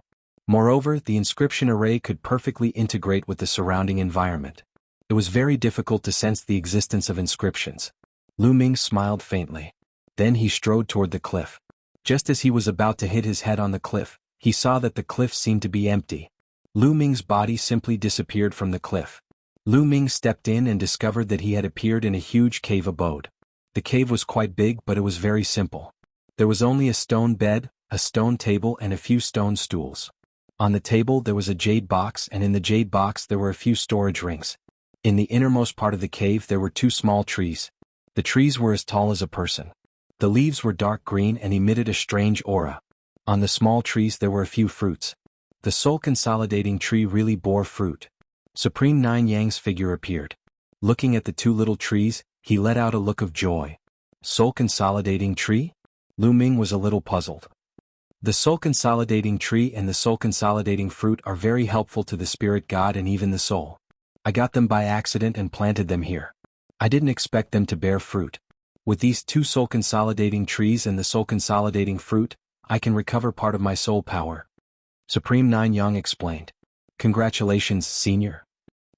Moreover, the inscription array could perfectly integrate with the surrounding environment. It was very difficult to sense the existence of inscriptions. Lu Ming smiled faintly. Then he strode toward the cliff. Just as he was about to hit his head on the cliff, he saw that the cliff seemed to be empty. Lu Ming's body simply disappeared from the cliff. Lu Ming stepped in and discovered that he had appeared in a huge cave abode. The cave was quite big, but it was very simple. There was only a stone bed, a stone table and a few stone stools. On the table there was a jade box, and in the jade box there were a few storage rings. In the innermost part of the cave there were 2 small trees. The trees were as tall as a person. The leaves were dark green and emitted a strange aura. On the small trees there were a few fruits. The soul consolidating tree really bore fruit. Supreme Nine Yang's figure appeared. Looking at the 2 little trees, he let out a look of joy. Soul consolidating tree? Lu Ming was a little puzzled. The soul consolidating tree and the soul consolidating fruit are very helpful to the spirit god and even the soul. I got them by accident and planted them here. I didn't expect them to bear fruit. With these 2 soul consolidating trees and the soul consolidating fruit, I can recover part of my soul power. Supreme Nine Yang explained. Congratulations, Senior.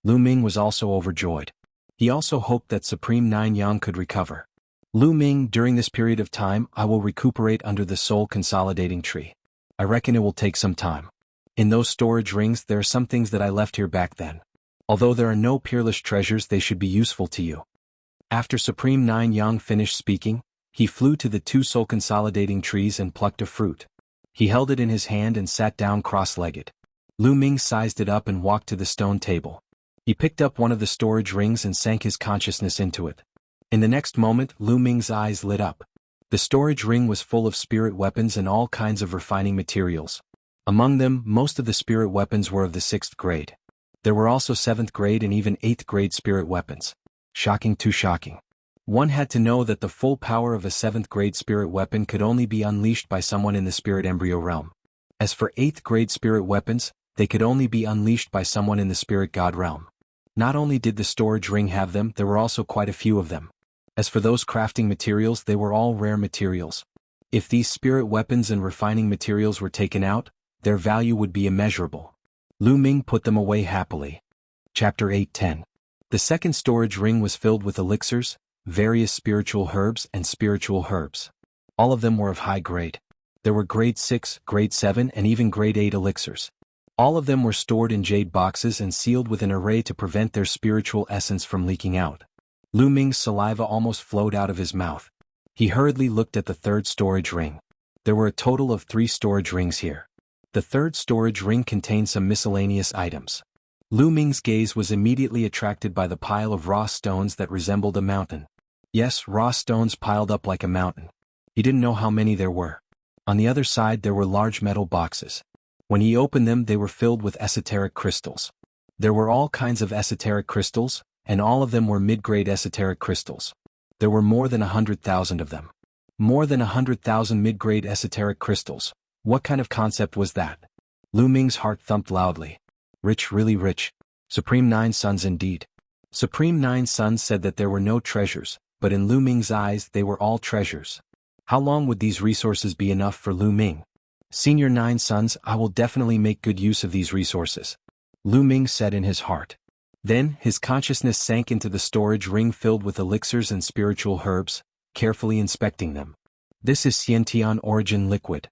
Lu Ming was also overjoyed. He also hoped that Supreme Nine Yang could recover. Lu Ming, during this period of time, I will recuperate under the soul consolidating tree. I reckon it will take some time. In those storage rings there are some things that I left here back then. Although there are no peerless treasures, they should be useful to you. After Supreme Nine Yang finished speaking, he flew to the 2 soul consolidating trees and plucked a fruit. He held it in his hand and sat down cross-legged. Lu Ming sized it up and walked to the stone table. He picked up one of the storage rings and sank his consciousness into it. In the next moment, Lu Ming's eyes lit up. The storage ring was full of spirit weapons and all kinds of refining materials. Among them, most of the spirit weapons were of the 6th grade. There were also 7th grade and even 8th grade spirit weapons. Shocking, too shocking. One had to know that the full power of a 7th grade spirit weapon could only be unleashed by someone in the spirit embryo realm. As for 8th grade spirit weapons, they could only be unleashed by someone in the spirit god realm. Not only did the storage ring have them, there were also quite a few of them. As for those crafting materials, they were all rare materials. If these spirit weapons and refining materials were taken out, their value would be immeasurable. Lu Ming put them away happily. Chapter 8:10. The second storage ring was filled with elixirs, various spiritual herbs and spiritual herbs. All of them were of high grade. There were grade 6, grade 7 and even grade 8 elixirs. All of them were stored in jade boxes and sealed with an array to prevent their spiritual essence from leaking out. Lu Ming's saliva almost flowed out of his mouth. He hurriedly looked at the 3rd storage ring. There were a total of 3 storage rings here. The 3rd storage ring contained some miscellaneous items. Lu Ming's gaze was immediately attracted by the pile of raw stones that resembled a mountain. Yes, raw stones piled up like a mountain. He didn't know how many there were. On the other side there were large metal boxes. When he opened them, they were filled with esoteric crystals. There were all kinds of esoteric crystals, and all of them were mid-grade esoteric crystals. There were more than 100,000 of them. More than 100,000 mid-grade esoteric crystals. What kind of concept was that? Lu Ming's heart thumped loudly. Rich, really rich. Supreme Nine Sons indeed. Supreme Nine Sons said that there were no treasures, but in Lu Ming's eyes they were all treasures. How long would these resources be enough for Lu Ming? Senior Nine Sons, I will definitely make good use of these resources. Lu Ming said in his heart. Then, his consciousness sank into the storage ring filled with elixirs and spiritual herbs, carefully inspecting them. This is Xiantian origin liquid.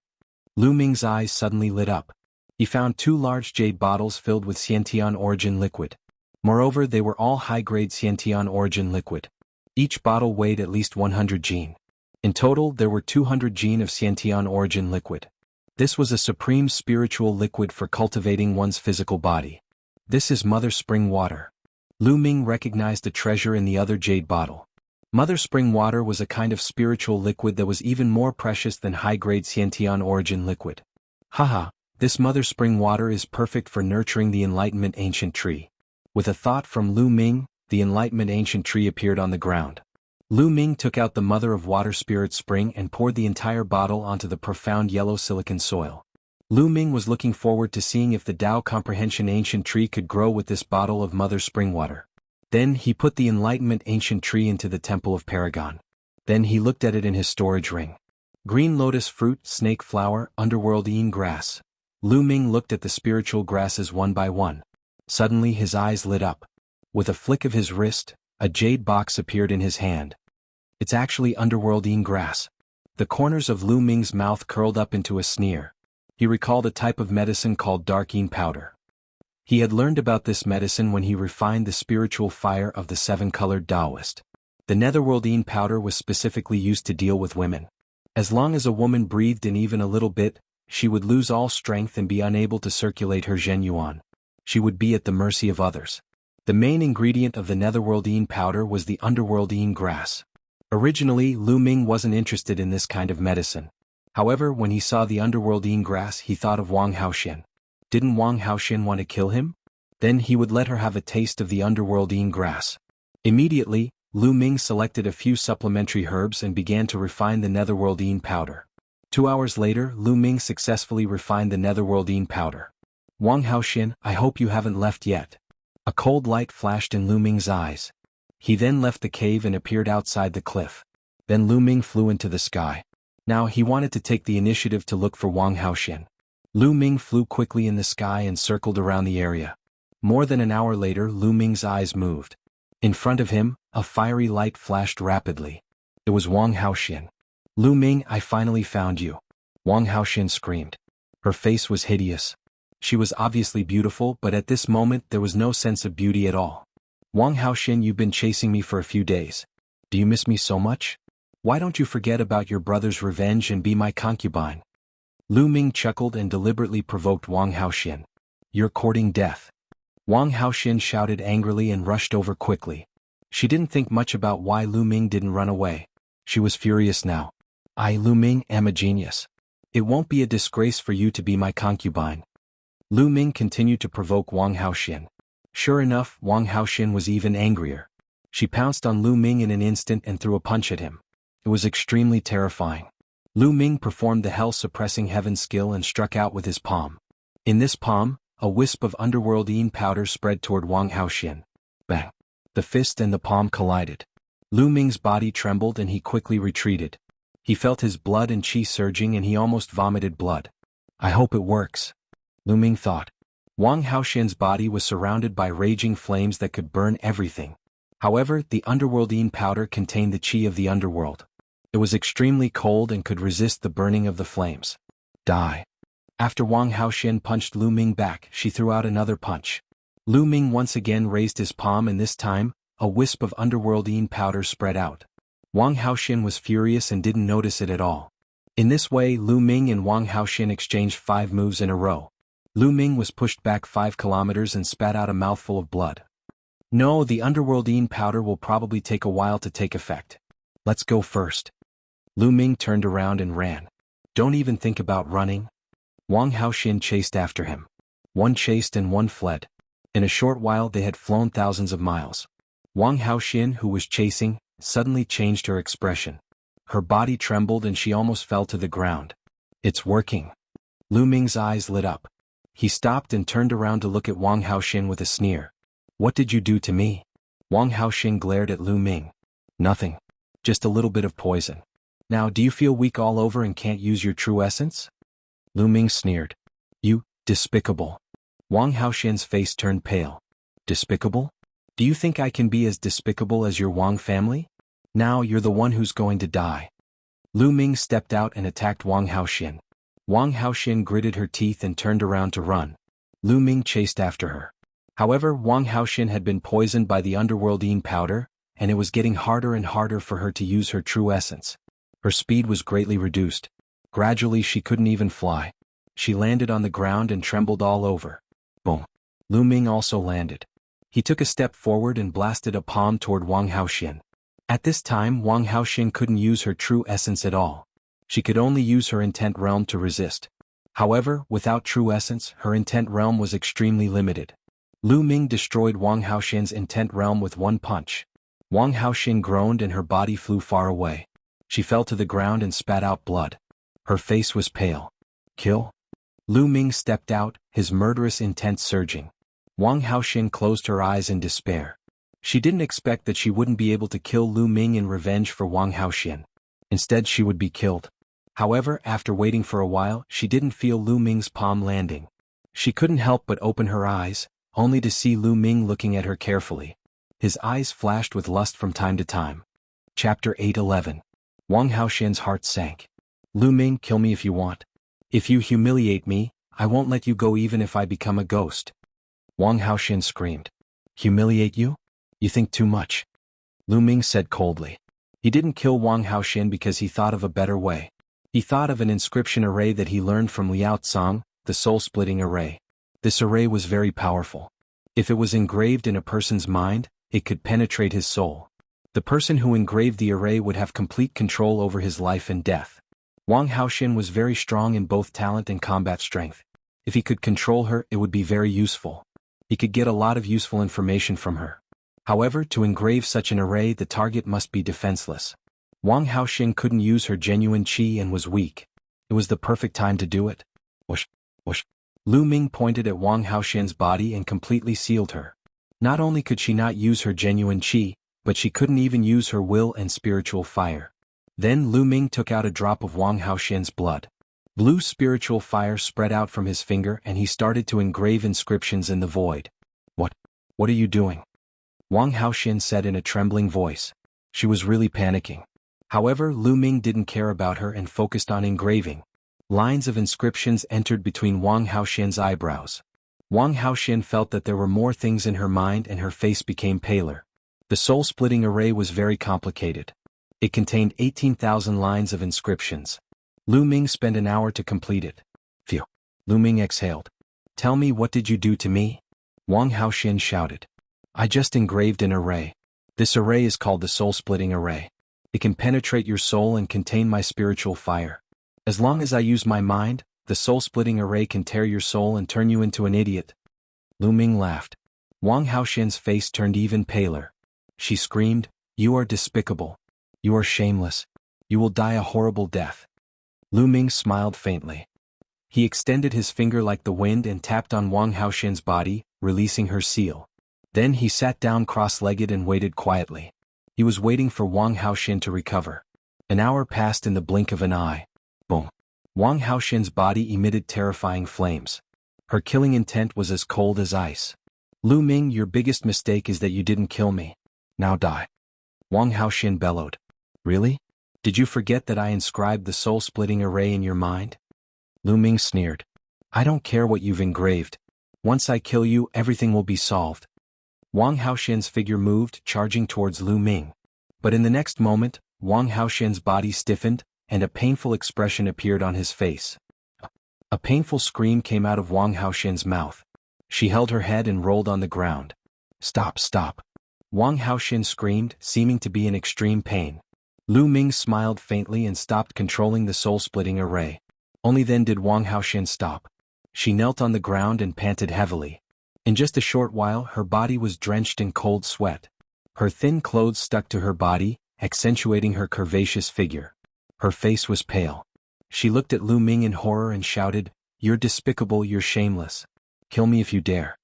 Lu Ming's eyes suddenly lit up. He found 2 large jade bottles filled with Xiantian origin liquid. Moreover, they were all high-grade Xiantian origin liquid. Each bottle weighed at least 100 jin. In total, there were 200 jin of Xiantian origin liquid. This was a supreme spiritual liquid for cultivating one's physical body. This is Mother Spring water. Lu Ming recognized a treasure in the other jade bottle. Mother Spring water was a kind of spiritual liquid that was even more precious than high-grade Xiantian origin liquid. Haha, this Mother Spring water is perfect for nurturing the Enlightenment Ancient Tree. With a thought from Lu Ming, the Enlightenment Ancient Tree appeared on the ground. Lu Ming took out the Mother of Water Spirit Spring and poured the entire bottle onto the profound yellow silicon soil. Lu Ming was looking forward to seeing if the Tao Comprehension Ancient Tree could grow with this bottle of Mother Spring water. Then he put the Enlightenment Ancient Tree into the Temple of Paragon. Then he looked at it in his storage ring. Green lotus fruit, snake flower, underworld ean grass. Lu Ming looked at the spiritual grasses one by one. Suddenly his eyes lit up. With a flick of his wrist, a jade box appeared in his hand. It's actually underworld ean grass. The corners of Lu Ming's mouth curled up into a sneer. He recalled a type of medicine called dark ean powder. He had learned about this medicine when he refined the spiritual fire of the seven-colored Taoist. The netherworld ean powder was specifically used to deal with women. As long as a woman breathed in even a little bit, she would lose all strength and be unable to circulate her Zhen Yuan. She would be at the mercy of others. The main ingredient of the netherworld ean powder was the underworld ean grass. Originally, Lu Ming wasn't interested in this kind of medicine. However, when he saw the underworld ean grass, he thought of Wang Haoxian. Didn't Wang Haoxian want to kill him? Then he would let her have a taste of the underworld ean grass. Immediately, Lu Ming selected a few supplementary herbs and began to refine the netherworld ean powder. 2 hours later, Lu Ming successfully refined the netherworld ean powder. Wang Haoxian, I hope you haven't left yet. A cold light flashed in Lu Ming's eyes. He then left the cave and appeared outside the cliff. Then Lu Ming flew into the sky. Now he wanted to take the initiative to look for Wang Haoxian. Lu Ming flew quickly in the sky and circled around the area. More than an hour later, Lu Ming's eyes moved. In front of him, a fiery light flashed rapidly. It was Wang Haoxian. Lu Ming, I finally found you. Wang Haoxian screamed. Her face was hideous. She was obviously beautiful, but at this moment there was no sense of beauty at all. Wang Haoxian, you've been chasing me for a few days. Do you miss me so much? Why don't you forget about your brother's revenge and be my concubine? Lu Ming chuckled and deliberately provoked Wang Haoxian. You're courting death. Wang Haoxian shouted angrily and rushed over quickly. She didn't think much about why Lu Ming didn't run away. She was furious now. I, Lu Ming, am a genius. It won't be a disgrace for you to be my concubine. Lu Ming continued to provoke Wang Haoxian. Sure enough, Wang Haoxian was even angrier. She pounced on Lu Ming in an instant and threw a punch at him. It was extremely terrifying. Lu Ming performed the hell-suppressing heaven skill and struck out with his palm. In this palm, a wisp of underworld ean powder spread toward Wang Haoxian. Bang! The fist and the palm collided. Lu Ming's body trembled and he quickly retreated. He felt his blood and qi surging and he almost vomited blood. I hope it works. Lu Ming thought. Wang Haoxian's body was surrounded by raging flames that could burn everything. However, the underworld ean powder contained the qi of the underworld. It was extremely cold and could resist the burning of the flames. Die. After Wang Haoxian punched Lu Ming back, she threw out another punch. Lu Ming once again raised his palm and this time, a wisp of underworld ean powder spread out. Wang Haoxian was furious and didn't notice it at all. In this way, Lu Ming and Wang Haoxian exchanged 5 moves in a row. Lu Ming was pushed back 5 kilometers and spat out a mouthful of blood. No, the underworld ean powder will probably take a while to take effect. Let's go first. Lu Ming turned around and ran. Don't even think about running. Wang Haoxian chased after him. One chased and one fled. In a short while they had flown thousands of miles. Wang Haoxian, who was chasing, suddenly changed her expression. Her body trembled and she almost fell to the ground. It's working. Lu Ming's eyes lit up. He stopped and turned around to look at Wang Haoxian with a sneer. What did you do to me? Wang Haoxian glared at Lu Ming. Nothing. Just a little bit of poison. Now do you feel weak all over and can't use your true essence? Lu Ming sneered. You, despicable. Wang Haoxian's face turned pale. Despicable? Do you think I can be as despicable as your Wang family? Now you're the one who's going to die. Lu Ming stepped out and attacked Wang Haoxian. Wang Haoxian gritted her teeth and turned around to run. Lu Ming chased after her. However, Wang Haoxian had been poisoned by the underworld ean powder, and it was getting harder and harder for her to use her true essence. Her speed was greatly reduced. Gradually she couldn't even fly. She landed on the ground and trembled all over. Boom. Lu Ming also landed. He took a step forward and blasted a palm toward Wang Haoxian. At this time Wang Haoxian couldn't use her true essence at all. She could only use her intent realm to resist. However, without true essence, her intent realm was extremely limited. Lu Ming destroyed Wang Haoxian's intent realm with one punch. Wang Haoxian groaned and her body flew far away. She fell to the ground and spat out blood. Her face was pale. Kill? Lu Ming stepped out, his murderous intent surging. Wang Haoxian closed her eyes in despair. She didn't expect that she wouldn't be able to kill Lu Ming in revenge for Wang Haoxian. Instead she would be killed. However, after waiting for a while, she didn't feel Lu Ming's palm landing. She couldn't help but open her eyes, only to see Lu Ming looking at her carefully. His eyes flashed with lust from time to time. Chapter 8:11. Wang Haoxian's heart sank. Lu Ming, kill me if you want. If you humiliate me, I won't let you go even if I become a ghost. Wang Haoxian screamed. Humiliate you? You think too much. Lu Ming said coldly. He didn't kill Wang Haoxian because he thought of a better way. He thought of an inscription array that he learned from Liao Tsang, the soul-splitting array. This array was very powerful. If it was engraved in a person's mind, it could penetrate his soul. The person who engraved the array would have complete control over his life and death. Wang Haoxian was very strong in both talent and combat strength. If he could control her, it would be very useful. He could get a lot of useful information from her. However, to engrave such an array, the target must be defenseless. Wang Haoxian couldn't use her genuine qi and was weak. It was the perfect time to do it. Whoosh, whoosh. Lu Ming pointed at Wang Haoxian's body and completely sealed her. Not only could she not use her genuine qi, but she couldn't even use her will and spiritual fire. Then Lu Ming took out a drop of Wang Haoxian's blood. Blue spiritual fire spread out from his finger and he started to engrave inscriptions in the void. What are you doing? Wang Haoxian said in a trembling voice. She was really panicking. However, Lu Ming didn't care about her and focused on engraving. Lines of inscriptions entered between Wang Haoxian's eyebrows. Wang Haoxian felt that there were more things in her mind and her face became paler. The soul-splitting array was very complicated. It contained 18,000 lines of inscriptions. Lu Ming spent an hour to complete it. Phew. Lu Ming exhaled. Tell me, what did you do to me? Wang Haoxian shouted. I just engraved an array. This array is called the soul-splitting array. It can penetrate your soul and contain my spiritual fire. As long as I use my mind, the soul-splitting array can tear your soul and turn you into an idiot. Lu Ming laughed. Wang Haoxian's face turned even paler. She screamed, You are despicable. You are shameless. You will die a horrible death. Lu Ming smiled faintly. He extended his finger like the wind and tapped on Wang Haoxian's body, releasing her seal. Then he sat down cross-legged and waited quietly. He was waiting for Wang Haoxian to recover. An hour passed in the blink of an eye. Boom. Wang Haoxian's body emitted terrifying flames. Her killing intent was as cold as ice. Lu Ming, your biggest mistake is that you didn't kill me. Now die. Wang Haoxian bellowed. Really? Did you forget that I inscribed the soul-splitting array in your mind? Lu Ming sneered. I don't care what you've engraved. Once I kill you, everything will be solved. Wang Haoxian's figure moved, charging towards Lu Ming. But in the next moment, Wang Haoxian's body stiffened, and a painful expression appeared on his face. A painful scream came out of Wang Haoxian's mouth. She held her head and rolled on the ground. Stop, stop. Wang Haoxian screamed, seeming to be in extreme pain. Lu Ming smiled faintly and stopped controlling the soul-splitting array. Only then did Wang Haoxian stop. She knelt on the ground and panted heavily. In just a short while, her body was drenched in cold sweat. Her thin clothes stuck to her body, accentuating her curvaceous figure. Her face was pale. She looked at Lu Ming in horror and shouted, You're despicable, you're shameless. Kill me if you dare.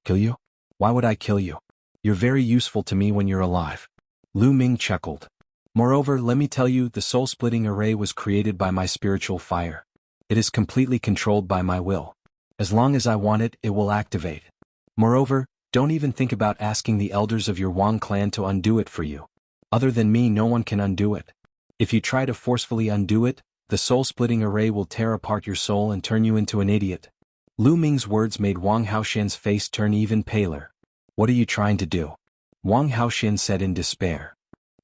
Kill you? Why would I kill you? You're very useful to me when you're alive. Lu Ming chuckled. Moreover, let me tell you, the soul-splitting array was created by my spiritual fire. It is completely controlled by my will. As long as I want it, it will activate. Moreover, don't even think about asking the elders of your Wang clan to undo it for you. Other than me, no one can undo it. If you try to forcefully undo it, the soul-splitting array will tear apart your soul and turn you into an idiot. Lu Ming's words made Wang Haoxian's face turn even paler. What are you trying to do? Wang Haoxian said in despair.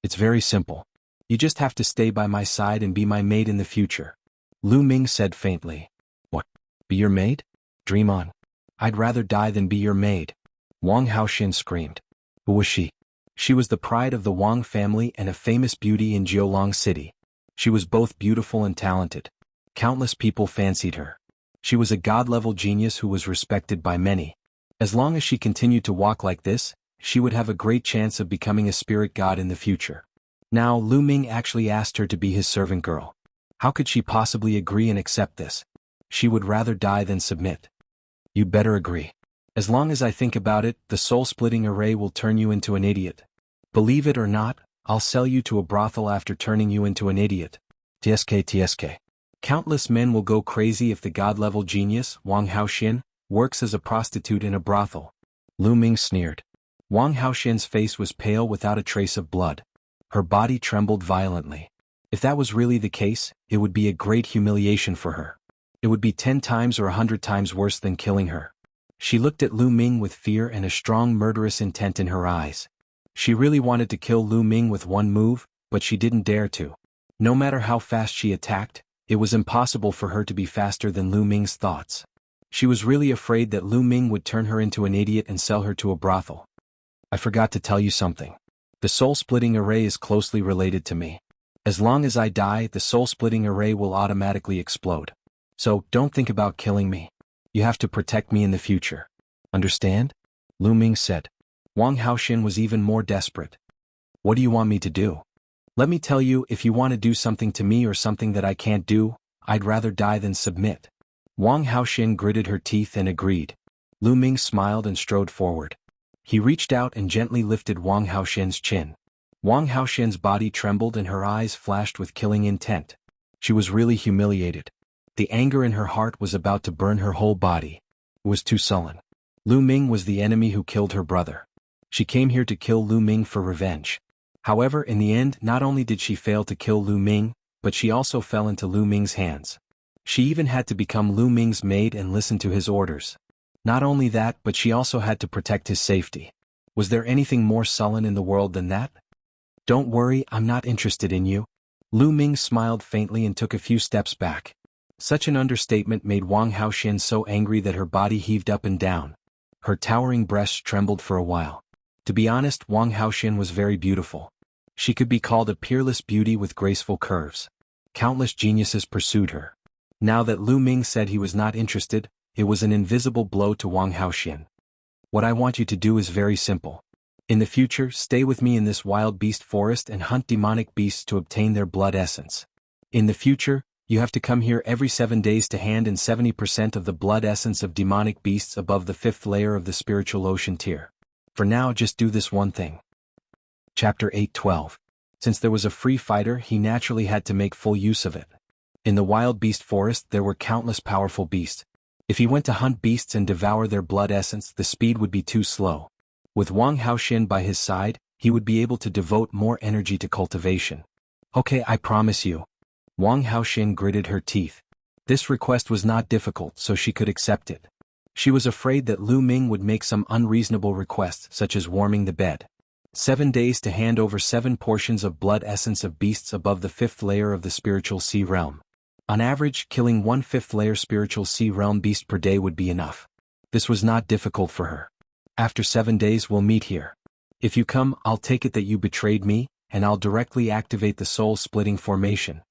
It's very simple. You just have to stay by my side and be my maid in the future. Lu Ming said faintly. What? Be your maid? Dream on. I'd rather die than be your maid. Wang Haoxin screamed. Who was she? She was the pride of the Wang family and a famous beauty in Jiulong City. She was both beautiful and talented. Countless people fancied her. She was a god-level genius who was respected by many. As long as she continued to walk like this, she would have a great chance of becoming a spirit god in the future. Now Lu Ming actually asked her to be his servant girl. How could she possibly agree and accept this? She would rather die than submit. You'd better agree. As long as I think about it, the soul-splitting array will turn you into an idiot. Believe it or not, I'll sell you to a brothel after turning you into an idiot. TSK. Countless men will go crazy if the god-level genius, Wang Haoxin, works as a prostitute in a brothel. Lu Ming sneered. Wang Haoxin's face was pale without a trace of blood. Her body trembled violently. If that was really the case, it would be a great humiliation for her. It would be 10 times or 100 times worse than killing her. She looked at Lu Ming with fear and a strong murderous intent in her eyes. She really wanted to kill Lu Ming with one move, but she didn't dare to. No matter how fast she attacked, it was impossible for her to be faster than Lu Ming's thoughts. She was really afraid that Lu Ming would turn her into an idiot and sell her to a brothel. I forgot to tell you something. The soul-splitting array is closely related to me. As long as I die, the soul-splitting array will automatically explode. So, don't think about killing me. You have to protect me in the future. Understand? Lu Ming said. Wang Haoxin was even more desperate. What do you want me to do? Let me tell you, if you want to do something to me or something that I can't do, I'd rather die than submit. Wang Haoxin gritted her teeth and agreed. Lu Ming smiled and strode forward. He reached out and gently lifted Wang Haoxin's chin. Wang Haoxin's body trembled and her eyes flashed with killing intent. She was really humiliated. The anger in her heart was about to burn her whole body. It was too sullen. Lu Ming was the enemy who killed her brother. She came here to kill Lu Ming for revenge. However, in the end, not only did she fail to kill Lu Ming, but she also fell into Lu Ming's hands. She even had to become Lu Ming's maid and listen to his orders. Not only that, but she also had to protect his safety. Was there anything more sullen in the world than that? Don't worry, I'm not interested in you. Lu Ming smiled faintly and took a few steps back. Such an understatement made Wang Haoxin so angry that her body heaved up and down. Her towering breasts trembled for a while. To be honest, Wang Haoxin was very beautiful. She could be called a peerless beauty with graceful curves. Countless geniuses pursued her. Now that Lu Ming said he was not interested, it was an invisible blow to Wang Haoxin. What I want you to do is very simple. In the future, stay with me in this wild beast forest and hunt demonic beasts to obtain their blood essence. In the future, you have to come here every 7 days to hand in 70% of the blood essence of demonic beasts above the 5th layer of the spiritual ocean tier. For now, just do this one thing. Chapter 8:12. Since there was a free fighter, he naturally had to make full use of it. In the wild beast forest, there were countless powerful beasts. If he went to hunt beasts and devour their blood essence, the speed would be too slow. With Wang Haoxin by his side, he would be able to devote more energy to cultivation. Okay, I promise you. Wang Haoxin gritted her teeth. This request was not difficult, so she could accept it. She was afraid that Lu Ming would make some unreasonable request, such as warming the bed. 7 days to hand over 7 portions of blood essence of beasts above the 5th layer of the spiritual sea realm. On average, killing 1 5th layer spiritual sea realm beast per day would be enough. This was not difficult for her. After 7 days we'll meet here. If you come, I'll take it that you betrayed me, and I'll directly activate the soul-splitting formation.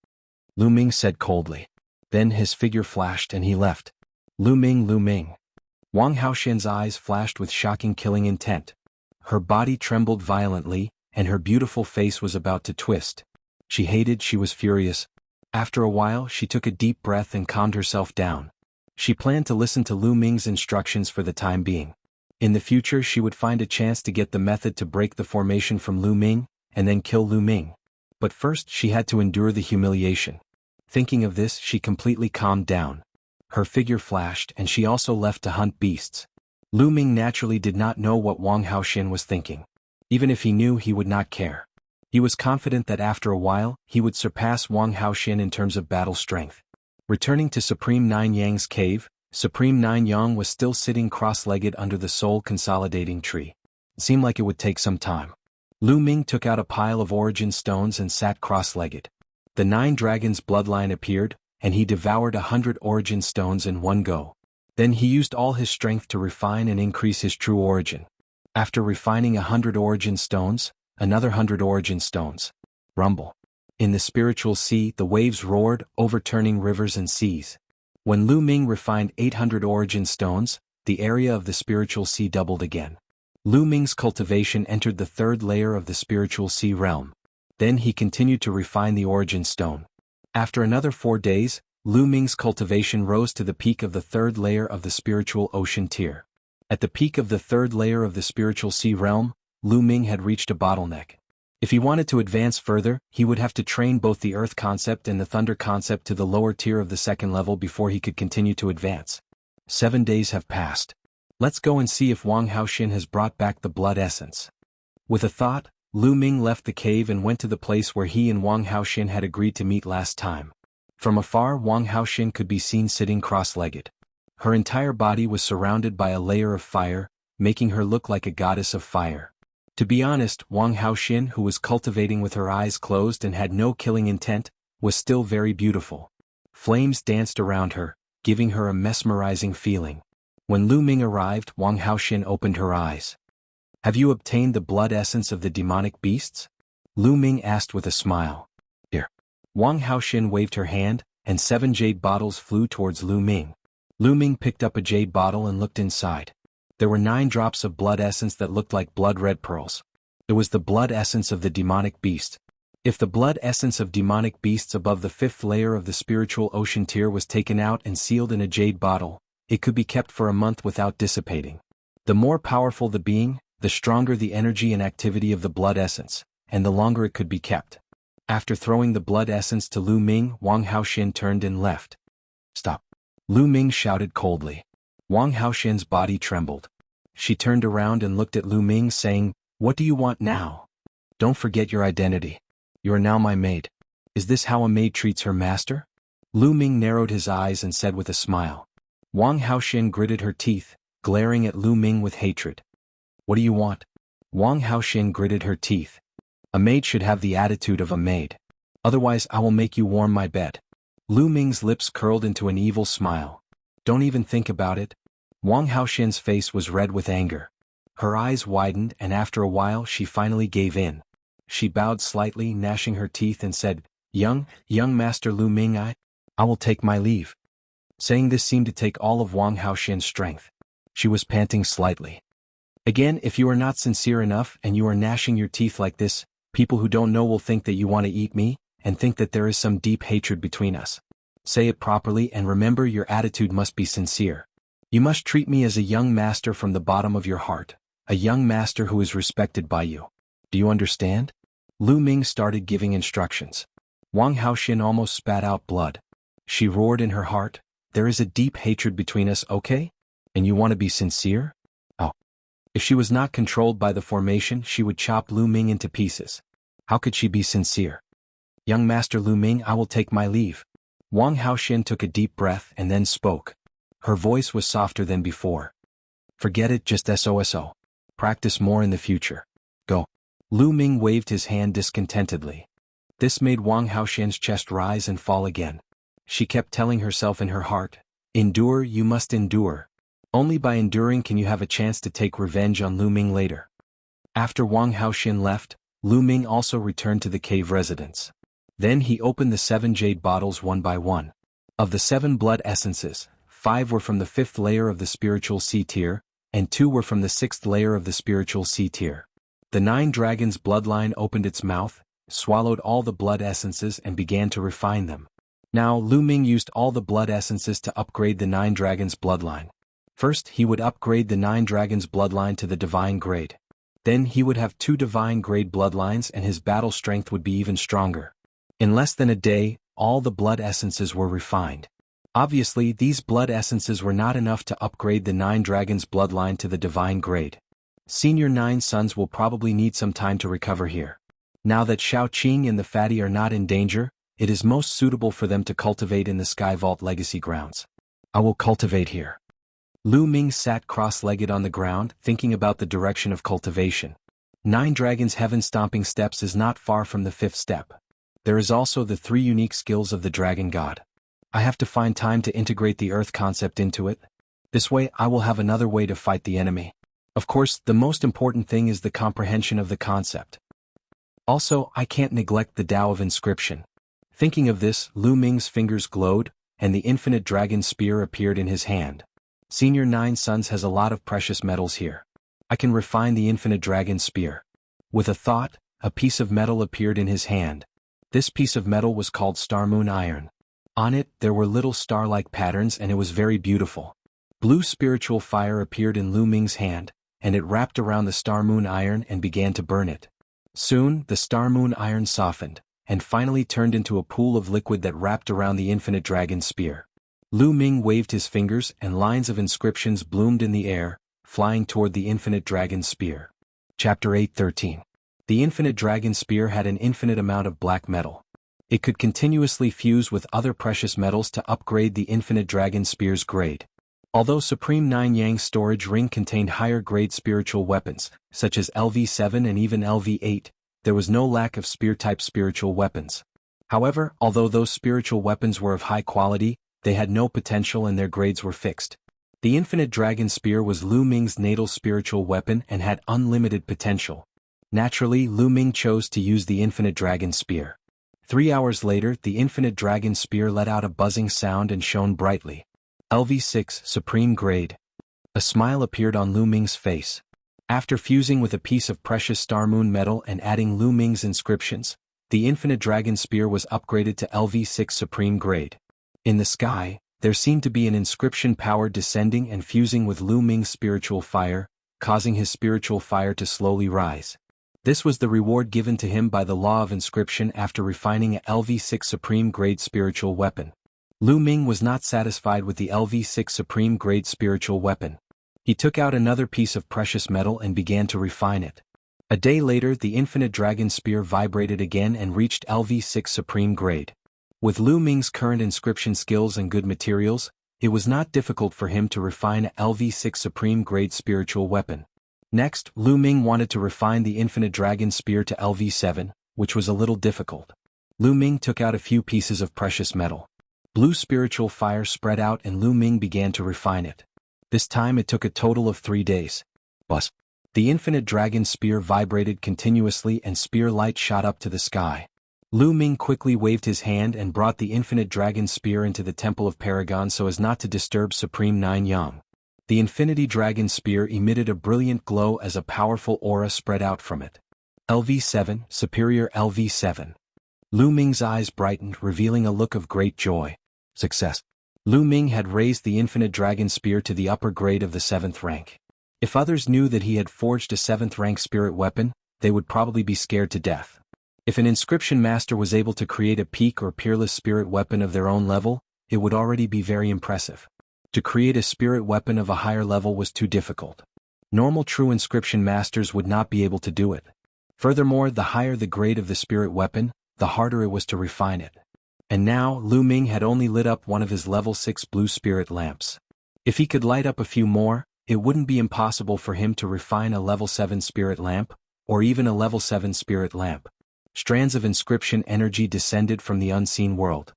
Lu Ming said coldly. Then his figure flashed and he left. Lu Ming, Lu Ming. Wang Haoxin's eyes flashed with shocking killing intent. Her body trembled violently, and her beautiful face was about to twist. She hated, she was furious. After a while, she took a deep breath and calmed herself down. She planned to listen to Lu Ming's instructions for the time being. In the future, she would find a chance to get the method to break the formation from Lu Ming, and then kill Lu Ming. But first, she had to endure the humiliation. Thinking of this, she completely calmed down. Her figure flashed, and she also left to hunt beasts. Lu Ming naturally did not know what Wang Haoxin was thinking. Even if he knew, he would not care. He was confident that after a while, he would surpass Wang Haoxin in terms of battle strength. Returning to Supreme Nine Yang's cave, Supreme Nine Yang was still sitting cross-legged under the soul-consolidating tree. It seemed like it would take some time. Lu Ming took out a pile of origin stones and sat cross-legged. The 9 dragons' bloodline appeared, and he devoured 100 origin stones in one go. Then he used all his strength to refine and increase his true origin. After refining 100 origin stones, another 100 origin stones. Rumble. In the spiritual sea, the waves roared, overturning rivers and seas. When Lu Ming refined 800 origin stones, the area of the spiritual sea doubled again. Lu Ming's cultivation entered the third layer of the spiritual sea realm. Then he continued to refine the origin stone. After another 4 days, Lu Ming's cultivation rose to the peak of the third layer of the spiritual ocean tier. At the peak of the third layer of the spiritual sea realm, Lu Ming had reached a bottleneck. If he wanted to advance further, he would have to train both the earth concept and the thunder concept to the lower tier of the second level before he could continue to advance. 7 days have passed. Let's go and see if Wang Haoxin has brought back the blood essence. With a thought, Lu Ming left the cave and went to the place where he and Wang Haoxin had agreed to meet last time. From afar, Wang Haoxin could be seen sitting cross-legged. Her entire body was surrounded by a layer of fire, making her look like a goddess of fire. To be honest, Wang Haoxin, who was cultivating with her eyes closed and had no killing intent, was still very beautiful. Flames danced around her, giving her a mesmerizing feeling. When Lu Ming arrived, Wang Haoxin opened her eyes. "Have you obtained the blood essence of the demonic beasts?" Lu Ming asked with a smile. "Here." Wang Haoxin waved her hand, and 7 jade bottles flew towards Lu Ming. Lu Ming picked up a jade bottle and looked inside. There were 9 drops of blood essence that looked like blood-red pearls. It was the blood essence of the demonic beast. If the blood essence of demonic beasts above the 5th layer of the spiritual ocean tier was taken out and sealed in a jade bottle, it could be kept for a month without dissipating. The more powerful the being, the stronger the energy and activity of the blood essence, and the longer it could be kept. After throwing the blood essence to Lu Ming, Wang Haoxin turned and left. "Stop!" Lu Ming shouted coldly. Wang Haoxin's body trembled. She turned around and looked at Lu Ming, saying, "What do you want now? Don't forget your identity. You are now my maid." "Is this how a maid treats her master?" Lu Ming narrowed his eyes and said with a smile. Wang Haoxin gritted her teeth, glaring at Lu Ming with hatred. "What do you want?" Wang Haoxin gritted her teeth. "A maid should have the attitude of a maid. Otherwise I will make you warm my bed." Lu Ming's lips curled into an evil smile. "Don't even think about it." Wang Haoxin's face was red with anger. Her eyes widened, and after a while she finally gave in. She bowed slightly, gnashing her teeth, and said, Young Master Lu Ming, I will take my leave." Saying this seemed to take all of Wang Haoxin's strength. She was panting slightly. "Again, if you are not sincere enough and you are gnashing your teeth like this, people who don't know will think that you want to eat me, and think that there is some deep hatred between us. Say it properly, and remember your attitude must be sincere. You must treat me as a young master from the bottom of your heart, a young master who is respected by you. Do you understand?" Lu Ming started giving instructions. Wang Haoxin almost spat out blood. She roared in her heart, "There is a deep hatred between us, okay? And you want to be sincere? Oh." If she was not controlled by the formation, she would chop Lu Ming into pieces. How could she be sincere? "Young Master Lu Ming, I will take my leave." Wang Haoxin took a deep breath and then spoke. Her voice was softer than before. "Forget it, just SOSO. Practice more in the future. Go." Lu Ming waved his hand discontentedly. This made Wang Haoxin's chest rise and fall again. She kept telling herself in her heart, "Endure, you must endure. Only by enduring can you have a chance to take revenge on Lu Ming later." After Wang Haoxin left, Lu Ming also returned to the cave residence. Then he opened the 7 jade bottles one by one. Of the 7 blood essences, 5 were from the 5th layer of the spiritual sea tier, and 2 were from the 6th layer of the spiritual sea tier. The 9 dragons' bloodline opened its mouth, swallowed all the blood essences and began to refine them. Now Lu Ming used all the blood essences to upgrade the 9 dragons' bloodline. First he would upgrade the 9 dragons' bloodline to the divine grade. Then he would have 2 divine grade bloodlines and his battle strength would be even stronger. In less than a day, all the blood essences were refined. Obviously, these blood essences were not enough to upgrade the 9 dragons' bloodline to the divine grade. Senior 9 sons will probably need some time to recover here. Now that Xiao Qing and the Fatty are not in danger, it is most suitable for them to cultivate in the Sky Vault Legacy grounds. I will cultivate here. Lu Ming sat cross-legged on the ground, thinking about the direction of cultivation. 9 Dragons' Heaven-Stomping Steps is not far from the 5th step. There is also the 3 unique skills of the Dragon God. I have to find time to integrate the Earth concept into it. This way I will have another way to fight the enemy. Of course, the most important thing is the comprehension of the concept. Also, I can't neglect the Tao of inscription. Thinking of this, Lu Ming's fingers glowed, and the infinite dragon spear appeared in his hand. Senior Nine Sons has a lot of precious metals here. I can refine the infinite dragon spear. With a thought, a piece of metal appeared in his hand. This piece of metal was called Star Moon Iron. On it, there were little star-like patterns and it was very beautiful. Blue spiritual fire appeared in Lu Ming's hand, and it wrapped around the Star Moon Iron and began to burn it. Soon, the Star Moon Iron softened, and finally turned into a pool of liquid that wrapped around the infinite dragon spear. Lu Ming waved his fingers and lines of inscriptions bloomed in the air, flying toward the infinite dragon spear. Chapter 8:13. The infinite dragon spear had an infinite amount of black metal. It could continuously fuse with other precious metals to upgrade the infinite dragon spear's grade. Although Supreme Nine Yang storage ring contained higher-grade spiritual weapons, such as LV7 and even LV8, there was no lack of spear-type spiritual weapons. However, although those spiritual weapons were of high quality, they had no potential and their grades were fixed. The infinite dragon spear was Lu Ming's natal spiritual weapon and had unlimited potential. Naturally, Lu Ming chose to use the infinite dragon spear. 3 hours later, the infinite dragon spear let out a buzzing sound and shone brightly. LV6 Supreme Grade. A smile appeared on Lu Ming's face. After fusing with a piece of precious star moon metal and adding Lu Ming's inscriptions, the infinite dragon spear was upgraded to LV6 Supreme Grade. In the sky, there seemed to be an inscription power descending and fusing with Lu Ming's spiritual fire, causing his spiritual fire to slowly rise. This was the reward given to him by the law of inscription after refining a LV6 Supreme Grade spiritual weapon. Lu Ming was not satisfied with the LV6 Supreme Grade spiritual weapon. He took out another piece of precious metal and began to refine it. A day later, the infinite dragon spear vibrated again and reached LV6 Supreme Grade. With Lu Ming's current inscription skills and good materials, it was not difficult for him to refine a LV6 Supreme Grade spiritual weapon. Next, Lu Ming wanted to refine the infinite dragon spear to LV7, which was a little difficult. Lu Ming took out a few pieces of precious metal. Blue spiritual fire spread out and Lu Ming began to refine it. This time it took a total of 3 days. Buzz. The infinite dragon spear vibrated continuously and spear light shot up to the sky. Lu Ming quickly waved his hand and brought the infinite dragon spear into the Temple of Paragon so as not to disturb Supreme Nine Yang. The infinity dragon spear emitted a brilliant glow as a powerful aura spread out from it. LV7, Superior LV7. Lu Ming's eyes brightened, revealing a look of great joy. Success. Lu Ming had raised the infinite dragon spear to the upper grade of the 7th rank. If others knew that he had forged a 7th rank spirit weapon, they would probably be scared to death. If an inscription master was able to create a peak or peerless spirit weapon of their own level, it would already be very impressive. To create a spirit weapon of a higher level was too difficult. Normal true inscription masters would not be able to do it. Furthermore, the higher the grade of the spirit weapon, the harder it was to refine it. And now, Lu Ming had only lit up one of his level 6 blue spirit lamps. If he could light up a few more, it wouldn't be impossible for him to refine a level 7 spirit lamp, or even a level 7 spirit lamp. Strands of inscription energy descended from the unseen world.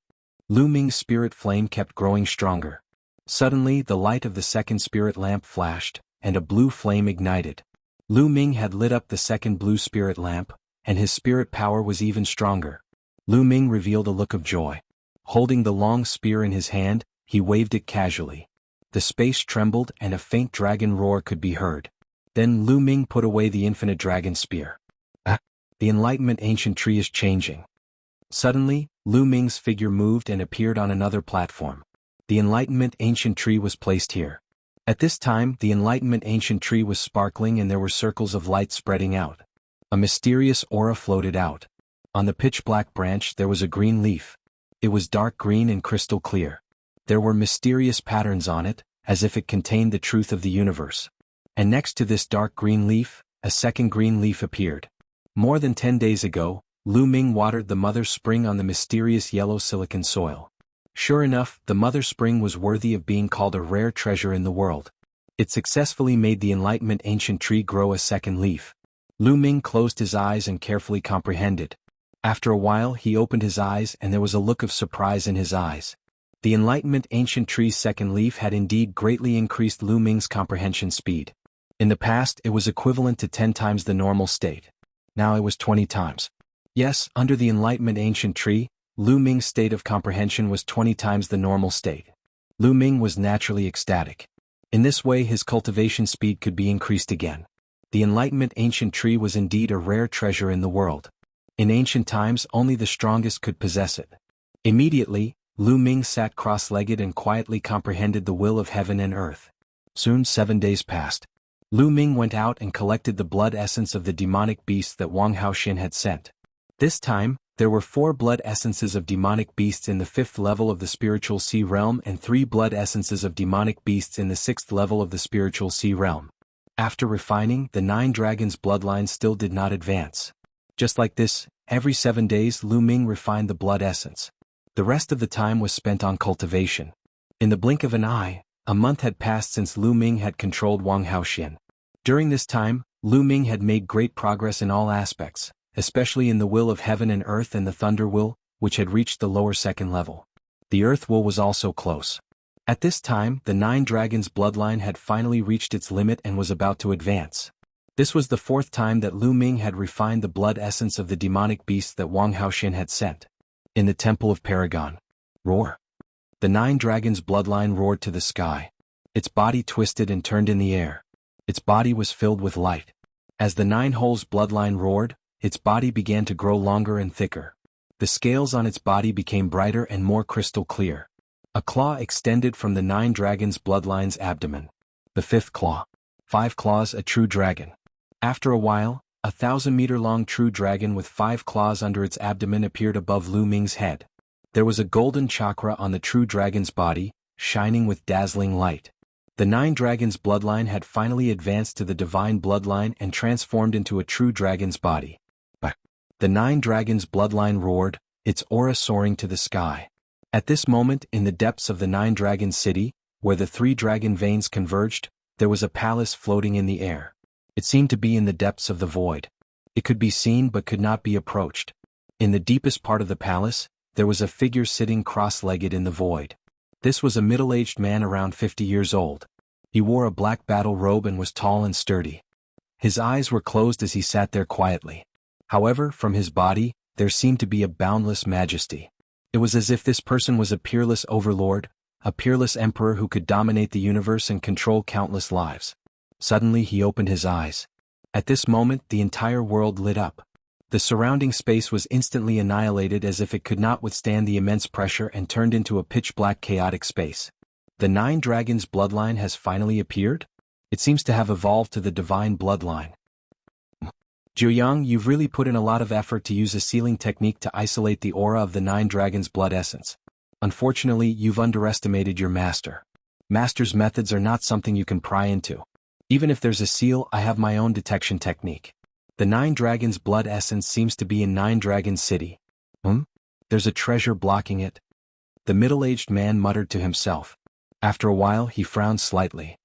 Lu Ming's spirit flame kept growing stronger. Suddenly, the light of the second spirit lamp flashed, and a blue flame ignited. Lu Ming had lit up the second blue spirit lamp, and his spirit power was even stronger. Lu Ming revealed a look of joy. Holding the long spear in his hand, he waved it casually. The space trembled and a faint dragon roar could be heard. Then Lu Ming put away the infinite dragon spear. The Enlightenment Ancient Tree is changing. Suddenly, Lu Ming's figure moved and appeared on another platform. The Enlightenment Ancient Tree was placed here. At this time, the Enlightenment Ancient Tree was sparkling and there were circles of light spreading out. A mysterious aura floated out. On the pitch-black branch there was a green leaf. It was dark green and crystal clear. There were mysterious patterns on it, as if it contained the truth of the universe. And next to this dark green leaf, a second green leaf appeared. More than 10 days ago, Lu Ming watered the mother spring on the mysterious yellow silicon soil. Sure enough, the mother spring was worthy of being called a rare treasure in the world. It successfully made the Enlightenment Ancient Tree grow a second leaf. Lu Ming closed his eyes and carefully comprehended. After a while he opened his eyes and there was a look of surprise in his eyes. The Enlightenment Ancient Tree's second leaf had indeed greatly increased Lu Ming's comprehension speed. In the past, it was equivalent to 10 times the normal state. Now it was 20 times. Yes, under the Enlightenment ancient tree, Lu Ming's state of comprehension was 20 times the normal state. Lu Ming was naturally ecstatic. In this way his cultivation speed could be increased again. The Enlightenment ancient tree was indeed a rare treasure in the world. In ancient times only the strongest could possess it. Immediately, Lu Ming sat cross-legged and quietly comprehended the will of heaven and earth. Soon 7 days passed. Lu Ming went out and collected the blood essence of the demonic beasts that Wang Haoxin had sent. This time, there were 4 blood essences of demonic beasts in the 5th level of the spiritual sea realm and 3 blood essences of demonic beasts in the 6th level of the spiritual sea realm. After refining, the 9 dragons' bloodline still did not advance. Just like this, every 7 days Lu Ming refined the blood essence. The rest of the time was spent on cultivation. In the blink of an eye, a month had passed since Lu Ming had controlled Wang Haoxin. During this time, Lu Ming had made great progress in all aspects, especially in the will of heaven and earth and the thunder will, which had reached the lower 2nd level. The earth will was also close. At this time, the 9 dragons' bloodline had finally reached its limit and was about to advance. This was the 4th time that Lu Ming had refined the blood essence of the demonic beasts that Wang Haoxin had sent. In the Temple of Paragon. Roar. The 9 dragons' bloodline roared to the sky. Its body twisted and turned in the air. Its body was filled with light. As the 9 holes' bloodline roared, its body began to grow longer and thicker. The scales on its body became brighter and more crystal clear. A claw extended from the 9 dragons' bloodline's abdomen. The 5th claw. 5 claws, a true dragon. After a while, a 1,000-meter-long true dragon with 5 claws under its abdomen appeared above Lu Ming's head. There was a golden chakra on the true dragon's body, shining with dazzling light. The 9 dragons' bloodline had finally advanced to the divine bloodline and transformed into a true dragon's body. The 9 dragons' bloodline roared, its aura soaring to the sky. At this moment, in the depths of the 9 dragon city, where the 3 dragon veins converged, there was a palace floating in the air. It seemed to be in the depths of the void. It could be seen but could not be approached. In the deepest part of the palace, there was a figure sitting cross-legged in the void. This was a middle-aged man around 50 years old. He wore a black battle robe and was tall and sturdy. His eyes were closed as he sat there quietly. However, from his body, there seemed to be a boundless majesty. It was as if this person was a peerless overlord, a peerless emperor who could dominate the universe and control countless lives. Suddenly he opened his eyes. At this moment the entire world lit up. The surrounding space was instantly annihilated as if it could not withstand the immense pressure and turned into a pitch-black chaotic space. The 9 dragons' bloodline has finally appeared? It seems to have evolved to the divine bloodline. Jiuyang, you've really put in a lot of effort to use a sealing technique to isolate the aura of the 9 dragons' blood essence. Unfortunately, you've underestimated your master. Master's methods are not something you can pry into. Even if there's a seal, I have my own detection technique. The 9 dragons' blood essence seems to be in 9 Dragon City. There's a treasure blocking it. The middle-aged man muttered to himself. After a while he frowned slightly.